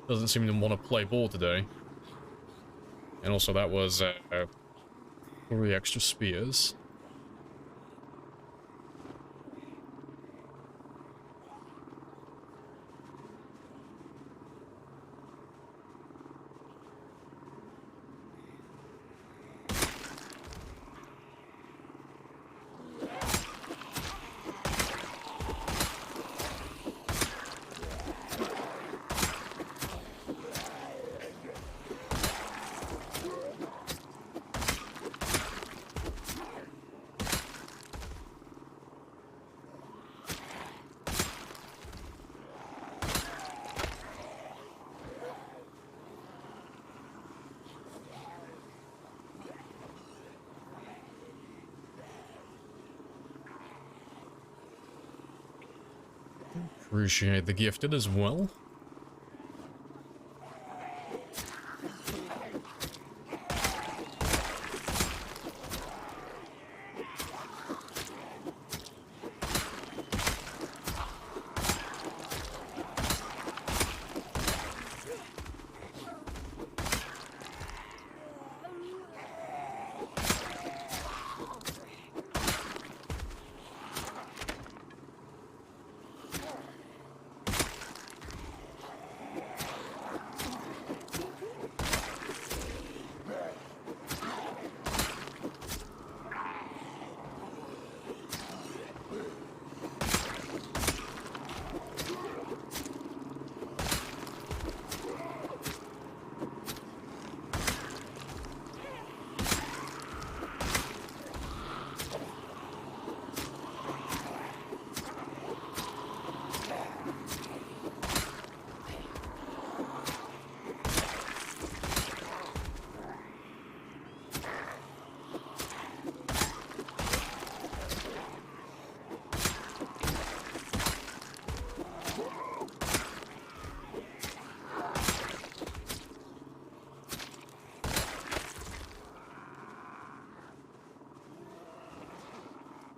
doesn't seem to want to play ball today. And also that was 3 extra spears. Appreciate the gifted as well.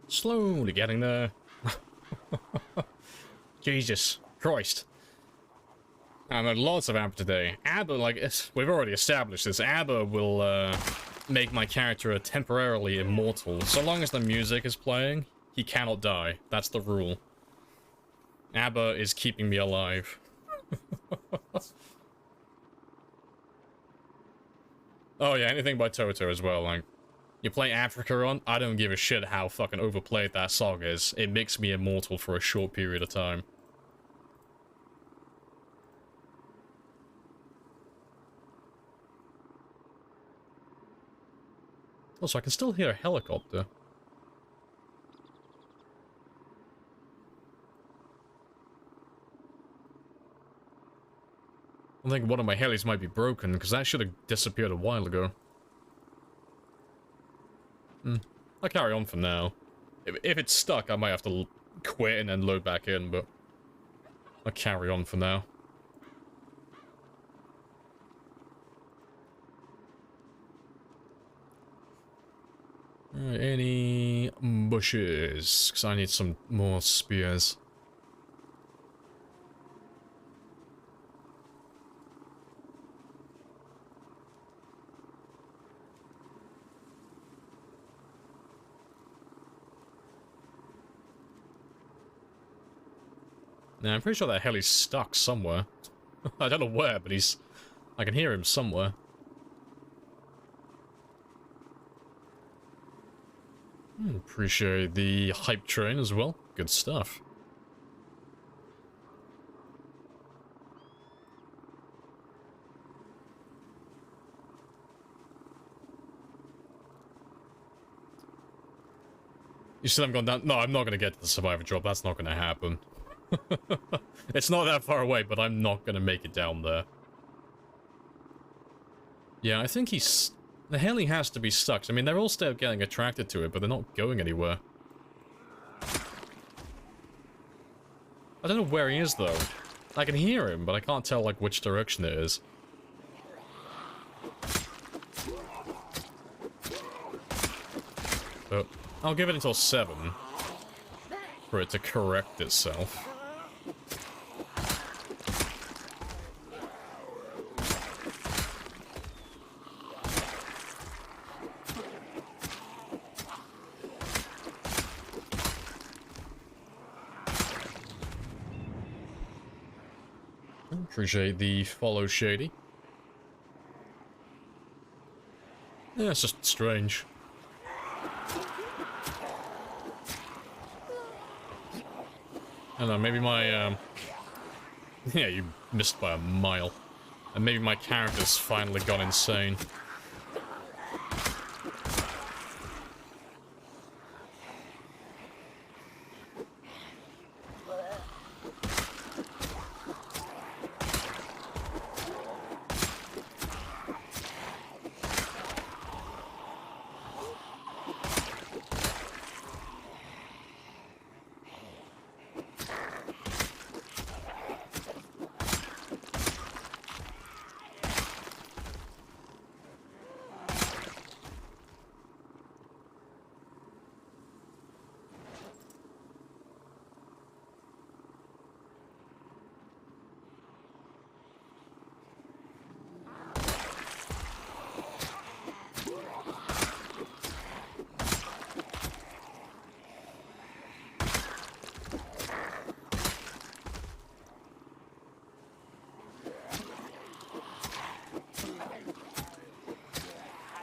Slowly getting there. Jesus Christ. And lots of ABBA today. ABBA, like, we've already established this. ABBA will make my character temporarily immortal. So long as the music is playing, he cannot die. That's the rule. ABBA is keeping me alive. Oh yeah, anything by Toto as well, like... You play Africa on, I don't give a shit how fucking overplayed that song is. It makes me immortal for a short period of time. Also, I can still hear a helicopter. I think one of my helis might be broken, because that should have disappeared a while ago. I'll carry on for now. If it's stuck, I might have to quit and then load back in, but I'll carry on for now. Alright, any bushes? Because I need some more spears. Now, I'm pretty sure that heli's stuck somewhere. I don't know where, but he's... I can hear him somewhere. Appreciate the hype train as well. Good stuff. You still haven't gone down? No, I'm not going to get to the survivor drop. That's not going to happen. It's not that far away, but I'm not going to make it down there. Yeah, I think he's... The heli has to be stuck. I mean, they're all still getting attracted to it, but they're not going anywhere. I don't know where he is, though. I can hear him, but I can't tell, like, which direction it is. But I'll give it until 7 for it to correct itself. Appreciate the follow, Shady. Yeah, it's just strange. I don't know, maybe my, yeah, you missed by a mile. And maybe my character's finally gone insane.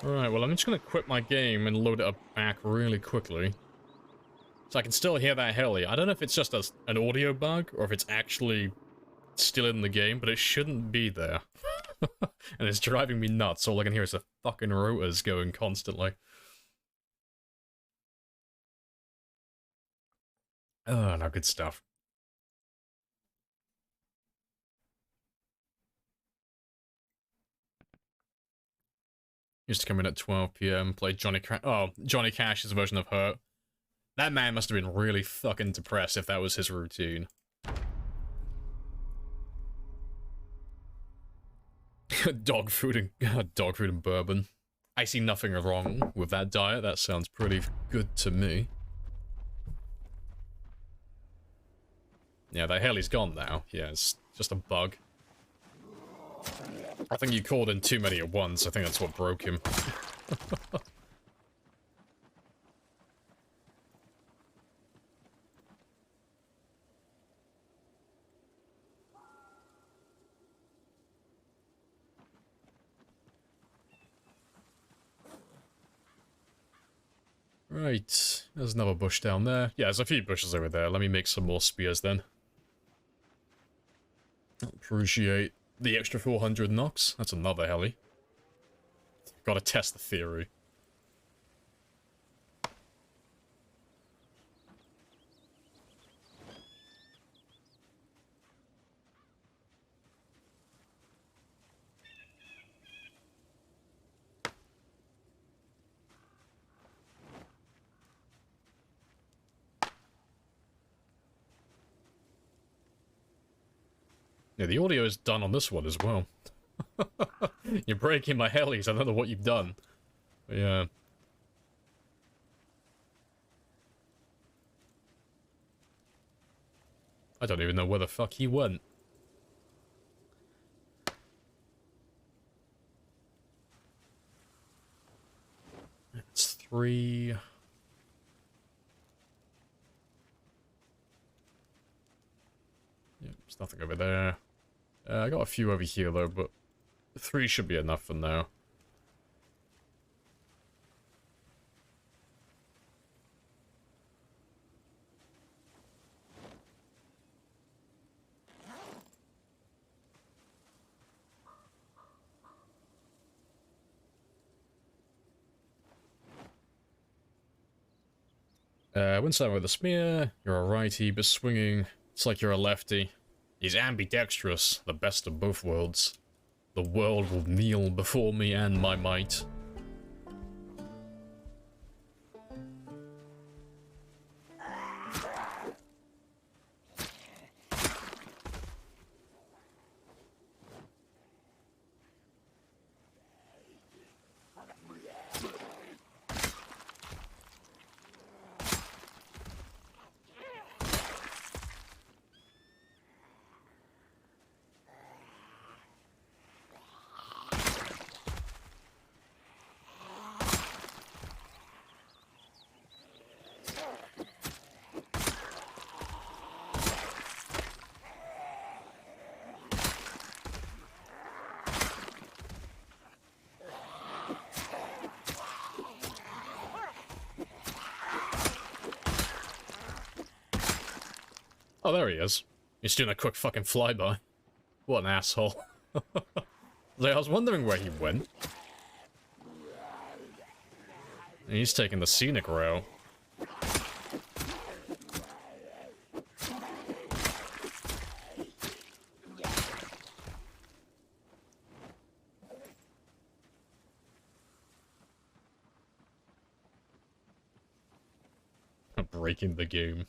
Alright, well I'm just gonna quit my game and load it up back really quickly. So I can still hear that heli. I don't know if it's just an audio bug, or if it's actually still in the game, but it shouldn't be there. And it's driving me nuts. All I can hear is the fucking rotors going constantly. Oh, no, good stuff. Used to come in at 12 PM, play Johnny Cash's version of Hurt. That man must have been really fucking depressed if that was his routine. Dog food and bourbon. I see nothing wrong with that diet. That sounds pretty good to me. Yeah, that heli's gone now. Yeah, it's just a bug. I think you called in too many at once. I think that's what broke him. Right, there's another bush down there. Yeah, there's a few bushes over there. Let me make some more spears then. Appreciate the extra 400 knocks. That's another heli. Gotta test the theory. Yeah, the audio is done on this one as well. You're breaking my helis, I don't know what you've done. But yeah. I don't even know where the fuck he went. It's 3... Yeah, there's nothing over there. I got a few over here though, but 3 should be enough for now. Wouldn't start with a spear. You're a righty, but swinging. It's like you're a lefty. He's ambidextrous, the best of both worlds. The world will kneel before me and my might. Oh, there he is. He's doing a quick fucking flyby. What an asshole. Like, I was wondering where he went. And he's taking the scenic route. Breaking the game.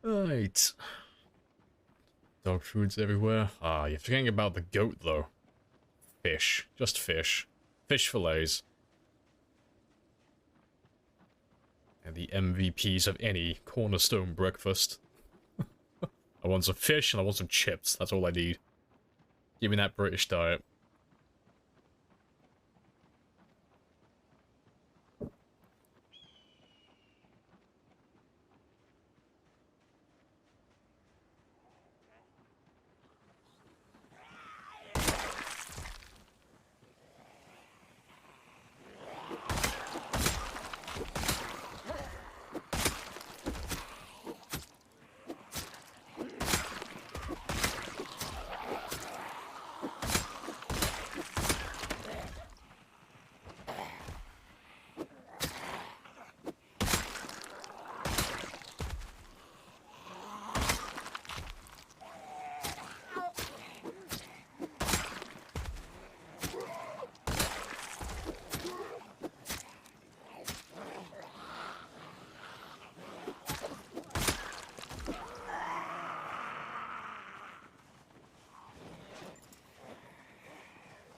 Right. Dog foods everywhere. Ah, you're forgetting about the goat, though. Fish. Just fish. Fish fillets. And the MVPs of any cornerstone breakfast. I want some fish and I want some chips. That's all I need. Give me that British diet.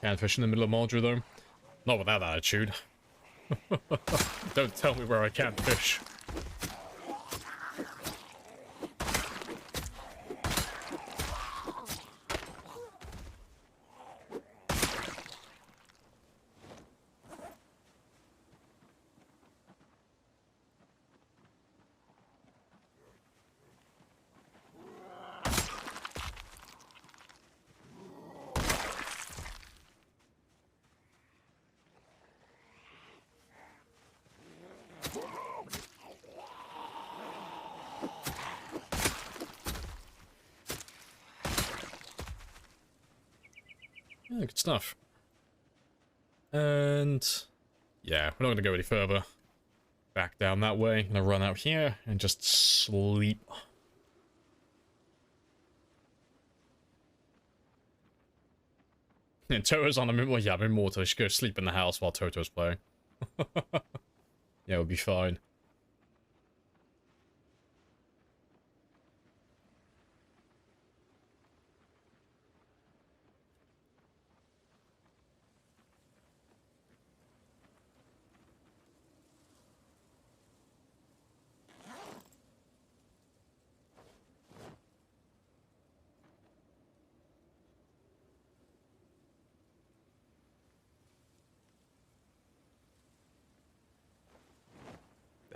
Can't fish in the middle of Mordru, though. Not with that attitude. Don't tell me where I can't fish. Yeah, good stuff. And yeah, we're not going to go any further. Back down that way. I'm going to run out here and just sleep. And Toto's on a well, yeah, I'm immortal. I should go sleep in the house while Toto's playing. Yeah, we'll be fine.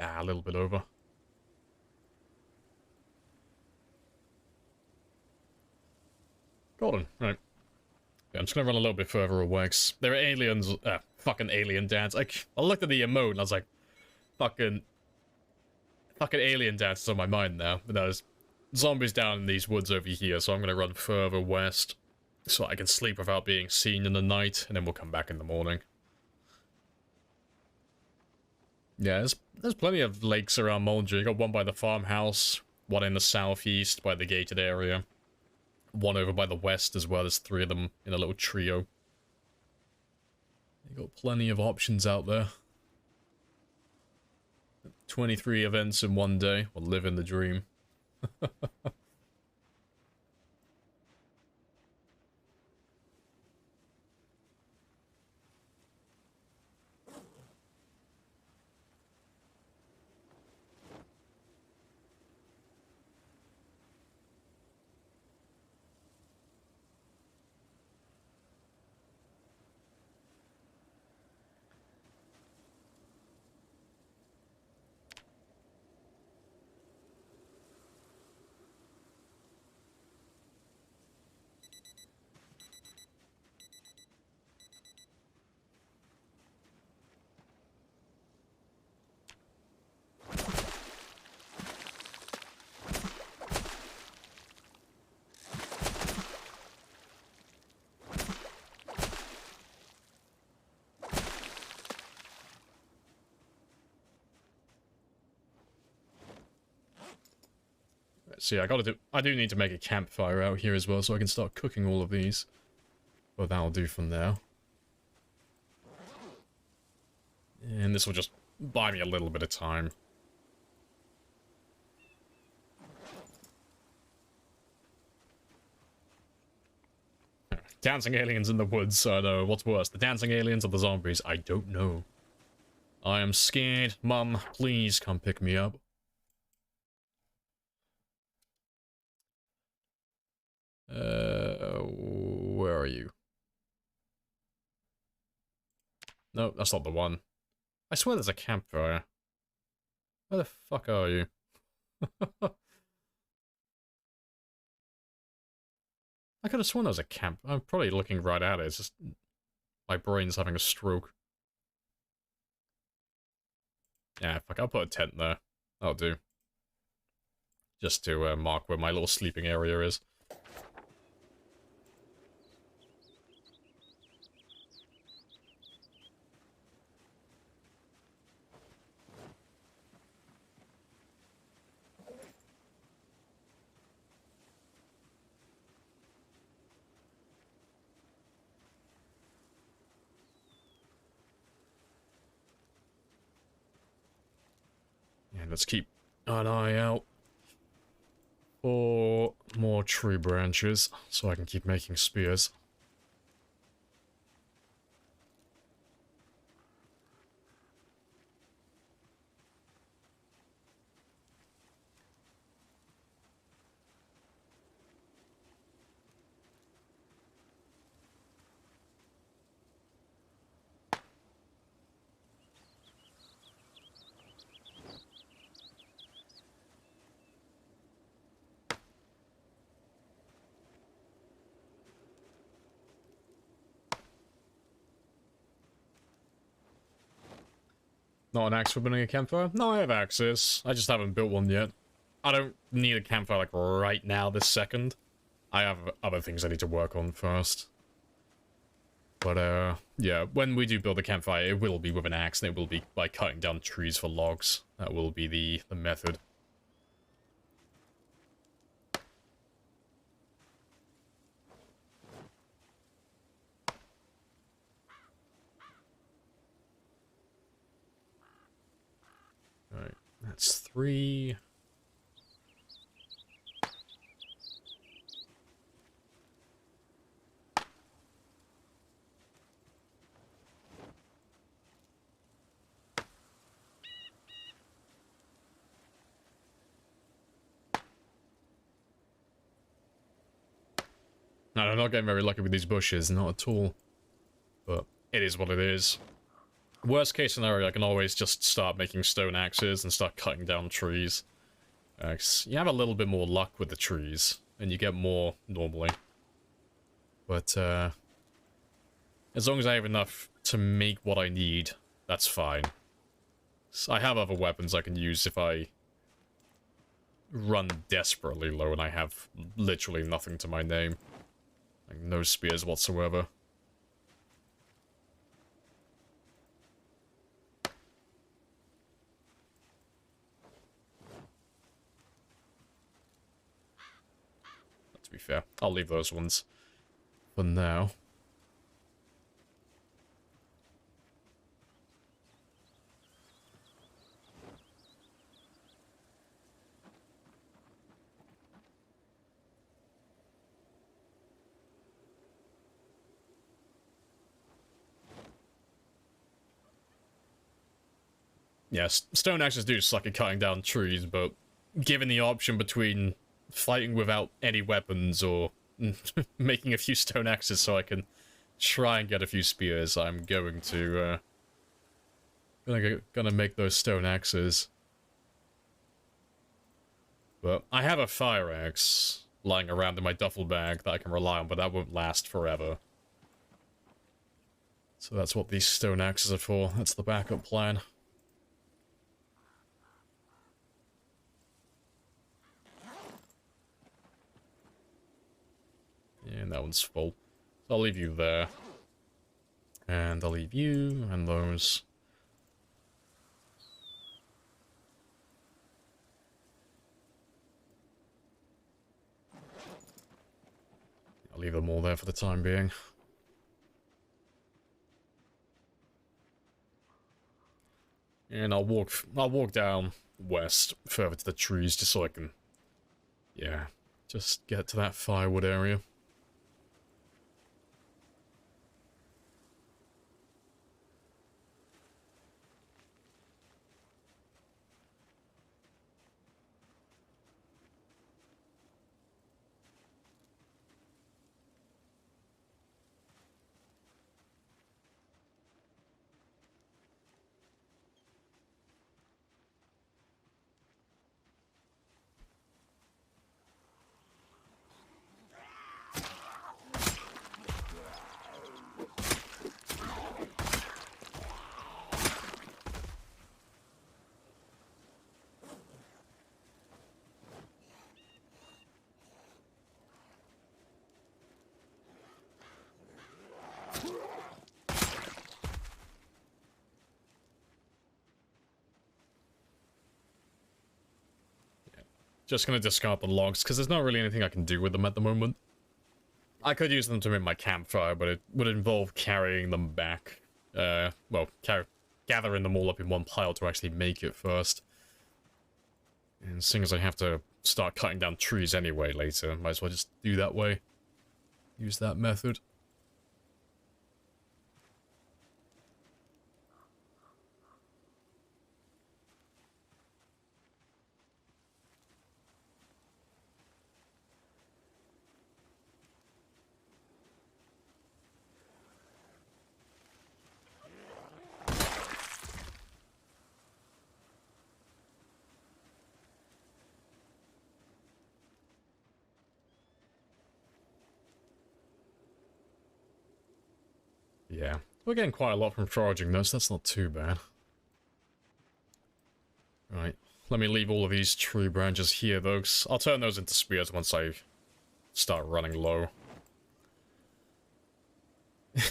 Ah, a little bit over. Golden, right. Yeah, I'm just gonna run a little bit further away, 'cause there are aliens, fucking alien dance. I looked at the emote and I was like, fucking alien dance is on my mind now. But no, there's zombies down in these woods over here, so I'm gonna run further west so I can sleep without being seen in the night, and then we'll come back in the morning. Yeah, there's plenty of lakes around Mulder. You got one by the farmhouse, one in the southeast by the gated area, one over by the west as well. There's 3 of them in a little trio. You got plenty of options out there. 23 events in one day. We'll live in the dream. So yeah, I do need to make a campfire out here as well, so I can start cooking all of these. But that'll do for now. And this will just buy me a little bit of time. Dancing aliens in the woods. I know. What's worse, the dancing aliens or the zombies? I don't know. I am scared. Mum, please come pick me up. Where are you? No, that's not the one. I swear there's a campfire. Where the fuck are you? I could have sworn there was a camp. I'm probably looking right at it. It's just my brain's having a stroke. Yeah, fuck, I'll put a tent there. That'll do. Just to mark where my little sleeping area is. And let's keep an eye out for more tree branches so I can keep making spears. Not an axe for building a campfire? No, I have axes. I just haven't built one yet. I don't need a campfire like right now, this second. I have other things I need to work on first. But yeah, when we do build a campfire, it will be with an axe, and it will be by cutting down trees for logs. That will be the method. Alright, that's 3. No, I'm not getting very lucky with these bushes, not at all. But it is what it is. Worst case scenario, I can always just start making stone axes and start cutting down trees. You have a little bit more luck with the trees, and you get more normally. But as long as I have enough to make what I need, that's fine. So I have other weapons I can use if I run desperately low and I have literally nothing to my name. Like, no spears whatsoever. To be fair, I'll leave those ones for now. Yes, stone axes do suck at cutting down trees, but given the option between fighting without any weapons or making a few stone axes so I can try and get a few spears, I'm going to gonna make those stone axes. But I have a fire axe lying around in my duffel bag that I can rely on, but that won't last forever. So that's what these stone axes are for. That's the backup plan. And that one's full. So I'll leave you there. And I'll leave you and those. I'll leave them all there for the time being. And I'll walk down west further to the trees just so I can, yeah, just get to that firewood area. just gonna discard the logs, because there's not really anything I can do with them at the moment. I could use them to make my campfire, but it would involve carrying them back. Well, gathering them all up in one pile to actually make it first. And seeing as I have to start cutting down trees anyway later, might as well just do that way. Use that method. Yeah, we're getting quite a lot from charging this, that's not too bad. Right, let me leave all of these tree branches here though, 'cause I'll turn those into spears once I start running low.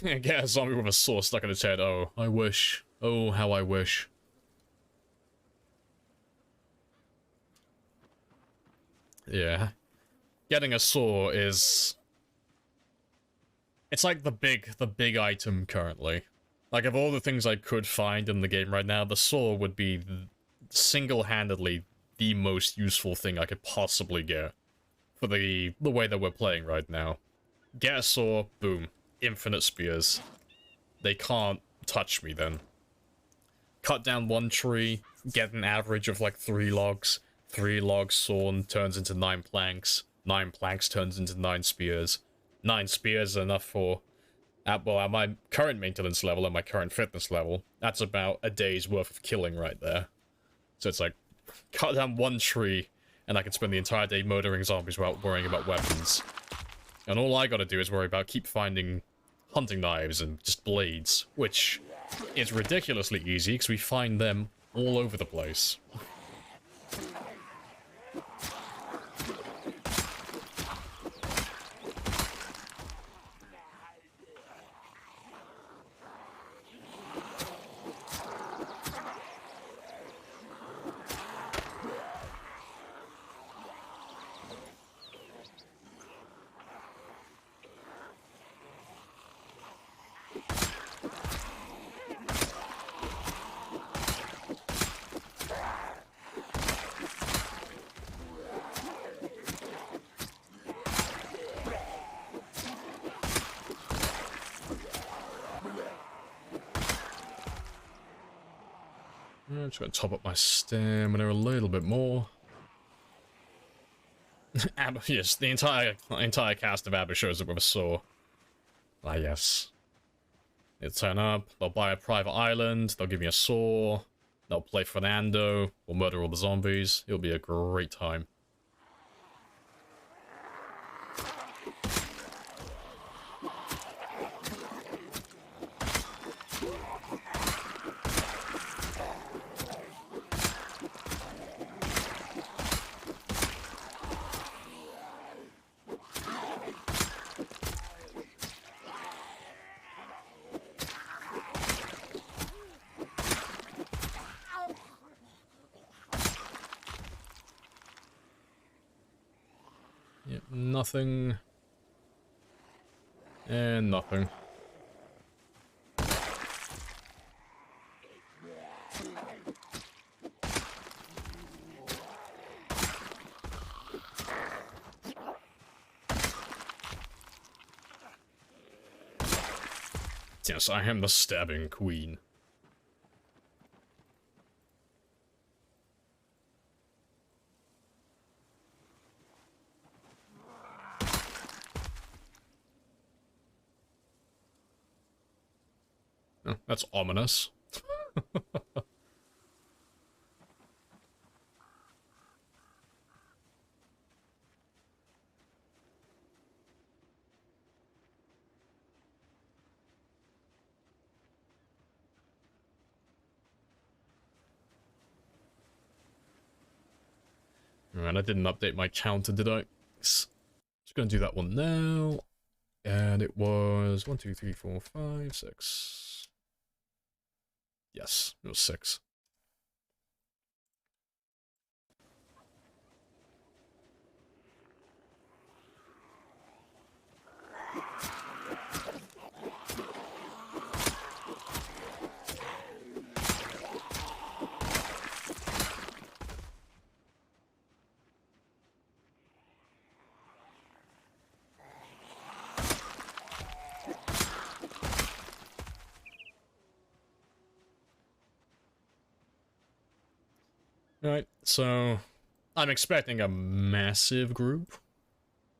Get a zombie with a sword stuck in its head, oh, I wish. Oh, how I wish. Yeah. Getting a saw is... It's like the big item currently. Like, of all the things I could find in the game right now, the saw would be single-handedly the most useful thing I could possibly get for the way that we're playing right now. Get a saw, boom, infinite spears. They can't touch me then. Cut down one tree, get an average of like 3 logs. 3 logs sawn turns into 9 planks. 9 planks turns into 9 spears. 9 spears is enough for, well, at my current maintenance level and my current fitness level, that's about a day's worth of killing right there. So it's like, cut down one tree, and I can spend the entire day murdering zombies without worrying about weapons. And all I gotta do is worry about keep finding hunting knives and just blades, which is ridiculously easy, because we find them all over the place. I'm just going to top up my stamina a little bit more. Yes, the entire cast of Abba shows up with a saw. Ah, yes. They'll turn up, they'll buy a private island, they'll give me a saw, they'll play Fernando, we'll murder all the zombies. It'll be a great time. Yep, nothing. And nothing. Yes, I am the stabbing queen. Oh, that's ominous. Alright, I didn't update my counter, did I? Just gonna do that one now. And it was 1, 2, 3, 4, 5, 6. Yes, it was 6. Alright, so I'm expecting a massive group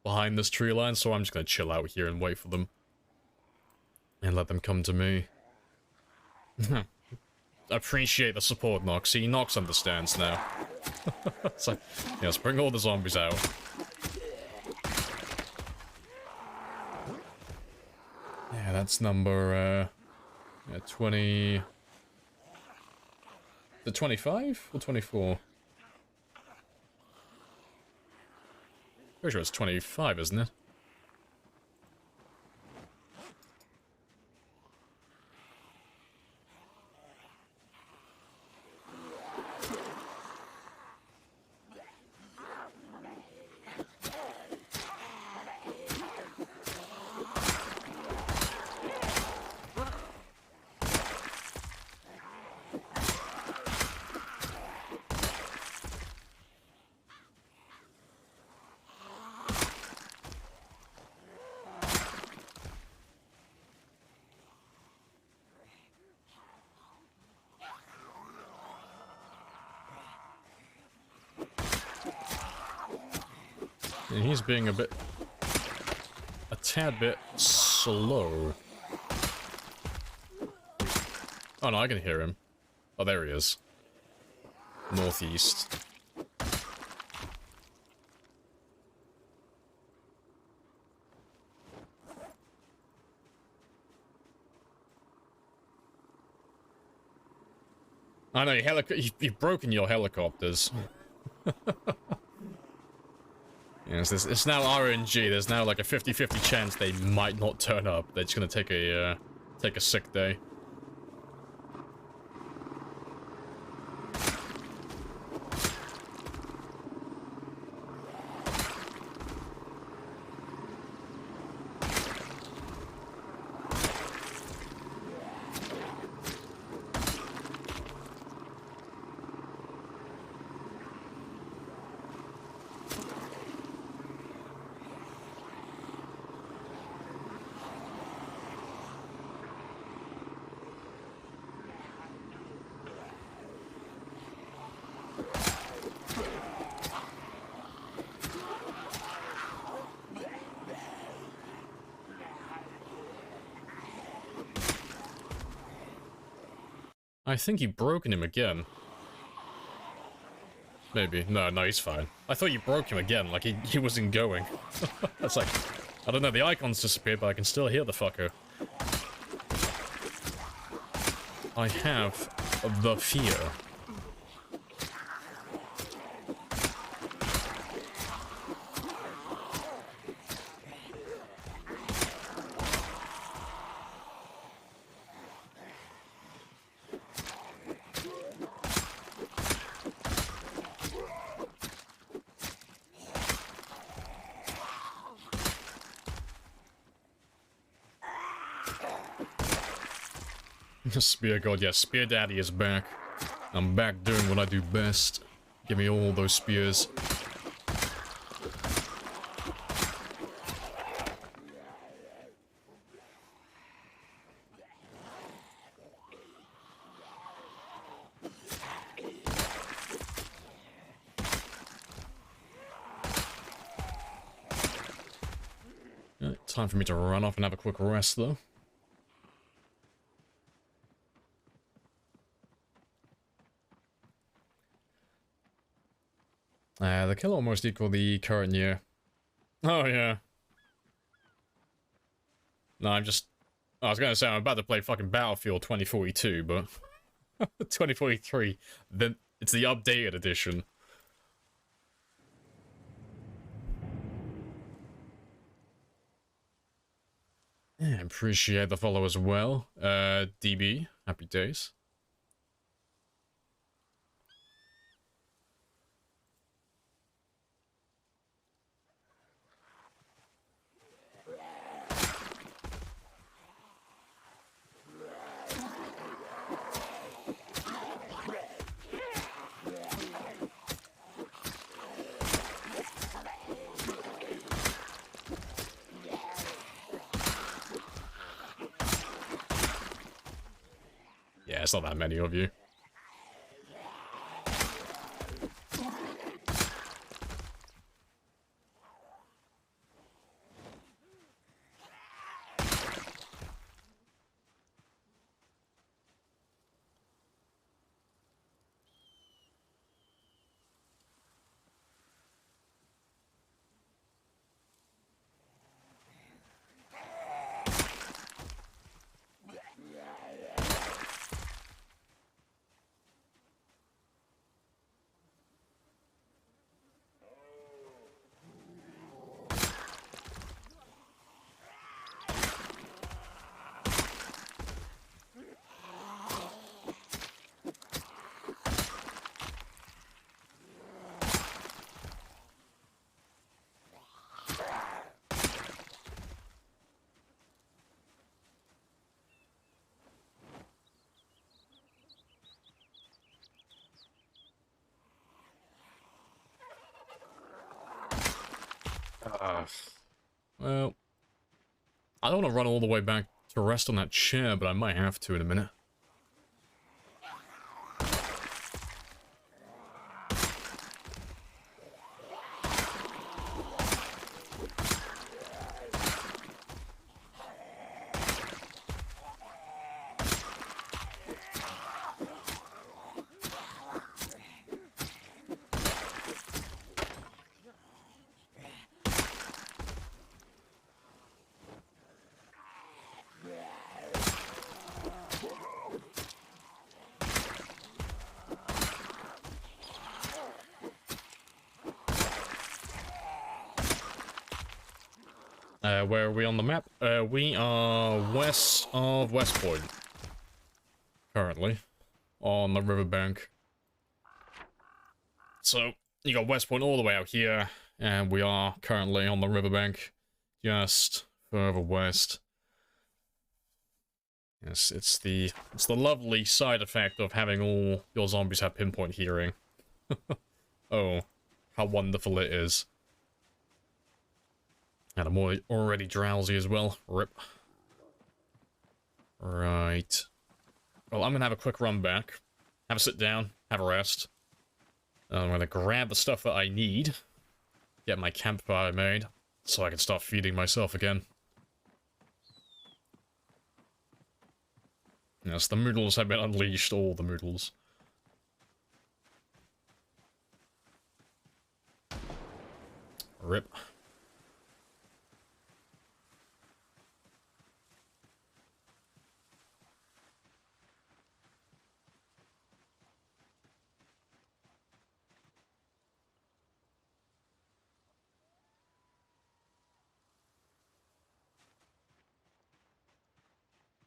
behind this tree line, so I'm just gonna chill out here and wait for them. And let them come to me. Appreciate the support, Nox. See, Nox understands now. It's like, yes, bring all the zombies out. Yeah, that's number, 20... The 25 or 24? Pretty sure it's 25, isn't it? And he's being a tad bit slow. Oh no, I can hear him. Oh, there he is. Northeast. I know, you've broken your helicopters. Yes, it's now RNG. There's now like a 50-50 chance they might not turn up. They're just gonna take a sick day. I think you've broken him again. Maybe. No, he's fine. I thought you broke him again, like he wasn't going. That's like... I don't know, the icon's disappeared, but I can still hear the fucker. I have the fear. Spear God, yes, Spear Daddy is back. I'm back doing what I do best. Give me all those spears. Time for me to run off and have a quick rest, though. The kill almost equal the current year. Oh, yeah. No, I was gonna say, I'm about to play fucking Battlefield 2042, but... 2043, then it's the updated edition. Yeah, appreciate the follow as well. DB, happy days. Yeah, it's not that many of you. Well, I don't want to run all the way back to rest on that chair, but I might have to in a minute. Where are we on the map? We are west of West Point. Currently. On the riverbank. So, you got West Point all the way out here, and we are currently on the riverbank, just further west. Yes, it's the lovely side effect of having all your zombies have pinpoint hearing. Oh, how wonderful it is. And I'm already drowsy as well. Rip. Right. Well, I'm gonna have a quick run back. Have a sit down. Have a rest. I'm gonna grab the stuff that I need. Get my campfire made. So I can start feeding myself again. Yes, the moodles have been unleashed. All the moodles. Rip.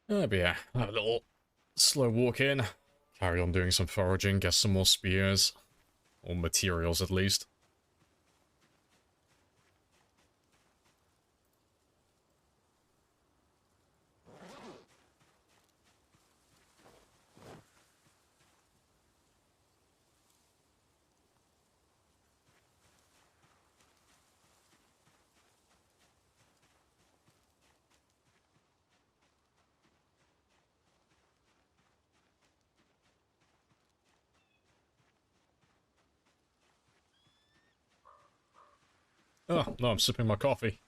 But yeah, have a little slow walk in. Carry on doing some foraging, get some more spears. Or materials, at least. Oh, no, I'm sipping my coffee.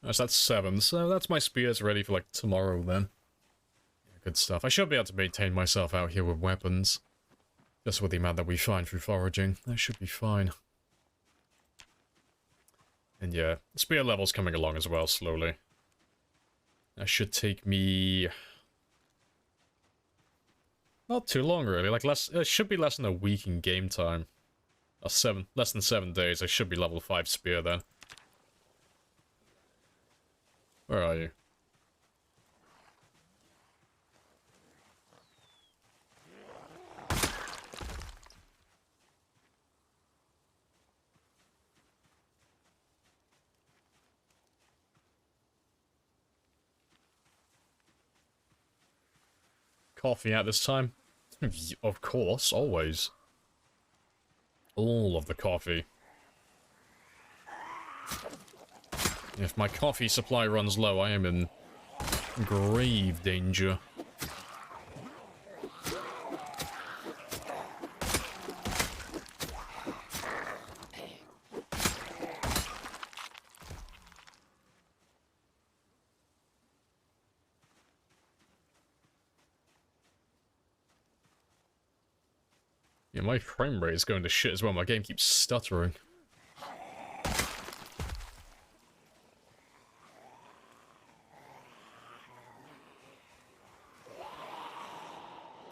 Yes, that's 7, so that's my spears ready for, like, tomorrow, then. Yeah, good stuff. I should be able to maintain myself out here with weapons. Just with the amount that we find through foraging. That should be fine. And yeah, spear level's coming along as well, slowly. That should take me... not too long, really. Like, it should be less than a week in game time. Or less than 7 days. I should be level 5 spear then. Where are you? Coffee at this time? Of course, always. All of the coffee. If my coffee supply runs low, I am in grave danger. Yeah, my frame rate is going to shit as well. My game keeps stuttering.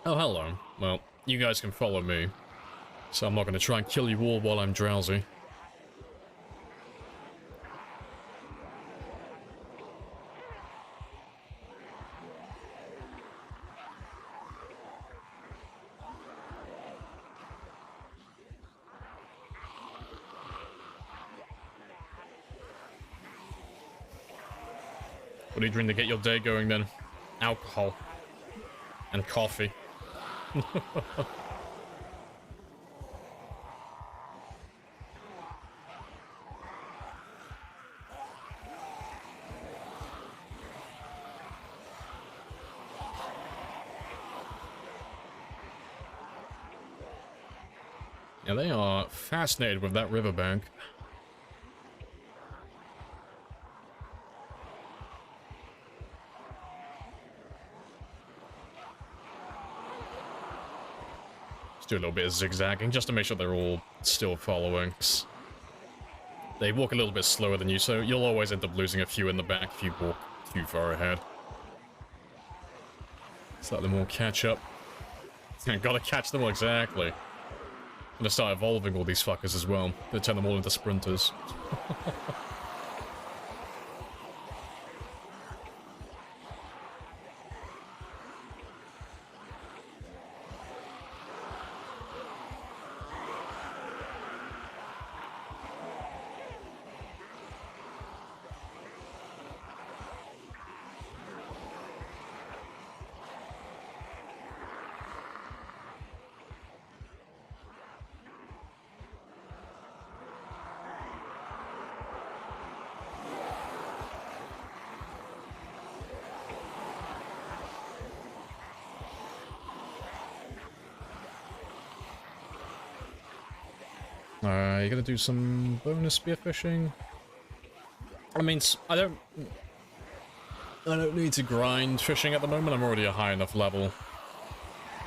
Oh, hello. Well, you guys can follow me. So I'm not going to try and kill you all while I'm drowsy. What are you doing to get your day going then? Alcohol. And coffee. Yeah, they are fascinated with that riverbank. Just do a little bit of zigzagging just to make sure they're all still following. They walk a little bit slower than you, so you'll always end up losing a few in the back if you walk too far ahead. So let them all catch up. Gotta catch them all, exactly. Gonna start evolving all these fuckers as well. Gonna turn them all into sprinters. You gonna do some bonus spearfishing? I mean, I don't need to grind fishing at the moment. I'm already a high enough level.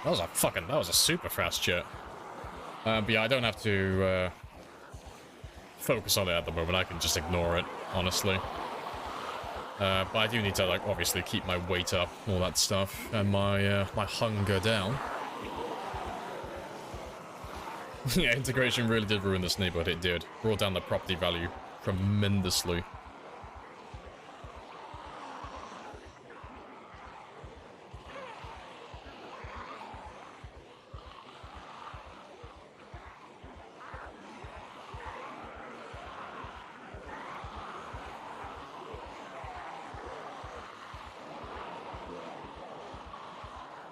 That was a super fast jet. But yeah, I don't have to focus on it at the moment. I can just ignore it, honestly. But I do need to, like, obviously keep my weight up, all that stuff, and my my hunger down. Yeah, integration really did ruin this neighborhood, it did. Brought down the property value tremendously.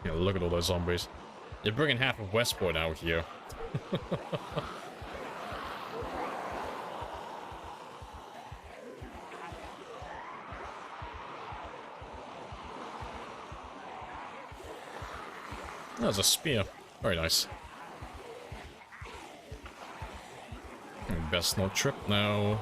Yeah, look at all those zombies. You're bringing half of Westport out here. That was a spear. Very nice. Best not trip now.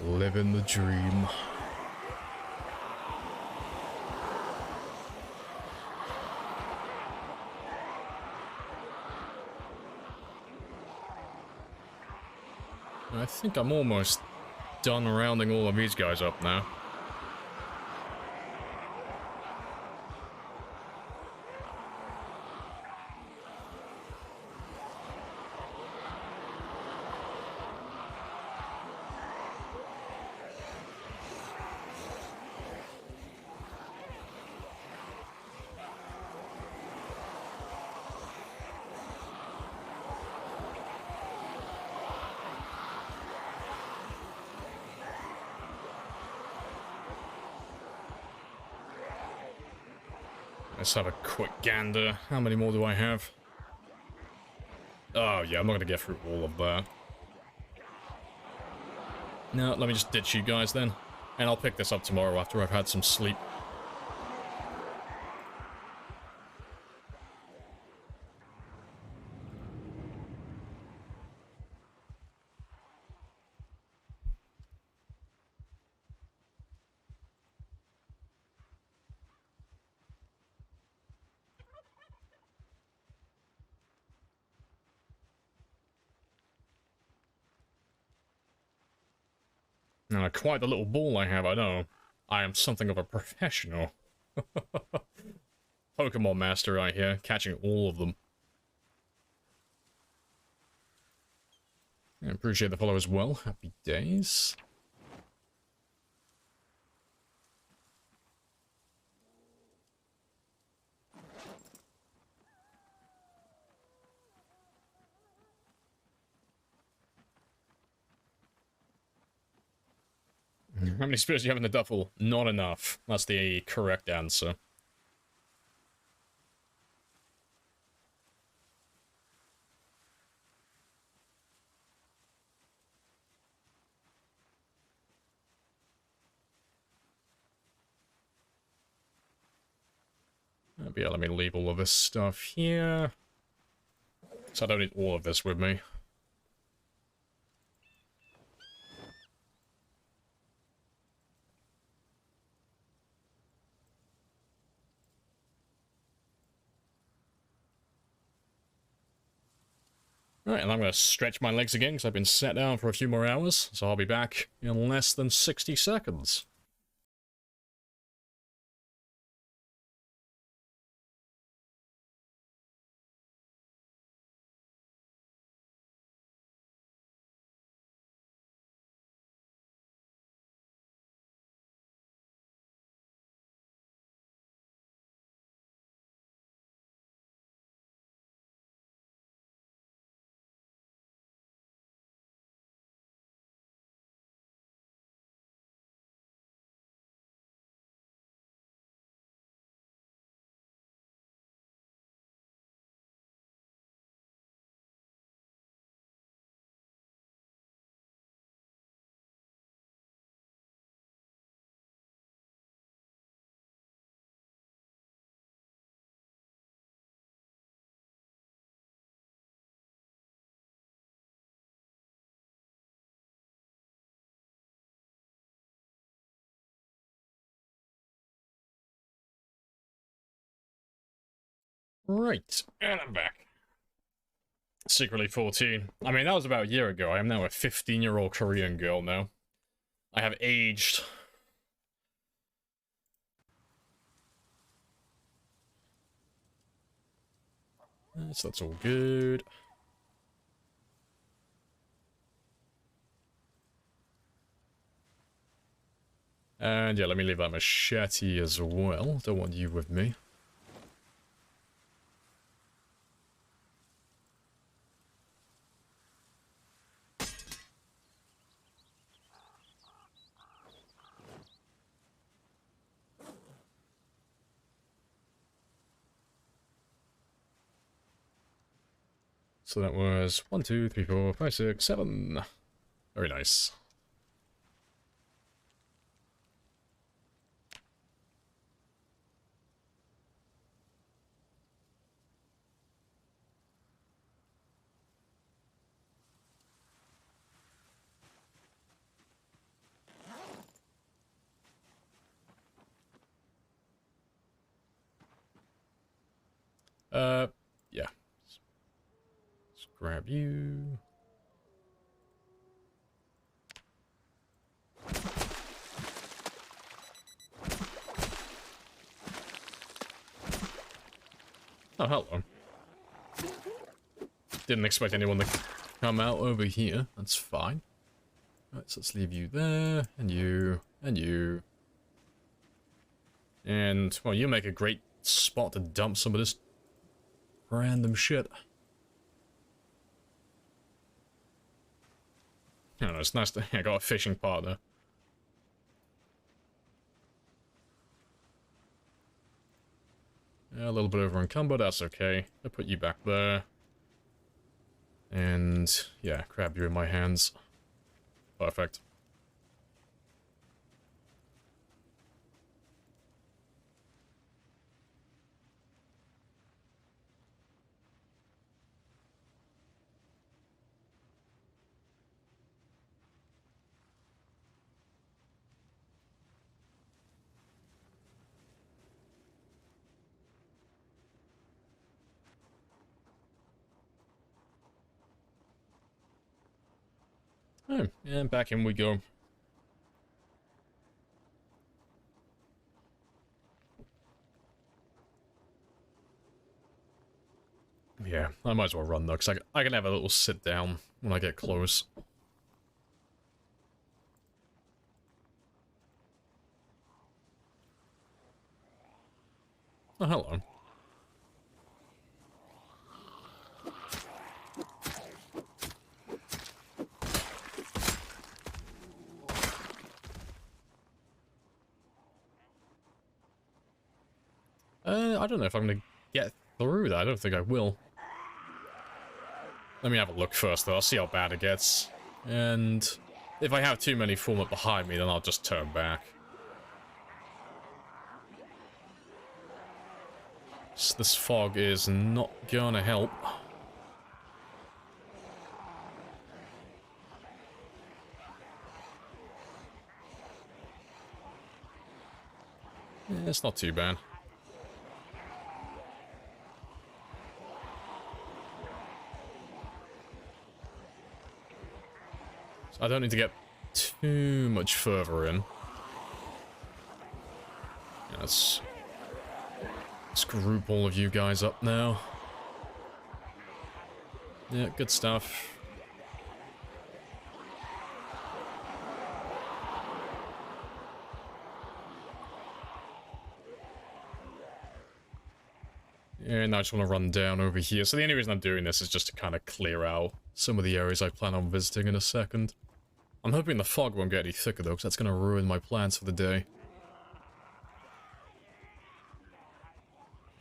Living the dream. I think I'm almost done rounding all of these guys up now. Let's have a quick gander. How many more do I have? Oh yeah, I'm not gonna get through all of that. No, let me just ditch you guys then. And I'll pick this up tomorrow after I've had some sleep. Quite the little ball I have, I know. I am something of a professional. Pokemon master right here, catching all of them. I appreciate the follow as well. Happy days. How many spirits do you have in the duffel? Not enough. That's the correct answer. But yeah, let me leave all of this stuff here. So I don't need all of this with me. Alright, and I'm going to stretch my legs again because I've been sat down for a few more hours, so I'll be back in less than 60 seconds. Right, and I'm back. Secretly 14. I mean, that was about a year ago. I am now a 15-year-old Korean girl now. I have aged. So that's all good. And yeah, let me leave that machete as well. Don't want you with me. So that was 1, 2, 3, 4, 5, 6, 7. Very nice. Yeah. Let's grab you. Oh, hello. Didn't expect anyone to come out over here. That's fine. Right, so let's leave you there, and you, and you. And, well, you make a great spot to dump some of this random shit. I don't know, it's nice to I got a fishing partner. Yeah, a little bit over encumbered, that's okay. I'll put you back there. And, yeah, grab you in my hands. Perfect. Oh, and back in we go. Yeah, I might as well run though, because I can have a little sit down when I get close. Oh, hello. I don't know if I'm gonna get through that. I don't think I will. Let me have a look first, though. I'll see how bad it gets. And if I have too many form up behind me, then I'll just turn back. This fog is not gonna help. Yeah, it's not too bad. I don't need to get too much further in. Yeah, let's group all of you guys up now. Yeah, good stuff. And I just want to run down over here. So the only reason I'm doing this is just to kind of clear out some of the areas I plan on visiting in a second. I'm hoping the fog won't get any thicker, though, because that's going to ruin my plans for the day.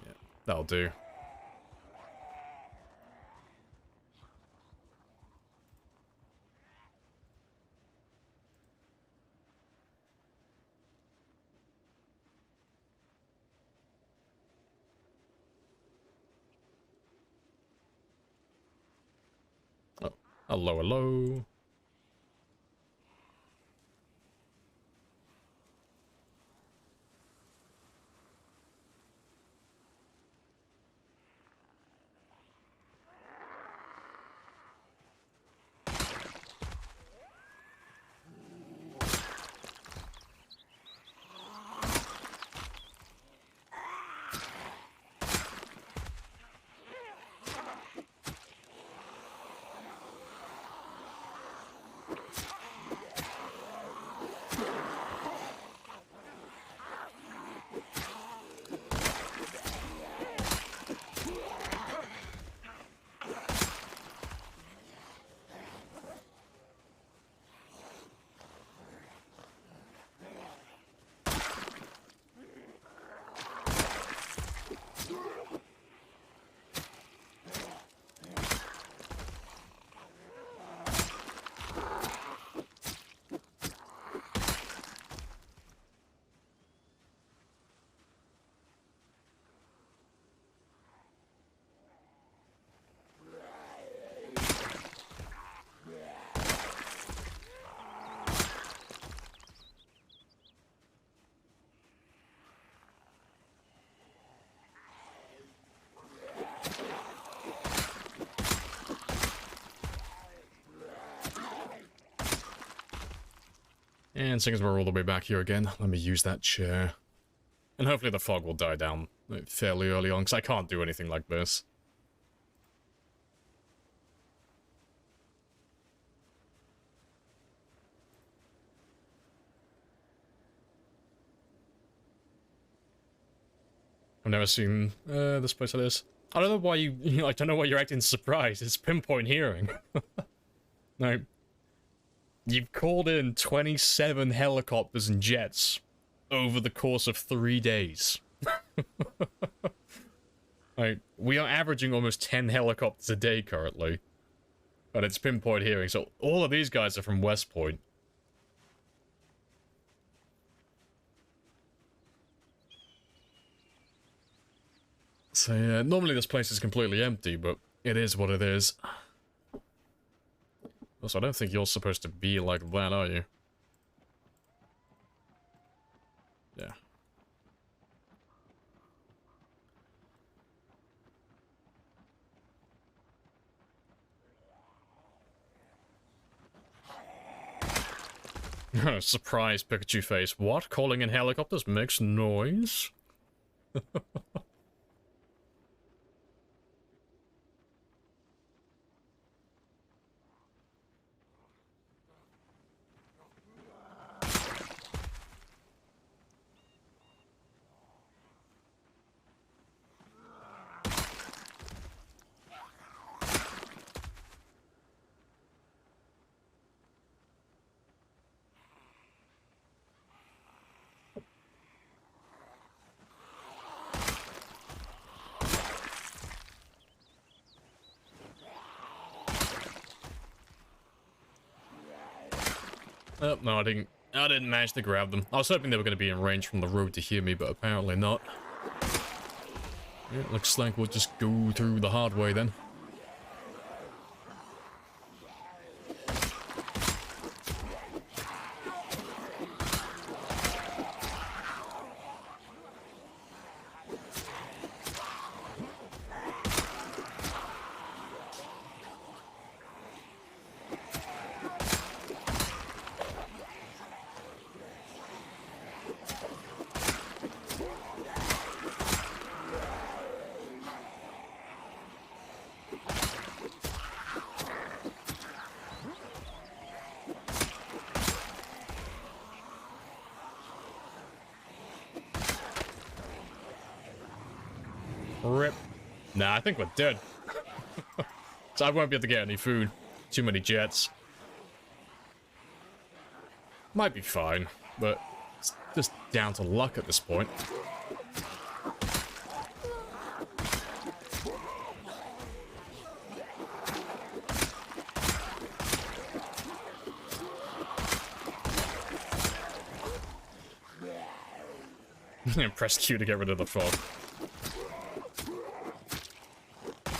Yeah, that'll do. Oh, hello, hello. And seeing as we're all the way back here again, let me use that chair. And hopefully the fog will die down fairly early on, because I can't do anything like this. I've never seen this place like this. I don't know why I don't know why you're acting surprised. It's pinpoint hearing. No. You've called in 27 helicopters and jets over the course of 3 days. Like, we are averaging almost 10 helicopters a day currently. And it's pinpoint hearing, so all of these guys are from West Point. So yeah, normally this place is completely empty, but it is what it is. Also, I don't think you're supposed to be like that, are you? Yeah. Surprise, Pikachu face. What? Calling in helicopters makes noise? Oh, no, I didn't. I didn't manage to grab them. I was hoping they were going to be in range from the road to hear me, but apparently not. Yeah, looks like we'll just go through the hard way then. Rip. Nah, I think we're dead. So I won't be able to get any food. Too many jets. Might be fine, but it's just down to luck at this point. Press Q to get rid of the fog.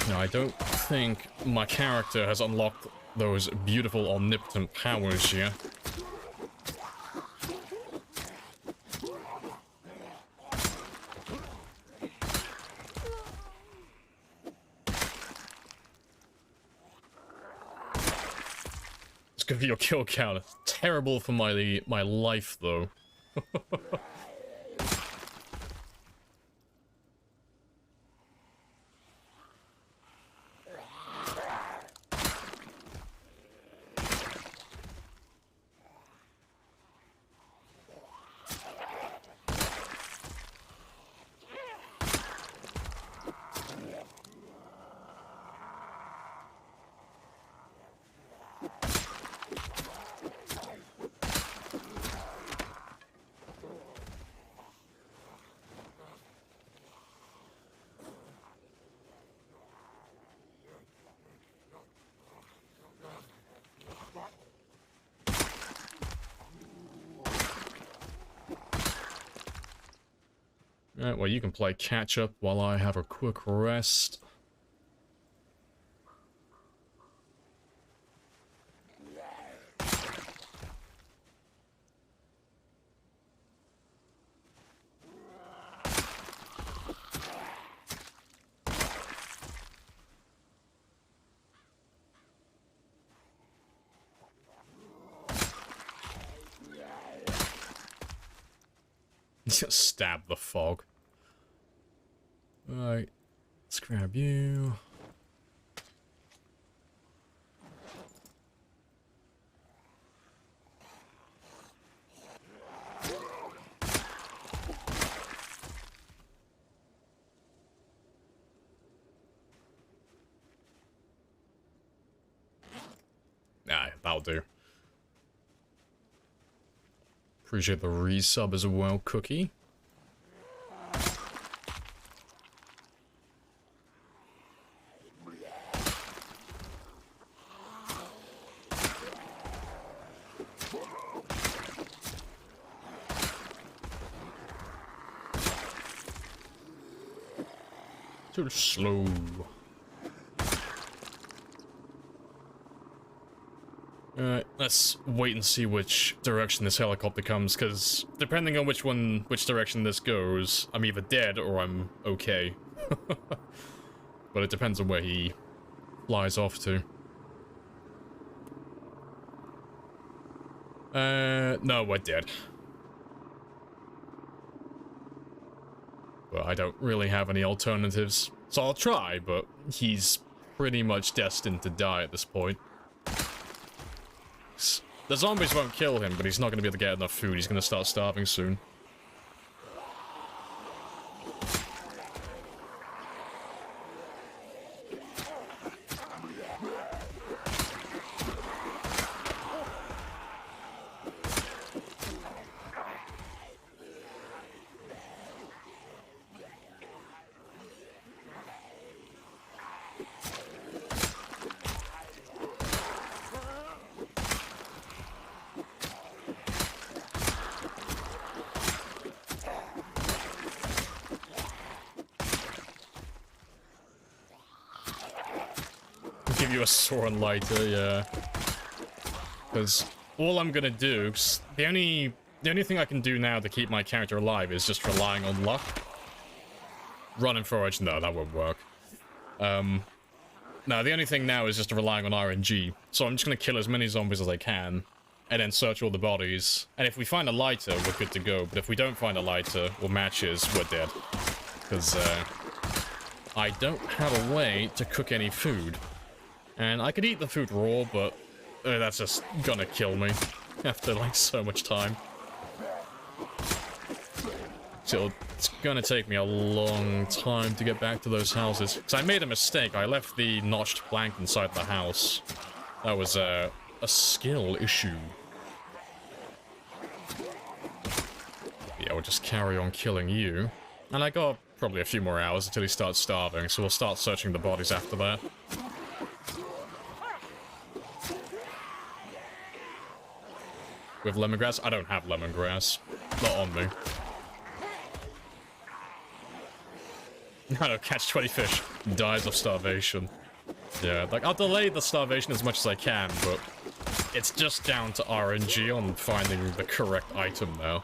No, I don't think my character has unlocked those beautiful omnipotent powers yet. It's gonna be your kill count. It's terrible for my life though. Alright, well, you can play catch up while I have a quick rest. Just stab the fog. Right, let's grab you. Nah, that'll do. Appreciate the resub as well, Cookie. Too slow. Alright, let's wait and see which direction this helicopter comes, because depending on which direction this goes, I'm either dead or I'm okay. But it depends on where he flies off to. No, we're dead. Well, I don't really have any alternatives, so I'll try, but he's pretty much destined to die at this point. The zombies won't kill him, but he's not going to be able to get enough food. He's going to start starving soon. give you a saw and lighter, yeah. Because all I'm gonna do, the only thing I can do now to keep my character alive is just relying on luck. Run and forage, no, that won't work. No, the only thing now is just relying on RNG. So I'm just gonna kill as many zombies as I can, and then search all the bodies. And if we find a lighter, we're good to go. But if we don't find a lighter or matches, we're dead. Because, I don't have a way to cook any food. And I could eat the food raw, but that's just gonna kill me after, like, so much time. So it's gonna take me a long time to get back to those houses. Because I made a mistake. I left the notched plank inside the house. That was a skill issue. Yeah, we'll just carry on killing you. And I got probably a few more hours until he starts starving, so we'll start searching the bodies after that. With lemongrass? I don't have lemongrass. Not on me. I don't catch 20 fish. Dies of starvation. Yeah, like, I'll delay the starvation as much as I can, but it's just down to RNG on finding the correct item now.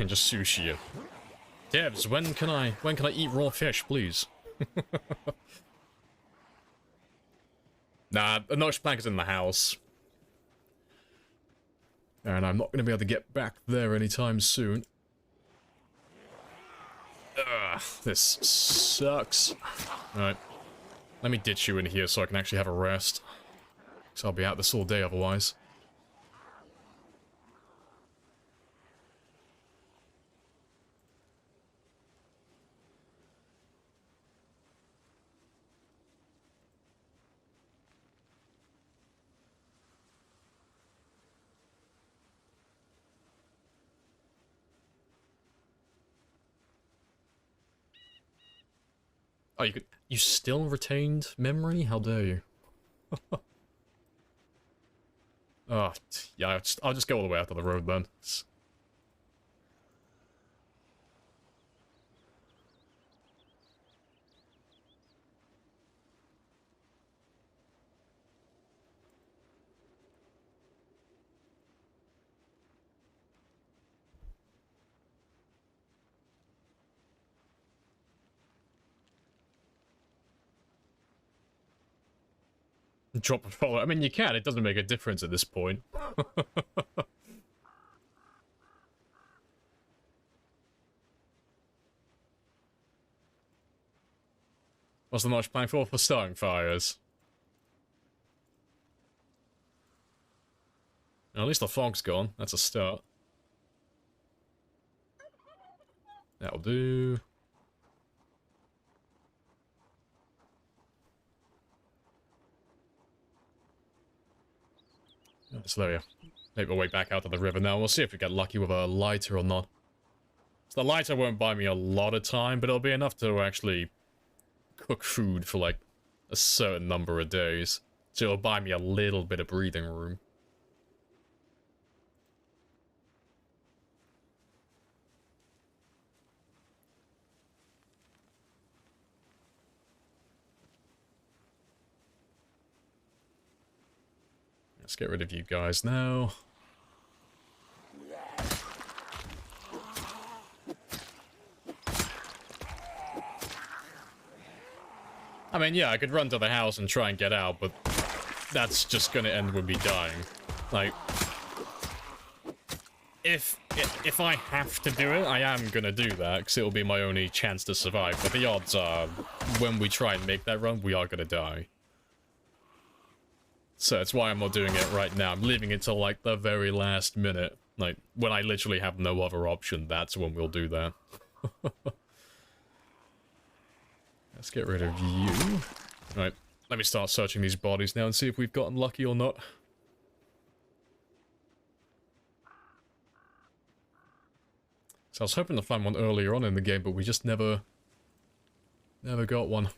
Just sushi it. Devs, when can I eat raw fish, please? Nah, a notched plank is in the house. And I'm not gonna be able to get back there anytime soon. Ugh, this sucks. Alright. Let me ditch you in here so I can actually have a rest. Because I'll be out this all day otherwise. Oh, you still retained memory? How dare you? Oh, yeah, I'll just go all the way out to the road then. Drop and follow. I mean, you can. It doesn't make a difference at this point. What's the notch plan for? For starting fires. At least the fog's gone. That's a start. That'll do. So there we go. Make our way back out to the river now. We'll see if we get lucky with a lighter or not. So the lighter won't buy me a lot of time, but it'll be enough to actually cook food for like a certain number of days. So it'll buy me a little bit of breathing room. Let's get rid of you guys now. I mean, yeah, I could run to the house and try and get out, but that's just gonna end with me dying. Like, if I have to do it, I am gonna do that, because it'll be my only chance to survive. But the odds are, when we try and make that run, we are gonna die. So that's why I'm not doing it right now. I'm leaving it till like the very last minute. Like, when I literally have no other option, that's when we'll do that. Let's get rid of you. Right, let me start searching these bodies now and see if we've gotten lucky or not. So I was hoping to find one earlier on in the game, but we just never got one.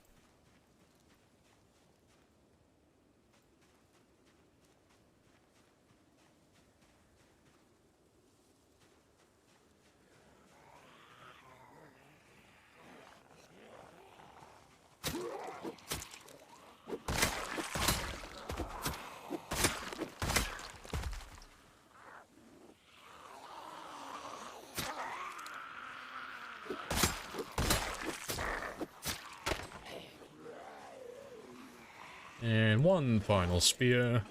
And one final spear.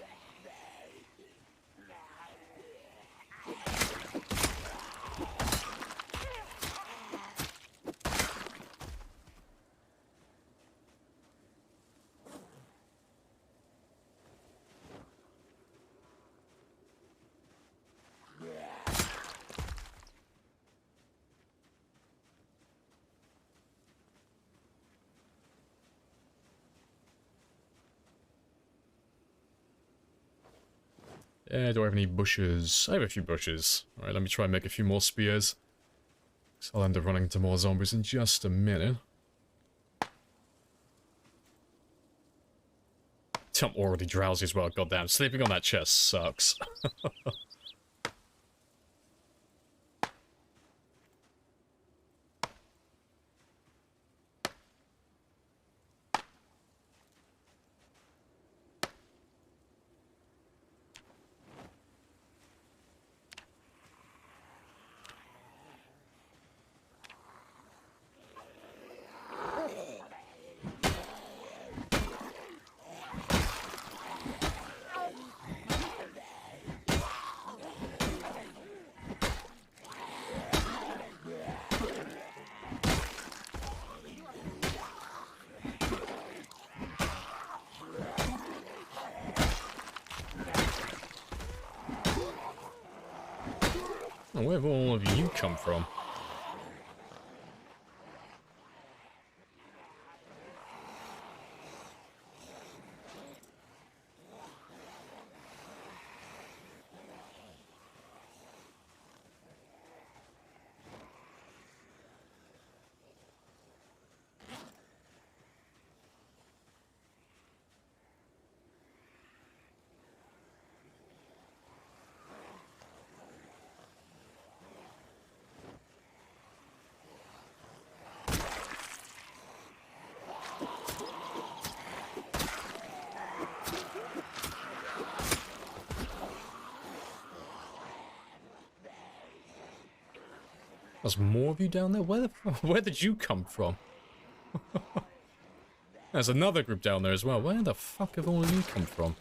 Do I have any bushes? I have a few bushes. Alright, let me try and make a few more spears. So I'll end up running into more zombies in just a minute. I'm already drowsy as well, goddamn. Sleeping on that chest sucks. Oh, where have all of you come from? There's more of you down there? Where did you come from? There's another group down there as well. Where the fuck have all of you come from?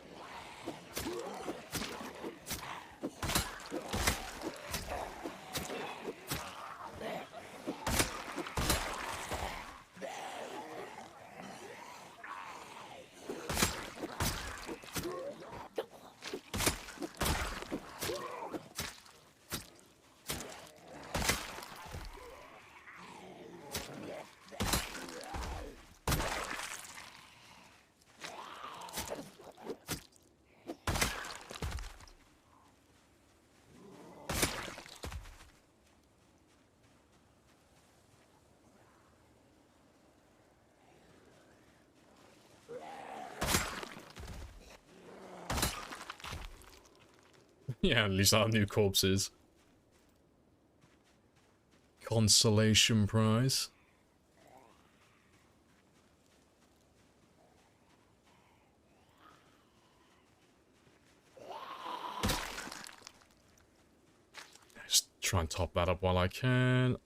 Yeah, at least our new corpses. Consolation prize. Just try and top that up while I can.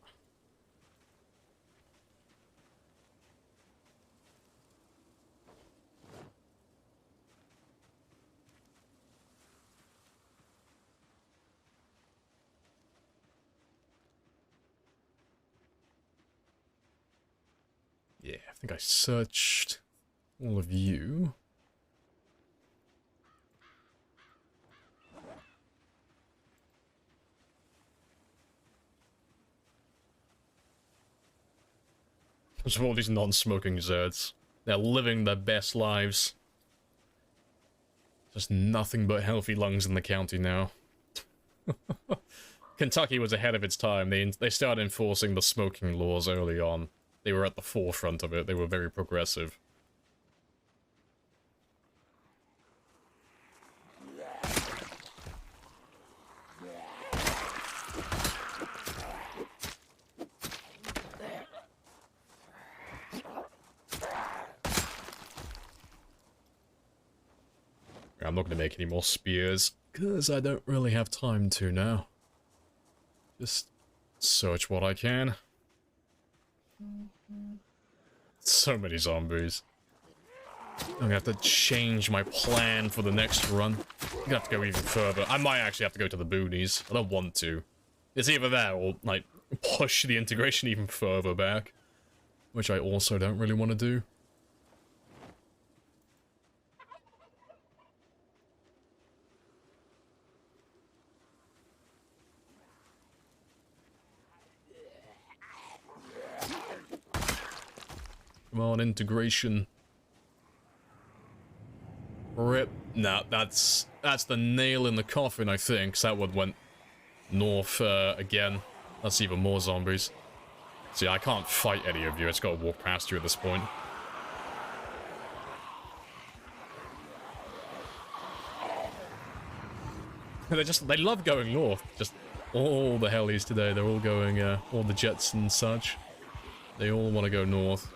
Yeah, I think I searched all of you. There's all these non-smoking Zerds. They're living their best lives. Just nothing but healthy lungs in the county now. Kentucky was ahead of its time. They started enforcing the smoking laws early on. They were at the forefront of it. They were very progressive. I'm not going to make any more spears, because I don't really have time to now. Just search what I can. So many zombies. I'm gonna have to change my plan for the next run. I'm gonna have to go even further. I might actually have to go to the boonies. I don't want to. It's either that or, like, push the integration even further back. Which I also don't really want to do. Come on, integration. Rip. No, that's the nail in the coffin, I think. 'Cause that one went north again. That's even more zombies. See, I can't fight any of you. It's got to walk past you at this point. They love going north. Just all the hellies today. They're all going, all the jets and such. They all want to go north.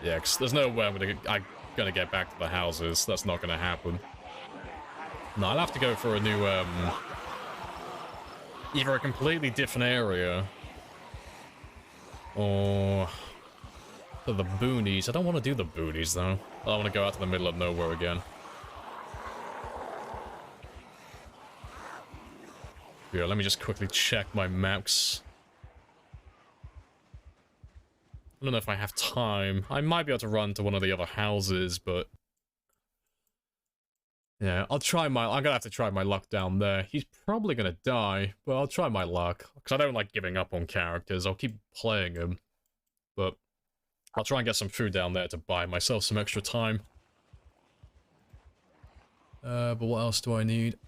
Yeah, 'cause there's no way I'm gonna get back to the houses. That's not gonna happen. No, I'll have to go for a new, either a completely different area, or to the boonies. I don't want to do the boonies, though. I don't want to go out to the middle of nowhere again. Here, let me just quickly check my maps. I don't know if I have time. I might be able to run to one of the other houses, but... yeah, I'm gonna have to try my luck down there. He's probably gonna die, but I'll try my luck. Because I don't like giving up on characters. I'll keep playing them. But I'll try and get some food down there to buy myself some extra time. But what else do I need?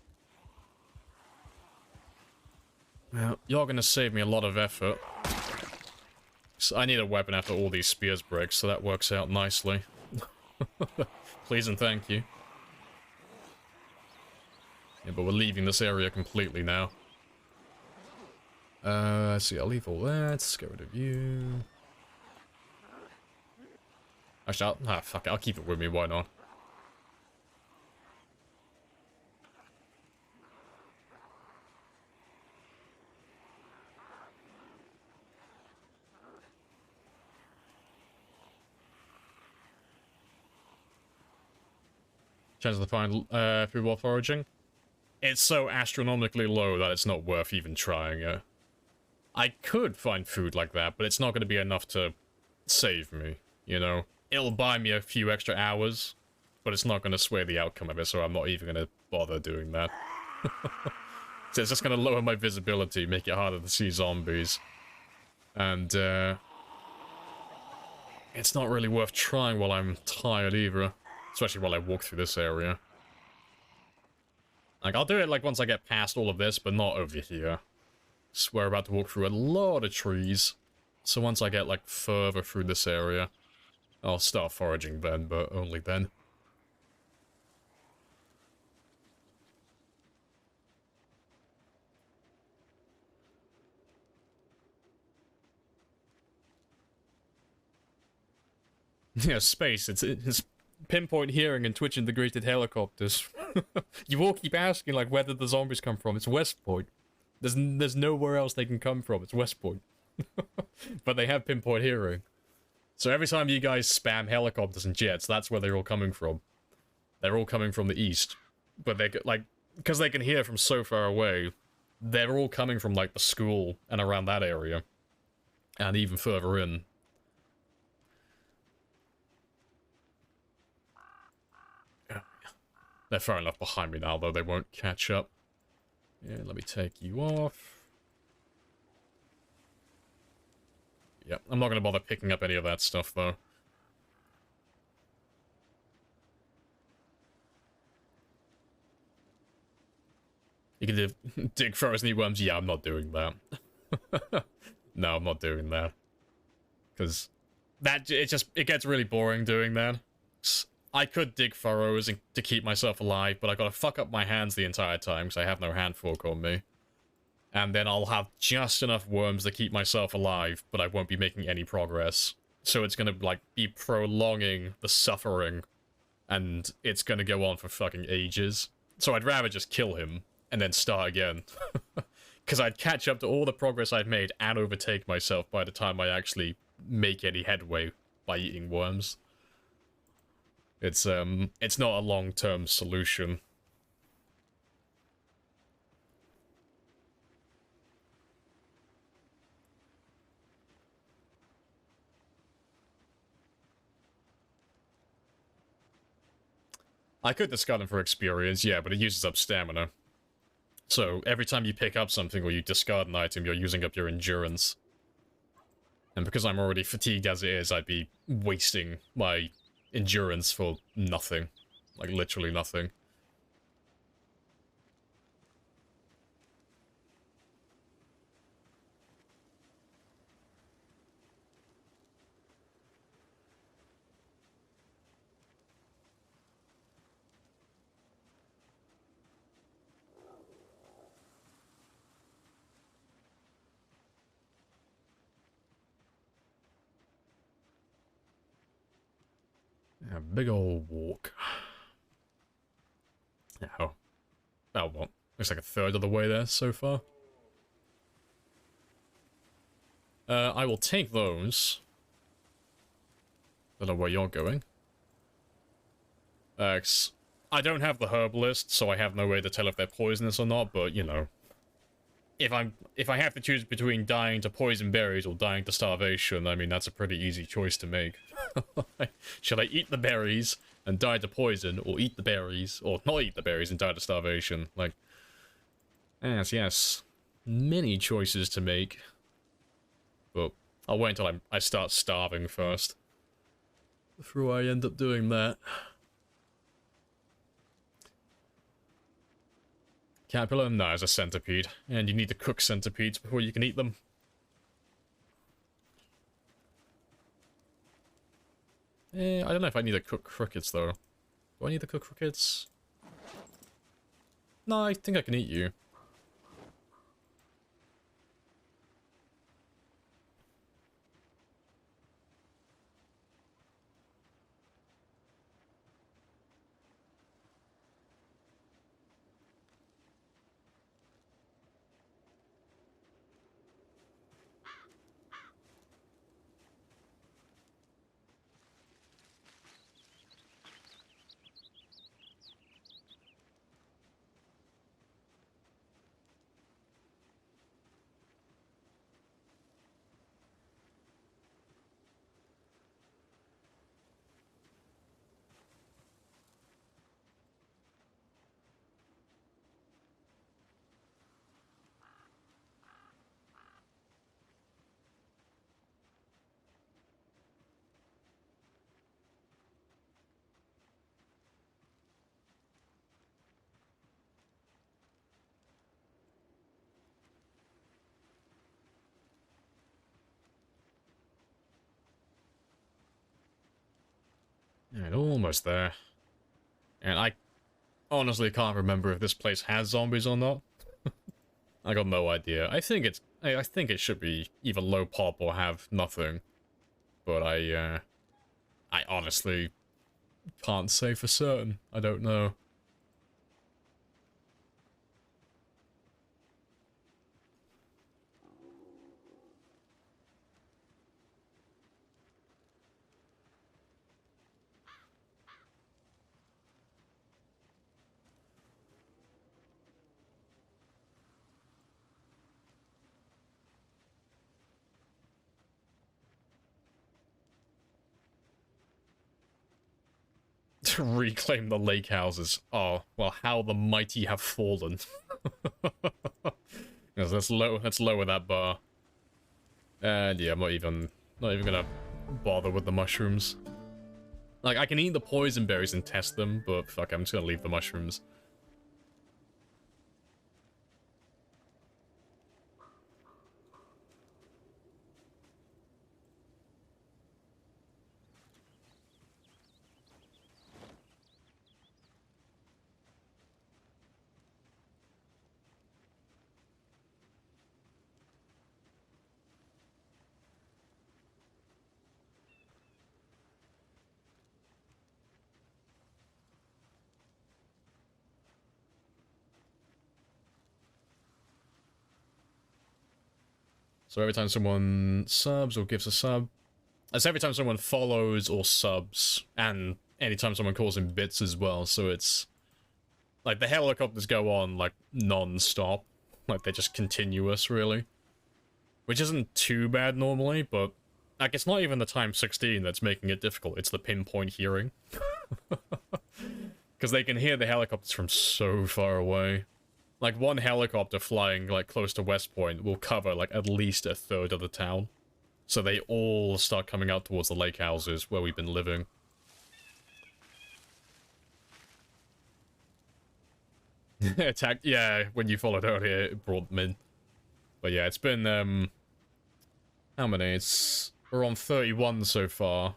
Well, you're gonna save me a lot of effort. So I need a weapon after all these spears break, so that works out nicely. Please and thank you. Yeah, but we're leaving this area completely now. Let's see, I'll leave all that. Let's get rid of you. Actually, fuck it, I'll keep it with me, why not? Chance to find food while foraging? It's so astronomically low that it's not worth even trying it. I could find food like that, but it's not going to be enough to save me, you know? It'll buy me a few extra hours, but it's not going to sway the outcome of it, so I'm not even going to bother doing that. So it's just going to lower my visibility, make it harder to see zombies. And, it's not really worth trying while I'm tired either. Especially while I walk through this area. Like, I'll do it, like, once I get past all of this, but not over here. So we're about to walk through a lot of trees. So once I get, like, further through this area, I'll start foraging then, but only then. Yeah, space, it's pinpoint hearing and Twitch integrated helicopters. You all keep asking, like, where did the zombies come from? It's West Point. There's nowhere else they can come from. It's West Point. But they have pinpoint hearing. So every time you guys spam helicopters and jets, that's where they're all coming from. They're all coming from the east. But they like, because they can hear from so far away, they're all coming from, like, the school and around that area. And even further in. 'Cause, They're far enough behind me now, though they won't catch up. Yeah, let me take you off. Yep, I'm not gonna bother picking up any of that stuff, though. You can dig frozen worms. Yeah, I'm not doing that. No, I'm not doing that. Because it gets really boring doing that. I could dig furrows to keep myself alive, but I gotta fuck up my hands the entire time because I have no hand fork on me. And then I'll have just enough worms to keep myself alive, but I won't be making any progress. So it's gonna, like, be prolonging the suffering, and it's gonna go on for fucking ages. So I'd rather just kill him, and then start again. Because I'd catch up to all the progress I've made and overtake myself by the time I actually make any headway by eating worms. It's not a long-term solution. I could discard them for experience, yeah, but it uses up stamina. So, every time you pick up something or you discard an item, you're using up your endurance. And because I'm already fatigued as it is, I'd be wasting my endurance for nothing. Like, literally nothing. A big old walk. Oh. Oh, well. Looks like a third of the way there so far. I will take those. Don't know where you're going. I don't have the herbalist, so I have no way to tell if they're poisonous or not, but, you know. If I have to choose between dying to poison berries or dying to starvation, I mean, that's a pretty easy choice to make. Should I eat the berries and die to poison, or eat the berries, or not eat the berries and die to starvation? Like, yes. Many choices to make. But I'll wait until I start starving first. Before I end up doing that. Caterpillar? No, it's a centipede. And you need to cook centipedes before you can eat them. I don't know if I need to cook crickets, though. Do I need to cook crickets? No, I think I can eat you. Alright, almost there. And I honestly can't remember if this place has zombies or not. I got no idea. I think it should be either low pop or have nothing. But I honestly can't say for certain. I don't know. to reclaim the lake houses. Oh, well, how the mighty have fallen. Yes, let's lower that bar. And yeah, I'm not even gonna bother with the mushrooms. Like, I can eat the poison berries and test them, but fuck, I'm just gonna leave the mushrooms. So every time someone subs or gives a sub, that's every time someone follows or subs, and anytime someone calls in bits as well, so it's like the helicopters go on like non-stop, like they're just continuous really, which isn't too bad normally, but like it's not even the time 16 that's making it difficult, it's the pinpoint hearing. Because they can hear the helicopters from so far away. Like, one helicopter flying, like, close to West Point will cover, like, at least a third of the town. So they all start coming out towards the lake houses where we've been living. Attack, yeah, when you followed out here, it brought them in. But yeah, it's been, how many? We're on 31 so far.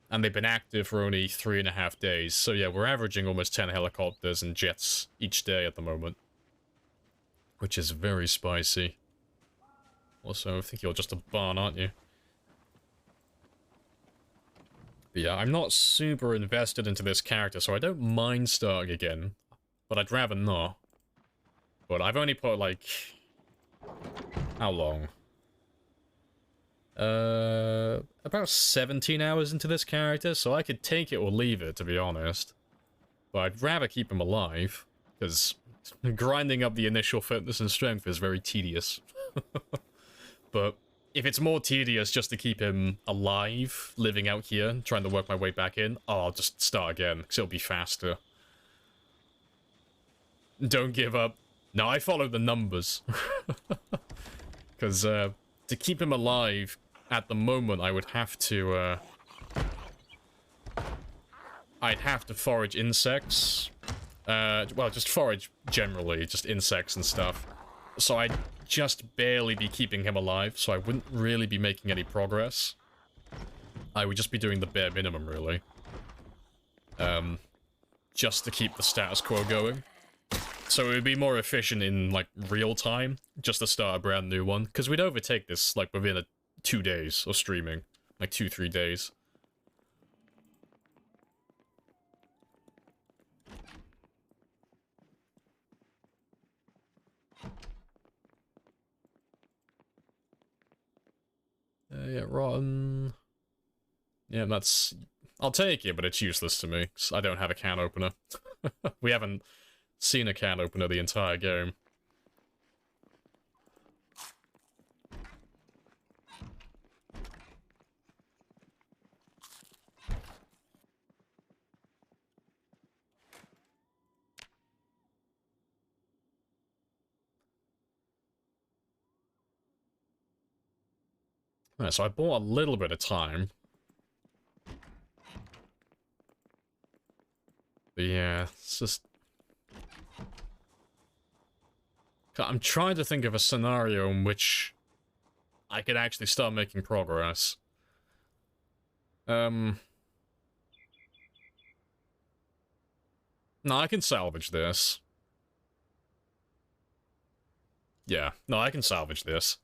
And they've been active for only 3.5 days. So yeah, we're averaging almost 10 helicopters and jets each day at the moment. Which is very spicy. Also, I think you're just a barn, aren't you? But yeah, I'm not super invested into this character, so I don't mind starting again. But I'd rather not. But I've only put, like... how long? About 17 hours into this character, so I could take it or leave it, to be honest. But I'd rather keep him alive, because... grinding up the initial fitness and strength is very tedious. But if it's more tedious just to keep him alive, living out here, trying to work my way back in, oh, I'll just start again, because it'll be faster. Don't give up. No, I follow the numbers. Because, to keep him alive, at the moment, I would have to, I'd have to forage insects. Well, just forage generally, just insects and stuff. So I'd just barely be keeping him alive, so I wouldn't really be making any progress. I would just be doing the bare minimum, really. Just to keep the status quo going. So it would be more efficient in, like, real time, just to start a brand new one. Because we'd overtake this, like, within 2 days of streaming. Like, 2-3 days. Yeah, rotten. Yeah, that's... I'll take it, but it's useless to me, 'cause I don't have a can opener. We haven't seen a can opener the entire game. Yeah, so I bought a little bit of time. But yeah, it's just... I'm trying to think of a scenario in which I could actually start making progress. No, I can salvage this. Yeah, no, I can salvage this.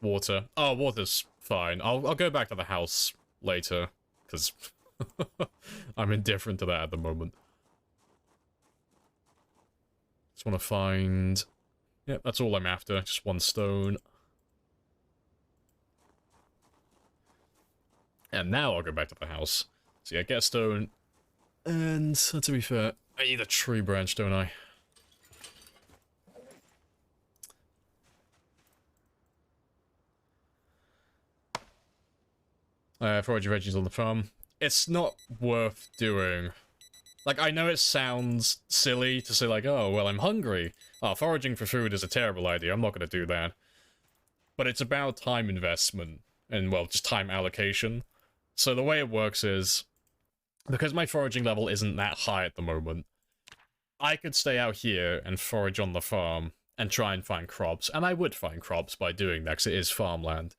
Water. Oh, water's fine. I'll go back to the house later, because I'm indifferent to that at the moment. Just want to find... Yep, that's all I'm after. Just 1 stone. And now I'll go back to the house. So yeah, get a stone. And, to be fair, I need a tree branch, don't I? Foraging veggies on the farm. It's not worth doing. Like, I know it sounds silly to say, like, oh, well, I'm hungry. Oh, foraging for food is a terrible idea. I'm not going to do that. But it's about time investment and, well, just time allocation. So the way it works is, because my foraging level isn't that high at the moment, I could stay out here and forage on the farm and try and find crops. And I would find crops by doing that, because it is farmland.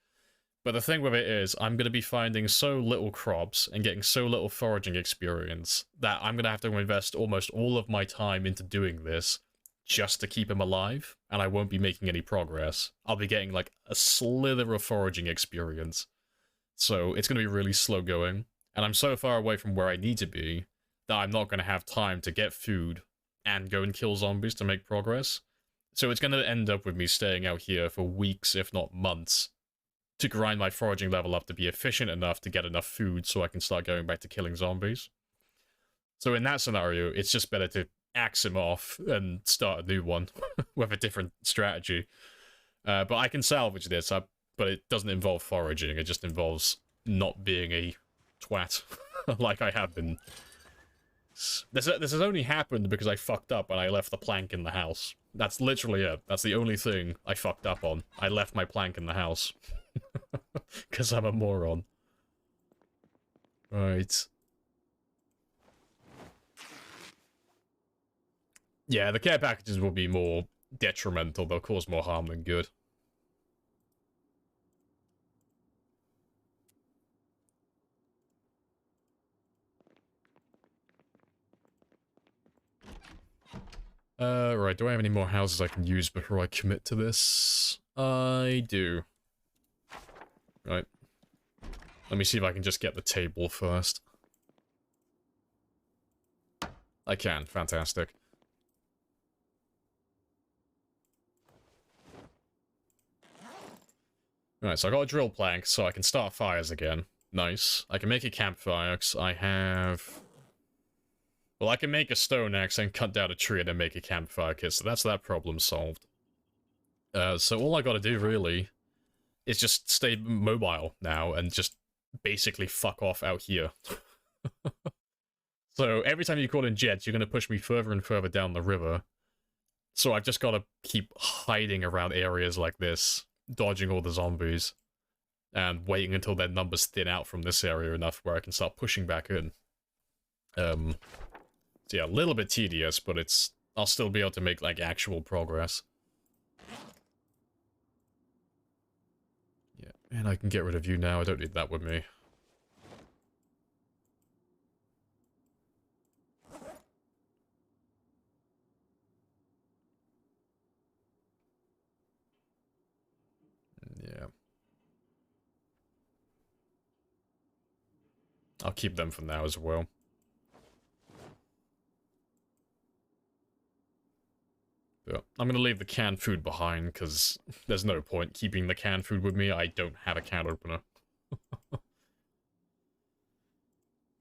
But the thing with it is, I'm going to be finding so little crops and getting so little foraging experience that I'm going to have to invest almost all of my time into doing this just to keep him alive, and I won't be making any progress. I'll be getting, like, a slither of foraging experience. So it's going to be really slow going, and I'm so far away from where I need to be that I'm not going to have time to get food and go and kill zombies to make progress. So it's going to end up with me staying out here for weeks, if not months, to grind my foraging level up to be efficient enough to get enough food so I can start going back to killing zombies. So in that scenario, it's just better to axe him off and start a new one with a different strategy. But I can salvage this, but it doesn't involve foraging, it just involves not being a twat like I have been. This has only happened because I fucked up and I left the plank in the house. That's literally it. That's the only thing I fucked up on. I left my plank in the house. Because I'm a moron. Right. Yeah, the care packages will be more detrimental. They'll cause more harm than good. Right, do I have any more houses I can use before I commit to this? I do. Right. Let me see if I can just get the table first. I can, fantastic. Right, so I got a drill plank, so I can start fires again. Nice. I can make a campfire, because I have... Well, I can make a stone axe and cut down a tree and then make a campfire kit, so that's that problem solved. So all I gotta do, really, is just stay mobile now and just basically fuck off out here. So every time you call in jets, you're gonna push me further and further down the river. So I've just gotta keep hiding around areas like this, dodging all the zombies, and waiting until their numbers thin out from this area enough where I can start pushing back in. So yeah, a little bit tedious, but I'll still be able to make, like, actual progress. Yeah, and I can get rid of you now, I don't need that with me. Yeah. I'll keep them for now as well. But I'm gonna leave the canned food behind, because there's no point keeping the canned food with me. I don't have a can opener.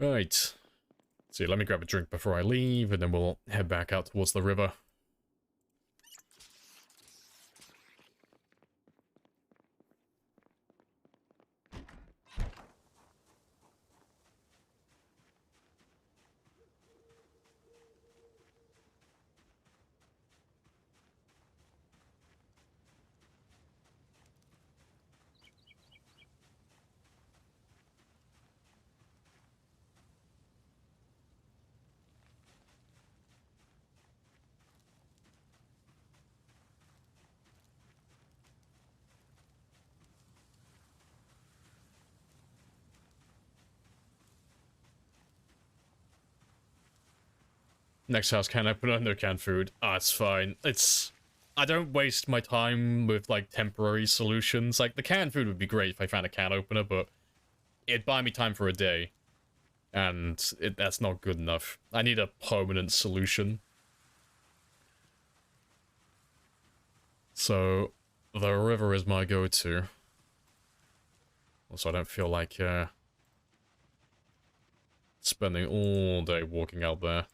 Right. See, let me grab a drink before I leave, and then we'll head back out towards the river. Next house can open under canned food. Ah, it's fine. I don't waste my time with, like, temporary solutions. Like, the canned food would be great if I found a can opener, but it'd buy me time for a day. And that's not good enough. I need a permanent solution. So, the river is my go-to. Also, I don't feel like, spending all day walking out there.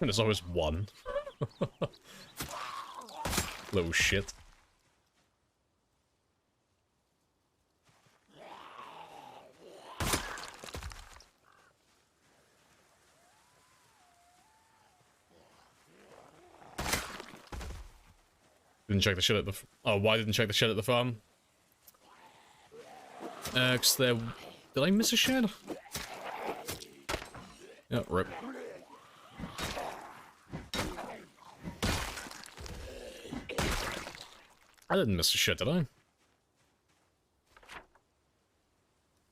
There's always one. Little shit. Didn't check the shit at the... Oh, why didn't check the shit at the farm? 'Cause there... Did I miss a shed? Yeah, rip. I didn't miss a shit, did I?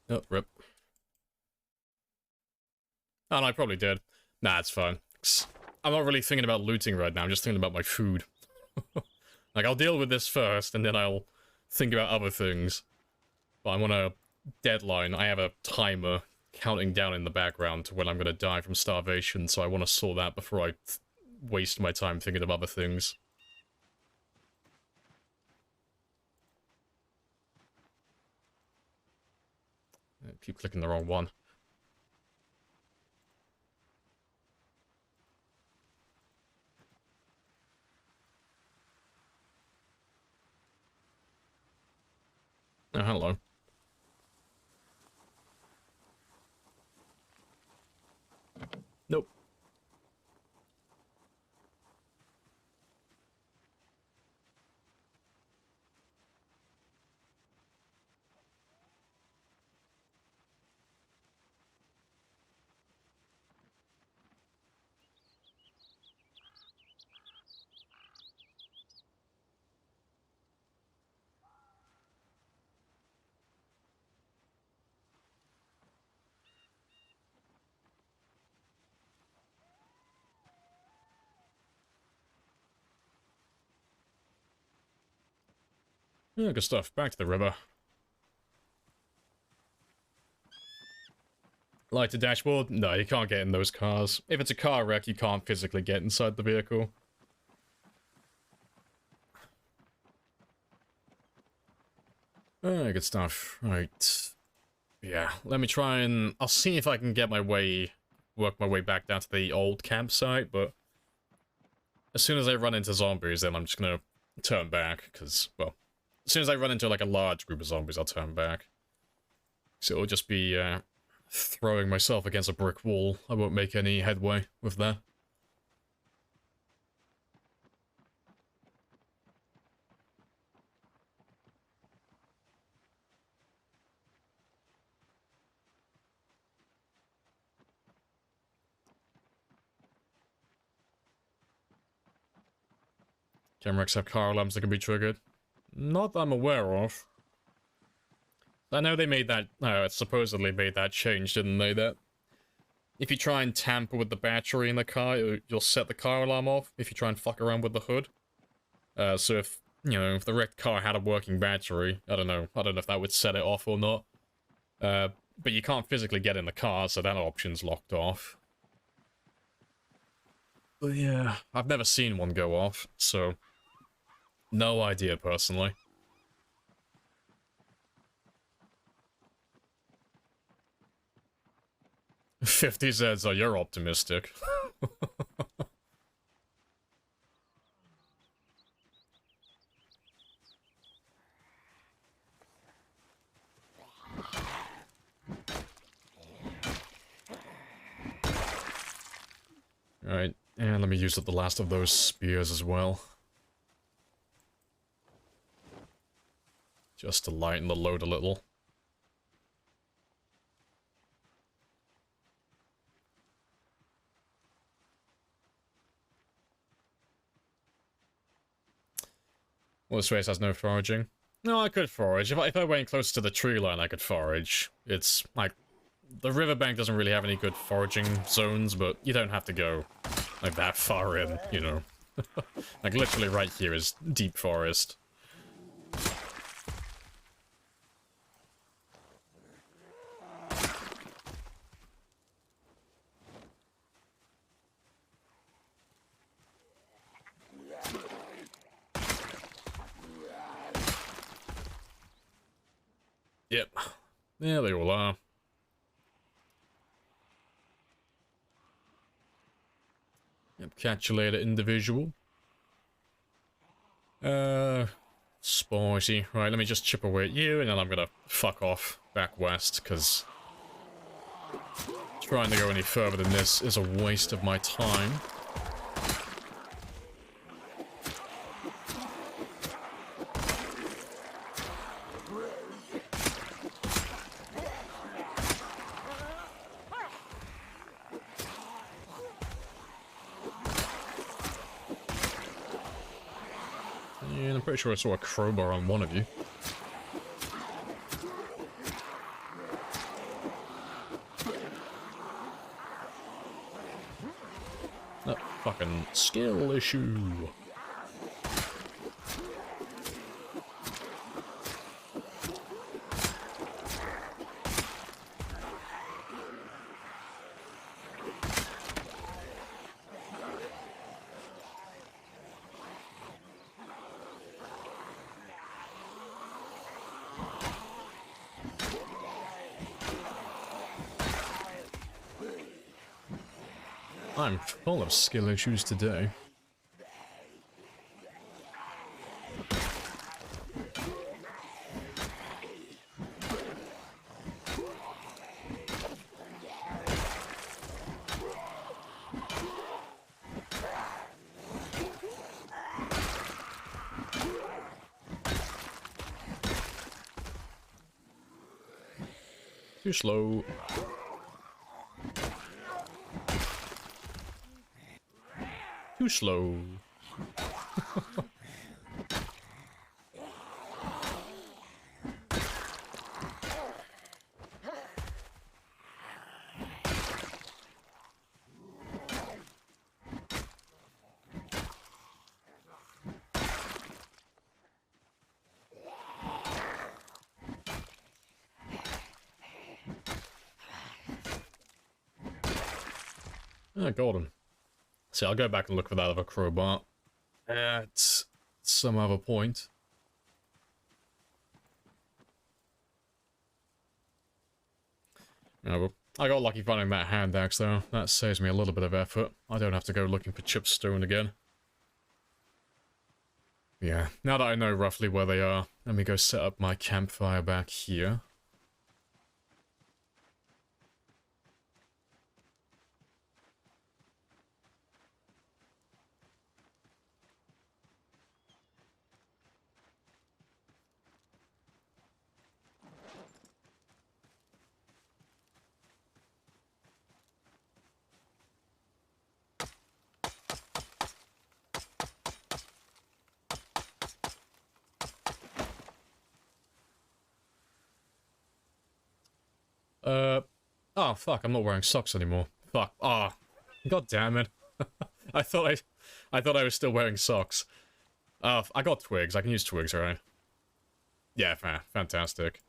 Oh, rip. Oh, no, I probably did. Nah, it's fine. I'm not really thinking about looting right now, I'm just thinking about my food. Like, I'll deal with this first, and then I'll think about other things. But I'm on a deadline. I have a timer counting down in the background to when I'm gonna die from starvation, so I want to sort that before I waste my time thinking of other things. I keep clicking the wrong one. Oh, hello. Nope. Yeah, good stuff. Back to the river. Light to dashboard? No, you can't get in those cars. If it's a car wreck, you can't physically get inside the vehicle. Good stuff. Right. Yeah, let me try and... I'll see if I can get my way... work my way back down to the old campsite, but... as soon as I run into zombies, then I'm just gonna turn back, because, well... as soon as I run into, like, a large group of zombies, I'll turn back. So it'll just be, throwing myself against a brick wall. I won't make any headway with that. Cameras have car alarms that can be triggered. Not that I'm aware of. I know they made that, supposedly made that change, didn't they? That if you try and tamper with the battery in the car, you'll set the car alarm off if you try and fuck around with the hood. So if, you know, if the wrecked car had a working battery, I don't know if that would set it off or not. But you can't physically get in the car, so that option's locked off. But yeah, I've never seen one go off, so... no idea, personally. 50 Zeds, oh, you're optimistic. Alright, and let me use up the last of those spears as well. Just to lighten the load a little. Well, this race has no foraging. No, I could forage. If I went close to the tree line, I could forage. It's, like, the riverbank doesn't really have any good foraging zones, but you don't have to go, like, that far in, you know. Like, literally right here is deep forest. Yep. Yeah, they all are. Yeah, Catch you later, individual. Spicy. Right, let me just chip away at you, and then I'm gonna fuck off back west, because trying to go any further than this is a waste of my time. And I'm pretty sure I saw a crowbar on one of you. Oh, fucking skill issue. I'm full of skill issues today. Too slow. Too slow. Ah, golden. See, I'll go back and look for that other crowbar at some other point. Oh, well, I got lucky finding that hand axe, though. That saves me a little bit of effort. I don't have to go looking for chipstone again. Yeah, now that I know roughly where they are, let me go set up my campfire back here. Oh fuck, I'm not wearing socks anymore. Fuck. Ah. Oh, god damn it. I thought I was still wearing socks. I got twigs. I can use twigs, right? Yeah, fantastic.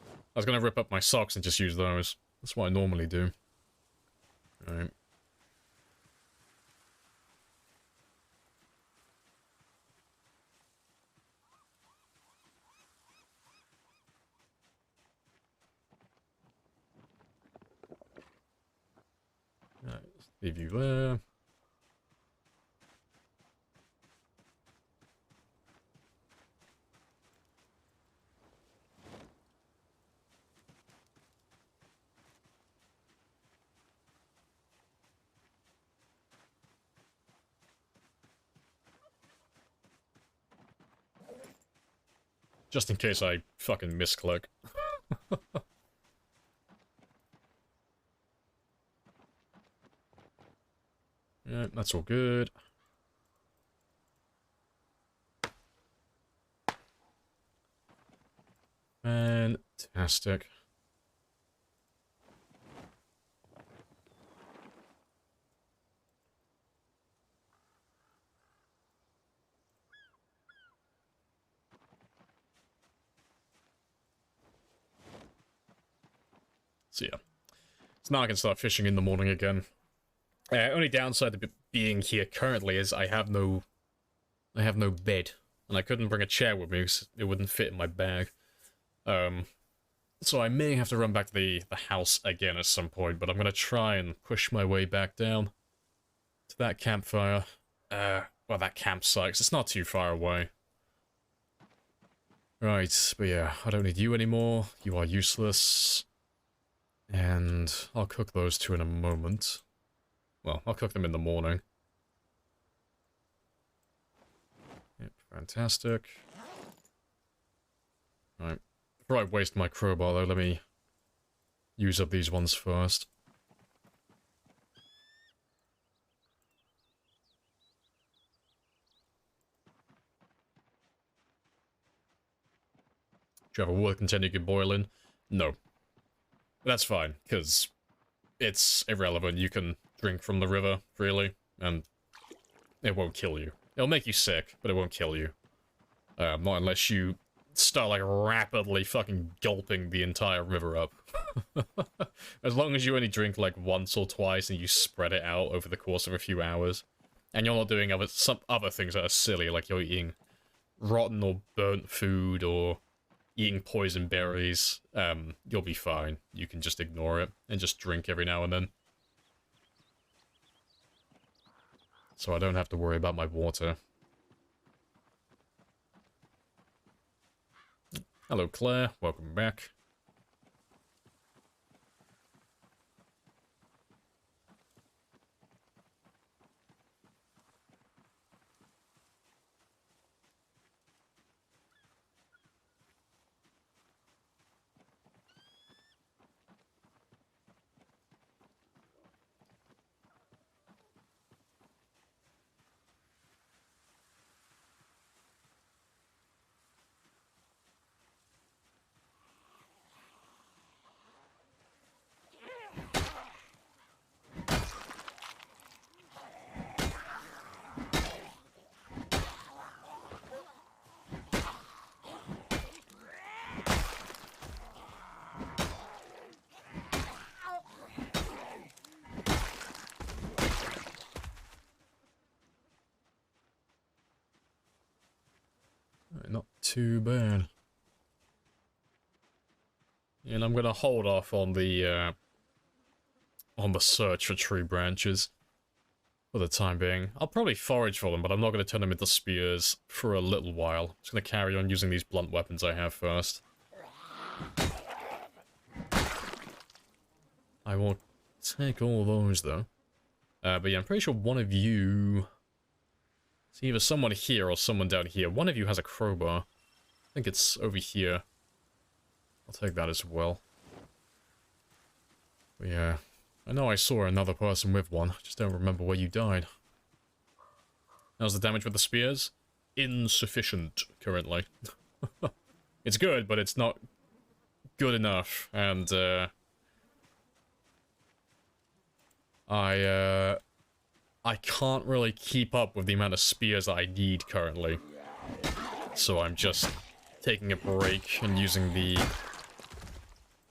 I was gonna rip up my socks and just use those. That's what I normally do. Alright. Alright, leave you there. Just in case I fucking misclick. Yeah, that's all good. Fantastic. So yeah. So now I can start fishing in the morning again. Only downside to being here currently is I have no bed. And I couldn't bring a chair with me because it wouldn't fit in my bag. So I may have to run back to the house again at some point, but I'm gonna try and push my way back down. to that campfire. Well, that campsite, 'cause it's not too far away. Right, but yeah, I don't need you anymore. You are useless. And I'll cook those two in a moment. Well, I'll cook them in the morning. Yep, fantastic. Right. Before I waste my crowbar, though, let me use up these ones first. Do you have a water container you can boil in? No. That's fine, because it's irrelevant. You can drink from the river, freely, and it won't kill you. It'll make you sick, but it won't kill you. Not unless you start, like, rapidly fucking gulping the entire river up. As long as you only drink, like, once or twice and you spread it out over the course of a few hours, and you're not doing some other things that are silly, like you're eating rotten or burnt food or eating poison berries, you'll be fine. You can just ignore it and just drink every now and then. So I don't have to worry about my water. Hello, Claire. Welcome back. Not too bad. And I'm gonna hold off on the search for tree branches for the time being. I'll probably forage for them, but I'm not gonna turn them into spears for a little while. I'm just gonna carry on using these blunt weapons I have first. I will take all those though. But yeah, I'm pretty sure one of you... It's either someone here or someone down here. One of you has a crowbar. I think it's over here. I'll take that as well. But yeah, I know I saw another person with one. I just don't remember where you died. How's the damage with the spears? Insufficient, currently. It's good, but it's not good enough. And, I can't really keep up with the amount of spears that I need currently. So I'm just taking a break and using the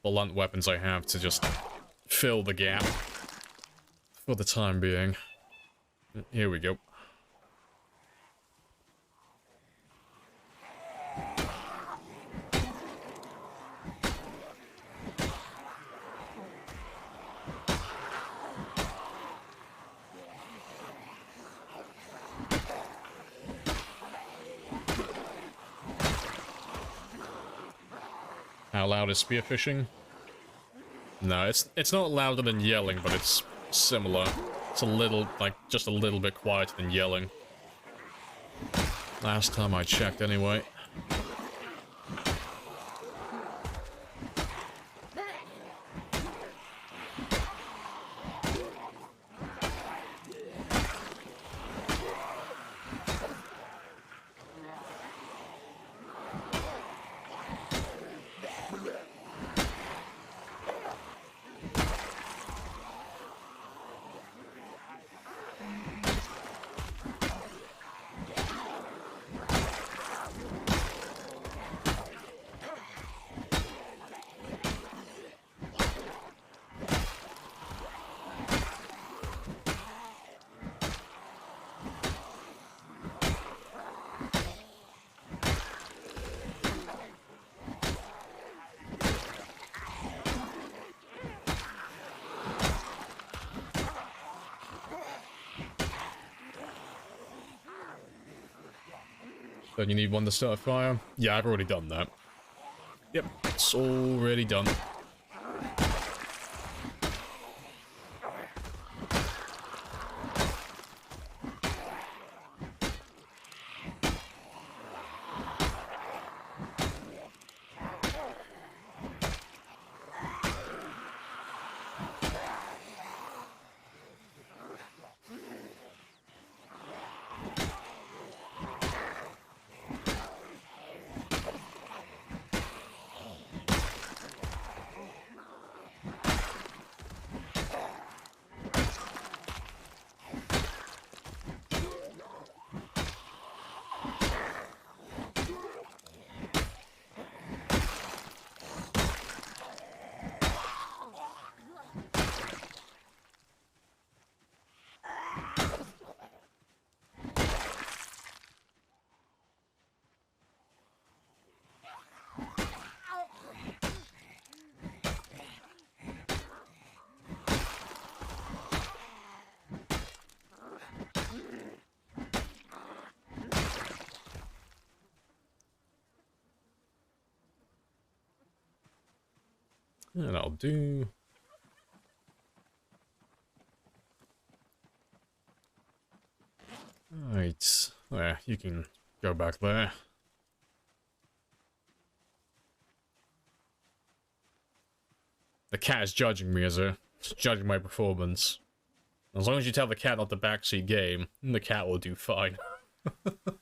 blunt weapons I have to just fill the gap for the time being. Here we go. How loud is spearfishing? No, it's not louder than yelling, but it's similar. It's a little, like, just a little bit quieter than yelling. Last time I checked, anyway. Don't you need one to start a fire? Yeah, I've already done that. Yep, it's already done. And I'll do... Right. There, you can go back there. The cat is judging me as judging my performance. As long as you tell the cat not to backseat game, the cat will do fine. Yeah,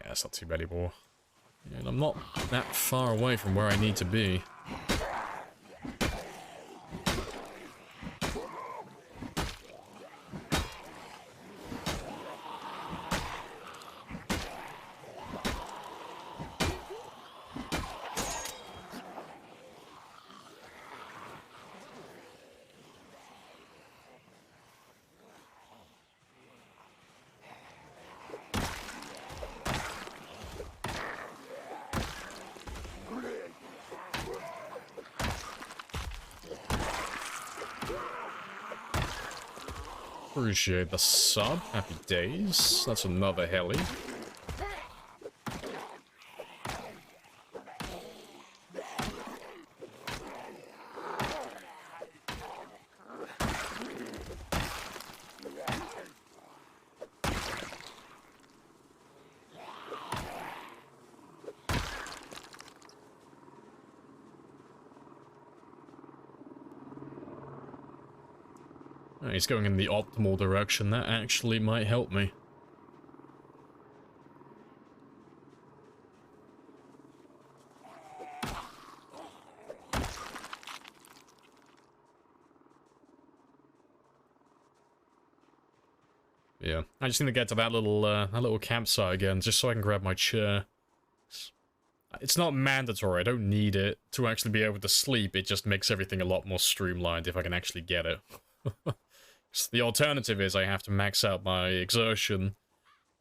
it's not too bad anymore. And I'm not that far away from where I need to be. Appreciate the sub. Happy days. That's another heli. He's going in the optimal direction. That actually might help me. Yeah, I just need to get to that little campsite again, just so I can grab my chair. It's not mandatory. I don't need it to actually be able to sleep. It just makes everything a lot more streamlined if I can actually get it. The alternative is I have to max out my exertion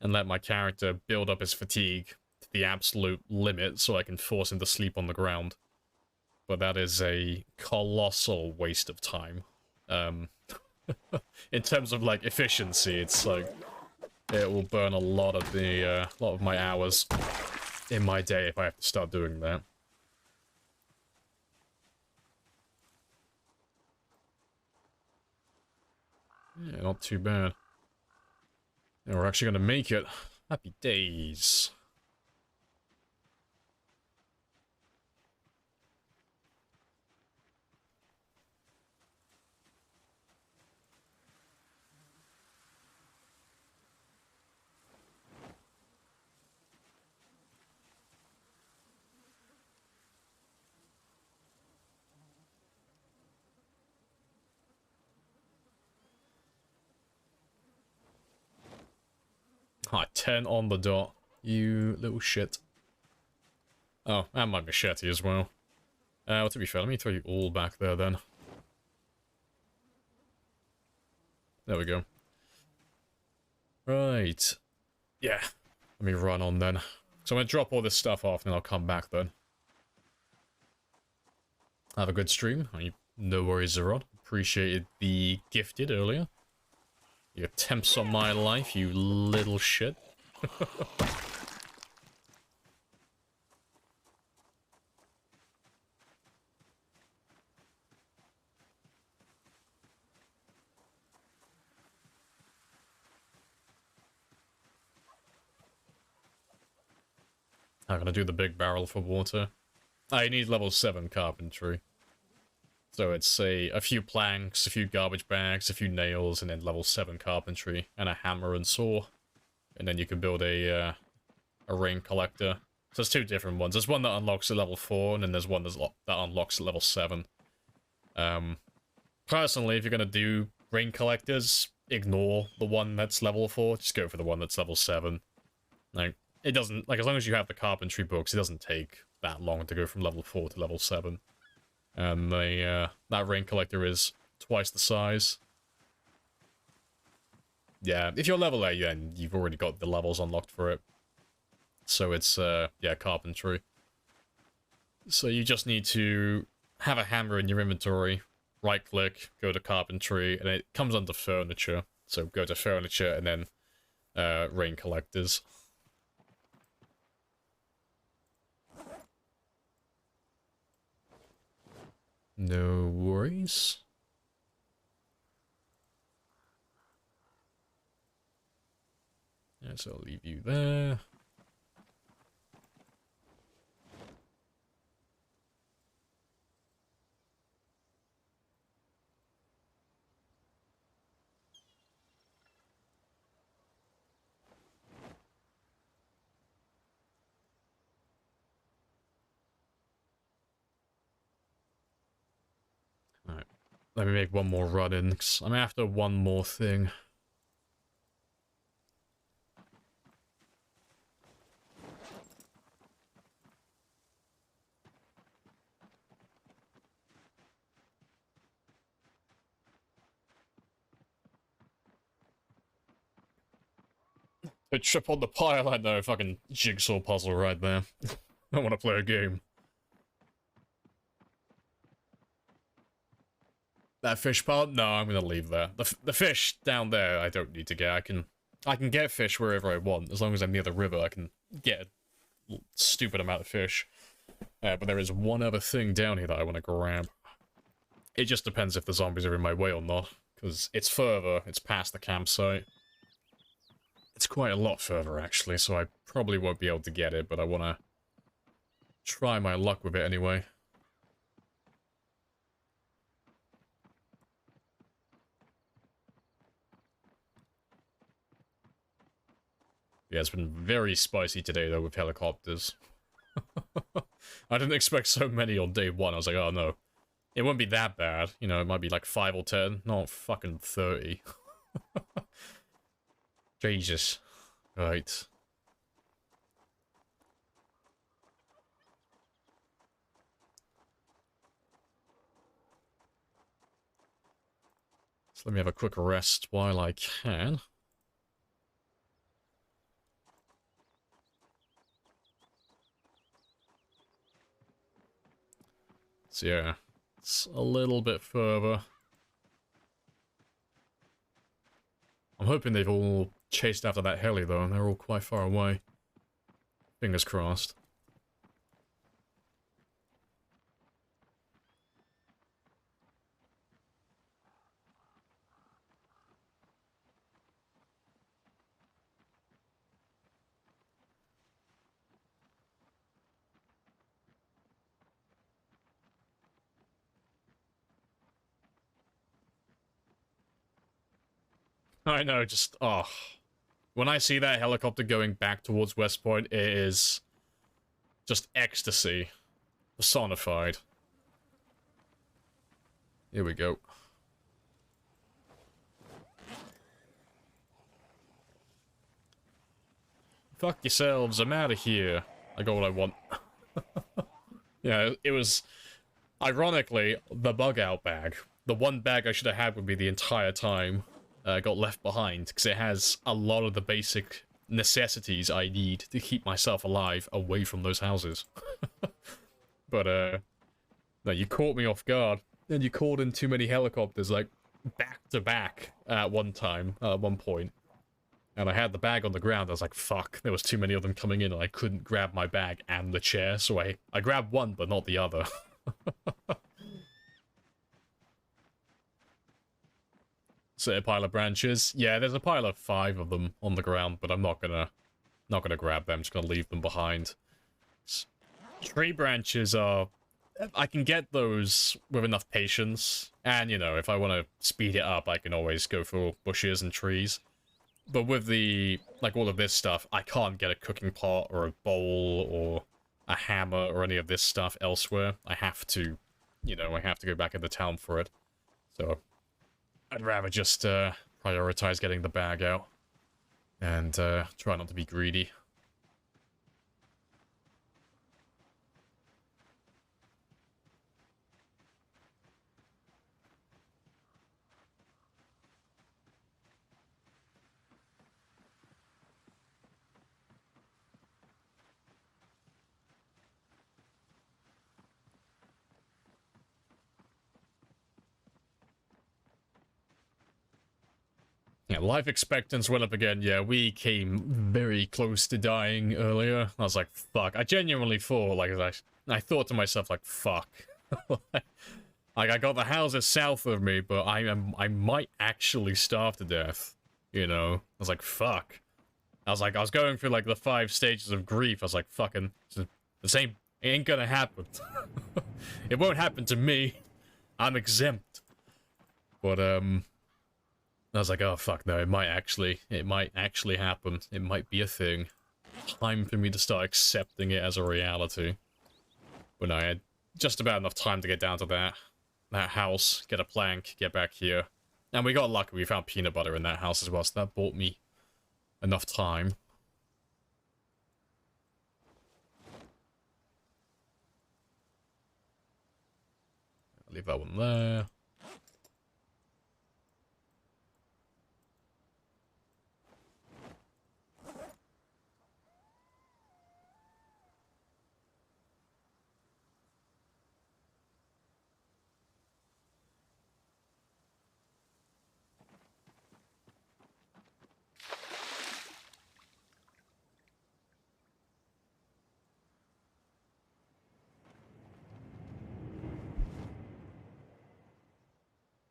and let my character build up his fatigue to the absolute limit so I can force him to sleep on the ground. But that is a colossal waste of time. In terms of, like, efficiency, it's like, it will burn a lot of my hours in my day if I have to start doing that. Yeah, not too bad. Yeah, we're actually gonna make it. Happy days. Hi, 10 on the dot. You little shit. Oh, and my machete as well. Well, to be fair, let me throw you all back there then. There we go. Right. Yeah. Let me run on then. So I'm gonna drop all this stuff off and then I'll come back then. Have a good stream. No worries, Zerod. Appreciated the gifted earlier. You attempts on my life, you little shit. I'm gonna do the big barrel for water. I need level 7 carpentry. So it's a few planks, a few garbage bags, a few nails, and then level 7 carpentry, and a hammer and saw. And then you can build a rain collector. So there's two different ones. There's one that unlocks at level 4, and then there's one that unlocks at level 7. Personally, if you're gonna do rain collectors, ignore the one that's level 4. Just go for the one that's level 7. Like, it doesn't, like, as long as you have the carpentry books, it doesn't take that long to go from level 4 to level 7. And that rain collector is twice the size. Yeah, if you're level 8, then you've already got the levels unlocked for it. So it's, yeah, carpentry. So you just need to have a hammer in your inventory, right-click, go to carpentry, and it comes under furniture. So go to furniture, and then rain collectors. No worries. Yeah, so I'll leave you there. Alright, let me make one more run in, 'cause I'm after one more thing. A trip on the pile, I know, fucking jigsaw puzzle right there. I want to play a game. That fish part? No, I'm gonna leave there. The fish down there, I don't need to get. I can get fish wherever I want. As long as I'm near the river, I can get a stupid amount of fish. But there is one other thing down here that I want to grab. It just depends if the zombies are in my way or not. Because it's further, it's past the campsite. It's quite a lot further, actually, so I probably won't be able to get it, but I want to try my luck with it anyway. Yeah, it's been very spicy today, though, with helicopters. I didn't expect so many on day 1. I was like, oh no. It wouldn't be that bad. You know, it might be like 5 or 10, not fucking 30. Jesus. Right. So let me have a quick rest while I can. So yeah, it's a little bit further. I'm hoping they've all chased after that heli, though, and they're all quite far away. Fingers crossed. I know, just, oh. When I see that helicopter going back towards West Point, it is just ecstasy. Personified. Here we go. Fuck yourselves, I'm out of here. I got what I want. Yeah, it was... Ironically, the bug-out bag. The one bag I should have had with me the entire time. Got left behind, because it has a lot of the basic necessities I need to keep myself alive away from those houses. But, no, you caught me off guard, and you called in too many helicopters, like, back to back at one time, at one point. And I had the bag on the ground. I was like, fuck, there was too many of them coming in and I couldn't grab my bag and the chair. So I grabbed one, but not the other. So a pile of branches. Yeah, there's a pile of 5 of them on the ground, but I'm not gonna grab them. I'm just gonna leave them behind. Tree branches are... I can get those with enough patience. And, you know, if I want to speed it up, I can always go for bushes and trees. But with the, like, all of this stuff, I can't get a cooking pot or a bowl or a hammer or any of this stuff elsewhere. I have to, you know, I have to go back into town for it. So, I'd rather just prioritize getting the bag out and try not to be greedy. Yeah, life expectancy went up again. Yeah, we came very close to dying earlier. I was like, fuck. I genuinely thought, like, I thought to myself, like, fuck. Like, I got the houses south of me, but I might actually starve to death. You know? I was like, fuck. I was going through, like, the 5 stages of grief. I was like, fucking, the same, it ain't gonna happen. It won't happen to me. I'm exempt. But, I was like, oh fuck no, it might actually happen. It might be a thing. Time for me to start accepting it as a reality. But no, I had just about enough time to get down to that house, get a plank, get back here. And we got lucky, we found peanut butter in that house as well, so that bought me enough time. I'll leave that one there.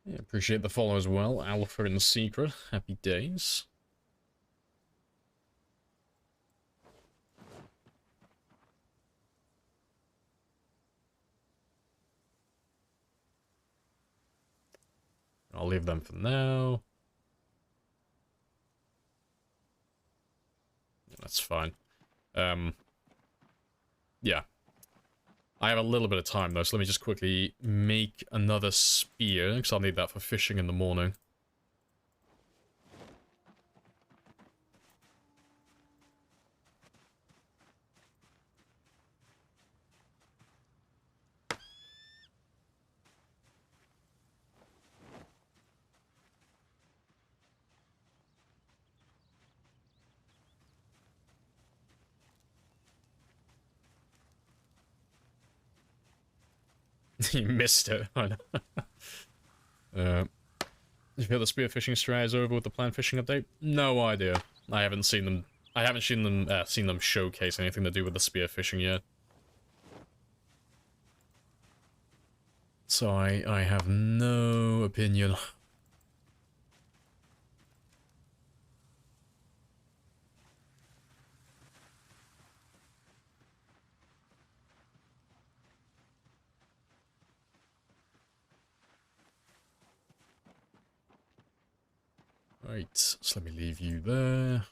Yeah, appreciate the follow as well. Alpha in the secret. Happy days. I'll leave them for now. That's fine. Yeah. I have a little bit of time though, so let me just quickly make another spear, because I'll need that for fishing in the morning. You missed it. I know. Did you feel the spearfishing strat is over with the planned fishing update? No idea. I haven't seen them. I haven't seen them showcase anything to do with the spearfishing yet. So I have no opinion. Right, so let me leave you there.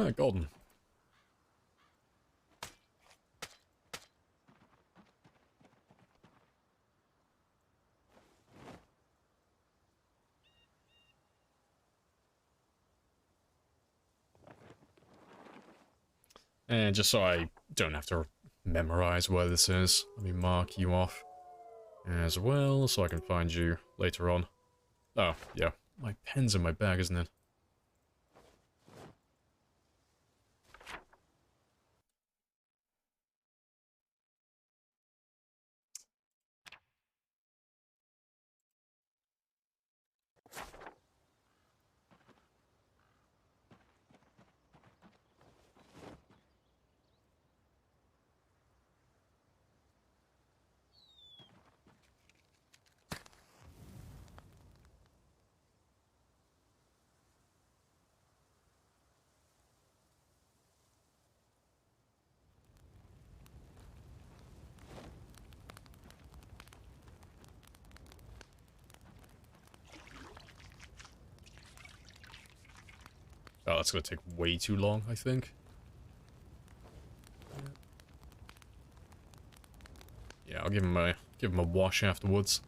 Ah, golden. And just so I don't have to memorize where this is, let me mark you off as well, so I can find you later on. Oh, yeah. My pen's in my bag, isn't it? Oh, that's gonna take way too long, I think. Yeah, I'll give him a wash afterwards.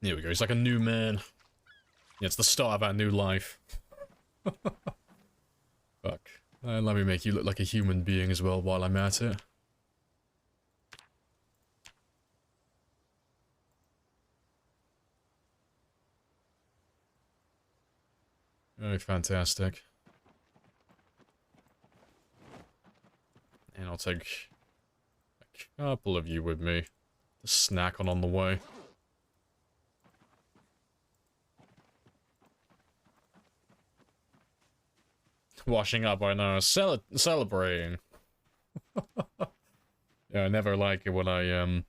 Here we go, he's like a new man. Yeah, it's the start of our new life. Fuck. Let me make you look like a human being as well while I'm at it. Very fantastic. And I'll take a couple of you with me to snack on the way. Washing up, I know. Celebrating. Yeah, I never like it when I'm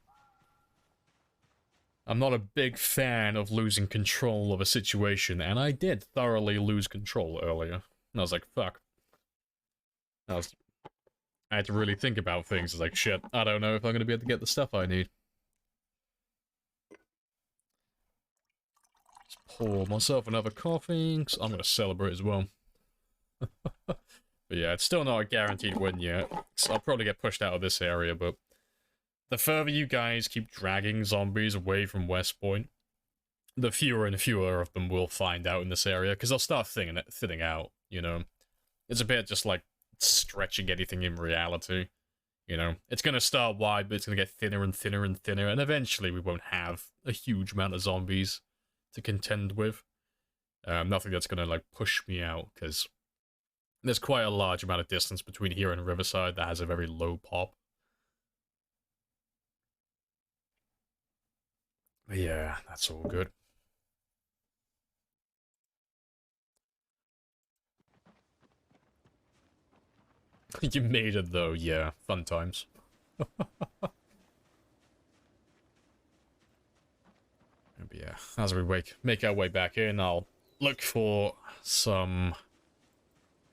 not a big fan of losing control of a situation, and I did thoroughly lose control earlier. And I was like, fuck. I had to really think about things. It's like, shit, I don't know if I'm gonna be able to get the stuff I need. Just pour myself another coffee, because I'm gonna celebrate as well. But yeah, it's still not a guaranteed win yet, so I'll probably get pushed out of this area, but the further you guys keep dragging zombies away from West Point, the fewer and fewer of them will find out in this area, because they'll start thinning out, you know? It's a bit just like stretching anything in reality, you know? It's gonna start wide, but it's gonna get thinner and thinner and thinner, and eventually we won't have a huge amount of zombies to contend with. Nothing that's gonna, like, push me out, because there's quite a large amount of distance between here and Riverside that has a very low pop. But yeah, that's all good. You made it though, yeah. Fun times. But yeah, as we make our way back in, I'll look for some...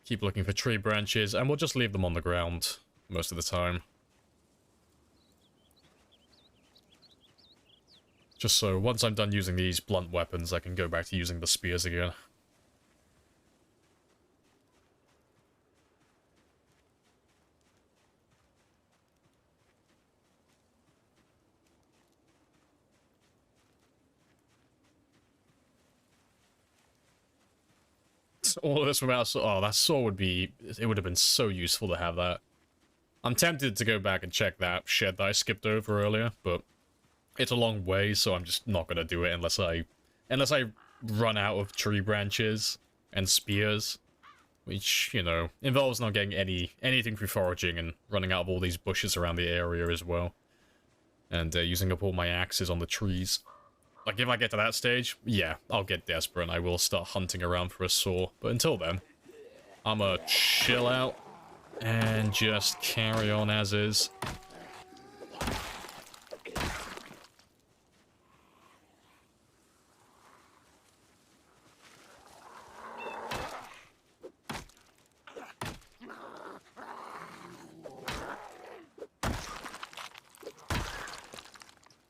Keep looking for tree branches, and we'll just leave them on the ground most of the time. Just so once I'm done using these blunt weapons, I can go back to using the spears again. All of this without... Oh, that saw would be... It would have been so useful to have that. I'm tempted to go back and check that shed that I skipped over earlier, but it's a long way, so I'm just not gonna do it unless I run out of tree branches and spears, which, you know, involves not getting anything through foraging and running out of all these bushes around the area as well, and using up all my axes on the trees. Like, if I get to that stage, yeah, I'll get desperate and I will start hunting around for a saw. But until then, I'ma chill out And just carry on as is.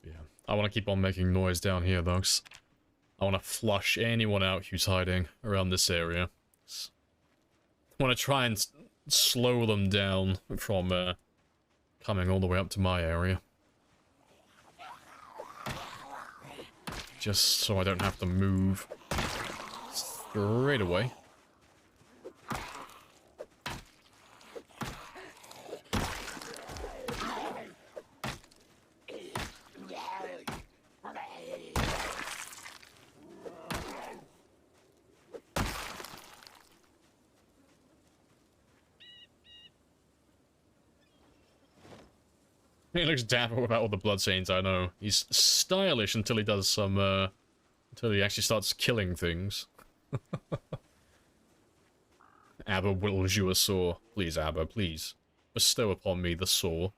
Yeah, I want to keep on making noise down here, though. I want to flush anyone out who's hiding around this area. I want to try and slow them down from coming all the way up to my area. Just so I don't have to move straight away. He looks dapper without all the bloodstains, I know. He's stylish until he does some, until he actually starts killing things. Abba wills you a saw. Please, Abba, please. Bestow upon me the saw.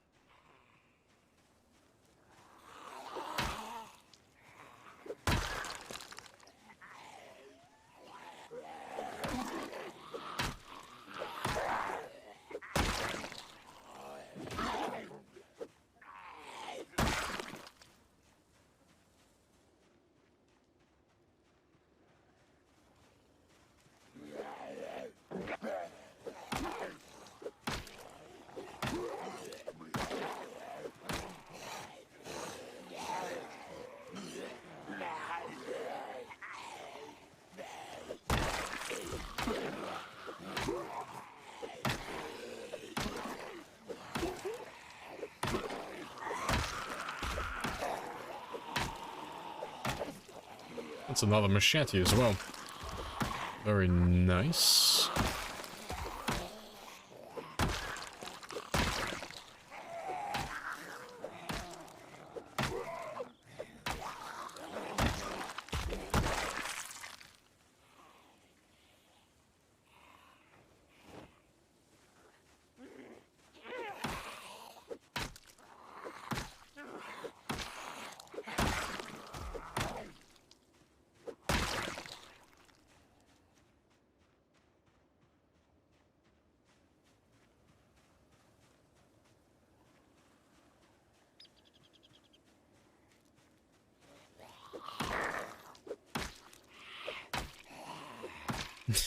That's another machete as well. Very nice.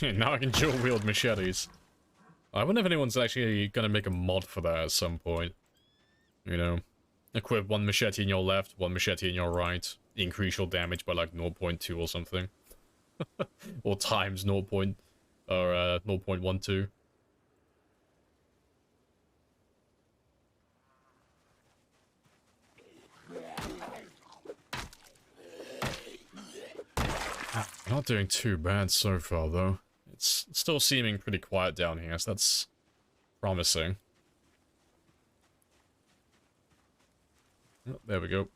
Now I can dual wield machetes. I wonder if anyone's actually gonna make a mod for that at some point. You know, equip one machete in your left, one machete in your right, increase your damage by like 0.2 or something. Or times 0. Or 0.12. Not doing too bad so far, though. It's still seeming pretty quiet down here, so that's promising. Oh, there we go.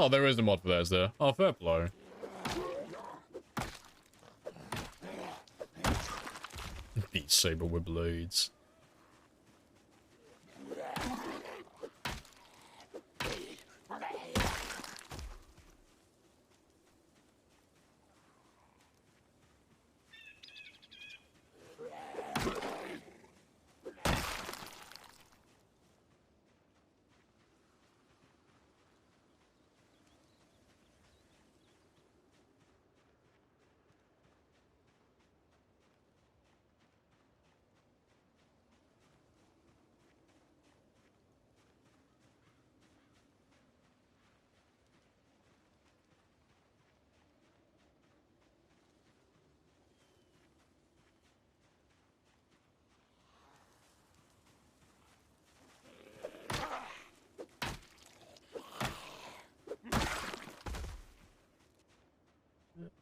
Oh, there is a mod for that, is there? Oh, fair play. Beat Saber with blades.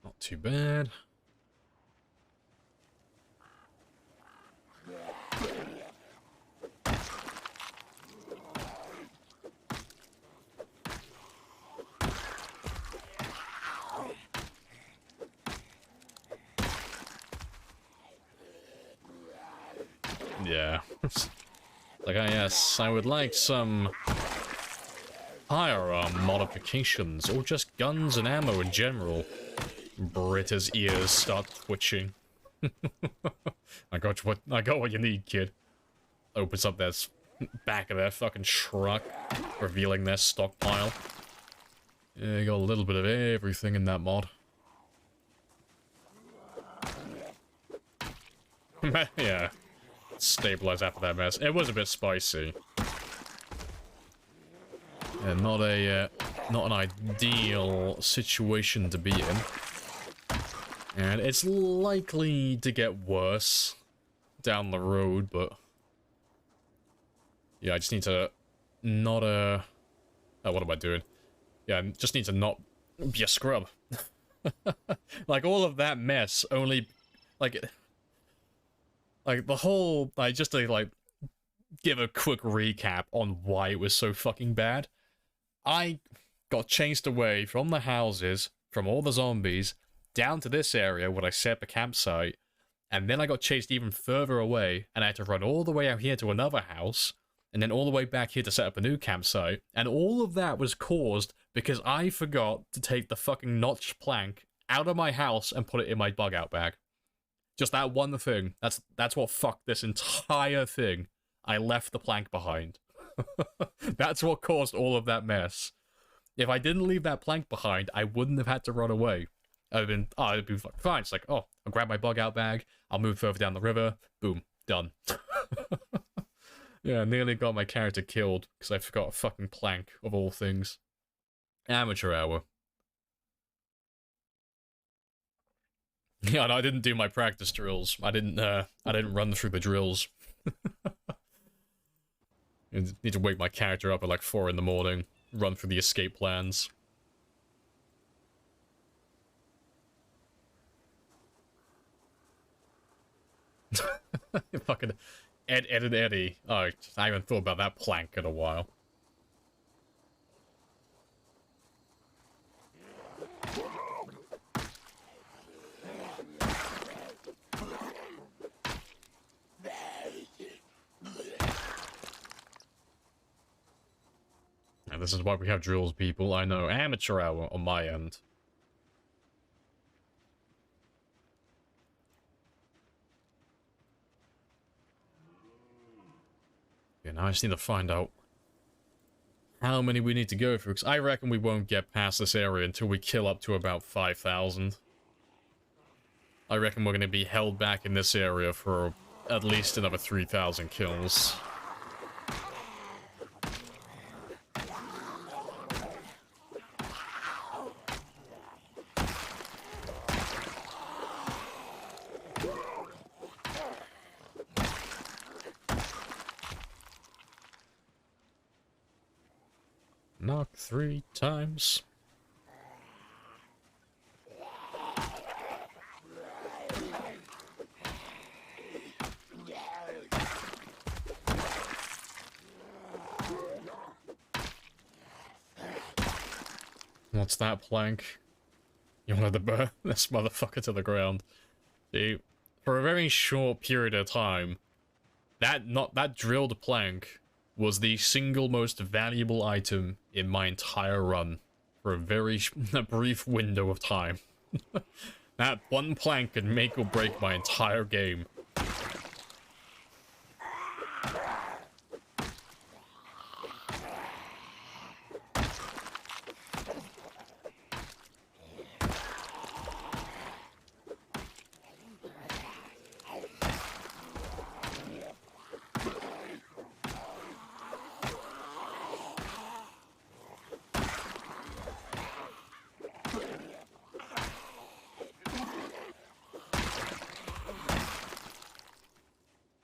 Not too bad. Yeah. Like, oh yes, I would like some firearm modifications, or just guns and ammo in general. Britta's ears start twitching. I got what you need, kid. Opens up their back of their fucking truck, revealing their stockpile. Yeah, you got a little bit of everything in that mod. Yeah. Stabilize after that mess. It was a bit spicy. Yeah, not an ideal situation to be in. And it's likely to get worse down the road, but yeah, I just need to not oh, what am I doing? Yeah, I just need to not be a scrub. Like, all of that mess only, like the whole, just to, like, give a quick recap on why it was so fucking bad. I got chased away from the houses, from all the zombies, down to this area where I set up a campsite, and then I got chased even further away, and I had to run all the way out here to another house, and then all the way back here to set up a new campsite, and all of that was caused because I forgot to take the fucking notched plank out of my house and put it in my bug out bag. Just that one thing. That's what fucked this entire thing. I left the plank behind. That's what caused all of that mess. If I didn't leave that plank behind, I wouldn't have had to run away. I'd been fine. It's like, oh, I'll grab my bug out bag, I'll move further down the river, boom, done. Yeah, nearly got my character killed because I forgot a fucking plank, of all things. Amateur hour. Yeah, and I didn't do my practice drills. I didn't run through the drills. I need to wake my character up at like 4 in the morning, run through the escape plans. Fucking Ed and Eddie. Oh, I haven't thought about that plank in a while. And this is why we have drills, people. I know. Amateur hour on my end. Yeah, now I just need to find out how many we need to go through, because I reckon we won't get past this area until we kill up to about 5,000. I reckon we're going to be held back in this area for at least another 3,000 kills. Knock 3 times. What's that plank? You wanted to burn this motherfucker to the ground. See, for a very short period of time, that drilled plank was the single most valuable item in my entire run for a very brief window of time. That one plank could make or break my entire game.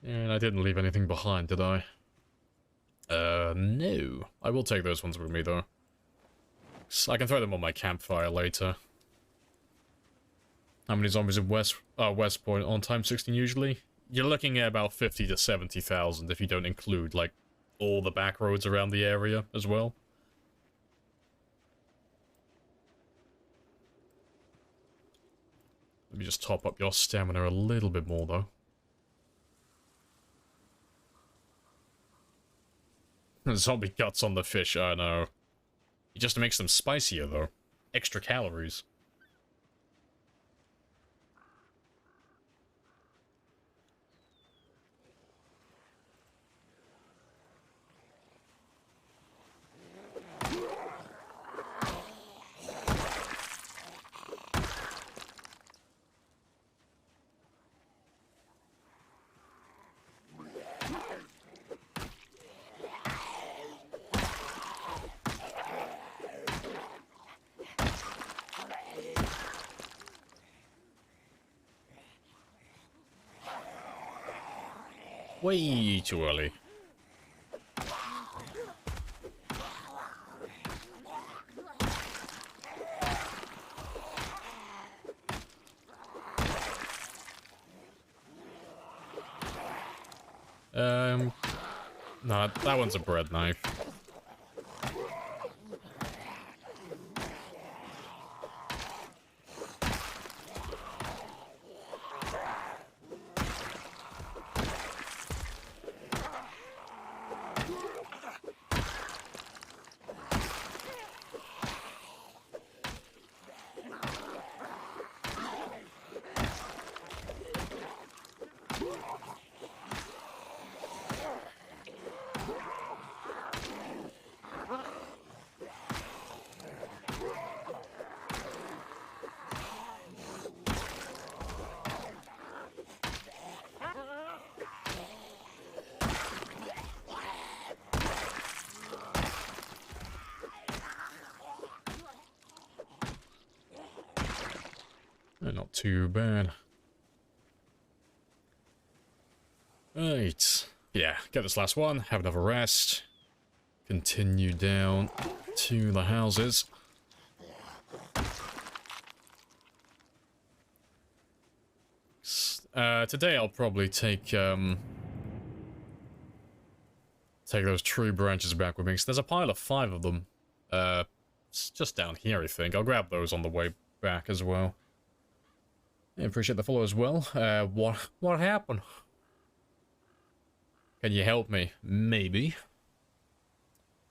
And I didn't leave anything behind, did I? No. I will take those ones with me, though. So I can throw them on my campfire later. How many zombies in West Point on time 16 usually? You're looking at about 50 to 70,000 if you don't include, like, all the back roads around the area as well. Let me just top up your stamina a little bit more, though. Zombie guts on the fish, I know. It just makes them spicier, though. Extra calories. Way too early. No, that one's a bread knife. Not too bad. Right. Yeah, get this last one, have another rest. Continue down to the houses. Today I'll probably take those tree branches back with me. So there's a pile of 5 of them. It's just down here, I think. I'll grab those on the way back as well. I appreciate the follow as well. What happened? Can you help me? Maybe.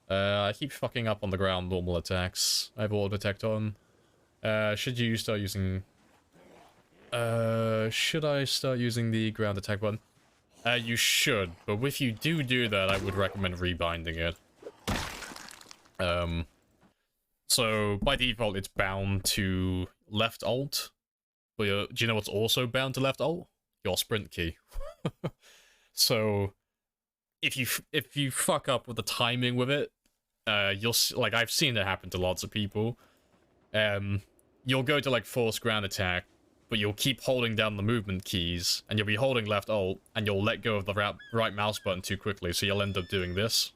I keep fucking up on the ground normal attacks. I have auto detect on. Should I start using the ground attack button? You should, but if you do that, I would recommend rebinding it. So by default, it's bound to left alt. But do you know what's also bound to left alt? Your sprint key. So if you fuck up with the timing with it, like I've seen it happen to lots of people. You'll go to like force ground attack, but you'll keep holding down the movement keys, and you'll be holding left alt, and you'll let go of the right mouse button too quickly, so you'll end up doing this,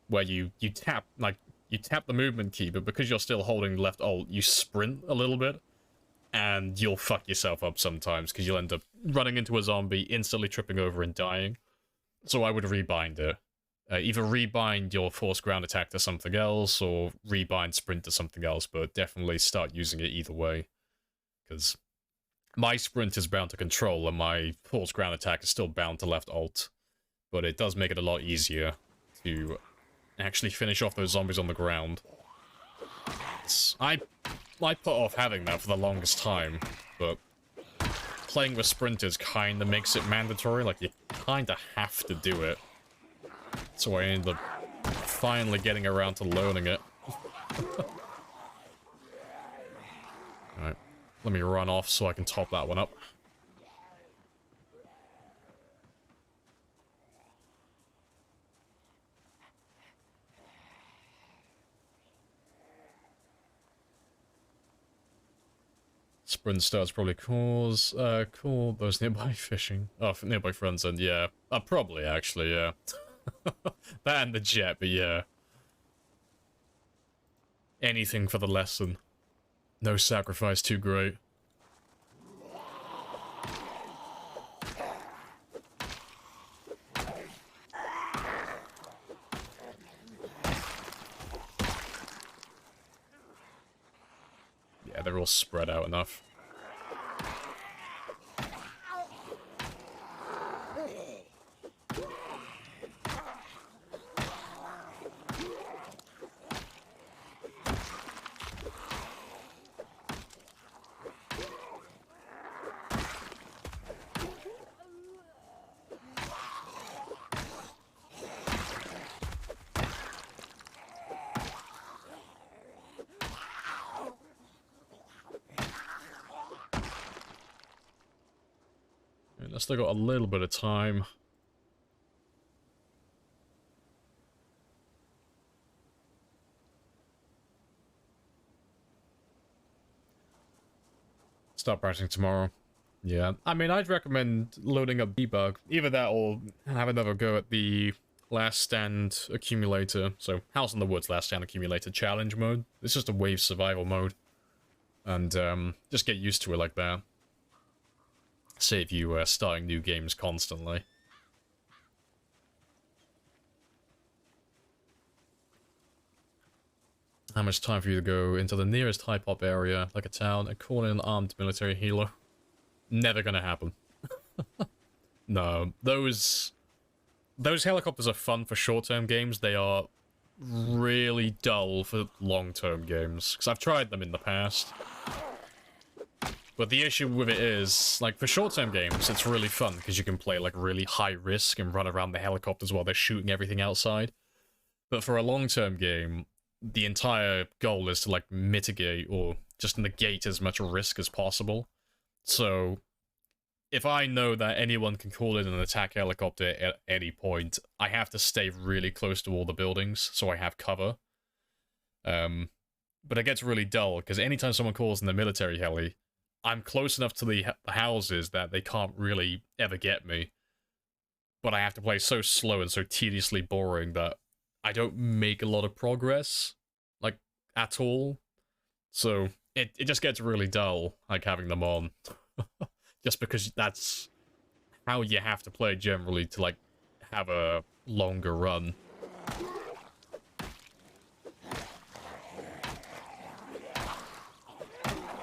where you tap the movement key, but because you're still holding left alt, you sprint a little bit. And you'll fuck yourself up sometimes, because you'll end up running into a zombie, instantly tripping over and dying. So I would rebind it. Either rebind your force ground attack to something else, or rebind sprint to something else, but definitely start using it either way. Because my sprint is bound to control, and my force ground attack is still bound to left alt. But it does make it a lot easier to actually finish off those zombies on the ground. I put off having that for the longest time, but playing with sprinters kinda makes it mandatory, like you kinda have to do it. So I ended up finally getting around to learning it. Alright, let me run off so I can top that one up. Sprint starts probably cause, call those nearby fishing. Oh, nearby friends, and yeah. Probably, actually, yeah. That and the jet, but yeah. Anything for the lesson. No sacrifice too great. Yeah, they're all spread out enough. I still got a little bit of time. Start practicing tomorrow. Yeah, I mean, I'd recommend loading up debug. Either that or have another go at the Last Stand Accumulator. So, House in the Woods Last Stand Accumulator Challenge mode. It's just a wave survival mode. And, just get used to it like that. Save you, starting new games constantly. How much time for you to go into the nearest high-pop area, like a town, and call in an armed military healer? Never gonna happen. No, those helicopters are fun for short-term games. They are really dull for long-term games, because I've tried them in the past. But the issue with it is, like, for short-term games, it's really fun, because you can play, like, really high risk and run around the helicopters while they're shooting everything outside. But for a long-term game, the entire goal is to, like, mitigate or just negate as much risk as possible. So, if I know that anyone can call in an attack helicopter at any point, I have to stay really close to all the buildings, so I have cover. But it gets really dull, because anytime someone calls in the military heli, I'm close enough to the houses that they can't really ever get me. But I have to play so slow and so tediously boring that I don't make a lot of progress, like, at all. So, it just gets really dull, like, having them on. Just because that's how you have to play generally to, like, have a longer run.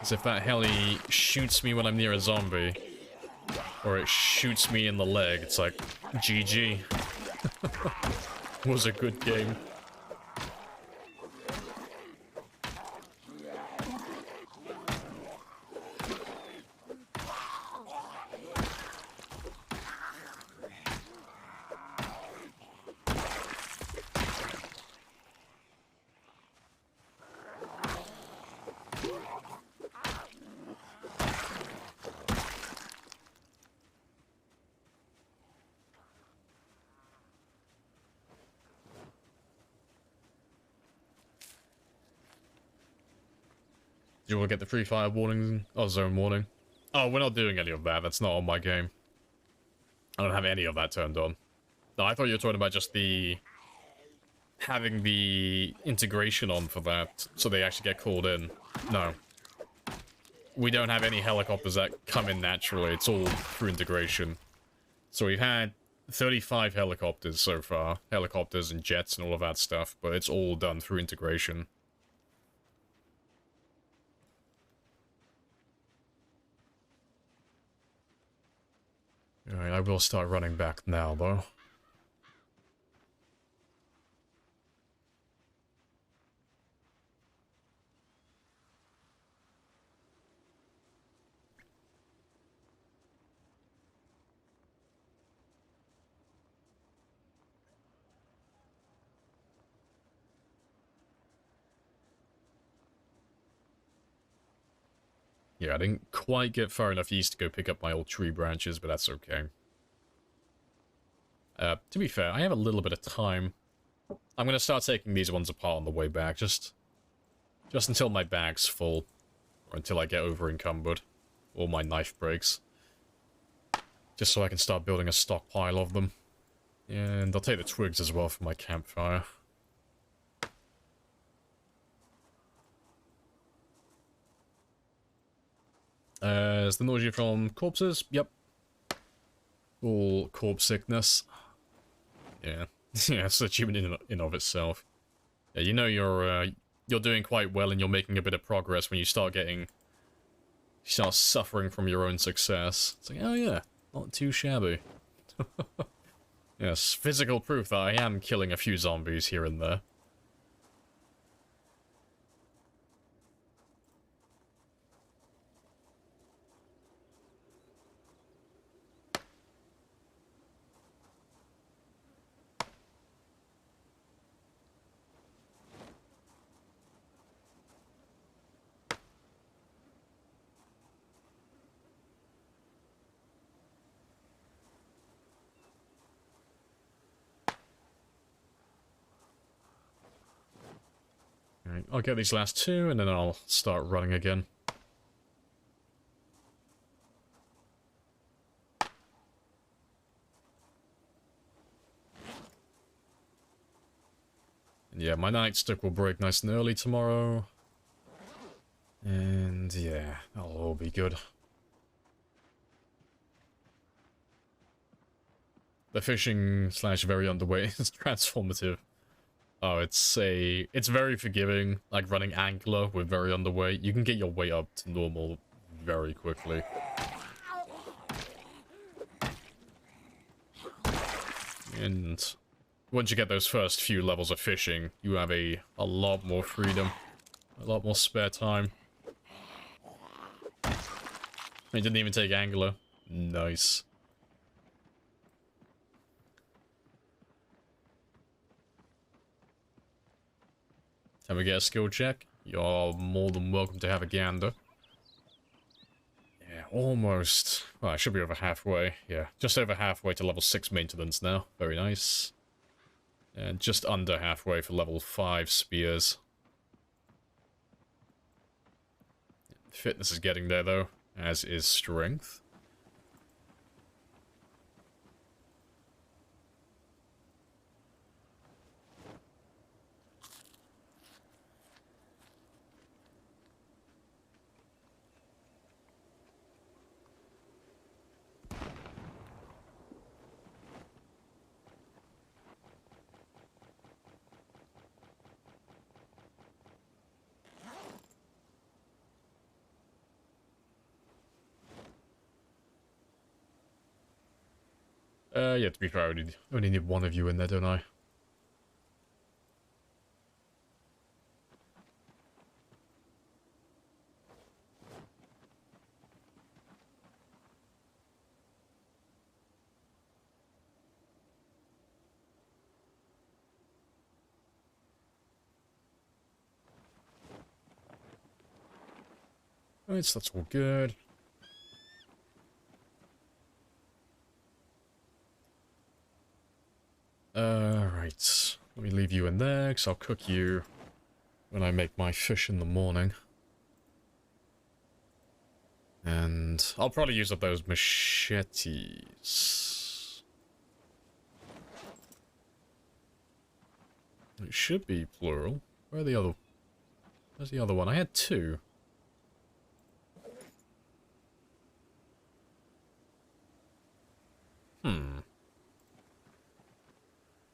As if that heli shoots me when I'm near a zombie, or it shoots me in the leg, it's like, GG. Was a good game. You will get the free fire warning, or zone warning. Oh, we're not doing any of that. That's not on my game. I don't have any of that turned on. No, I thought you were talking about just the... having the integration on for that, so they actually get called in. No. We don't have any helicopters that come in naturally. It's all through integration. So we've had 35 helicopters so far. Helicopters and jets and all of that stuff, but it's all done through integration. Alright, I will start running back now, though. Yeah, I didn't quite get far enough east to go pick up my old tree branches, but that's okay. To be fair, I have a little bit of time. I'm gonna start taking these ones apart on the way back, just until my bag's full. Or until I get over encumbered. Or my knife breaks. Just so I can start building a stockpile of them. And I'll take the twigs as well for my campfire. Is the nausea from corpses? Yep. All corpse sickness. Yeah. Yeah, it's achievement in of itself. Yeah, you know you're doing quite well and you're making a bit of progress when you start suffering from your own success. It's like, oh yeah, not too shabby. Yes, physical proof that I am killing a few zombies here and there. I'll get these last two, and then I'll start running again. And yeah, my nightstick will break nice and early tomorrow. And yeah, that'll all be good. The fishing slash very underweight is transformative. Oh, it's very forgiving, like running angler with very underweight. You can get your weight up to normal very quickly. And once you get those first few levels of fishing, you have a lot more freedom, a lot more spare time. I didn't even take angler. Nice. Time we get a skill check? You're more than welcome to have a gander. Yeah, almost. Well, I should be over halfway. Yeah, just over halfway to level 6 maintenance now. Very nice. And just under halfway for level 5 spears. Fitness is getting there, though, as is strength. Yeah, to be fair, I only need one of you in there, don't I? Right, so that's all good. Right. Let me leave you in there, because I'll cook you when I make my fish in the morning. And I'll probably use up those machetes. It should be plural. Where's the other one? I had two.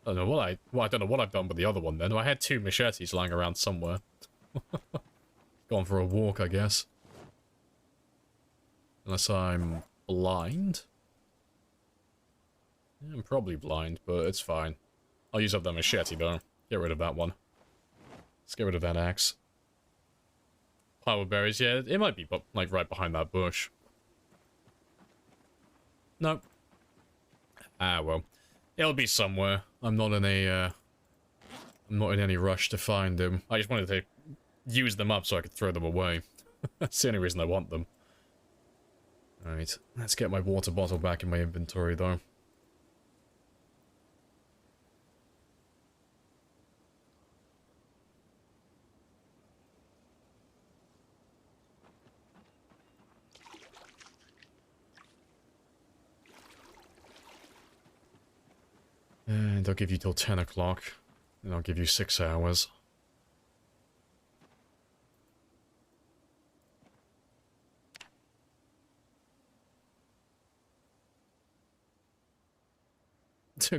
I don't know what I don't know what I've done with the other one then. I had two machetes lying around somewhere. Gone for a walk, I guess. Unless I'm blind. Yeah, I'm probably blind, but it's fine. I'll use up that machete though. Get rid of that one. Let's get rid of that axe. Pile of berries, yeah, it might be like right behind that bush. Nope. Ah well. It'll be somewhere. I'm not in any rush to find them. I just wanted to use them up so I could throw them away. That's the only reason I want them. Alright, let's get my water bottle back in my inventory though. And I'll give you till 10 o'clock. And I'll give you 6 hours.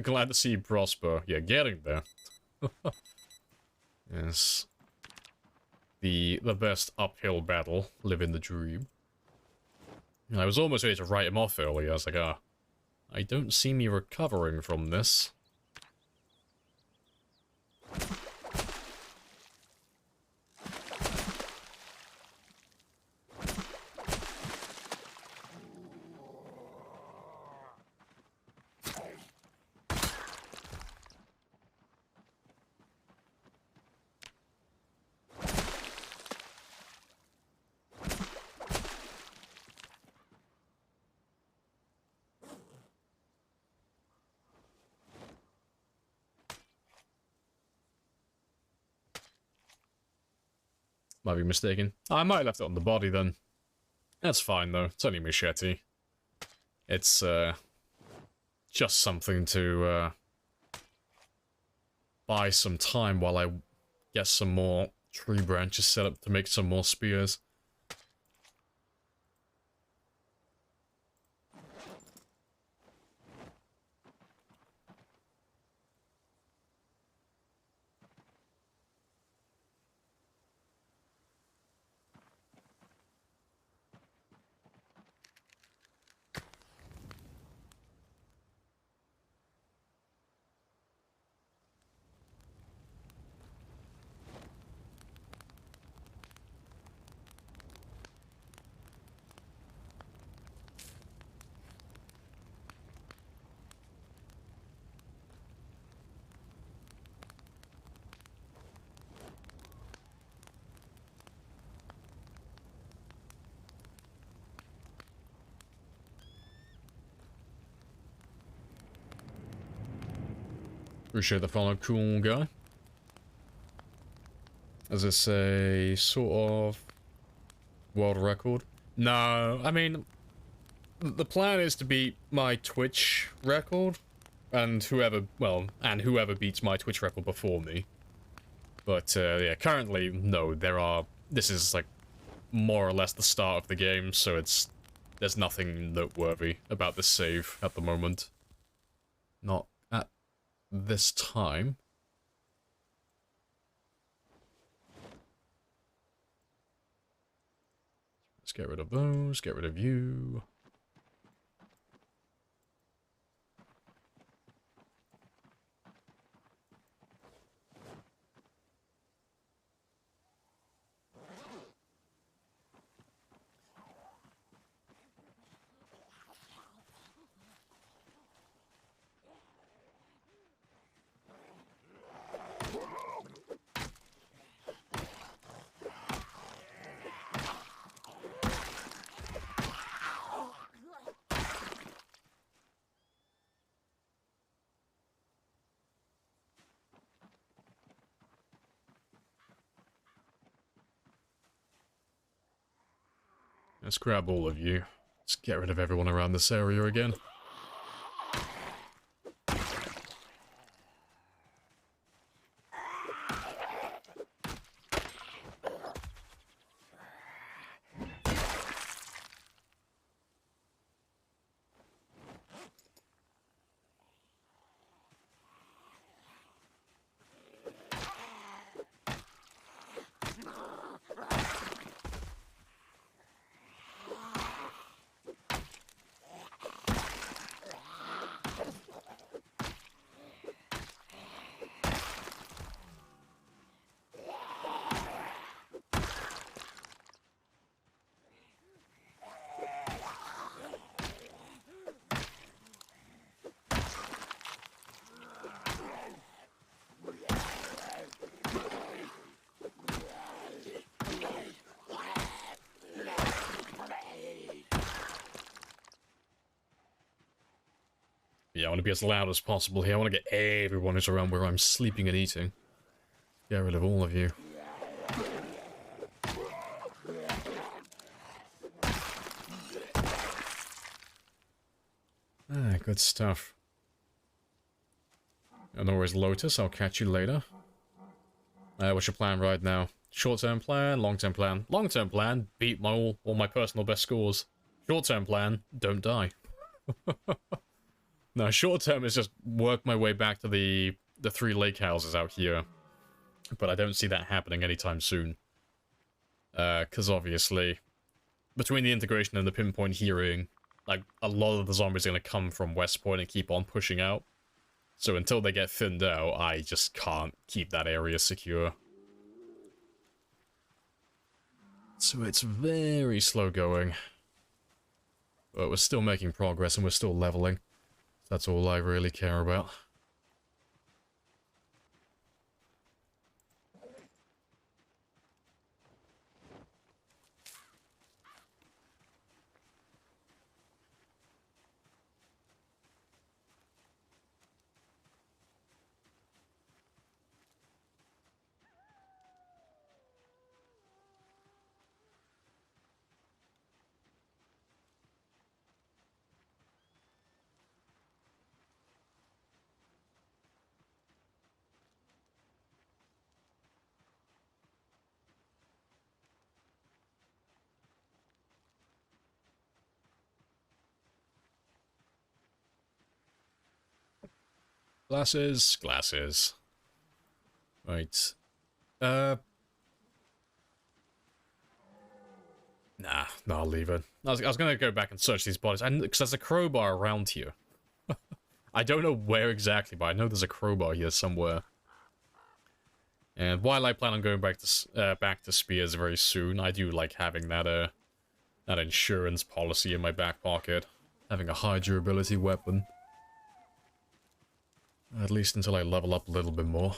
Glad to see you prosper. Yeah, getting there. Yes. The best uphill battle. Living the dream. And I was almost ready to write him off earlier. I was like, I don't see me recovering from this. Might be mistaken. I might have left it on the body then. That's fine though. It's only machete. It's just something to buy some time while I get some more tree branches set up to make some more spears. Appreciate the follow, cool guy. Is this a sort of world record? No, I mean, the plan is to beat my Twitch record, and whoever beats my Twitch record before me. But, yeah, currently, no, this is, like, more or less the start of the game, so there's nothing noteworthy about this save at the moment. Not at this time. Let's get rid of those, get rid of you. Let's grab all of you. Let's get rid of everyone around this area again. Yeah, I want to be as loud as possible here. I want to get everyone who's around where I'm sleeping and eating. Get rid of all of you. Ah, good stuff. And always Lotus, I'll catch you later. What's your plan right now? Short-term plan, long-term plan. Long-term plan, beat all my personal best scores. Short-term plan, don't die. No, short-term is just work my way back to the 3 lake houses out here. But I don't see that happening anytime soon. Because obviously, between the integration and the pinpoint hearing, like, a lot of the zombies are going to come from West Point and keep on pushing out. So until they get thinned out, I just can't keep that area secure. So it's very slow going. But we're still making progress and we're still leveling. That's all I really care about. Glasses, glasses. Right. Nah, no, I'll leave it. I was gonna go back and search these bodies, and because there's a crowbar around here. I don't know where exactly, but I know there's a crowbar here somewhere. And while I plan on going back to spears very soon, I do like having that that insurance policy in my back pocket, having a high durability weapon. At least until I level up a little bit more.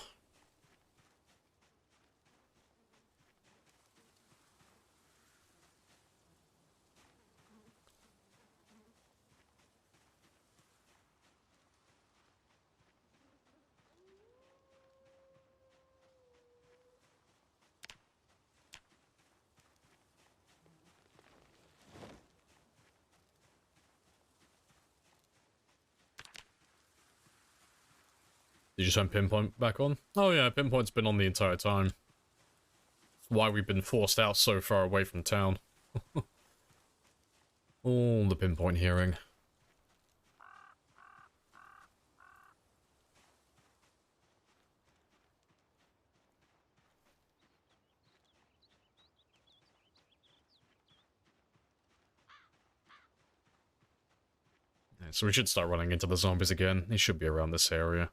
Did you turn Pinpoint back on? Oh yeah, Pinpoint's been on the entire time. That's why we've been forced out so far away from town. All the Pinpoint hearing. Yeah, so we should start running into the zombies again. They should be around this area.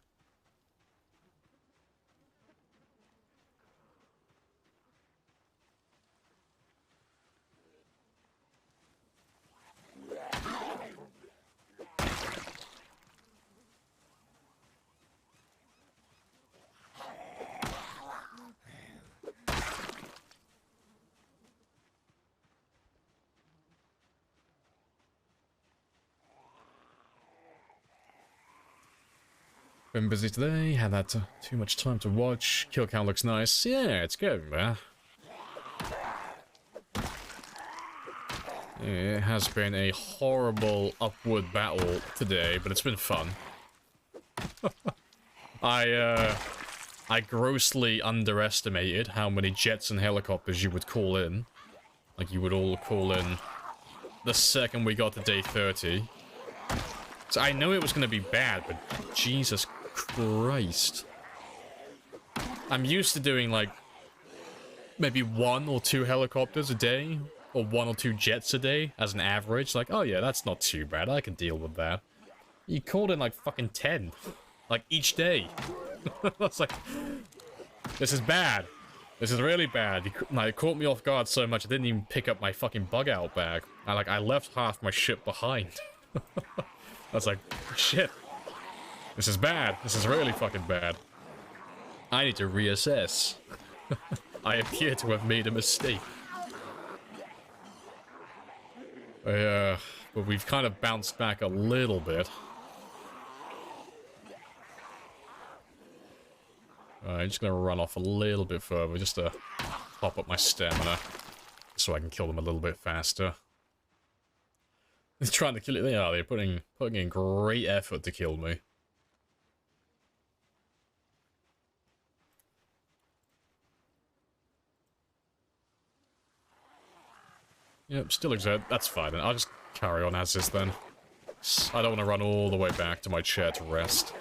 Been busy today, had that too much time to watch. Kill count looks nice. Yeah, it's good, man. It has been a horrible upward battle today, but it's been fun. I grossly underestimated how many jets and helicopters you would call in. Like, you would all call in the second we got to day 30. So I know it was going to be bad, but Jesus Christ. I'm used to doing, like, maybe 1 or 2 helicopters a day, or 1 or 2 jets a day as an average. Like, oh yeah, that's not too bad, I can deal with that. You called in, like, fucking 10. Like, each day. I was like, this is bad. This is really bad. It caught me off guard so much I didn't even pick up my fucking bug-out bag. I left half my shit behind. I was like, shit. This is bad. This is really fucking bad. I need to reassess. I appear to have made a mistake. But we've kind of bounced back a little bit. I'm just gonna run off a little bit further just to top up my stamina so I can kill them a little bit faster. They're trying to kill it. They are. They're putting in great effort to kill me. Yep, still exert. That's fine. I'll just carry on as is then. I don't want to run all the way back to my chair to rest.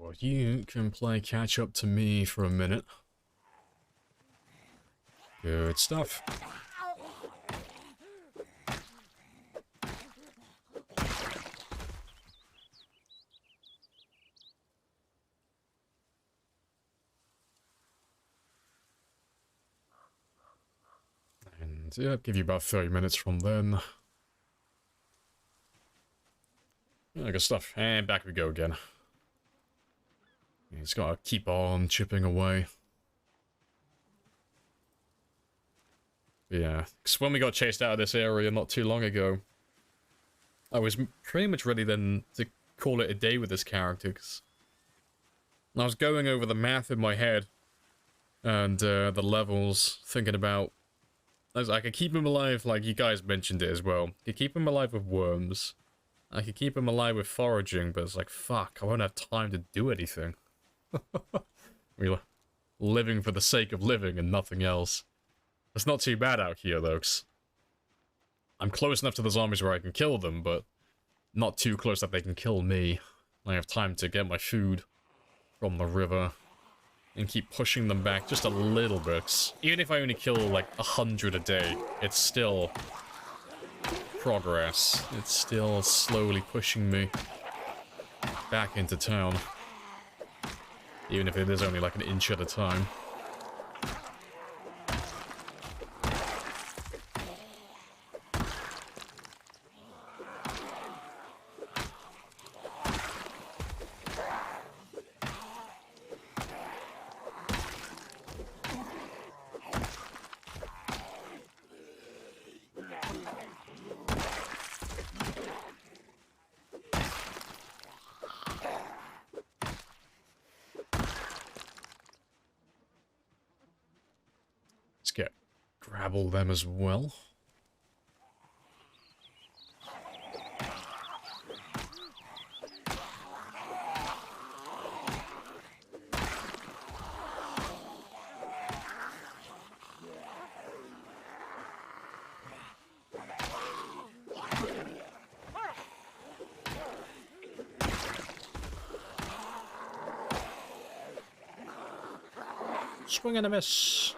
well, you can play catch up to me for a minute. Good stuff. And yeah, give you about 30 minutes from then. Yeah, good stuff. And back we go again. He's gotta keep on chipping away. Yeah, because when we got chased out of this area not too long ago, I was pretty much ready then to call it a day with this character, because I was going over the math in my head and the levels, thinking about, I could keep him alive, like you guys mentioned it as well. I could keep him alive with worms. I could keep him alive with foraging, but it's like, fuck, I won't have time to do anything. We're living for the sake of living and nothing else. It's not too bad out here, though, 'cause I'm close enough to the zombies where I can kill them, but not too close that they can kill me. I have time to get my food from the river and keep pushing them back just a little bit. Even if I only kill like 100 a day, it's still progress. It's still slowly pushing me back into town. Even if it is only like an inch at a time. Grabble them as well. Swing and a miss.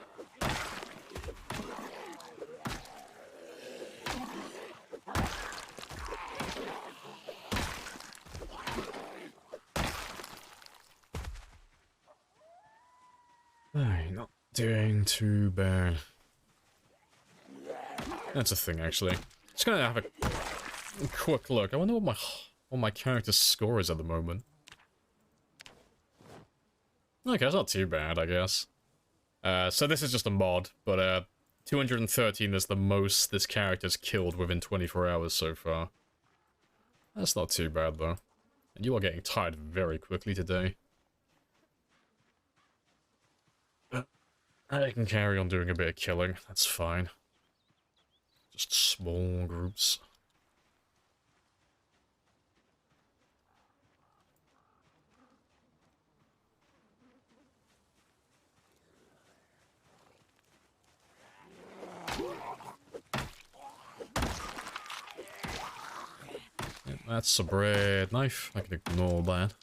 Not doing too bad. That's a thing, actually. Just gonna have a quick look. I wonder what my character's score is at the moment. Okay, that's not too bad, I guess. So this is just a mod, but 213 is the most this character's killed within 24 hours so far. That's not too bad, though. And you are getting tired very quickly today. I can carry on doing a bit of killing, that's fine. Just small groups. Yep, that's a bread knife, I can ignore that.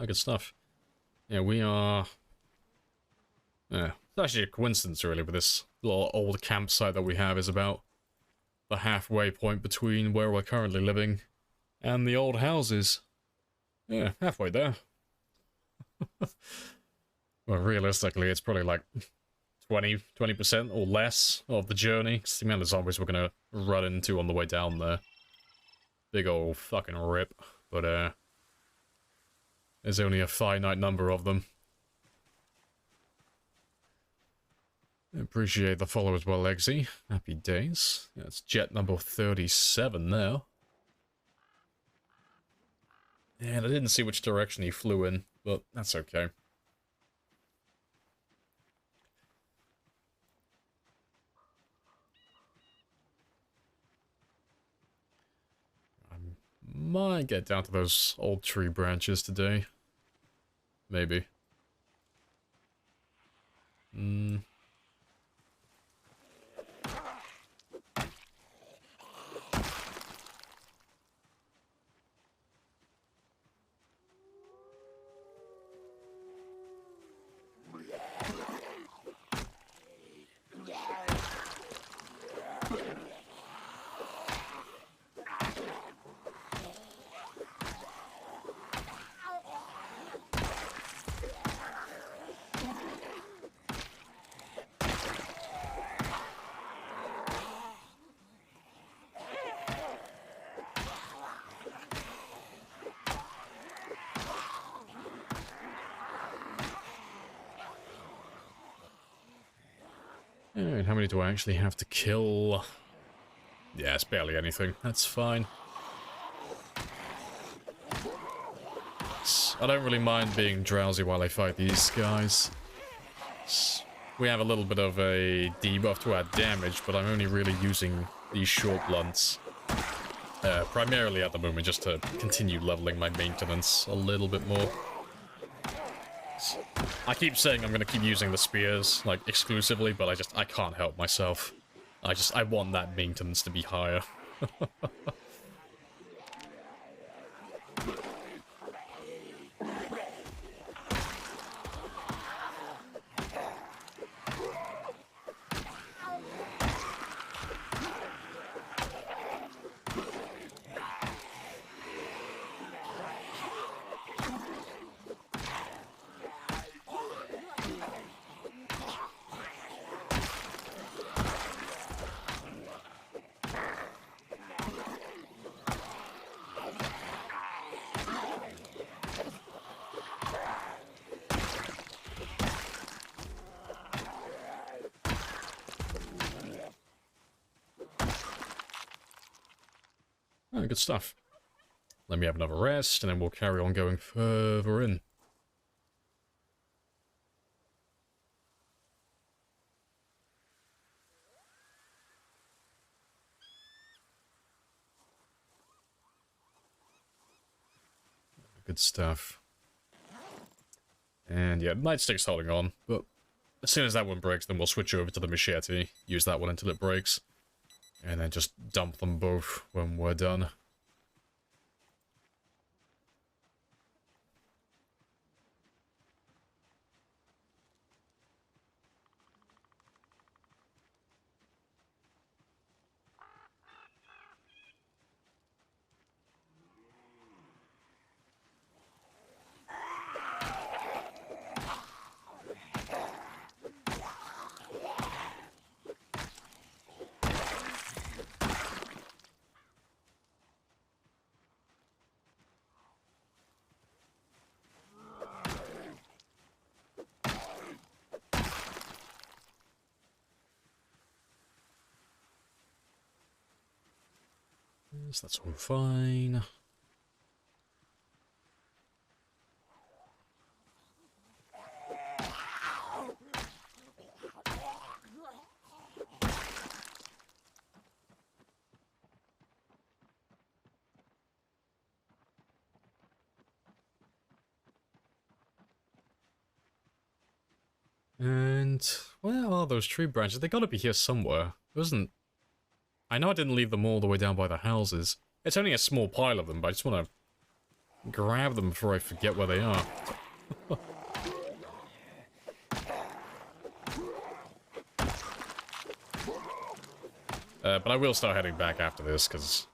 Good stuff. Yeah, we are... Yeah, it's actually a coincidence, really, but this little old campsite that we have is about the halfway point between where we're currently living and the old houses. Yeah, halfway there. Well, realistically, it's probably like 20% or less of the journey, because the amount of zombies we're gonna run into on the way down there. Big old fucking rip, but there's only a finite number of them. I appreciate the follow as well, Eggsy. Happy days. That's jet number 37 now. And I didn't see which direction he flew in, but that's okay. I might get down to those old tree branches today. Maybe. Alright, how many do I actually have to kill? Yeah, it's barely anything. That's fine. I don't really mind being drowsy while I fight these guys. We have a little bit of a debuff to our damage, but I'm only really using these short blunts. Primarily at the moment, just to continue leveling my maintenance a little bit more. I keep saying I'm gonna keep using the spears, like, exclusively, but I can't help myself. I want that maintenance to be higher. Oh, good stuff. Let me have another rest, and then we'll carry on going further in. Good stuff. And yeah, Nightstick's holding on, but as soon as that one breaks, then we'll switch over to the machete, use that one until it breaks, and then just dump them both when we're done. Yes, that's all fine. And where are those tree branches? They gotta be here somewhere. Wasn't... I know I didn't leave them all the way down by the houses. It's only a small pile of them, but I just want to grab them before I forget where they are. But I will start heading back after this, because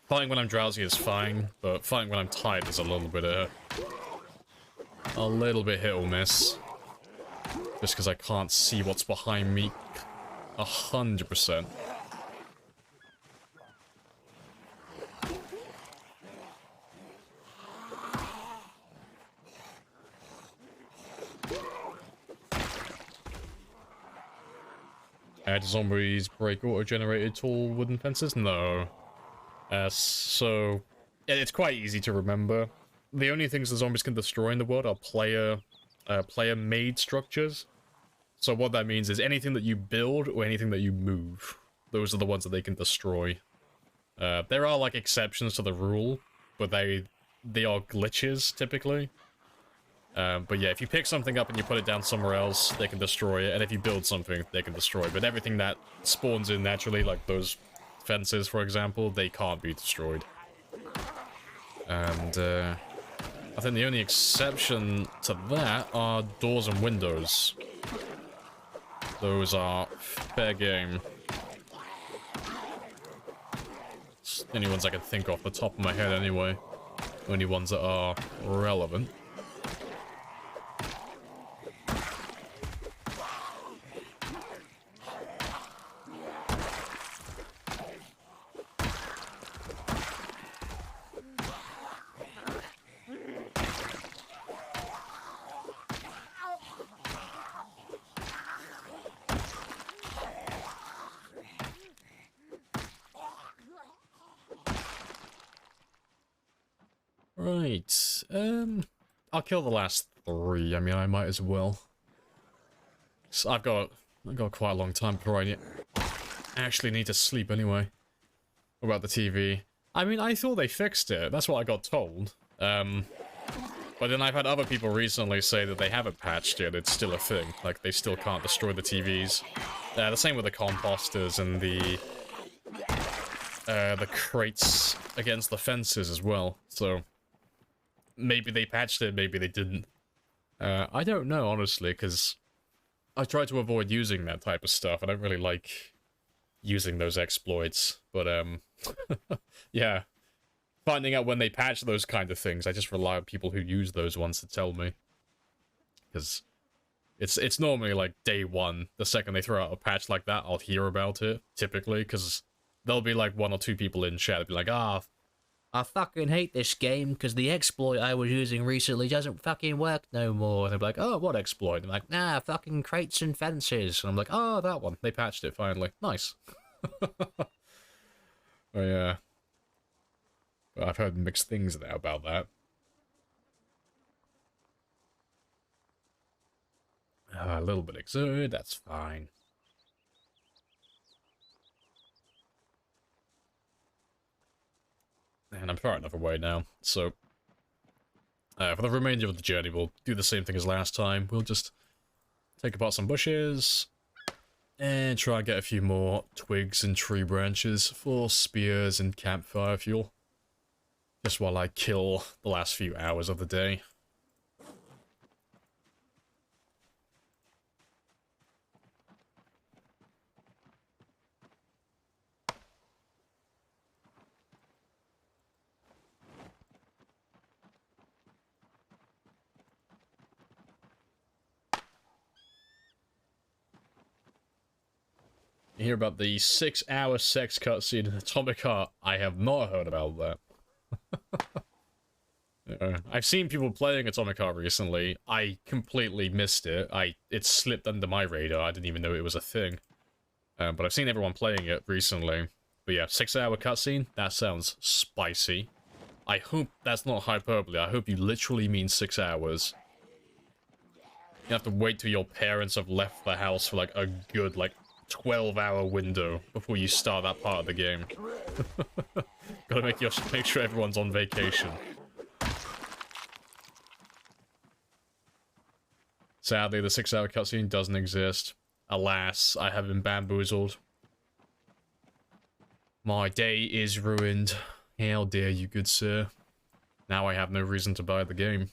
fighting when I'm drowsy is fine, but fighting when I'm tired is a little bit hit or miss. Just because I can't see what's behind me 100%. Do zombies break auto-generated tall wooden fences? No. So it's quite easy to remember. The only things the zombies can destroy in the world are player-made structures. So what that means is anything that you build or anything that you move, those are the ones that they can destroy. There are, like, exceptions to the rule, but they are glitches, typically. But yeah, if you pick something up and you put it down somewhere else, they can destroy it, and if you build something, they can destroy it. But everything that spawns in naturally, like those fences, for example, they can't be destroyed. And, I think the only exception to that are doors and windows. Those are fair game. It's the only ones I can think off the top of my head anyway. Only ones that are relevant. Right, I'll kill the last 3. I mean, I might as well. So I've got quite a long time before I actually need to sleep anyway. What about the TV? I mean, I thought they fixed it. That's what I got told. But then I've had other people recently say that they haven't patched it. It's still a thing. Like, they still can't destroy the TVs. The same with the composters and the crates against the fences as well. So maybe they patched it, maybe they didn't. I don't know, honestly, because I try to avoid using that type of stuff. I don't really like using those exploits. But, yeah. Finding out when they patch those kind of things, I just rely on people who use those ones to tell me. Because it's normally like day 1. The second they throw out a patch like that, I'll hear about it, typically, because there'll be like 1 or 2 people in chat that'll be like, I fucking hate this game because the exploit I was using recently doesn't fucking work no more. And they'll be like, oh, what exploit? And I'm like, nah, fucking crates and fences. And I'm like, oh, that one. They patched it finally. Nice. Oh, yeah. But I've heard mixed things now about that. A little bit exerted, that's fine. And I'm far enough away now, so... for the remainder of the journey, we'll do the same thing as last time. We'll just take apart some bushes, and try and get a few more twigs and tree branches for spears and campfire fuel. Just while I kill the last few hours of the day. You hear about the 6-hour sex cutscene in Atomic Heart? I have not heard about that. I've seen people playing Atomic Heart recently. I completely missed it. It slipped under my radar. I didn't even know it was a thing. But I've seen everyone playing it recently. But yeah, 6-hour cutscene? That sounds spicy. I hope that's not hyperbole. I hope you literally mean 6 hours. You have to wait till your parents have left the house for like a good, like, 12-hour window before you start that part of the game. Gotta make sure everyone's on vacation. Sadly, the 6-hour cutscene doesn't exist. Alas, I have been bamboozled. My day is ruined. How dare you, good sir. Now I have no reason to buy the game.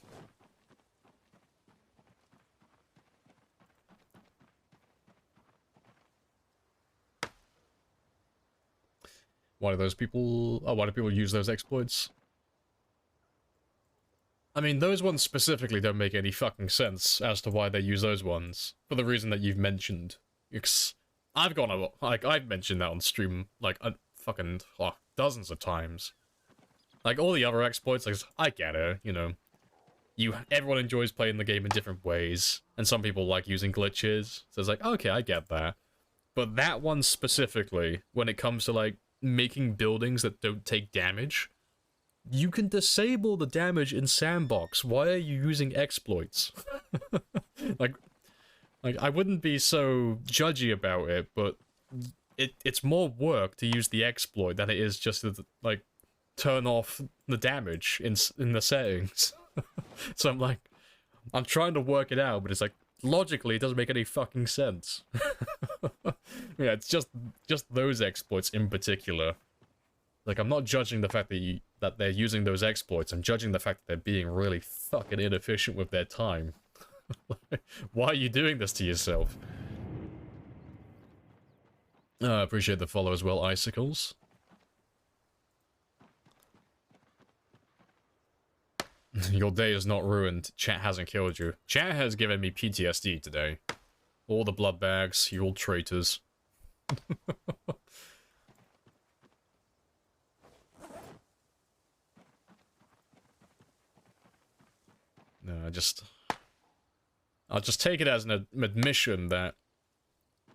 Why do those people... Oh, why do people use those exploits? I mean, those ones specifically don't make any fucking sense as to why they use those ones. For the reason that you've mentioned. I've gone... Like, I've mentioned that on stream, like, fucking dozens of times. Like, all the other exploits, like, I get it, you know. Everyone enjoys playing the game in different ways. And some people like using glitches. So it's like, okay, I get that. But that one specifically, when it comes to, like, making buildings that don't take damage, You can disable the damage in Sandbox. Why are you using exploits? like, I wouldn't be so judgy about it, but it's more work to use the exploit than it is just to, like, turn off the damage in the settings. So I'm trying to work it out, but it's like, logically, it doesn't make any fucking sense. Yeah, it's just those exploits in particular. Like, I'm not judging the fact that they're using those exploits. I'm judging the fact that they're being really fucking inefficient with their time. Why are you doing this to yourself? Appreciate the follow as well, Icicles. Your day is not ruined. Chat hasn't killed you. Chat has given me PTSD today. All the blood bags, you old traitors. No, I'll just take it as an admission that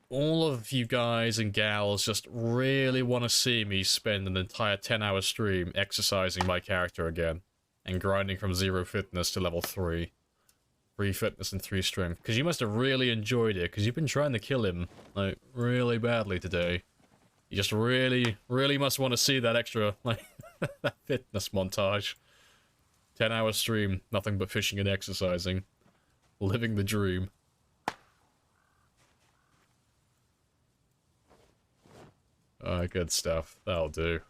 all of you guys and gals just really want to see me spend an entire 10-hour stream exercising my character again and grinding from 0 fitness to level 3. 3 fitness and 3 strength. Because you must have really enjoyed it, because you've been trying to kill him, like, really badly today. You just really, really must want to see that extra, like, that fitness montage. 10-hour stream, nothing but fishing and exercising. Living the dream. Good stuff. That'll do.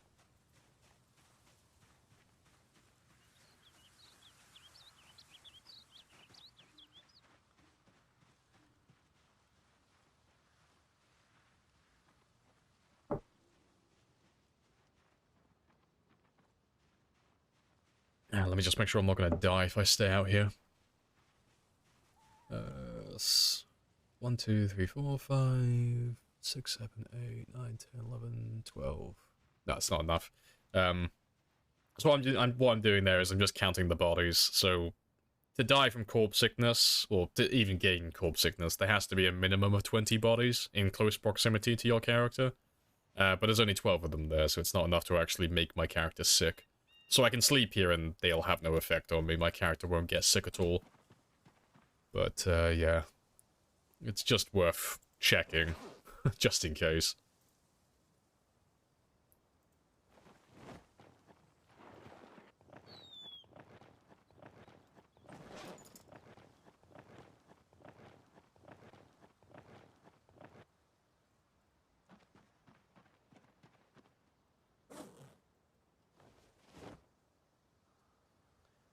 Let me just make sure I'm not gonna die if I stay out here. 1, 2, 3, 4, 5, 6, 7, 8, 9, 10, 11, 12. No, it's not enough. So what I'm doing there is I'm just counting the bodies. So to die from corpse sickness, or to even gain corpse sickness, there has to be a minimum of 20 bodies in close proximity to your character. But there's only 12 of them there, so it's not enough to actually make my character sick. So I can sleep here and they'll have no effect on me. My character won't get sick at all. But, yeah. It's just worth checking. Just in case.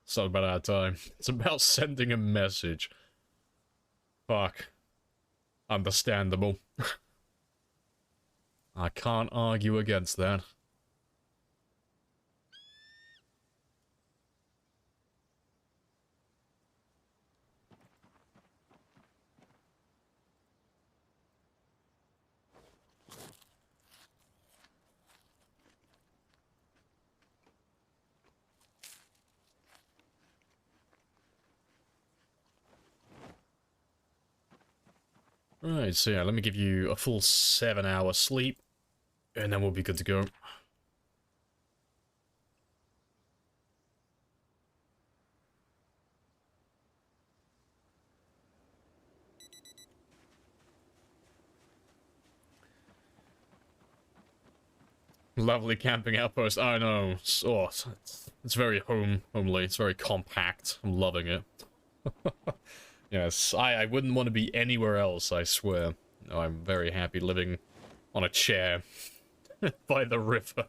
It's not about our time. It's about sending a message. Fuck. Understandable. I can't argue against that. Right, so yeah, let me give you a full 7-hour sleep, and then we'll be good to go. Lovely camping outpost. I know. It's very homely. It's very compact. I'm loving it. Yes, I wouldn't want to be anywhere else, I swear. No, I'm very happy living on a chair by the river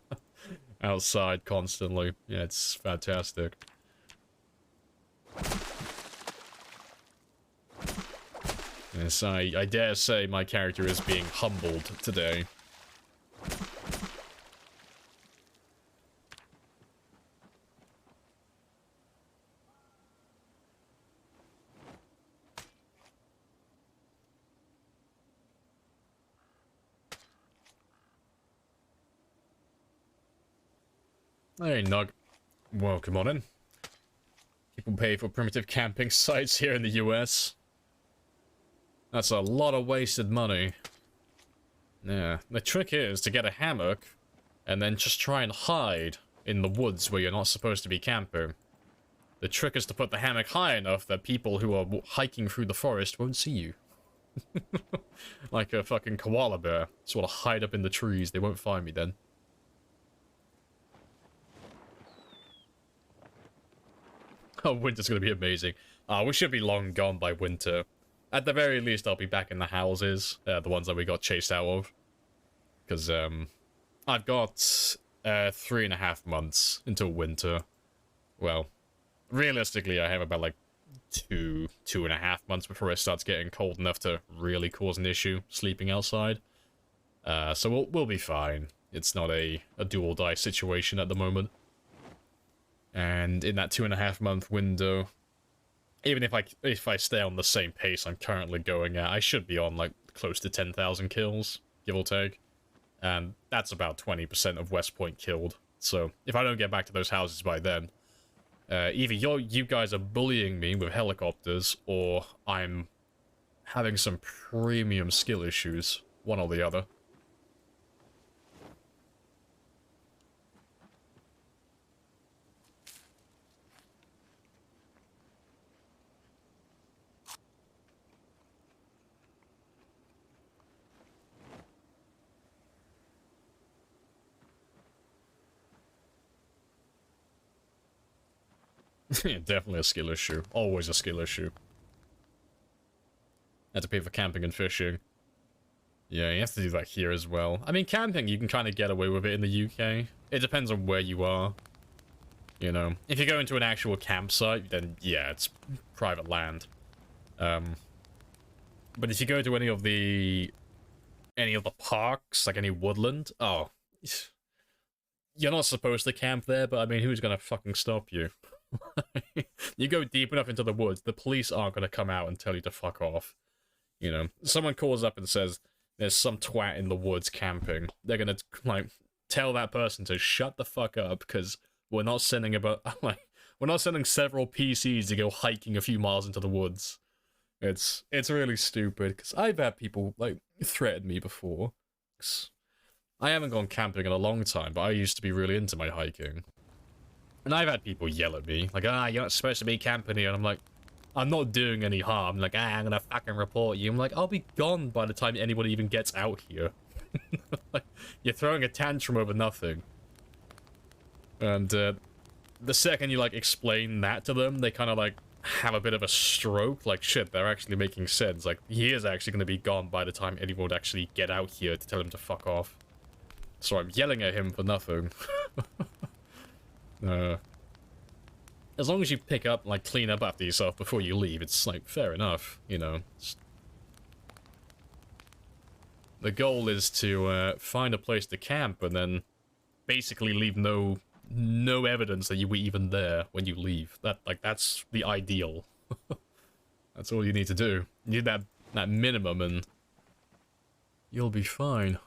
outside constantly. Yeah, it's fantastic. Yes, I dare say my character is being humbled today. Hey, Nug. Welcome on in. People pay for primitive camping sites here in the US. That's a lot of wasted money. Yeah, the trick is to get a hammock and then just try and hide in the woods where you're not supposed to be camping. The trick is to put the hammock high enough that people who are hiking through the forest won't see you. Like a fucking koala bear. Sort of hide up in the trees. They won't find me then. Oh, winter's gonna be amazing. We should be long gone by winter. At the very least, I'll be back in the houses. The ones that we got chased out of. Because, I've got 3.5 months until winter. Well, realistically, I have about, like, 2.5 months before it starts getting cold enough to really cause an issue sleeping outside. So we'll be fine. It's not a do-or-die situation at the moment. And in that 2.5 month window, even if I stay on the same pace I'm currently going at, I should be on, like, close to 10,000 kills, give or take. And that's about 20% of West Point killed. So if I don't get back to those houses by then, either you guys are bullying me with helicopters, or I'm having some premium skill issues. One or the other. Yeah, definitely a skill issue. Always a skill issue. Had to pay for camping and fishing. Yeah, you have to do that here as well. I mean, camping, you can kind of get away with it in the UK. It depends on where you are. You know, if you go into an actual campsite, then yeah, it's private land. But if you go to any of the parks, like any woodland, oh, you're not supposed to camp there, but I mean, who's gonna fucking stop you? You go deep enough into the woods, the police aren't gonna come out and tell you to fuck off. You know, someone calls up and says there's some twat in the woods camping. They're gonna, like, tell that person to shut the fuck up, because we're not sending we're not sending several PCs to go hiking a few miles into the woods. It's really stupid, because I've had people, like, threaten me before. I haven't gone camping in a long time, but I used to be really into my hiking. And I've had people yell at me, like, you're not supposed to be camping here, and I'm like, I'm not doing any harm. Like, I'm gonna fucking report you. I'm like, I'll be gone by the time anybody even gets out here. Like, you're throwing a tantrum over nothing. And, the second you, like, explain that to them, they kind of, like, have a bit of a stroke. Like, shit, they're actually making sense. Like, he is actually gonna be gone by the time anyone would actually get out here to tell him to fuck off. So I'm yelling at him for nothing. As long as you pick up, like, clean up after yourself before you leave, it's, like, fair enough, you know. The goal is to, find a place to camp and then basically leave no evidence that you were even there when you leave. That's the ideal. That's all you need to do. You need that minimum and you'll be fine.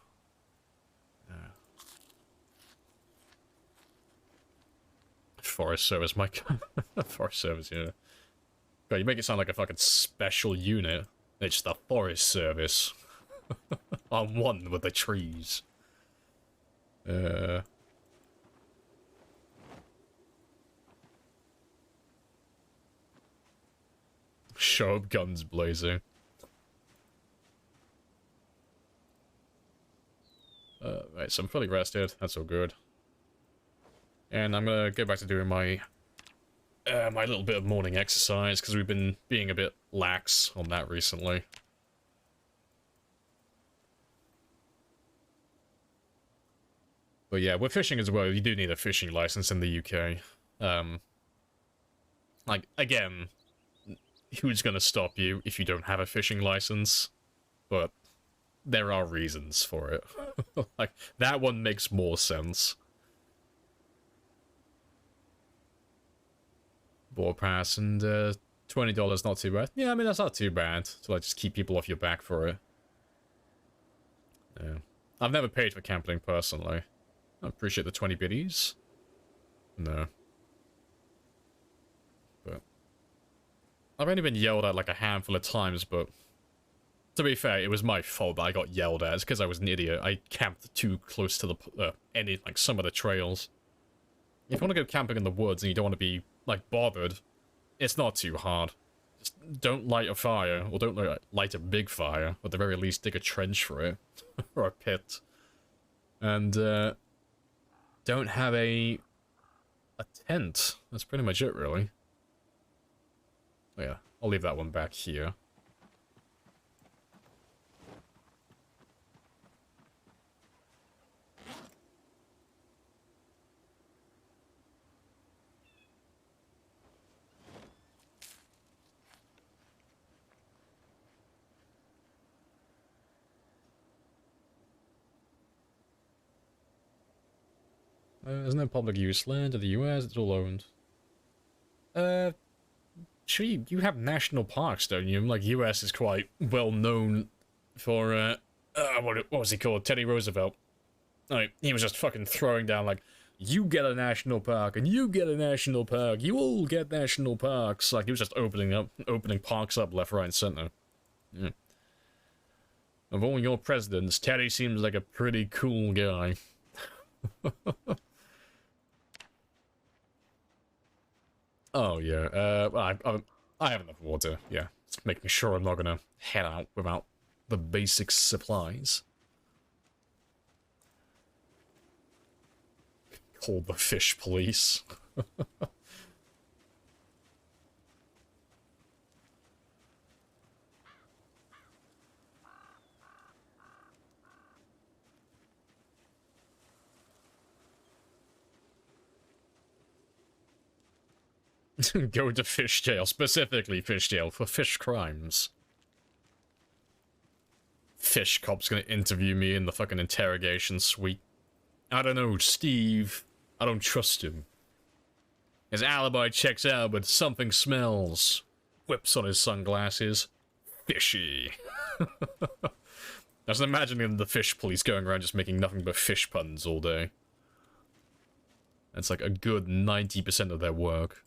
Forest Service, Mike. Forest Service, yeah. God, you make it sound like a fucking special unit. It's the Forest Service. I'm one with the trees. Show up, guns blazing. Right, so I'm fully rested. That's all good. And I'm gonna go back to doing my my little bit of morning exercise, because we've been being a bit lax on that recently. But yeah, with fishing as well, you do need a fishing license in the UK. Like, again, who's gonna stop you if you don't have a fishing license? But there are reasons for it. Like, that one makes more sense. Board pass and $20, not too bad. Yeah, I mean, that's not too bad to, like, just keep people off your back for it. Yeah. I've never paid for camping personally. I appreciate the 20 biddies. No. But I've only been yelled at like a handful of times, but to be fair, it was my fault that I got yelled at. It's because I was an idiot. I camped too close to the some of the trails. If you want to go camping in the woods and you don't want to be, like, bothered, it's not too hard. Just don't light a fire, or don't light a big fire. At the very least, dig a trench for it. Or a pit. And, don't have a tent. That's pretty much it, really. Oh, yeah, I'll leave that one back here. There's no public use land in the US, it's all owned. Sure, you have national parks, don't you? Like, US is quite well known for, what was he called? Teddy Roosevelt. Like, he was just fucking throwing down, like, you get a national park, and you get a national park, you all get national parks. Like, he was just opening parks up left, right, and center. Yeah. Of all your presidents, Teddy seems like a pretty cool guy. Oh, yeah, I have enough water, yeah. Just making sure I'm not gonna head out without the basic supplies. Call the fish police. Go to fish jail, specifically fish jail, for fish crimes. Fish cop's gonna interview me in the fucking interrogation suite. I don't know, Steve. I don't trust him. His alibi checks out, but something smells. Whips on his sunglasses. Fishy. I was imagining the fish police going around just making nothing but fish puns all day. That's like a good 90% of their work.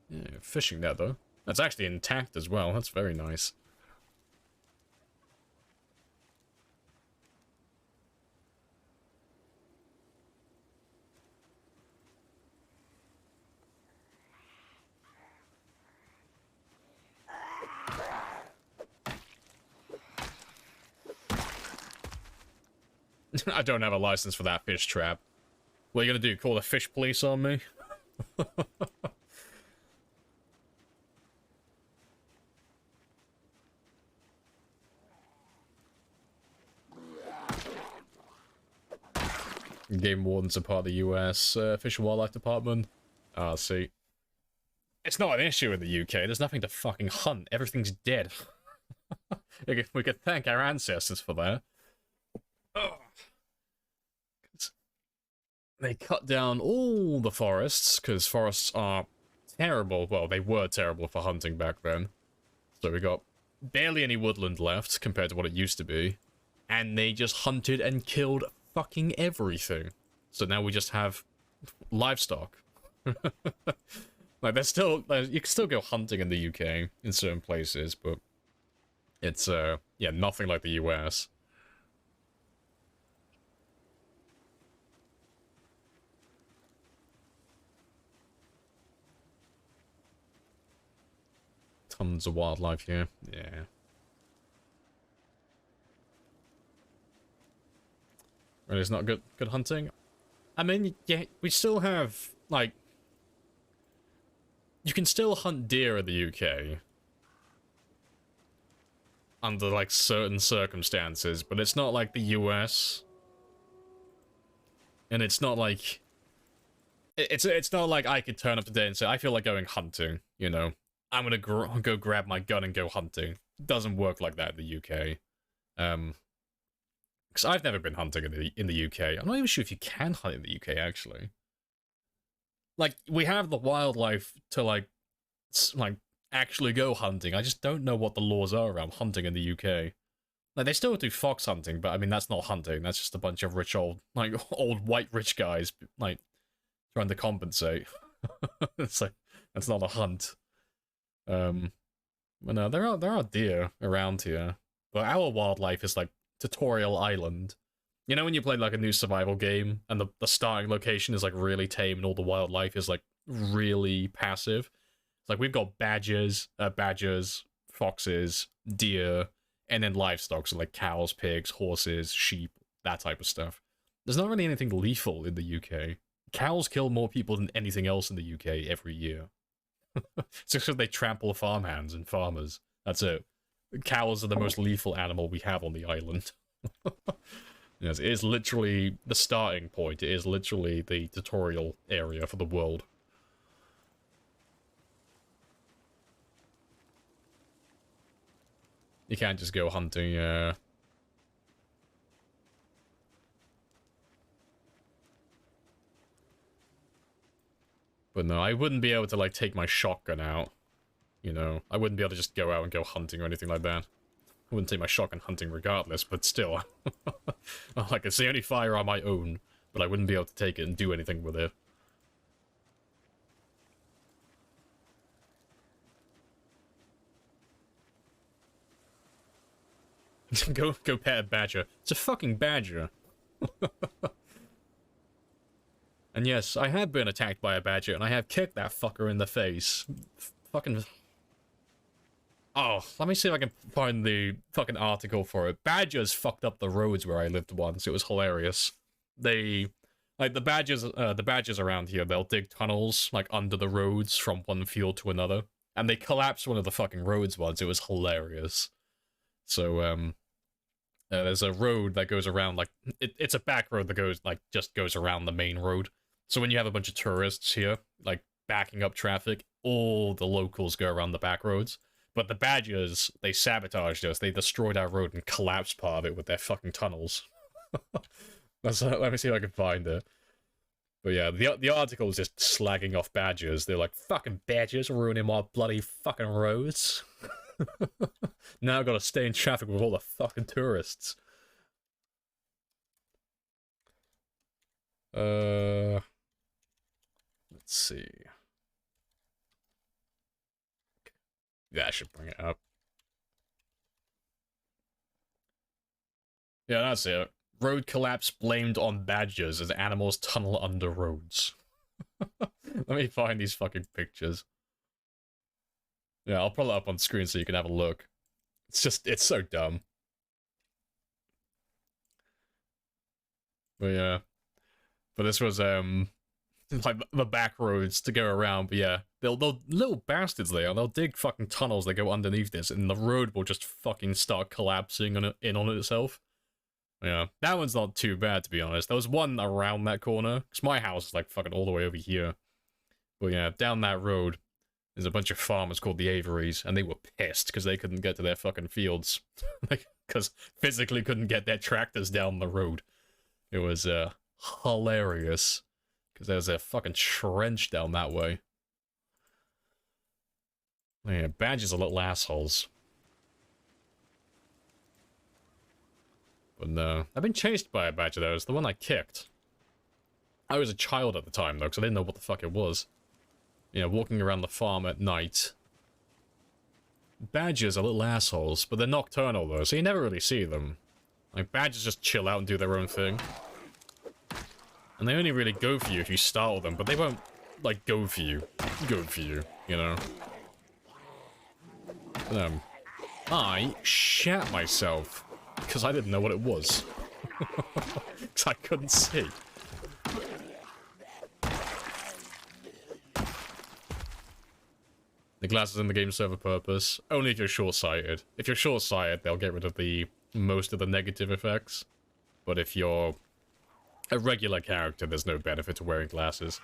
Yeah, fishing there, though. That's actually intact as well. That's very nice. I don't have a license for that fish trap. What are you gonna do? Call the fish police on me? Game wardens are part of the US Fish and Wildlife Department. Ah, see. It's not an issue in the UK. There's nothing to fucking hunt. Everything's dead. We could thank our ancestors for that. Oh. They cut down all the forests, because forests are terrible. Well, they were terrible for hunting back then. So we got barely any woodland left compared to what it used to be. And they just hunted and killed fucking everything. So now we just have livestock. Like, there's still, you can still go hunting in the UK in certain places, but it's, yeah, nothing like the US. Tons of wildlife here, yeah. Really, it's not good hunting? I mean, yeah, we still have, like... You can still hunt deer in the UK. Under, like, certain circumstances, but it's not like the US. And it's not like... It's not like I could turn up today and say, I feel like going hunting, you know? I'm gonna go grab my gun and go hunting. It doesn't work like that in the UK. Because I've never been hunting in the UK. I'm not even sure if you can hunt in the UK, actually. Like, we have the wildlife to, like, actually go hunting. I just don't know what the laws are around hunting in the UK. Like, they still do fox hunting, but, I mean, that's not hunting. That's just a bunch of rich old, like, old white rich guys, like, trying to compensate. It's like, that's not a hunt. But no, there are deer around here. But our wildlife is, like, Tutorial Island. You know when you play like a new survival game and the starting location is like really tame and all the wildlife is like really passive? Like we've got badgers, foxes, deer, and then livestock, so like cows, pigs, horses, sheep, that type of stuff. There's not really anything lethal in the UK. Cows kill more people than anything else in the UK every year. It's just because they trample farmhands and farmers. That's it. Cows are the most lethal animal we have on the island. Yes, it is literally the starting point. It is literally the tutorial area for the world. You can't just go hunting, But no, I wouldn't be able to, like, take my shotgun out. You know, I wouldn't be able to just go out and go hunting or anything like that. I wouldn't take my shotgun hunting regardless, but still. Like, it's the only firearm I own, but I wouldn't be able to take it and do anything with it. Go pet a badger. It's a fucking badger. And yes, I have been attacked by a badger, and I have kicked that fucker in the face. Fucking... Oh, let me see if I can find the fucking article for it. Badgers fucked up the roads where I lived once. It was hilarious. They... Like, the badgers around here, they'll dig tunnels, like, under the roads from one field to another. And they collapsed one of the fucking roads once. It was hilarious. So, there's a road that goes around, like, it's a back road that goes, like, just goes around the main road. So when you have a bunch of tourists here, like, backing up traffic, all the locals go around the back roads. But the badgers, they sabotaged us. They destroyed our road and collapsed part of it with their fucking tunnels. Let me see if I can find it. But yeah, the article is just slagging off badgers. They're like, fucking badgers ruining my bloody fucking roads. Now I've got to stay in traffic with all the fucking tourists. Let's see. Yeah, I should bring it up. Yeah, that's it. Road collapse blamed on badgers as animals tunnel under roads. Let me find these fucking pictures. Yeah, I'll pull it up on screen so you can have a look. It's so dumb. But yeah. But this was, like, the back roads to go around, but yeah. They'll little bastards they are, they'll dig fucking tunnels that go underneath this, and the road will just fucking start collapsing on itself. Yeah, that one's not too bad, to be honest. There was one around that corner, because my house is, like, fucking all the way over here. But yeah, down that road, there's a bunch of farmers called the Averys, and they were pissed because they couldn't get to their fucking fields. Because physically couldn't get their tractors down the road. It was, hilarious. Because there's a fucking trench down that way. Yeah, badgers are little assholes. But no. I've been chased by a badger, though. It's the one I kicked. I was a child at the time, though, because I didn't know what the fuck it was. You know, walking around the farm at night. Badgers are little assholes, but they're nocturnal, though, so you never really see them. Like, badgers just chill out and do their own thing. And they only really go for you if you startle them, but they won't, like, go for you, you know? I shat myself, because I didn't know what it was. Because I couldn't see. The glasses in the game serve a purpose, only if you're short-sighted. If you're short-sighted, they'll get rid of most of the negative effects. But if you're a regular character, there's no benefit to wearing glasses.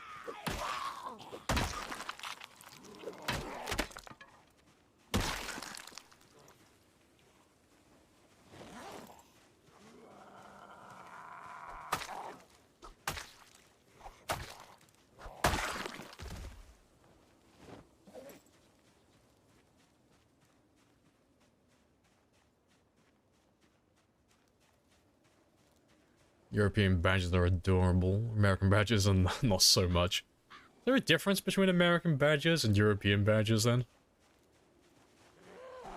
European badges are adorable. American badges are not so much. Is there a difference between American badges and European badges, then?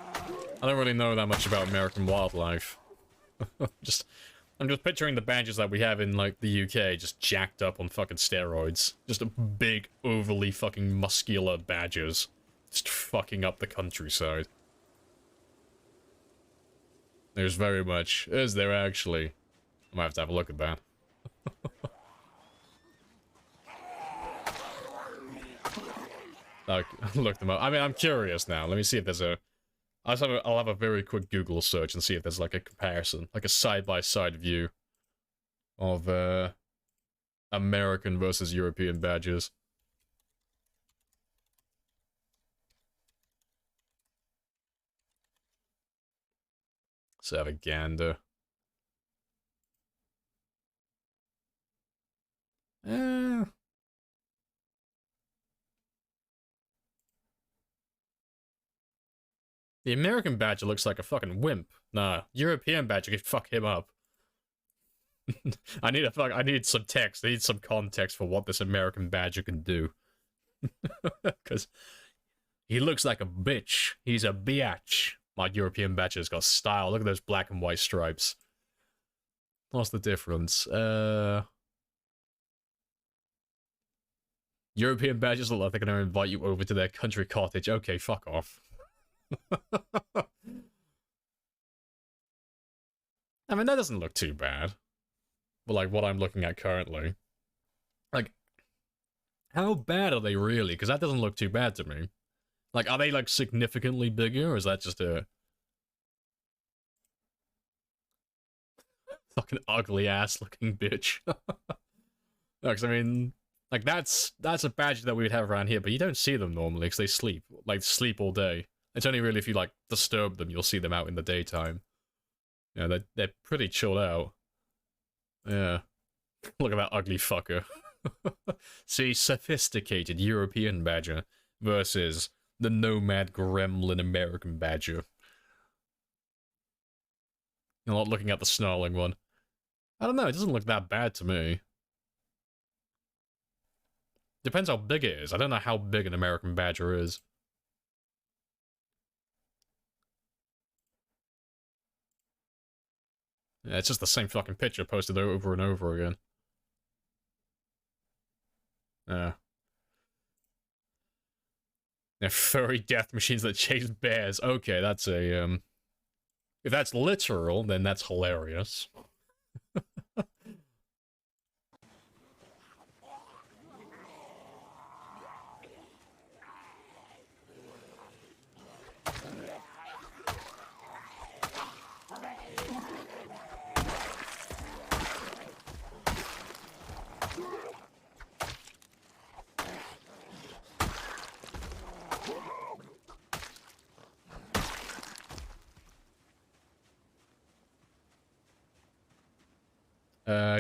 I don't really know that much about American wildlife. Just I'm just picturing the badgers that we have in, like, the UK just jacked up on fucking steroids. Just a big, overly fucking muscular badgers. Just fucking up the countryside. There's very much. Is there actually? I might have to have a look at that. Look them up. I mean, I'm curious now. Let me see if there's a... I'll have a very quick Google search and see if there's, like, a comparison. Like a side-by-side view of, American versus European badges. Let's have a gander. The American badger looks like a fucking wimp. Nah, European badger could fuck him up. I need some text. I need some context for what this American badger can do. Because he looks like a bitch. He's a biatch. My European badger's got style. Look at those black and white stripes. What's the difference? European badgers look like they're gonna invite you over to their country cottage. Okay, fuck off. I mean, that doesn't look too bad. But, like, what I'm looking at currently. Like, how bad are they really? Because that doesn't look too bad to me. Like, are they, like, significantly bigger, or is that just a... fucking ugly-ass looking bitch? Because, I mean... Like, that's a badge that we would have around here, but you don't see them normally, because they sleep. Like, sleep all day. It's only really if you, like, disturb them, you'll see them out in the daytime. Yeah, they're pretty chilled out. Yeah. Look at that ugly fucker. See, sophisticated European badger versus the nomad gremlin American badger. You're not looking at the snarling one. I don't know, it doesn't look that bad to me. Depends how big it is. I don't know how big an American badger is. Yeah, it's just the same fucking picture posted over and over again. Yeah, furry death machines that chase bears. Okay, that's a, if that's literal, then that's hilarious.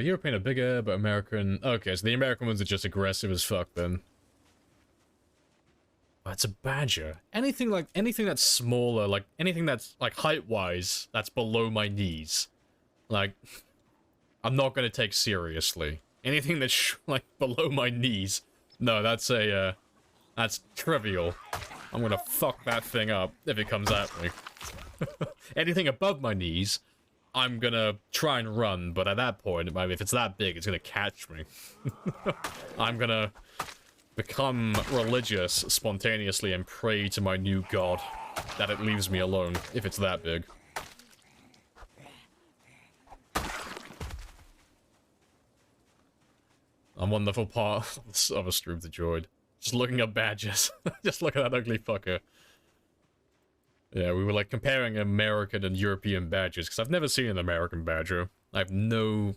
European are bigger, but American... Okay, so the American ones are just aggressive as fuck, then. That's a badger. Anything that's smaller, like, anything that's, like, height-wise, that's below my knees. Like, I'm not gonna take seriously. Anything that's, like, below my knees, no, that's a, that's trivial. I'm gonna fuck that thing up if it comes at me. Anything above my knees... I'm gonna try and run, but at that point, if it's that big, it's gonna catch me. I'm gonna become religious spontaneously and pray to my new god that it leaves me alone, if it's that big. I'm wonderful part of a stream to Droid. Just looking up badges. Just look at that ugly fucker. Yeah, we were, like, comparing American and European badgers, because I've never seen an American badger. I have no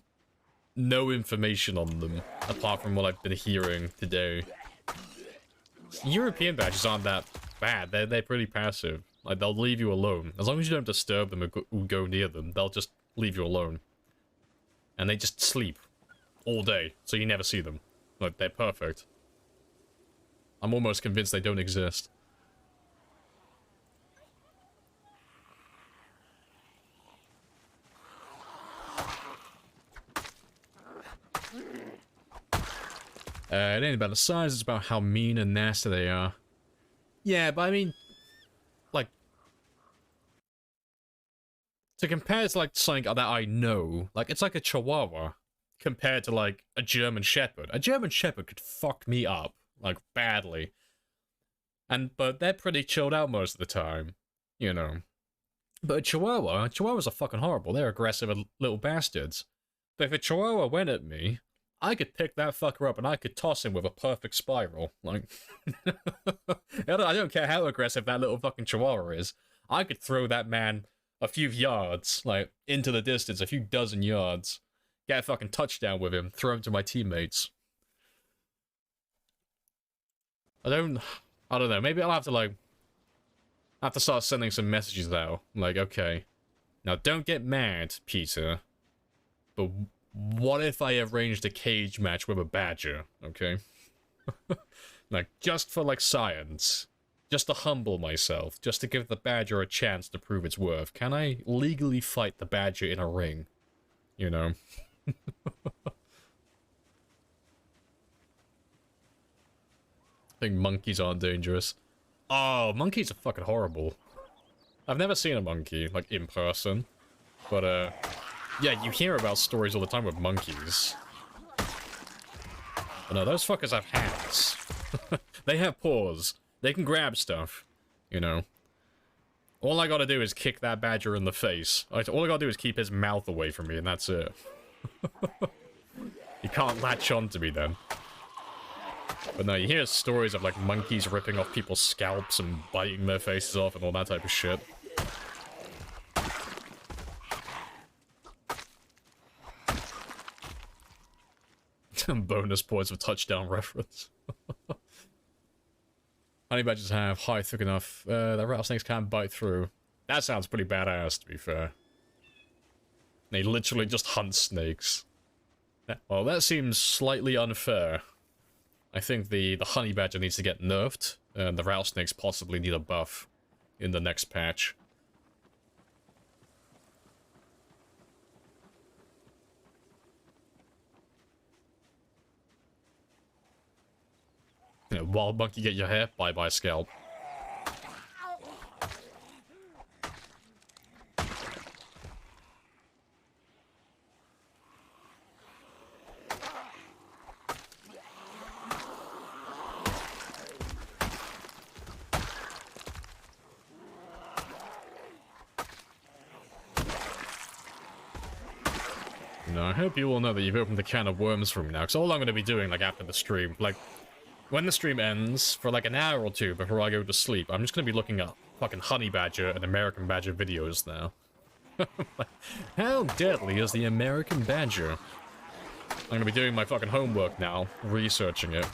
information on them, apart from what I've been hearing today. European badgers aren't that bad. They're pretty passive. Like, they'll leave you alone. As long as you don't disturb them or go near them, they'll just leave you alone. And they just sleep all day, so you never see them. Like, they're perfect. I'm almost convinced they don't exist. It ain't about the size, it's about how mean and nasty they are. Yeah, but I mean... Like... to compare it to, like, something that I know, like, it's like a Chihuahua compared to, like, a German Shepherd. A German Shepherd could fuck me up, like, badly. But they're pretty chilled out most of the time, you know. But a Chihuahuas are fucking horrible. They're aggressive little bastards. But if a Chihuahua went at me, I could pick that fucker up and I could toss him with a perfect spiral. Like, I don't care how aggressive that little fucking Chihuahua is. I could throw that man a few yards, like, into the distance, a few dozen yards, get a fucking touchdown with him, throw him to my teammates. I don't know, maybe I'll have to, like, start sending some messages out. Like, okay, now don't get mad, Peter, but what if I arranged a cage match with a badger, okay? Like, just for, like, science. Just to humble myself. Just to give the badger a chance to prove its worth. Can I legally fight the badger in a ring? You know? I think monkeys aren't dangerous. Oh, monkeys are fucking horrible. I've never seen a monkey, like, in person. But, yeah, you hear about stories all the time with monkeys. But no, those fuckers have hands. They have paws. They can grab stuff, you know. All I gotta do is kick that badger in the face. All I gotta do is keep his mouth away from me, and that's it. You can't latch on to me then. But no, you hear stories of, like, monkeys ripping off people's scalps and biting their faces off and all that type of shit. Bonus points of touchdown reference. Honey badgers have hide thick enough. The rattlesnakes can't bite through. That sounds pretty badass, to be fair. They literally just hunt snakes. Well, that seems slightly unfair. I think the honey badger needs to get nerfed, and the rattlesnakes possibly need a buff in the next patch. You know, wild monkey, get your hair, bye-bye scalp. No, I hope you all know that you've opened a can of worms for me now, because all I'm going to be doing, like, after the stream, like, when the stream ends, for like an hour or two before I go to sleep, I'm just going to be looking at fucking honey badger and American badger videos now. How deadly is the American badger? I'm going to be doing my fucking homework now, researching it.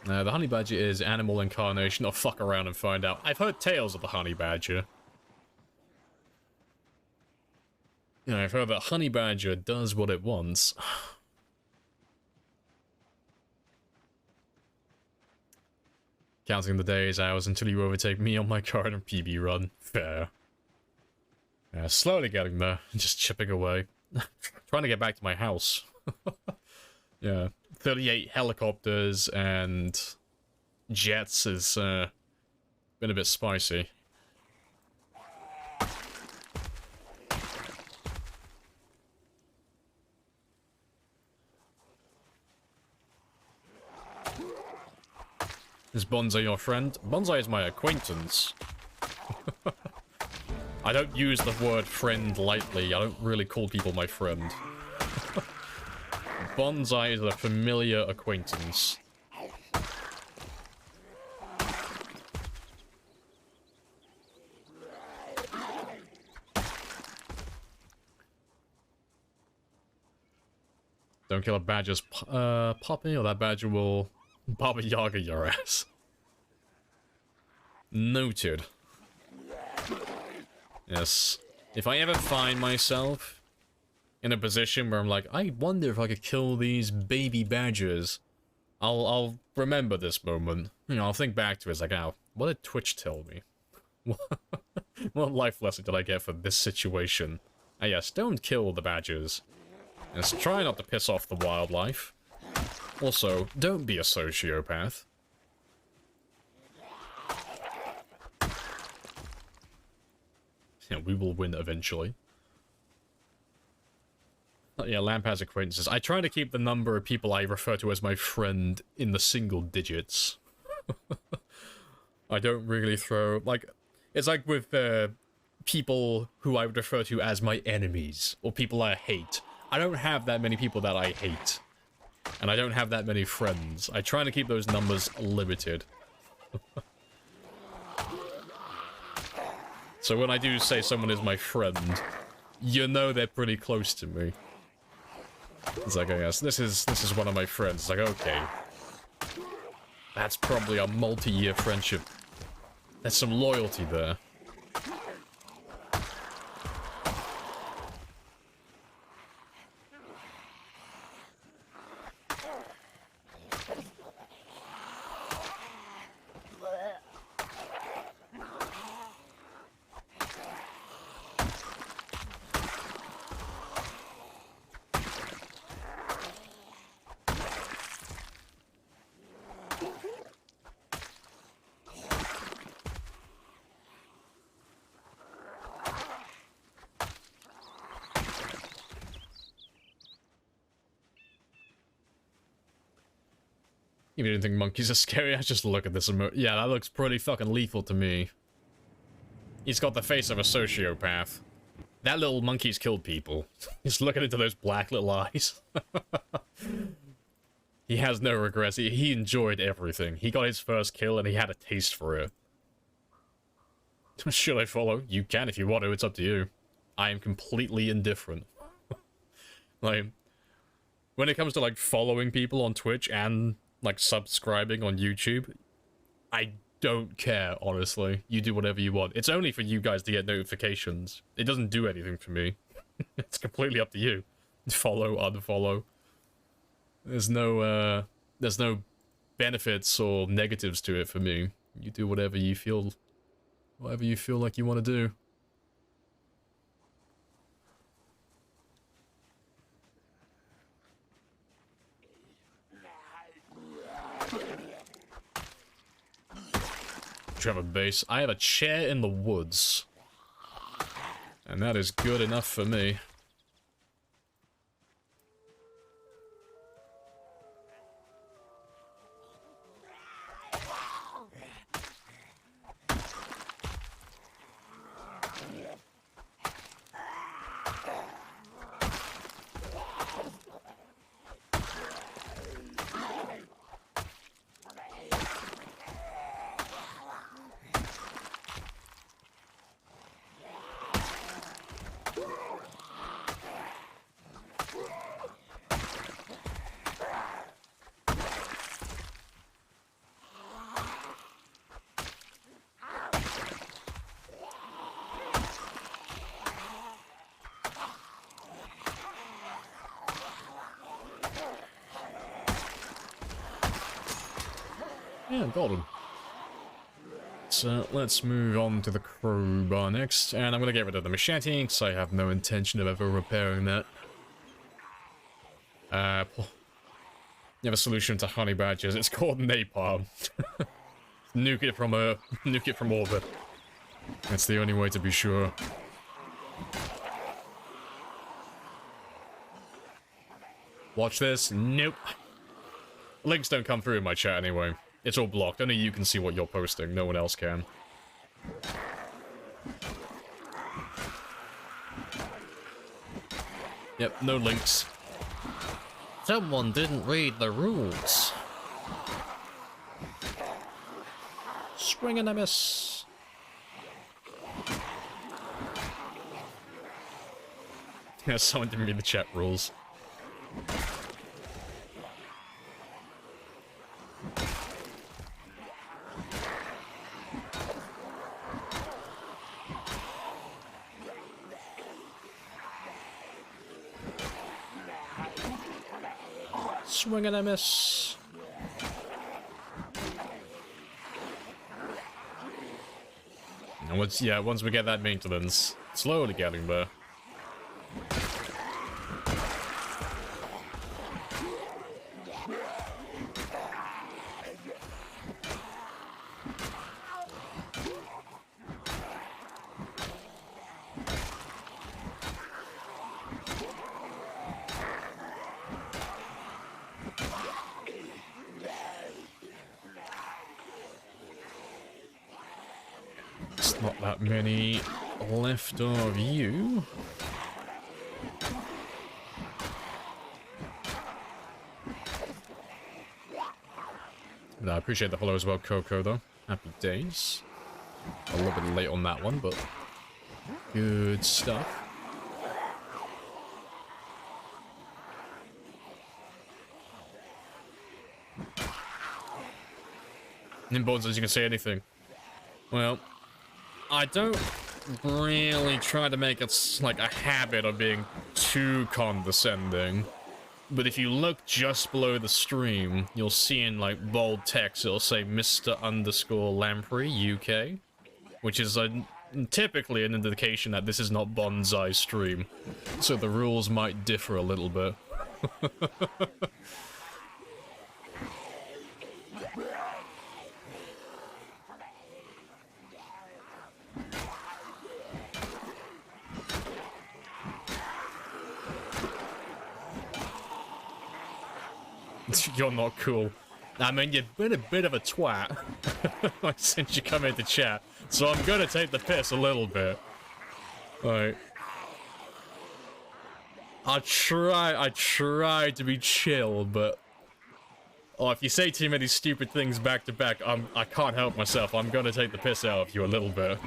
The honey badger is animal incarnation. I'll fuck around and find out. I've heard tales of the honey badger. You know, I've heard that honey badger does what it wants. Counting the days, hours until you overtake me on my card and PB run. Fair. Yeah, slowly getting there, just chipping away. Trying to get back to my house. Yeah, 38 helicopters and jets has been a bit spicy. Is Bonsai your friend? Bonsai is my acquaintance. I don't use the word friend lightly. I don't really call people my friend. Bonsai is a familiar acquaintance. Don't kill a badger's puppy, or that badger will Baba Yaga your ass. Noted. Yes. If I ever find myself in a position where I'm like, I wonder if I could kill these baby badgers, I'll remember this moment. You know, I'll think back to it. It's like, oh, what did Twitch tell me? What life lesson did I get for this situation? Ah, yes, don't kill the badgers. Yes, try not to piss off the wildlife. Also, don't be a sociopath. Yeah, we will win eventually. Yeah, Lamp has acquaintances. I try to keep the number of people I refer to as my friend in the single digits. I don't really throw... Like, it's like with people who I would refer to as my enemies, or people I hate. I don't have that many people that I hate. And I don't have that many friends. I try to keep those numbers limited. So when I do say someone is my friend, you know they're pretty close to me. It's like, oh yes, this is one of my friends. It's like, okay. That's probably a multi-year friendship. There's some loyalty there. If you didn't think monkeys are scary, I just look at this emo- Yeah, that looks pretty fucking lethal to me. He's got the face of a sociopath. That little monkey's killed people. Just looking into those black little eyes. He has no regrets. He enjoyed everything. He got his first kill and he had a taste for it. Should I follow? You can if you want to, it's up to you. I am completely indifferent. Like, when it comes to, like, following people on Twitch and, like, subscribing on YouTube, I don't care, honestly. You do whatever you want. It's only for you guys to get notifications. It doesn't do anything for me. It's completely up to you. Follow, unfollow. There's no benefits or negatives to it for me. You do whatever you feel like you want to do. Do you have a base? I have a chair in the woods. And that is good enough for me. Yeah, golden. So let's move on to the crowbar next, and I'm gonna get rid of the machete because I have no intention of ever repairing that. You have a solution to honey badgers. It's called napalm. Nuke it from orbit. That's the only way to be sure. Watch this. Nope. Links don't come through in my chat anyway. It's all blocked. Only you can see what you're posting. No one else can. Yep, no links. Someone didn't read the rules. Swing and a miss. Yeah, someone didn't read the chat rules. Swing and a miss. And once we get that maintenance, slowly getting there. Not that many left of you. But I appreciate the follow as well, Coco, though. Happy days. A little bit late on that one, but good stuff. Nimbones says you can say anything. Well, I don't really try to make it like a habit of being too condescending. But if you look just below the stream, you'll see in like bold text, it'll say Mr._Lamprey UK, which is typically an indication that this is not Bonsai stream. So the rules might differ a little bit. You're not cool. I mean, you've been a bit of a twat since you come into chat, so I'm gonna take the piss a little bit. Like, I try to be chill, but if you say too many stupid things back to back, I can't help myself. I'm gonna take the piss out of you a little bit.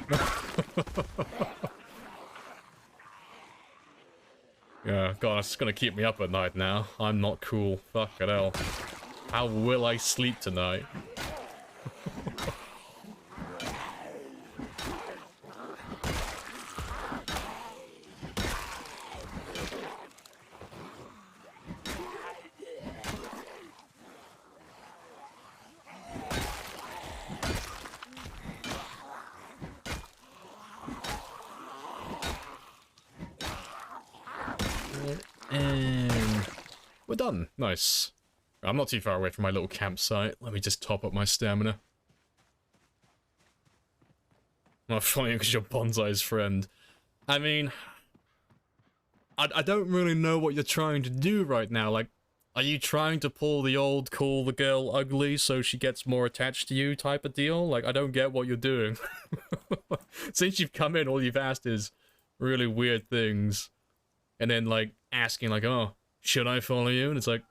Yeah, God, it's gonna keep me up at night now. I'm not cool. Fucking hell. How will I sleep tonight? And we're done. Nice. I'm not too far away from my little campsite. Let me just top up my stamina. Not funny because you're Bonsai's friend. I mean, I don't really know what you're trying to do right now. Like, are you trying to pull the old call the girl ugly so she gets more attached to you type of deal? Like, I don't get what you're doing. Since you've come in, all you've asked is really weird things. And then, like, asking, like, oh, should I follow you? And it's like,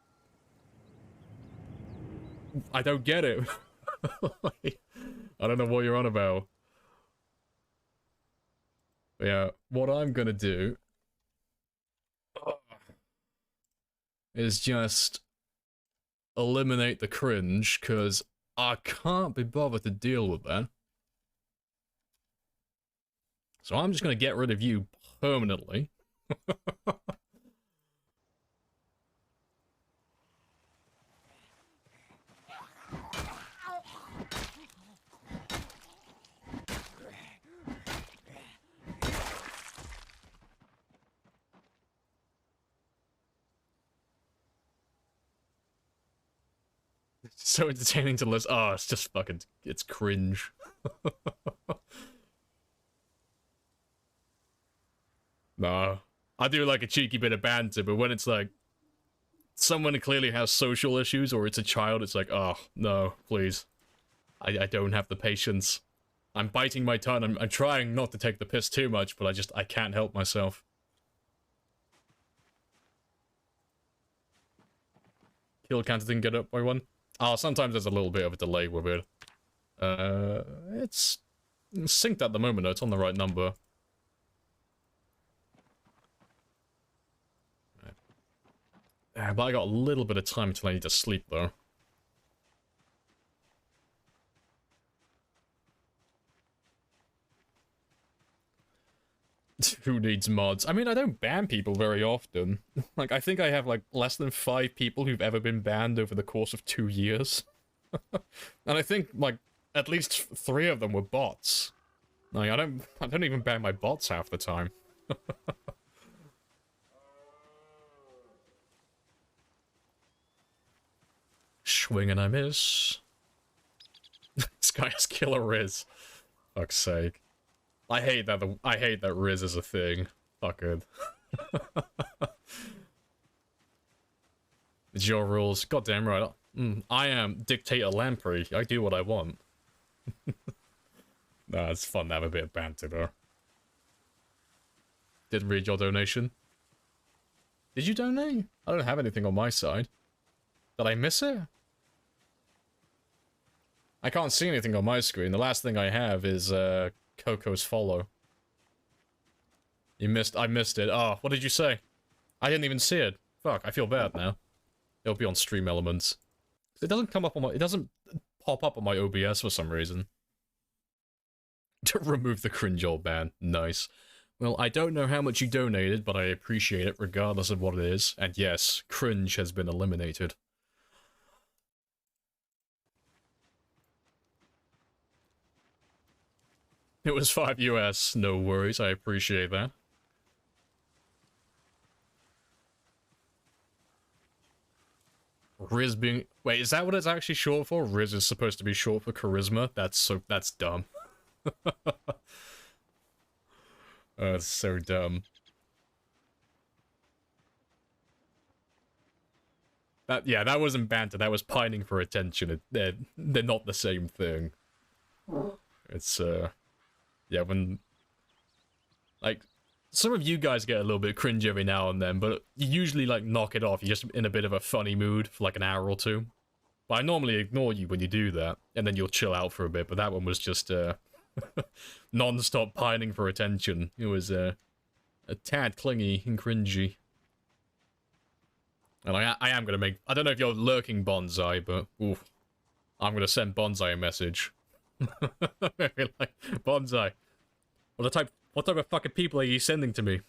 I don't get it. Like, I don't know what you're on about. But yeah, what I'm gonna do is just eliminate the cringe, because I can't be bothered to deal with that. So I'm just gonna get rid of you permanently. It's so entertaining to listen. Oh, it's just fucking, it's cringe. Nah. I do like a cheeky bit of banter, but when it's like someone who clearly has social issues or it's a child, it's like, oh, no, please. I don't have the patience. I'm biting my tongue. I'm trying not to take the piss too much, but I can't help myself. Kill counter didn't get up by one. Oh, sometimes there's a little bit of a delay with it. It's synced at the moment, though. It's on the right number. But I got a little bit of time until I need to sleep, though. Who needs mods? I mean, I don't ban people very often. Like, I think I have, like, less than 5 people who've ever been banned over the course of 2 years. And I think, like, at least 3 of them were bots. Like, I don't even ban my bots half the time. Swing and I miss. This guy has killer Riz. Fuck's sake. I hate that Riz is a thing. Fuck it. It's your rules. Goddamn right. I am Dictator Lamprey. I do what I want. Nah, it's fun to have a bit of banter, though. Didn't read your donation. Did you donate? I don't have anything on my side. Did I miss it? I can't see anything on my screen. The last thing I have is, Coco's follow. I missed it. Oh, what did you say? I didn't even see it. Fuck, I feel bad now. It'll be on Stream Elements. It doesn't come up on my... It doesn't pop up on my OBS for some reason. To remove the cringe old ban. Nice. Well, I don't know how much you donated, but I appreciate it regardless of what it is. And yes, cringe has been eliminated. It was 5 US. No worries, I appreciate that. Riz being... Wait, is that what it's actually short for? Riz is supposed to be short for charisma? That's dumb. That's so dumb. That wasn't banter, that was pining for attention. They're not the same thing. It's, yeah, when... Like, some of you guys get a little bit cringe every now and then, but you usually, like, knock it off. You're just in a bit of a funny mood for, like, an hour or two. But I normally ignore you when you do that, and then you'll chill out for a bit, but that one was just, non-stop pining for attention. It was, a tad clingy and cringy. And I am gonna make... I don't know if you're lurking, Bonsai, but... Oof. I'm gonna send Bonsai a message. Like, Bonsai, what type of fucking people are you sending to me?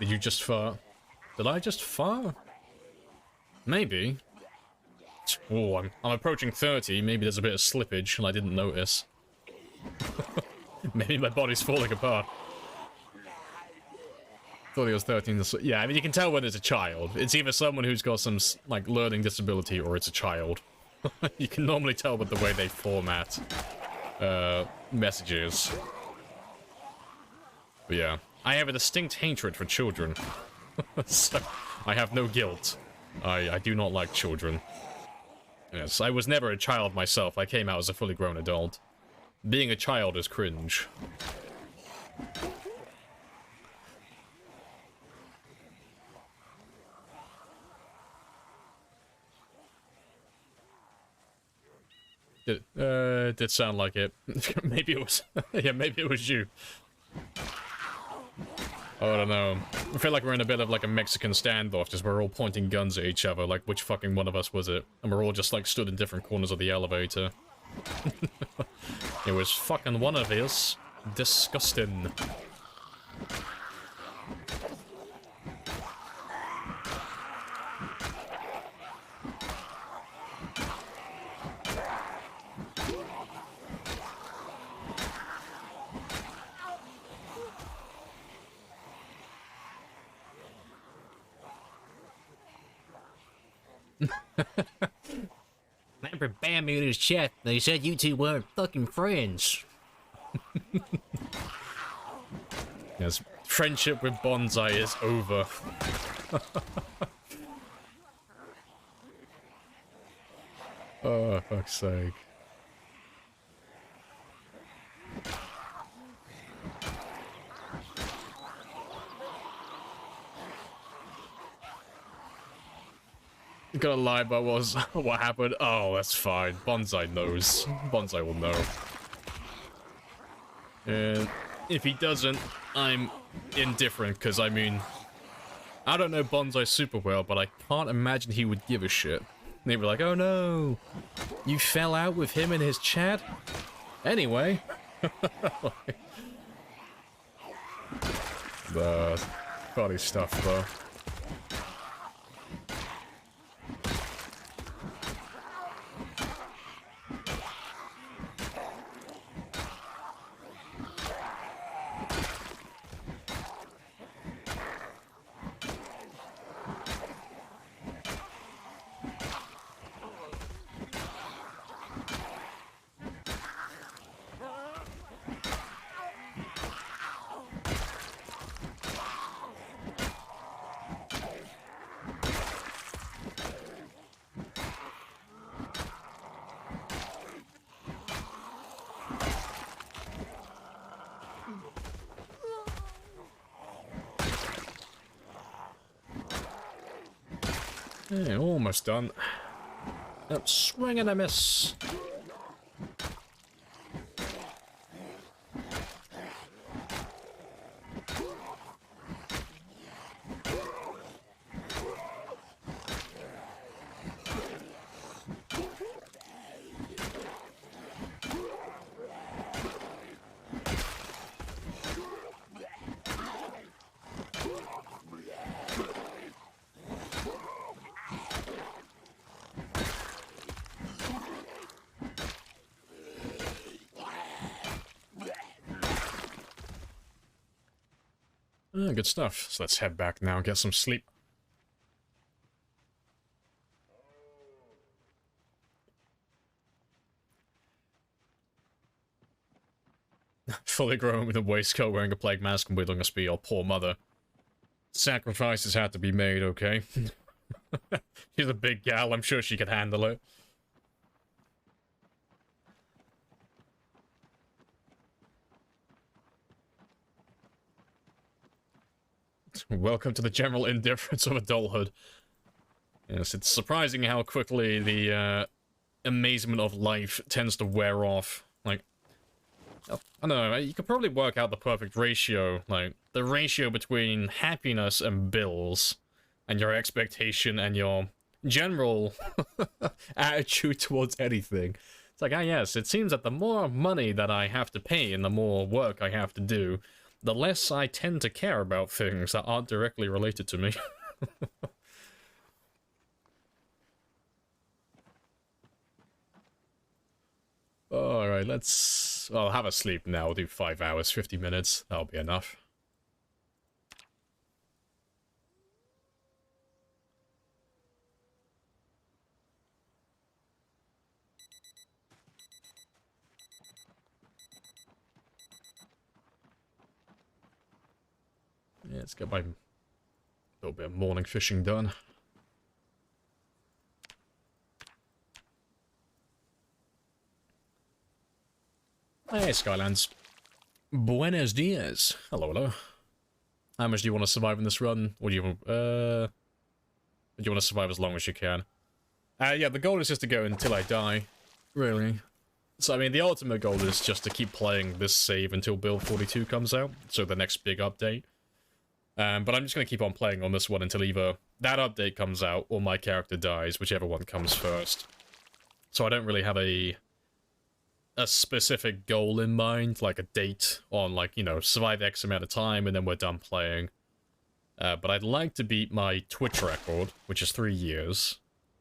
Did you just fart? Did I just fart? Maybe. Oh, I'm approaching 30. Maybe there's a bit of slippage and I didn't notice. Maybe my body's falling apart. Thought he was 13. Yeah, I mean, you can tell when it's a child. It's either someone who's got some, like, learning disability or it's a child. You can normally tell with the way they format messages. But yeah. I have a distinct hatred for children. So, I have no guilt. I do not like children. Yes, I was never a child myself. I came out as a fully grown adult. Being a child is cringe. Did sound like it. Maybe it was... yeah, maybe it was you. Oh, I don't know. I feel like we're in a bit of like a Mexican standoff, just we're all pointing guns at each other, like which fucking one of us was it? And we're all just like stood in different corners of the elevator. It was fucking one of us. Disgusting. Lamprey banned me in his chat. They said you two weren't fucking friends. Yes, friendship with Bonsai is over. Oh, fuck's sake. Gonna lie about what happened. Oh, that's fine. Bonsai knows. Bonsai will know. And if he doesn't, I'm indifferent, because I mean, I don't know Bonsai super well, but I can't imagine he would give a shit. They'd be like, oh no, you fell out with him in his chat? Anyway. Funny stuff, though. Yeah, almost done. Yep, swing and a miss. Good stuff. So let's head back now and get some sleep. Fully grown with a waistcoat, wearing a plague mask, and wheedling a spear, your poor mother. Sacrifices had to be made, okay? She's a big gal, I'm sure she could handle it. Welcome to the general indifference of adulthood. Yes, it's surprising how quickly the amazement of life tends to wear off. Like, I don't know, you could probably work out the perfect ratio, like, the ratio between happiness and bills, and your expectation and your general attitude towards anything. It's like, ah yes, it seems that the more money that I have to pay and the more work I have to do, the less I tend to care about things that aren't directly related to me. Alright, I'll have a sleep now. We'll do 5 hours, 50 minutes. That'll be enough. Yeah, let's get my little bit of morning fishing done. Hey, Skylands. Buenos dias. Hello, hello. How much do you want to survive in this run? Or do you want to survive as long as you can? Yeah, the goal is just to go until I die. Really. So, I mean, the ultimate goal is just to keep playing this save until Build 42 comes out. So the next big update. But I'm just going to keep on playing on this one until either that update comes out or my character dies, whichever one comes first. So I don't really have a specific goal in mind, like a date on, like, you know, survive X amount of time and then we're done playing. But I'd like to beat my Twitch record, which is 3 years.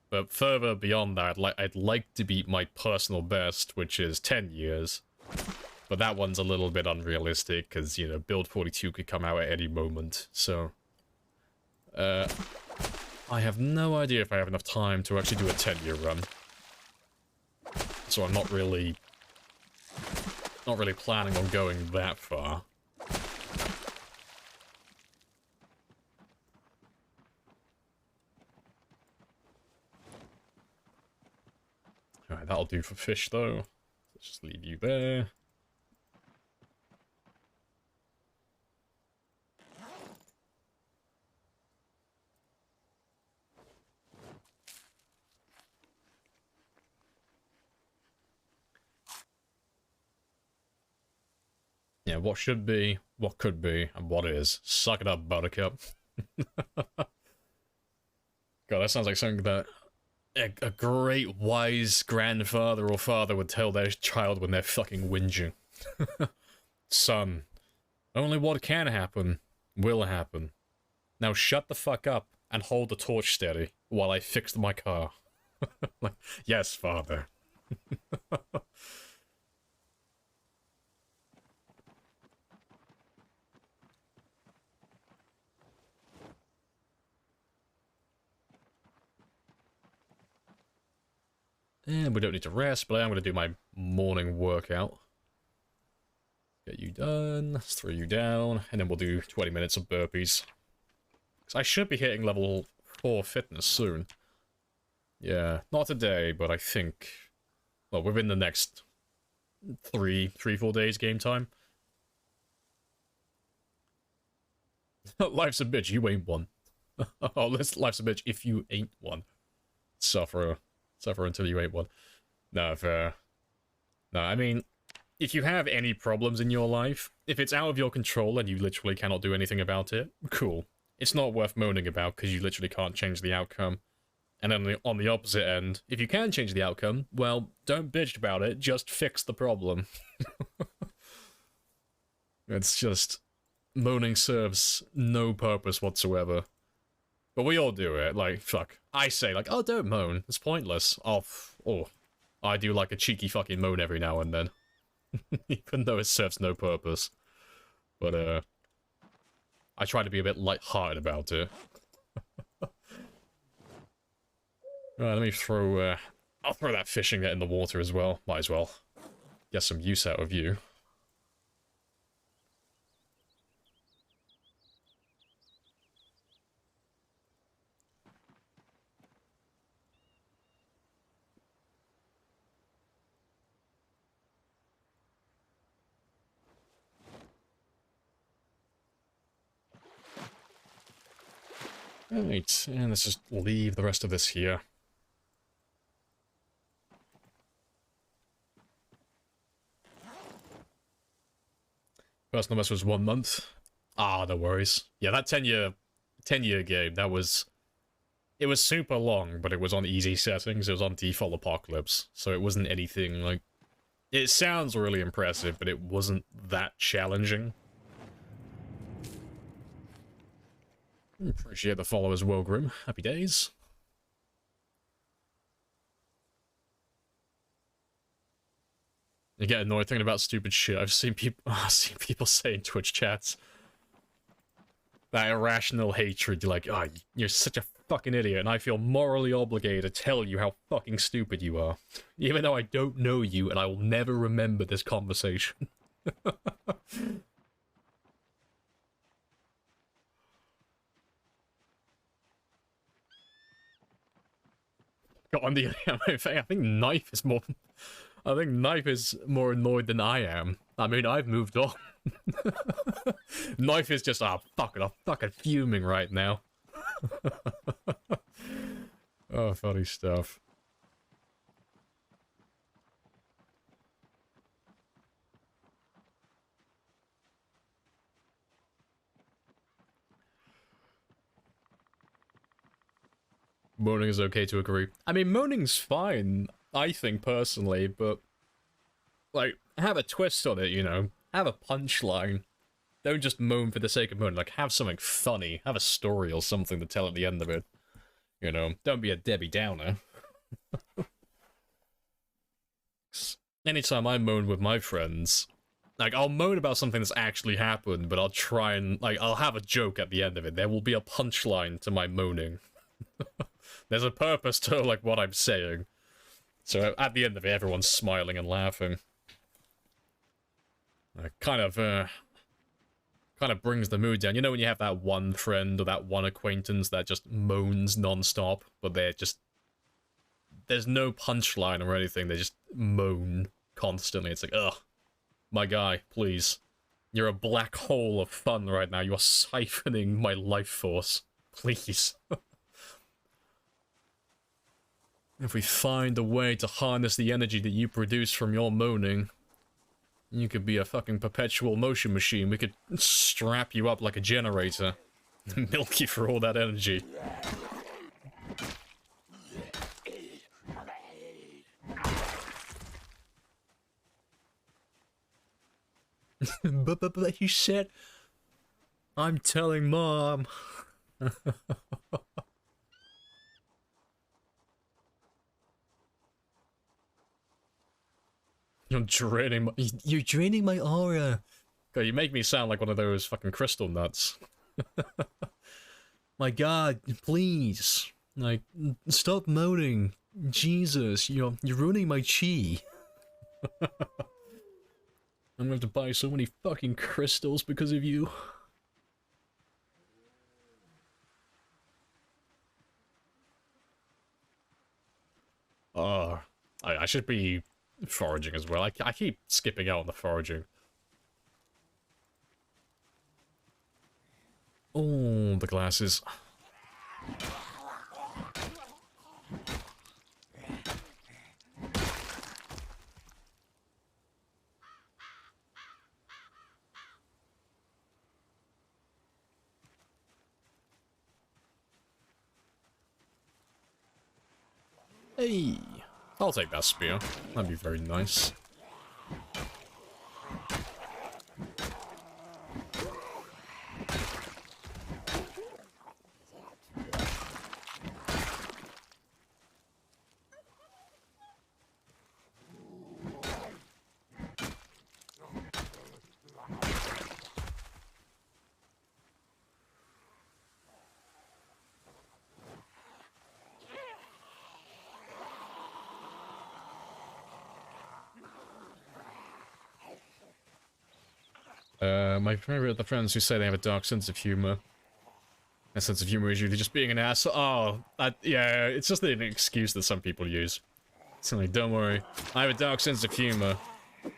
But further beyond that, I'd like to beat my personal best, which is 10 years. But that one's a little bit unrealistic, because, you know, Build 42 could come out at any moment, so... I have no idea if I have enough time to actually do a 10-year run. So I'm not really planning on going that far. Alright, that'll do for fish, though. Let's just leave you there. Yeah, what should be, what could be, and what is. Suck it up, Buttercup. God, that sounds like something that a great, wise grandfather or father would tell their child when they're fucking whinging. Son, only what can happen will happen. Now shut the fuck up and hold the torch steady while I fix my car. Like, yes, father. And we don't need to rest, but I am going to do my morning workout. Get you done, let's throw you down, and then we'll do 20 minutes of burpees. Because I should be hitting level 4 fitness soon. Yeah, not today, but I think... well, within the next 4 days game time. Life's a bitch, you ain't one. Oh, life's a bitch if you ain't one. Suffer until you ain't one. No, fair. No, I mean, if you have any problems in your life, if it's out of your control and you literally cannot do anything about it, cool. It's not worth moaning about because you literally can't change the outcome. And then on the opposite end, if you can change the outcome, well, don't bitch about it, just fix the problem. It's just... moaning serves no purpose whatsoever. But we all do it, like, fuck. I say, like, oh, don't moan, it's pointless. Oh, I do, like, a cheeky fucking moan every now and then. Even though it serves no purpose. But, I try to be a bit light-hearted about it. Right, let me throw, I'll throw that fishing net in the water as well. Might as well get some use out of you. Right, and let's just leave the rest of this here. Personal best was 1 month. Ah, no worries. Yeah, that 10-year game, that was... It was super long, but it was on easy settings. It was on default apocalypse, so it wasn't anything, like... It sounds really impressive, but it wasn't that challenging. Appreciate the follow as well, Grim. Happy days. You get annoyed thinking about stupid shit. I've seen people say in Twitch chats that irrational hatred. You're like, oh, you're such a fucking idiot, and I feel morally obligated to tell you how fucking stupid you are, even though I don't know you and I will never remember this conversation. On the I think Knife is more... I think Knife is more annoyed than I am. I mean, I've moved on. Knife is just, oh, fuck it, I'm fucking fuming right now. Oh, funny stuff. Moaning is okay to agree. I mean, moaning's fine, I think, personally, but... Like, have a twist on it, you know? Have a punchline. Don't just moan for the sake of moaning. Like, have something funny. Have a story or something to tell at the end of it. You know? Don't be a Debbie Downer. Anytime I moan with my friends... Like, I'll moan about something that's actually happened, but I'll try and... Like, I'll have a joke at the end of it. There will be a punchline to my moaning. There's a purpose to, like, what I'm saying. So at the end of it, everyone's smiling and laughing. Kind of brings the mood down. You know when you have that one friend or that one acquaintance that just moans non-stop, but they're just... There's no punchline or anything, they just moan constantly. It's like, ugh, my guy, please. You're a black hole of fun right now. You are siphoning my life force. Please. If we find a way to harness the energy that you produce from your moaning, you could be a fucking perpetual motion machine. We could strap you up like a generator. Milk you for all that energy. But you said... I'm telling Mom. You're draining my aura. God, you make me sound like one of those fucking crystal nuts. My God, please. Like, stop moaning. Jesus, you're ruining my chi. I'm gonna have to buy so many fucking crystals because of you. I should be foraging as well. I keep skipping out on the foraging. Oh, the glasses. Hey, I'll take that spear. That'd be very nice. My favorite are the friends who say they have a dark sense of humor. A sense of humor is usually just being an ass. Oh, yeah, it's just an excuse that some people use. It's like, don't worry, I have a dark sense of humor. And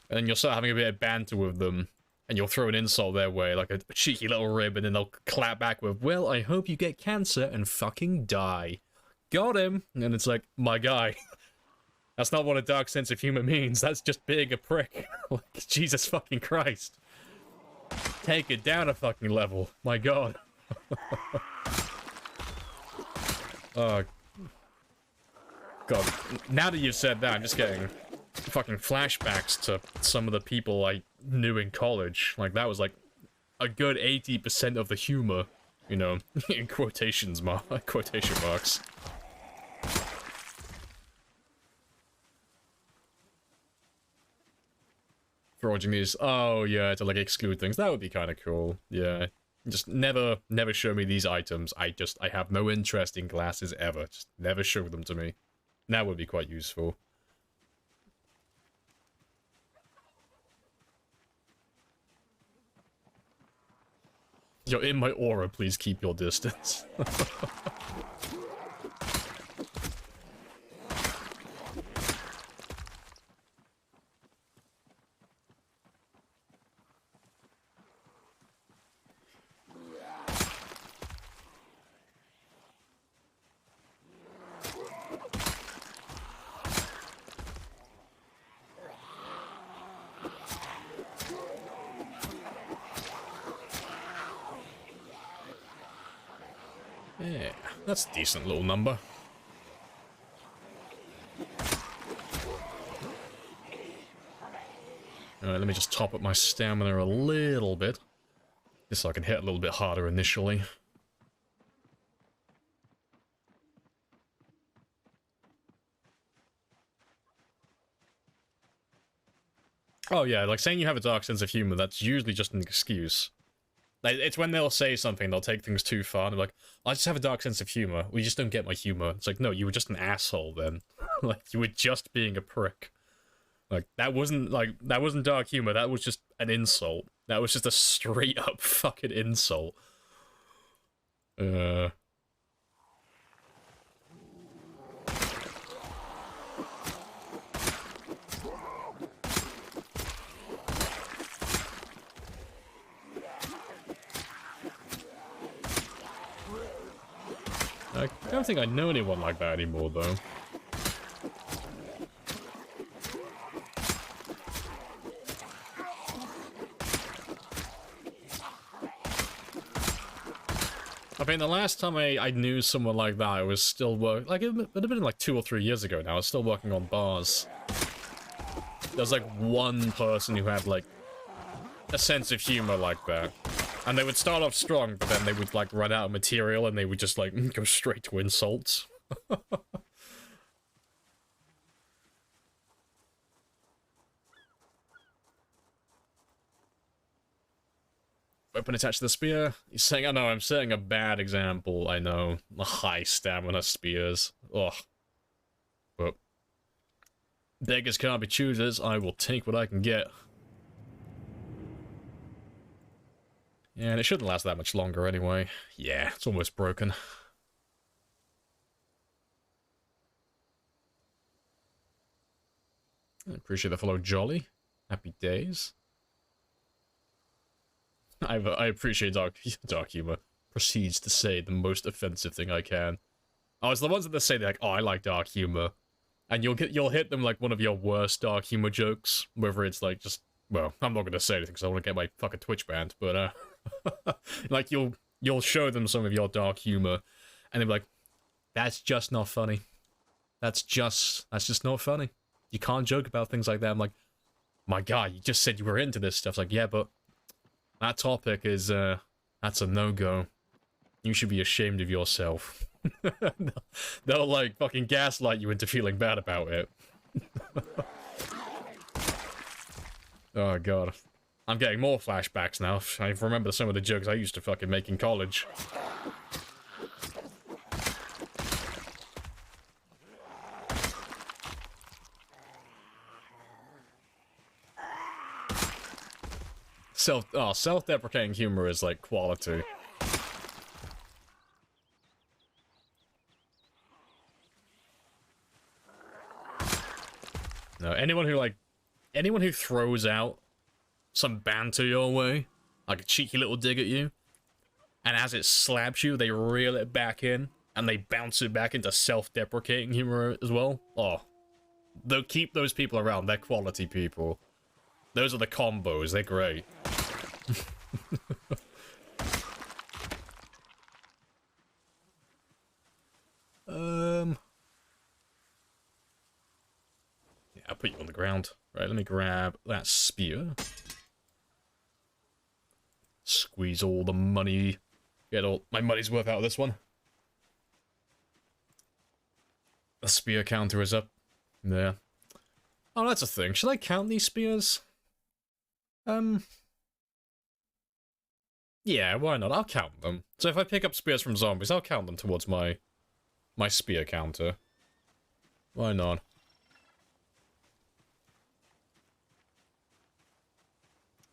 then you'll start having a bit of banter with them, and you'll throw an insult their way, like a cheeky little rib, and then they'll clap back with, well, I hope you get cancer and fucking die. Got him! And it's like, my guy. That's not what a dark sense of humor means. That's just being a prick. Like, Jesus fucking Christ. Take it down a fucking level. My god. Oh. God. Now that you've said that, I'm just getting fucking flashbacks to some of the people I knew in college. Like, that was like a good 80% of the humor, you know, in quotation marks. Forging these. Oh yeah, to like exclude things. That would be kind of cool. Yeah. Just never show me these items. I have no interest in glasses ever. Just never show them to me. That would be quite useful. You're in my aura, please keep your distance. Yeah, that's a decent little number. Alright, let me just top up my stamina a little bit. Just so I can hit a little bit harder initially. Oh yeah, like saying you have a dark sense of humor, that's usually just an excuse. Like, it's when they'll say something, they'll take things too far, and they're like, I just have a dark sense of humor. We just don't get my humor. It's like, no, you were just an asshole then. Like, you were just being a prick. Like, that wasn't dark humor, that was just an insult. That was just a straight up fucking insult. I don't think I know anyone like that anymore, though. I mean, the last time I knew someone like that, I was still working, like, it would have been like 2 or 3 years ago now. I was still working on bars. There was like one person who had like a sense of humor like that. And they would start off strong, but then they would like run out of material and they would just like go straight to insults. Weapon attached to the spear? He's saying, I know, I'm setting a bad example, I know. The high stamina spears. Ugh. But beggars can't be choosers, I will take what I can get. Yeah, and it shouldn't last that much longer anyway. Yeah, it's almost broken. I appreciate the follow, Jolly. Happy days. I appreciate dark humor. Proceeds to say the most offensive thing I can. Oh, it's the ones that say like, oh, I like dark humor, and you'll hit them like one of your worst dark humor jokes, whether it's like just, well, I'm not gonna say anything because I want to get my fucking Twitch banned, but like you'll show them some of your dark humor, and they'll be like, that's just not funny. That's just not funny. You can't joke about things like that. I'm like, my God, you just said you were into this stuff. It's like, yeah, but that topic is that's a no-go. You should be ashamed of yourself. They'll like fucking gaslight you into feeling bad about it. Oh God. I'm getting more flashbacks now. I remember some of the jokes I used to fucking make in college. Self-deprecating humor is like quality. No, anyone who throws out some banter your way, like a cheeky little dig at you, and as it slaps you, they reel it back in, and they bounce it back into self-deprecating humor as well. Oh, they'll keep those people around. They're quality people. Those are the combos. They're great. Yeah, I'll put you on the ground. Right, let me grab that spear. Squeeze all the money. Get all my money's worth out of this one. The spear counter is up. There. Oh, that's a thing. Should I count these spears? Yeah, why not? I'll count them. So if I pick up spears from zombies, I'll count them towards my spear counter. Why not?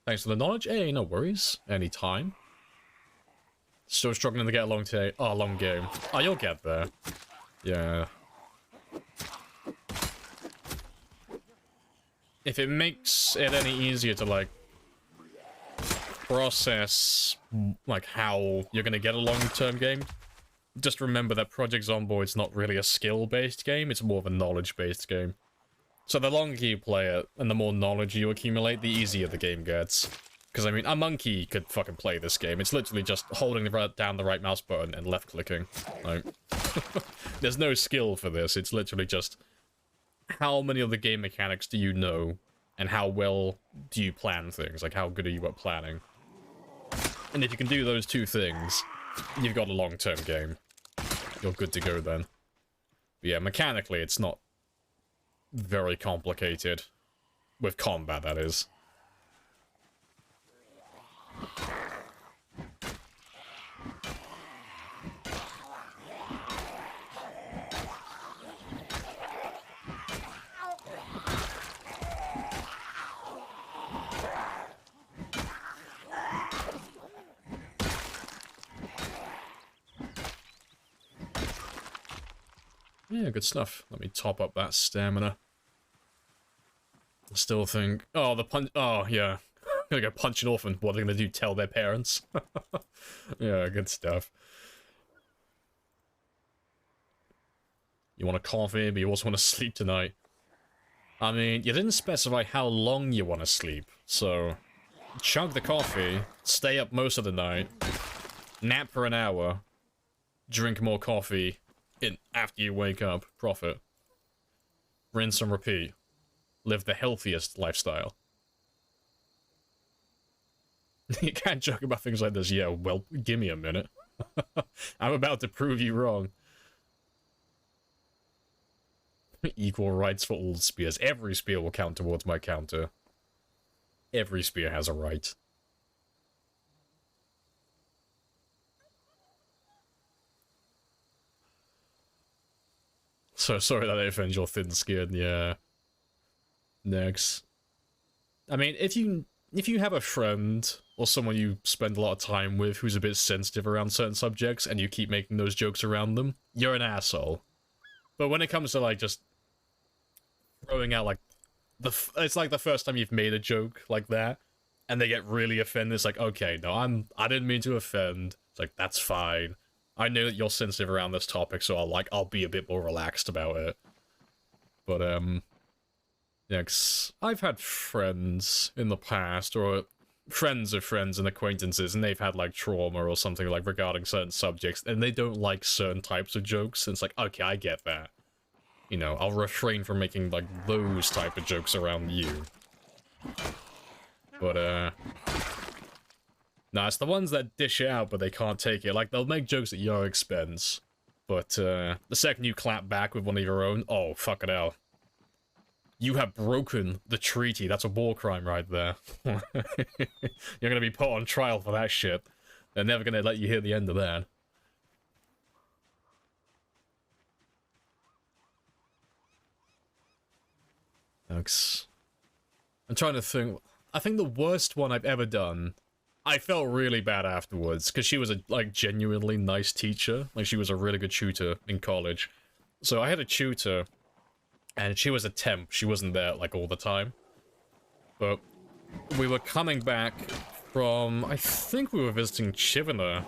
Thanks for the knowledge. Hey, no worries. Anytime. Still struggling to get along today. Oh, long game. Oh, you'll get there. Yeah. If it makes it any easier to, like, process, like, how you're gonna get a long-term game, just remember that Project Zomboid's not really a skill-based game, it's more of a knowledge-based game. So the longer you play it, and the more knowledge you accumulate, the easier the game gets. Because, I mean, a monkey could fucking play this game. It's literally just holding down the right mouse button and left-clicking. Like, there's no skill for this, it's literally just how many of the game mechanics do you know, and how well do you plan things? Like, how good are you at planning? And if you can do those two things, you've got a long-term game. You're good to go then. But yeah, mechanically, it's not very complicated. With combat, that is. Yeah, good stuff. Let me top up that stamina. I still think... Oh, the punch... Oh, yeah. Gonna go punch an orphan. What are they gonna do? Tell their parents? Yeah, good stuff. You want a coffee, but you also want to sleep tonight. I mean, you didn't specify how long you want to sleep, so... Chug the coffee, stay up most of the night, nap for an hour, drink more coffee after you wake up, profit. Rinse and repeat. Live the healthiest lifestyle. You can't joke about things like this. Yeah, well, give me a minute. I'm about to prove you wrong. Equal rights for all spears. Every spear will count towards my counter. Every spear has a right. So sorry that I offend your thin skin, yeah. Next. I mean, if you have a friend or someone you spend a lot of time with who's a bit sensitive around certain subjects and you keep making those jokes around them, you're an asshole. But when it comes to, like, just throwing out, like, it's like the first time you've made a joke like that, and they get really offended. It's like, okay, no, I didn't mean to offend. It's like, that's fine. I know that you're sensitive around this topic, so I'll be a bit more relaxed about it. But yeah, 'cause I've had friends in the past, or friends of friends and acquaintances, and they've had like trauma or something like regarding certain subjects, and they don't like certain types of jokes. And it's like, okay, I get that. You know, I'll refrain from making like those type of jokes around you. But nah, it's the ones that dish it out, but they can't take it. Like, they'll make jokes at your expense, but the second you clap back with one of your own, oh, fuck it hell. You have broken the treaty. That's a war crime right there. You're gonna be put on trial for that shit. They're never gonna let you hear the end of that. Thanks. I'm trying to think. I think the worst one I've ever done, I felt really bad afterwards, because she was a, like, genuinely nice teacher. Like, she was a really good tutor in college. So I had a tutor, and she was a temp. She wasn't there, like, all the time. But we were coming back from, I think we were visiting Chivana.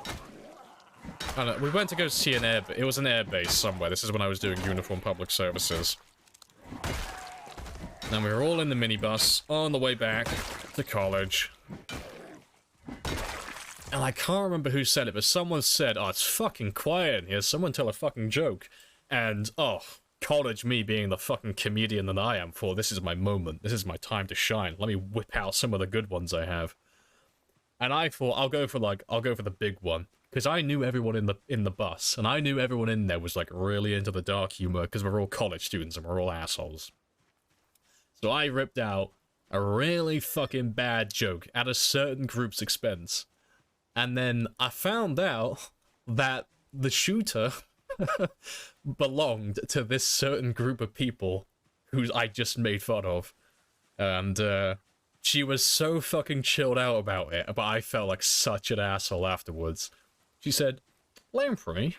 And we went to go see an air, it was an air base somewhere. This is when I was doing uniform public services. And we were all in the minibus on the way back to college. And I can't remember who said it, but someone said, oh, it's fucking quiet in here. Someone tell a fucking joke. And, oh, college me being the fucking comedian that I am for, this is my moment. This is my time to shine. Let me whip out some of the good ones I have. And I thought, I'll go for the big one. Because I knew everyone in the bus. And I knew everyone in there was, like, really into the dark humor, because we're all college students and we're all assholes. So I ripped out a really fucking bad joke at a certain group's expense. And then I found out that the shooter belonged to this certain group of people who I just made fun of. And she was so fucking chilled out about it, but I felt like such an asshole afterwards. She said, Lamprey,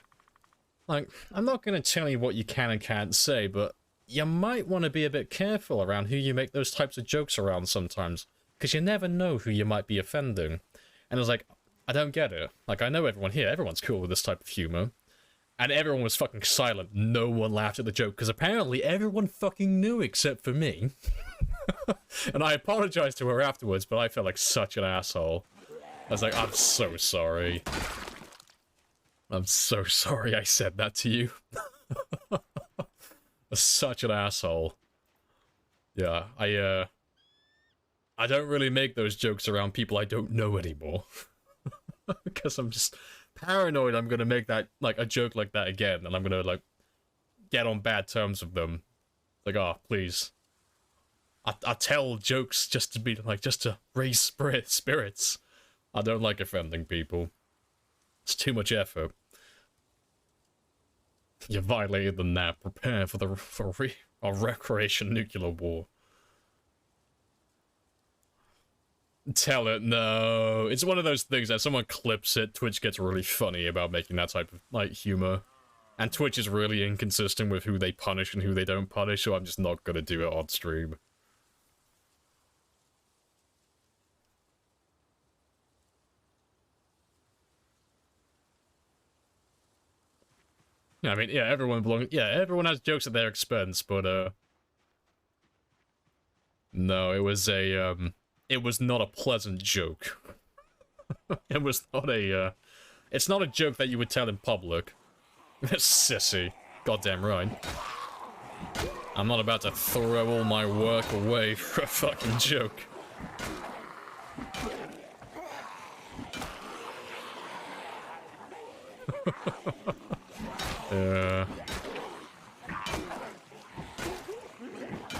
like, I'm not going to tell you what you can and can't say, but you might want to be a bit careful around who you make those types of jokes around sometimes, because you never know who you might be offending. And I was like, I don't get it. Like, I know everyone here, everyone's cool with this type of humor. And everyone was fucking silent. No one laughed at the joke, because apparently everyone fucking knew except for me. And I apologized to her afterwards, but I felt like such an asshole. I was like, I'm so sorry. I'm so sorry I said that to you. Such an asshole. Yeah, I don't really make those jokes around people I don't know anymore. Because I'm just paranoid I'm gonna make that, like, a joke like that again, and I'm gonna, like, get on bad terms with them. Like, oh, please. I tell jokes just to be, like, just to raise spirits. I don't like offending people. It's too much effort. You violated the NAP. Prepare for a recreation nuclear war. Tell it, no. It's one of those things that someone clips it, Twitch gets really funny about making that type of, like, humor. And Twitch is really inconsistent with who they punish and who they don't punish, so I'm just not gonna do it on stream. I mean, yeah, everyone has jokes at their expense, but, no, it was not a pleasant joke. It was not it's not a joke that you would tell in public. Sissy. Goddamn right. I'm not about to throw all my work away for a fucking joke.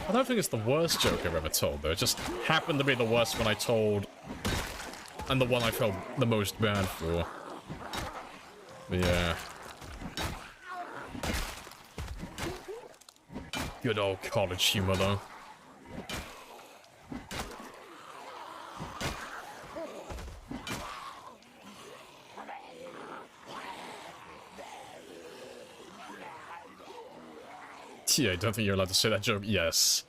I don't think it's the worst joke I've ever told, though. It just happened to be the worst one I told, and the one I felt the most bad for. But yeah. Good old college humor, though. Yeah, I don't think you're allowed to say that joke. Yes.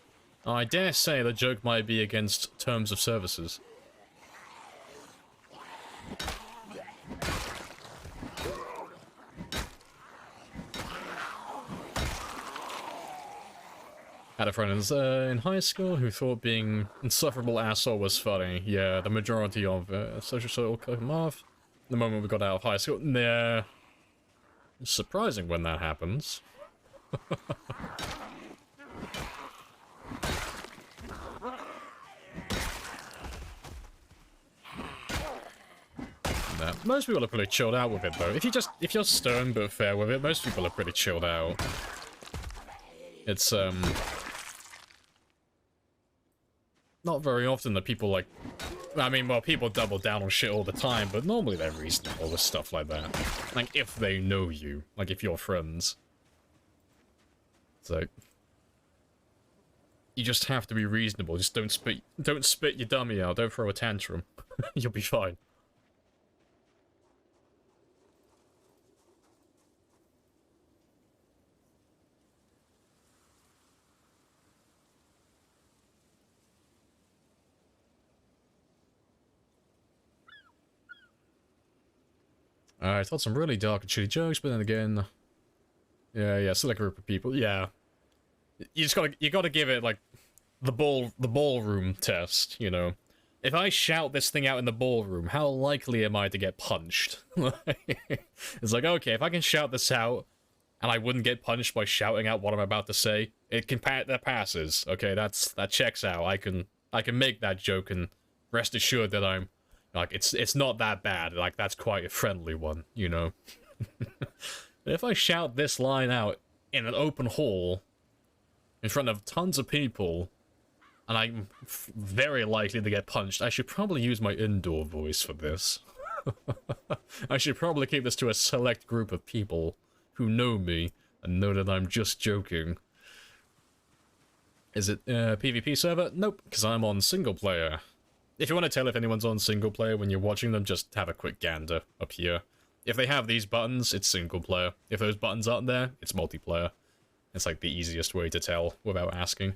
I dare say the joke might be against terms of services. Had a friend in high school who thought being insufferable asshole was funny. Yeah, the majority of social circle cut him off. The moment we got out of high school, yeah, it's surprising when that happens. Most people are pretty chilled out with it though. If you're stern but fair with it, most people are pretty chilled out. It's not very often that people like, I mean, well, people double down on shit all the time, but normally they're reasonable with stuff like that. Like if they know you, like if you're friends. So you just have to be reasonable. Just don't spit your dummy out. Don't throw a tantrum. You'll be fine. I told some really dark and shitty jokes, but then again, yeah, select group of people. Yeah, you gotta give it like the ballroom test. You know, if I shout this thing out in the ballroom, how likely am I to get punched? It's like, okay, if I can shout this out and I wouldn't get punched by shouting out what I'm about to say, that passes. Okay, that checks out. I can make that joke and rest assured that I'm. Like, it's not that bad. Like, that's quite a friendly one, you know? If I shout this line out in an open hall, in front of tons of people, and I'm very likely to get punched, I should probably use my indoor voice for this. I should probably keep this to a select group of people who know me and know that I'm just joking. Is it PvP server? Nope, because I'm on single player. If you want to tell if anyone's on single player when you're watching them, just have a quick gander up here. If they have these buttons, it's single player. If those buttons aren't there, it's multiplayer. It's like the easiest way to tell without asking.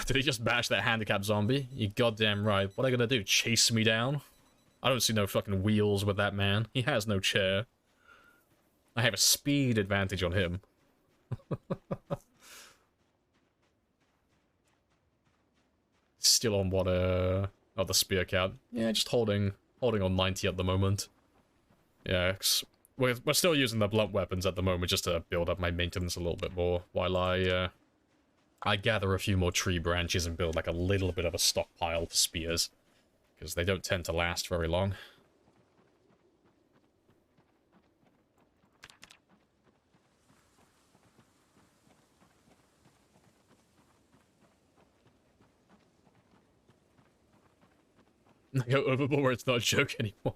Did he just bash that handicapped zombie? You goddamn right. What are you gonna do? Chase me down? I don't see no fucking wheels with that man. He has no chair. I have a speed advantage on him. Still on what, oh, the spear count. Yeah, just holding on 90 at the moment. Yeah, we're still using the blunt weapons at the moment just to build up my maintenance a little bit more, while I gather a few more tree branches and build like a little bit of a stockpile for spears, because they don't tend to last very long. Go overboard where it's not a joke anymore.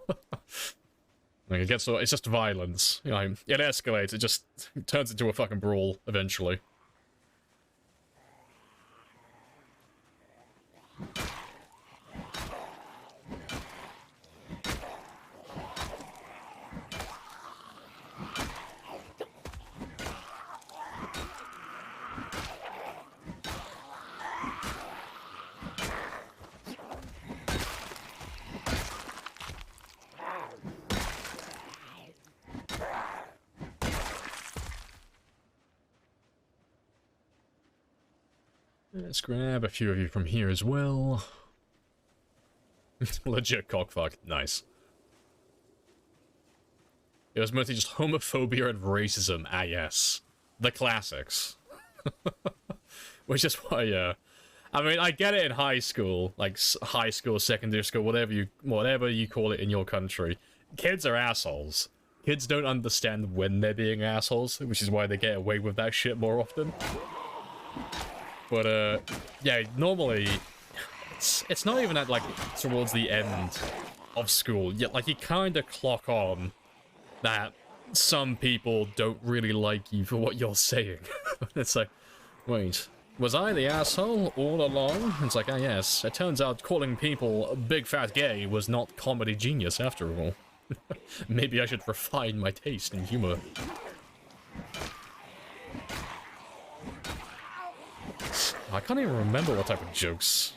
Like it gets, it's just violence. You know, it escalates, it just turns into a fucking brawl eventually. Let's grab a few of you from here as well. Legit cockfuck. Nice. It was mostly just homophobia and racism. Ah, yes. The classics. Which is why, yeah. I mean, I get it in high school. Like, high school, secondary school, whatever you call it in your country. Kids are assholes. Kids don't understand when they're being assholes, which is why they get away with that shit more often. But, yeah, normally, it's not even at, like, towards the end of school. Yet, like, you kind of clock on that some people don't really like you for what you're saying. It's like, wait, was I the asshole all along? It's like, ah, yes, it turns out calling people big fat gay was not comedy genius after all. Maybe I should refine my taste in humor. I can't even remember what type of jokes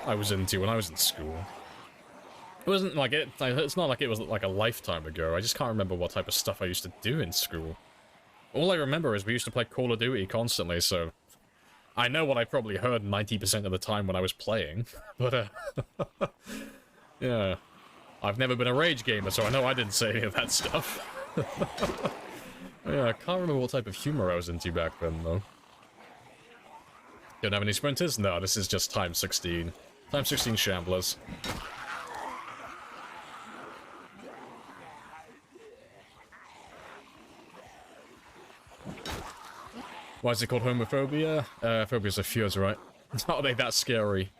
I was into when I was in school. It wasn't like it's not like it was like a lifetime ago. I just can't remember what type of stuff I used to do in school. All I remember is we used to play Call of Duty constantly, so I know what I probably heard 90% of the time when I was playing, but, yeah. I've never been a rage gamer, so I know I didn't say any of that stuff. Yeah, I can't remember what type of humor I was into back then, though. Don't have any sprinters? No, this is just Time 16. Time 16 Shamblers. Why is it called homophobia? Phobias of fears, right? Are they that scary?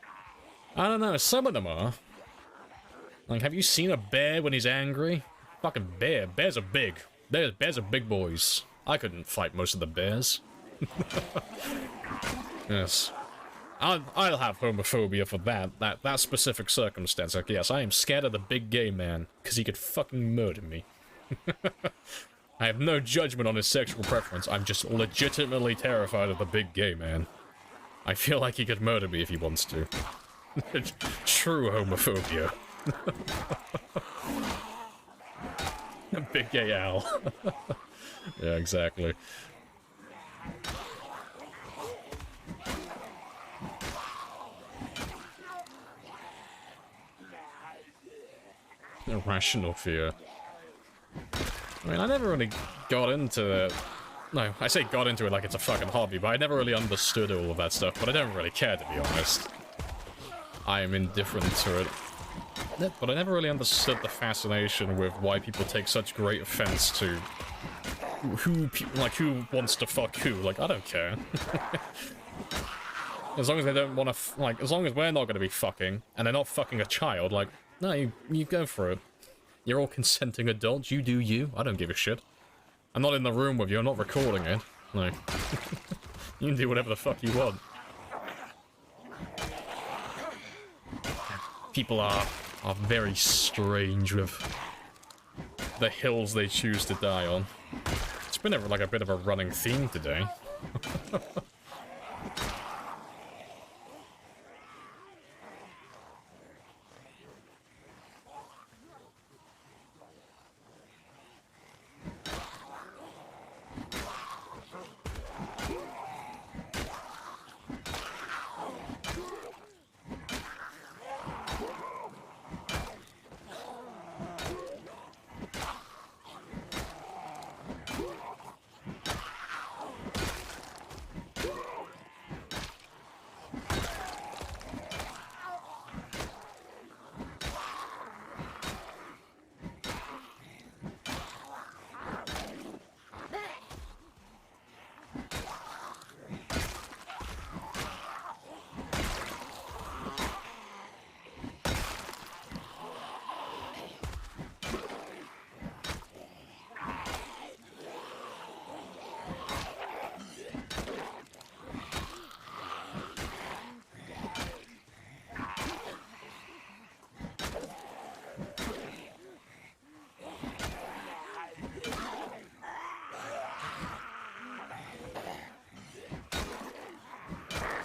I don't know, some of them are. Like, have you seen a bear when he's angry? Fucking bear. Bears are big. Bears are big boys. I couldn't fight most of the bears. Yes. I'll have homophobia for that specific circumstance. Like, yes, I am scared of the big gay man, because he could fucking murder me. I have no judgment on his sexual preference. I'm just legitimately terrified of the big gay man. I feel like he could murder me if he wants to. True homophobia. Big gay owl. Yeah, exactly. Irrational fear. I mean, I never really got into it. No, I say got into it like it's a fucking hobby, but I never really understood all of that stuff, but I don't really care, to be honest. I am indifferent to it. But I never really understood the fascination with why people take such great offense to who wants to fuck who. Like, I don't care. As long as they don't want to, like, as long as we're not going to be fucking, and they're not fucking a child, like, no, you go for it. You're all consenting adults, you do you, I don't give a shit. I'm not in the room with you, I'm not recording it. Like, you can do whatever the fuck you want. People are very strange with the hills they choose to die on. It's been like a bit of a running theme today.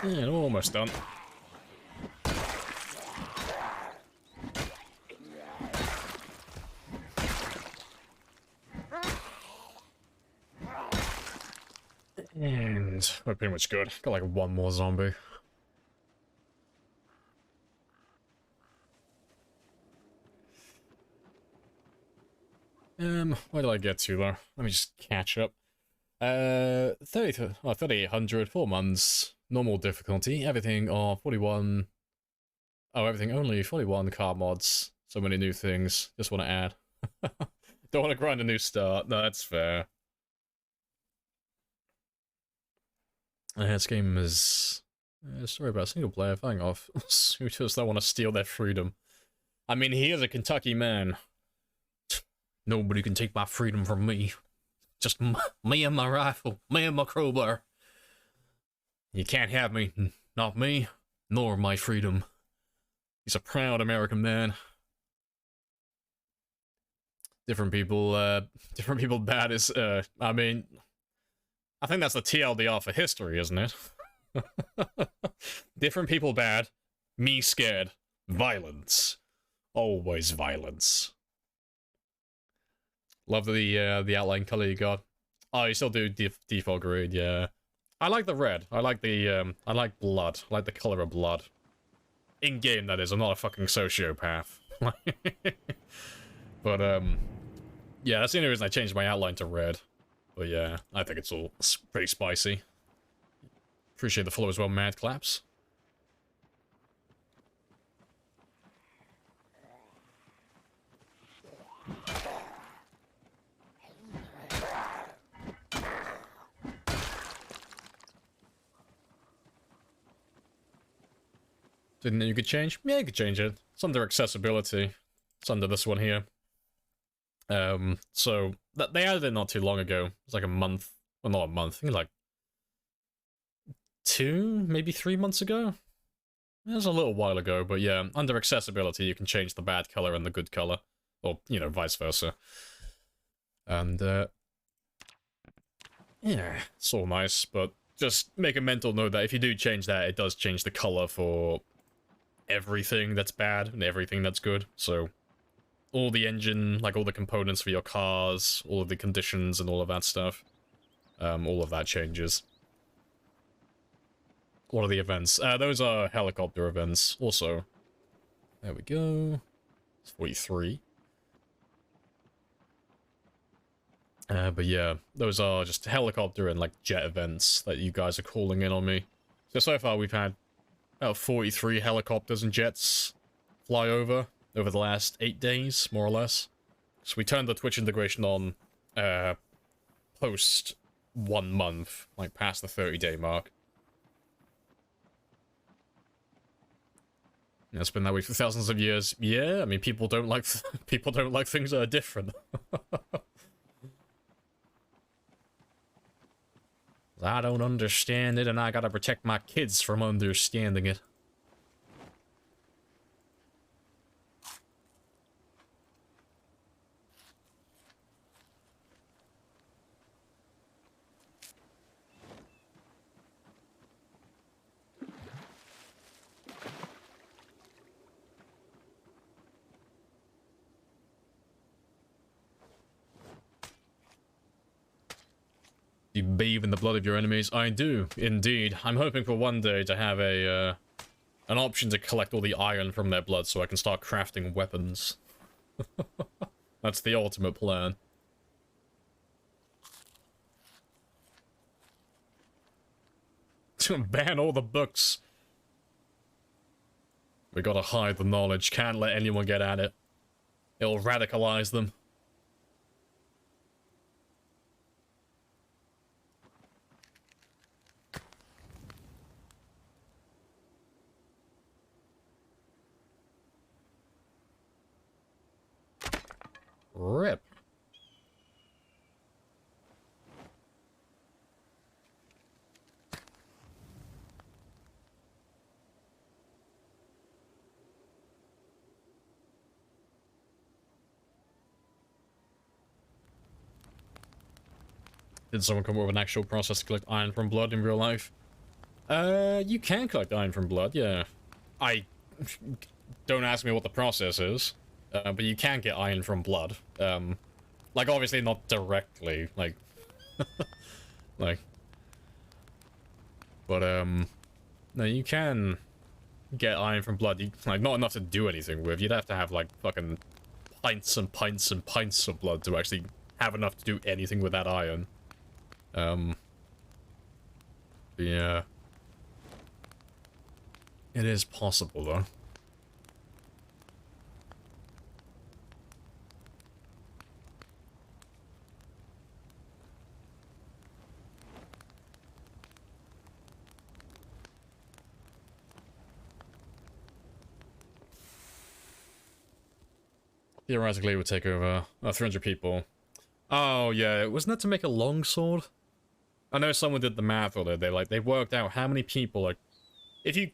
Yeah, almost done. And we're pretty much good. Got like one more zombie. Where did I get to though? Let me just catch up. 3800, 4 months, normal difficulty, everything on 41. Oh, everything only 41 car mods. So many new things. Just want to add. Don't want to grind a new start. No, that's fair. This game is a story about a single player fighting off suitors that want to steal their freedom. I mean, he is a Kentucky man. Nobody can take my freedom from me. Just me and my rifle, me and my crowbar. You can't have me, not me, nor my freedom. He's a proud American man. Different people bad is, I mean, I think that's the TLDR for history, isn't it? Different people bad, me scared, violence. Always violence. Love the outline color you got. Oh, you still do default green, yeah. I like the red. I like the, I like blood. I like the color of blood. In-game, that is. I'm not a fucking sociopath. But, yeah, that's the only reason I changed my outline to red. But yeah, I think it's all pretty spicy. Appreciate the follow as well, Mad Claps. Didn't know you could change? Yeah, you could change it. It's under accessibility. It's under this one here. So they added it not too long ago. It's like a month. Well, not a month. I think like 2, maybe 3 months ago. It was a little while ago, but yeah, under accessibility, you can change the bad color and the good color, or you know, vice versa. And yeah, it's all nice, but just make a mental note that if you do change that, it does change the color for everything that's bad and everything that's good. So all the engine, like all the components for your cars, all of the conditions and all of that stuff, all of that changes. What are the events? Those are helicopter events also. There we go. It's 43. But yeah, those are just helicopter and like jet events that you guys are calling in on me. So far we've had about 43 helicopters and jets fly over the last 8 days, more or less. So we turned the Twitch integration on post 1 month, like past the 30-day mark. And it's been that way for thousands of years. Yeah, I mean people don't like people don't like things that are different. I don't understand it, and I gotta protect my kids from understanding it. You bathe in the blood of your enemies? I do, indeed. I'm hoping for one day to have a, an option to collect all the iron from their blood so I can start crafting weapons. That's the ultimate plan. Ban all the books. We gotta hide the knowledge. Can't let anyone get at it. It'll radicalize them. Rip. Did someone come up with an actual process to collect iron from blood in real life? You can collect iron from blood, yeah. Don't ask me what the process is. But you can get iron from blood. Like, obviously not directly, like... like... But, no, you can get iron from blood. Like, not enough to do anything with. You'd have to have, like, fucking pints and pints and pints of blood to actually have enough to do anything with that iron. Yeah. It is possible, though. Theoretically, it would take over 300 people. Oh, yeah, wasn't that to make a longsword? I know someone did the math on it. They worked out how many people, like, if you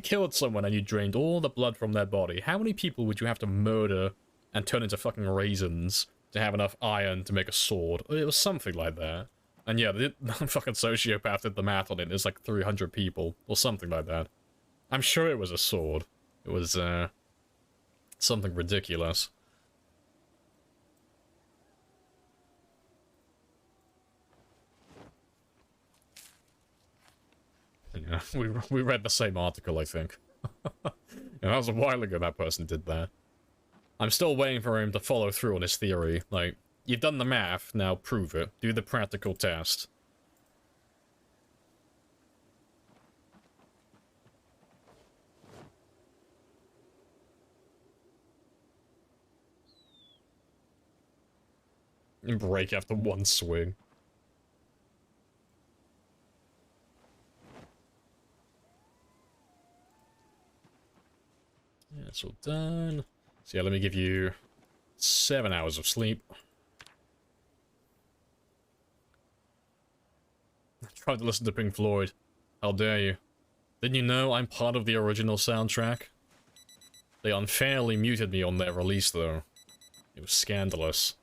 killed someone and you drained all the blood from their body, how many people would you have to murder and turn into fucking raisins to have enough iron to make a sword? It was something like that. And yeah, the fucking sociopath did the math on it. It's like 300 people, or something like that. I'm sure it was a sword. It was, something ridiculous. Yeah, we read the same article, I think. And that was a while ago that person did that. I'm still waiting for him to follow through on his theory. Like, you've done the math, now prove it. Do the practical test. And break after one swing. Yeah, it's all done. So yeah, let me give you 7 hours of sleep. I tried to listen to Pink Floyd. How dare you? Didn't you know I'm part of the original soundtrack? They unfairly muted me on their release, though. It was scandalous.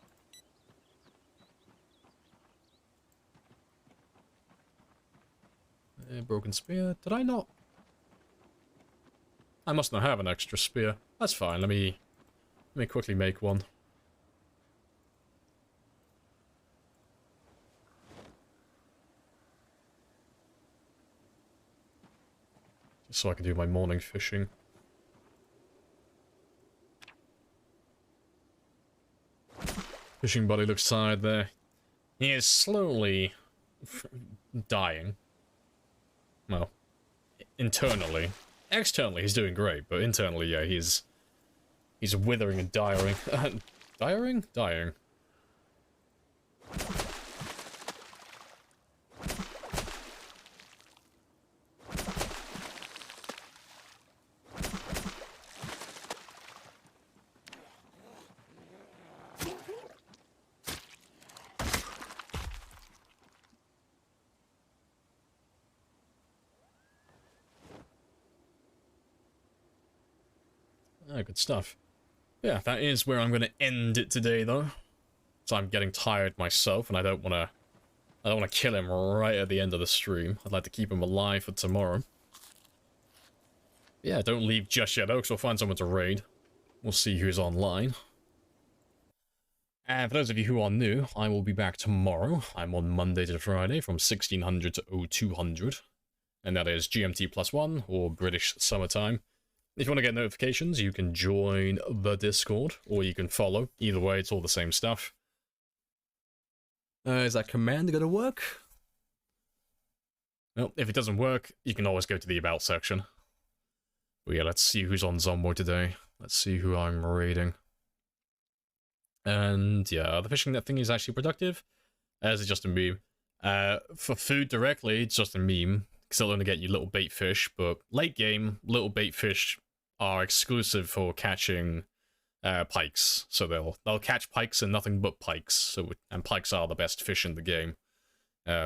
Broken spear. Did I not? I must not have an extra spear. That's fine. Let me quickly make one. Just so I can do my morning fishing. Fishing buddy looks tired there. He is slowly dying. Well, internally. Externally, he's doing great, but internally, yeah, he's withering and dying. Dying? Dying. Good stuff. Yeah, that is where I'm going to end it today, though. So I'm getting tired myself, and I don't want to kill him right at the end of the stream. I'd like to keep him alive for tomorrow. Yeah, don't leave just yet, though, because we'll find someone to raid. We'll see who's online. And for those of you who are new, I will be back tomorrow. I'm on Monday to Friday from 1600 to 0200. And that is GMT +1, or British Summertime. If you want to get notifications, you can join the Discord, or you can follow. Either way, it's all the same stuff. Is that command going to work? Well, if it doesn't work, you can always go to the About section. But yeah, let's see who's on Zomboid today. Let's see who I'm raiding. And yeah, the fishing net thing is actually productive. As it's just a meme. For food directly, it's just a meme. Because it'll only get you little bait fish, but late game, little bait fish are exclusive for catching pikes. So they'll catch pikes and nothing but pikes. And pikes are the best fish in the game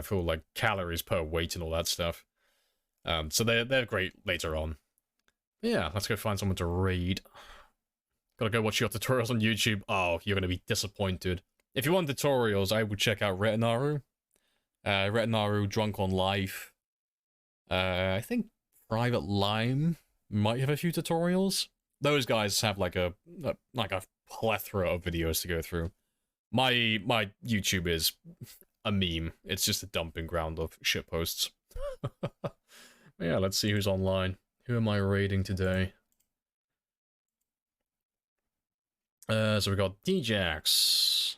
for like calories per weight and all that stuff. So they're great later on. But yeah, let's go find someone to raid. Gotta go watch your tutorials on YouTube. Oh, you're gonna be disappointed. If you want tutorials, I would check out Retinaru. Retinaru, Drunk on Life. I think Private Lime might have a few tutorials. Those guys have like a plethora of videos to go through. My YouTube is a meme. It's just a dumping ground of shitposts. Yeah, let's see who's online. Who am I raiding today? So we got Djax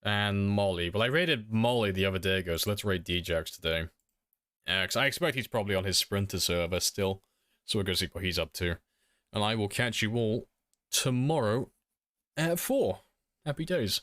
and Molly. Well, I raided Molly the other day ago, so let's raid Djax today. Because I expect he's probably on his Sprinter server still. So we'll go see what he's up to. And I will catch you all tomorrow at 4. Happy days.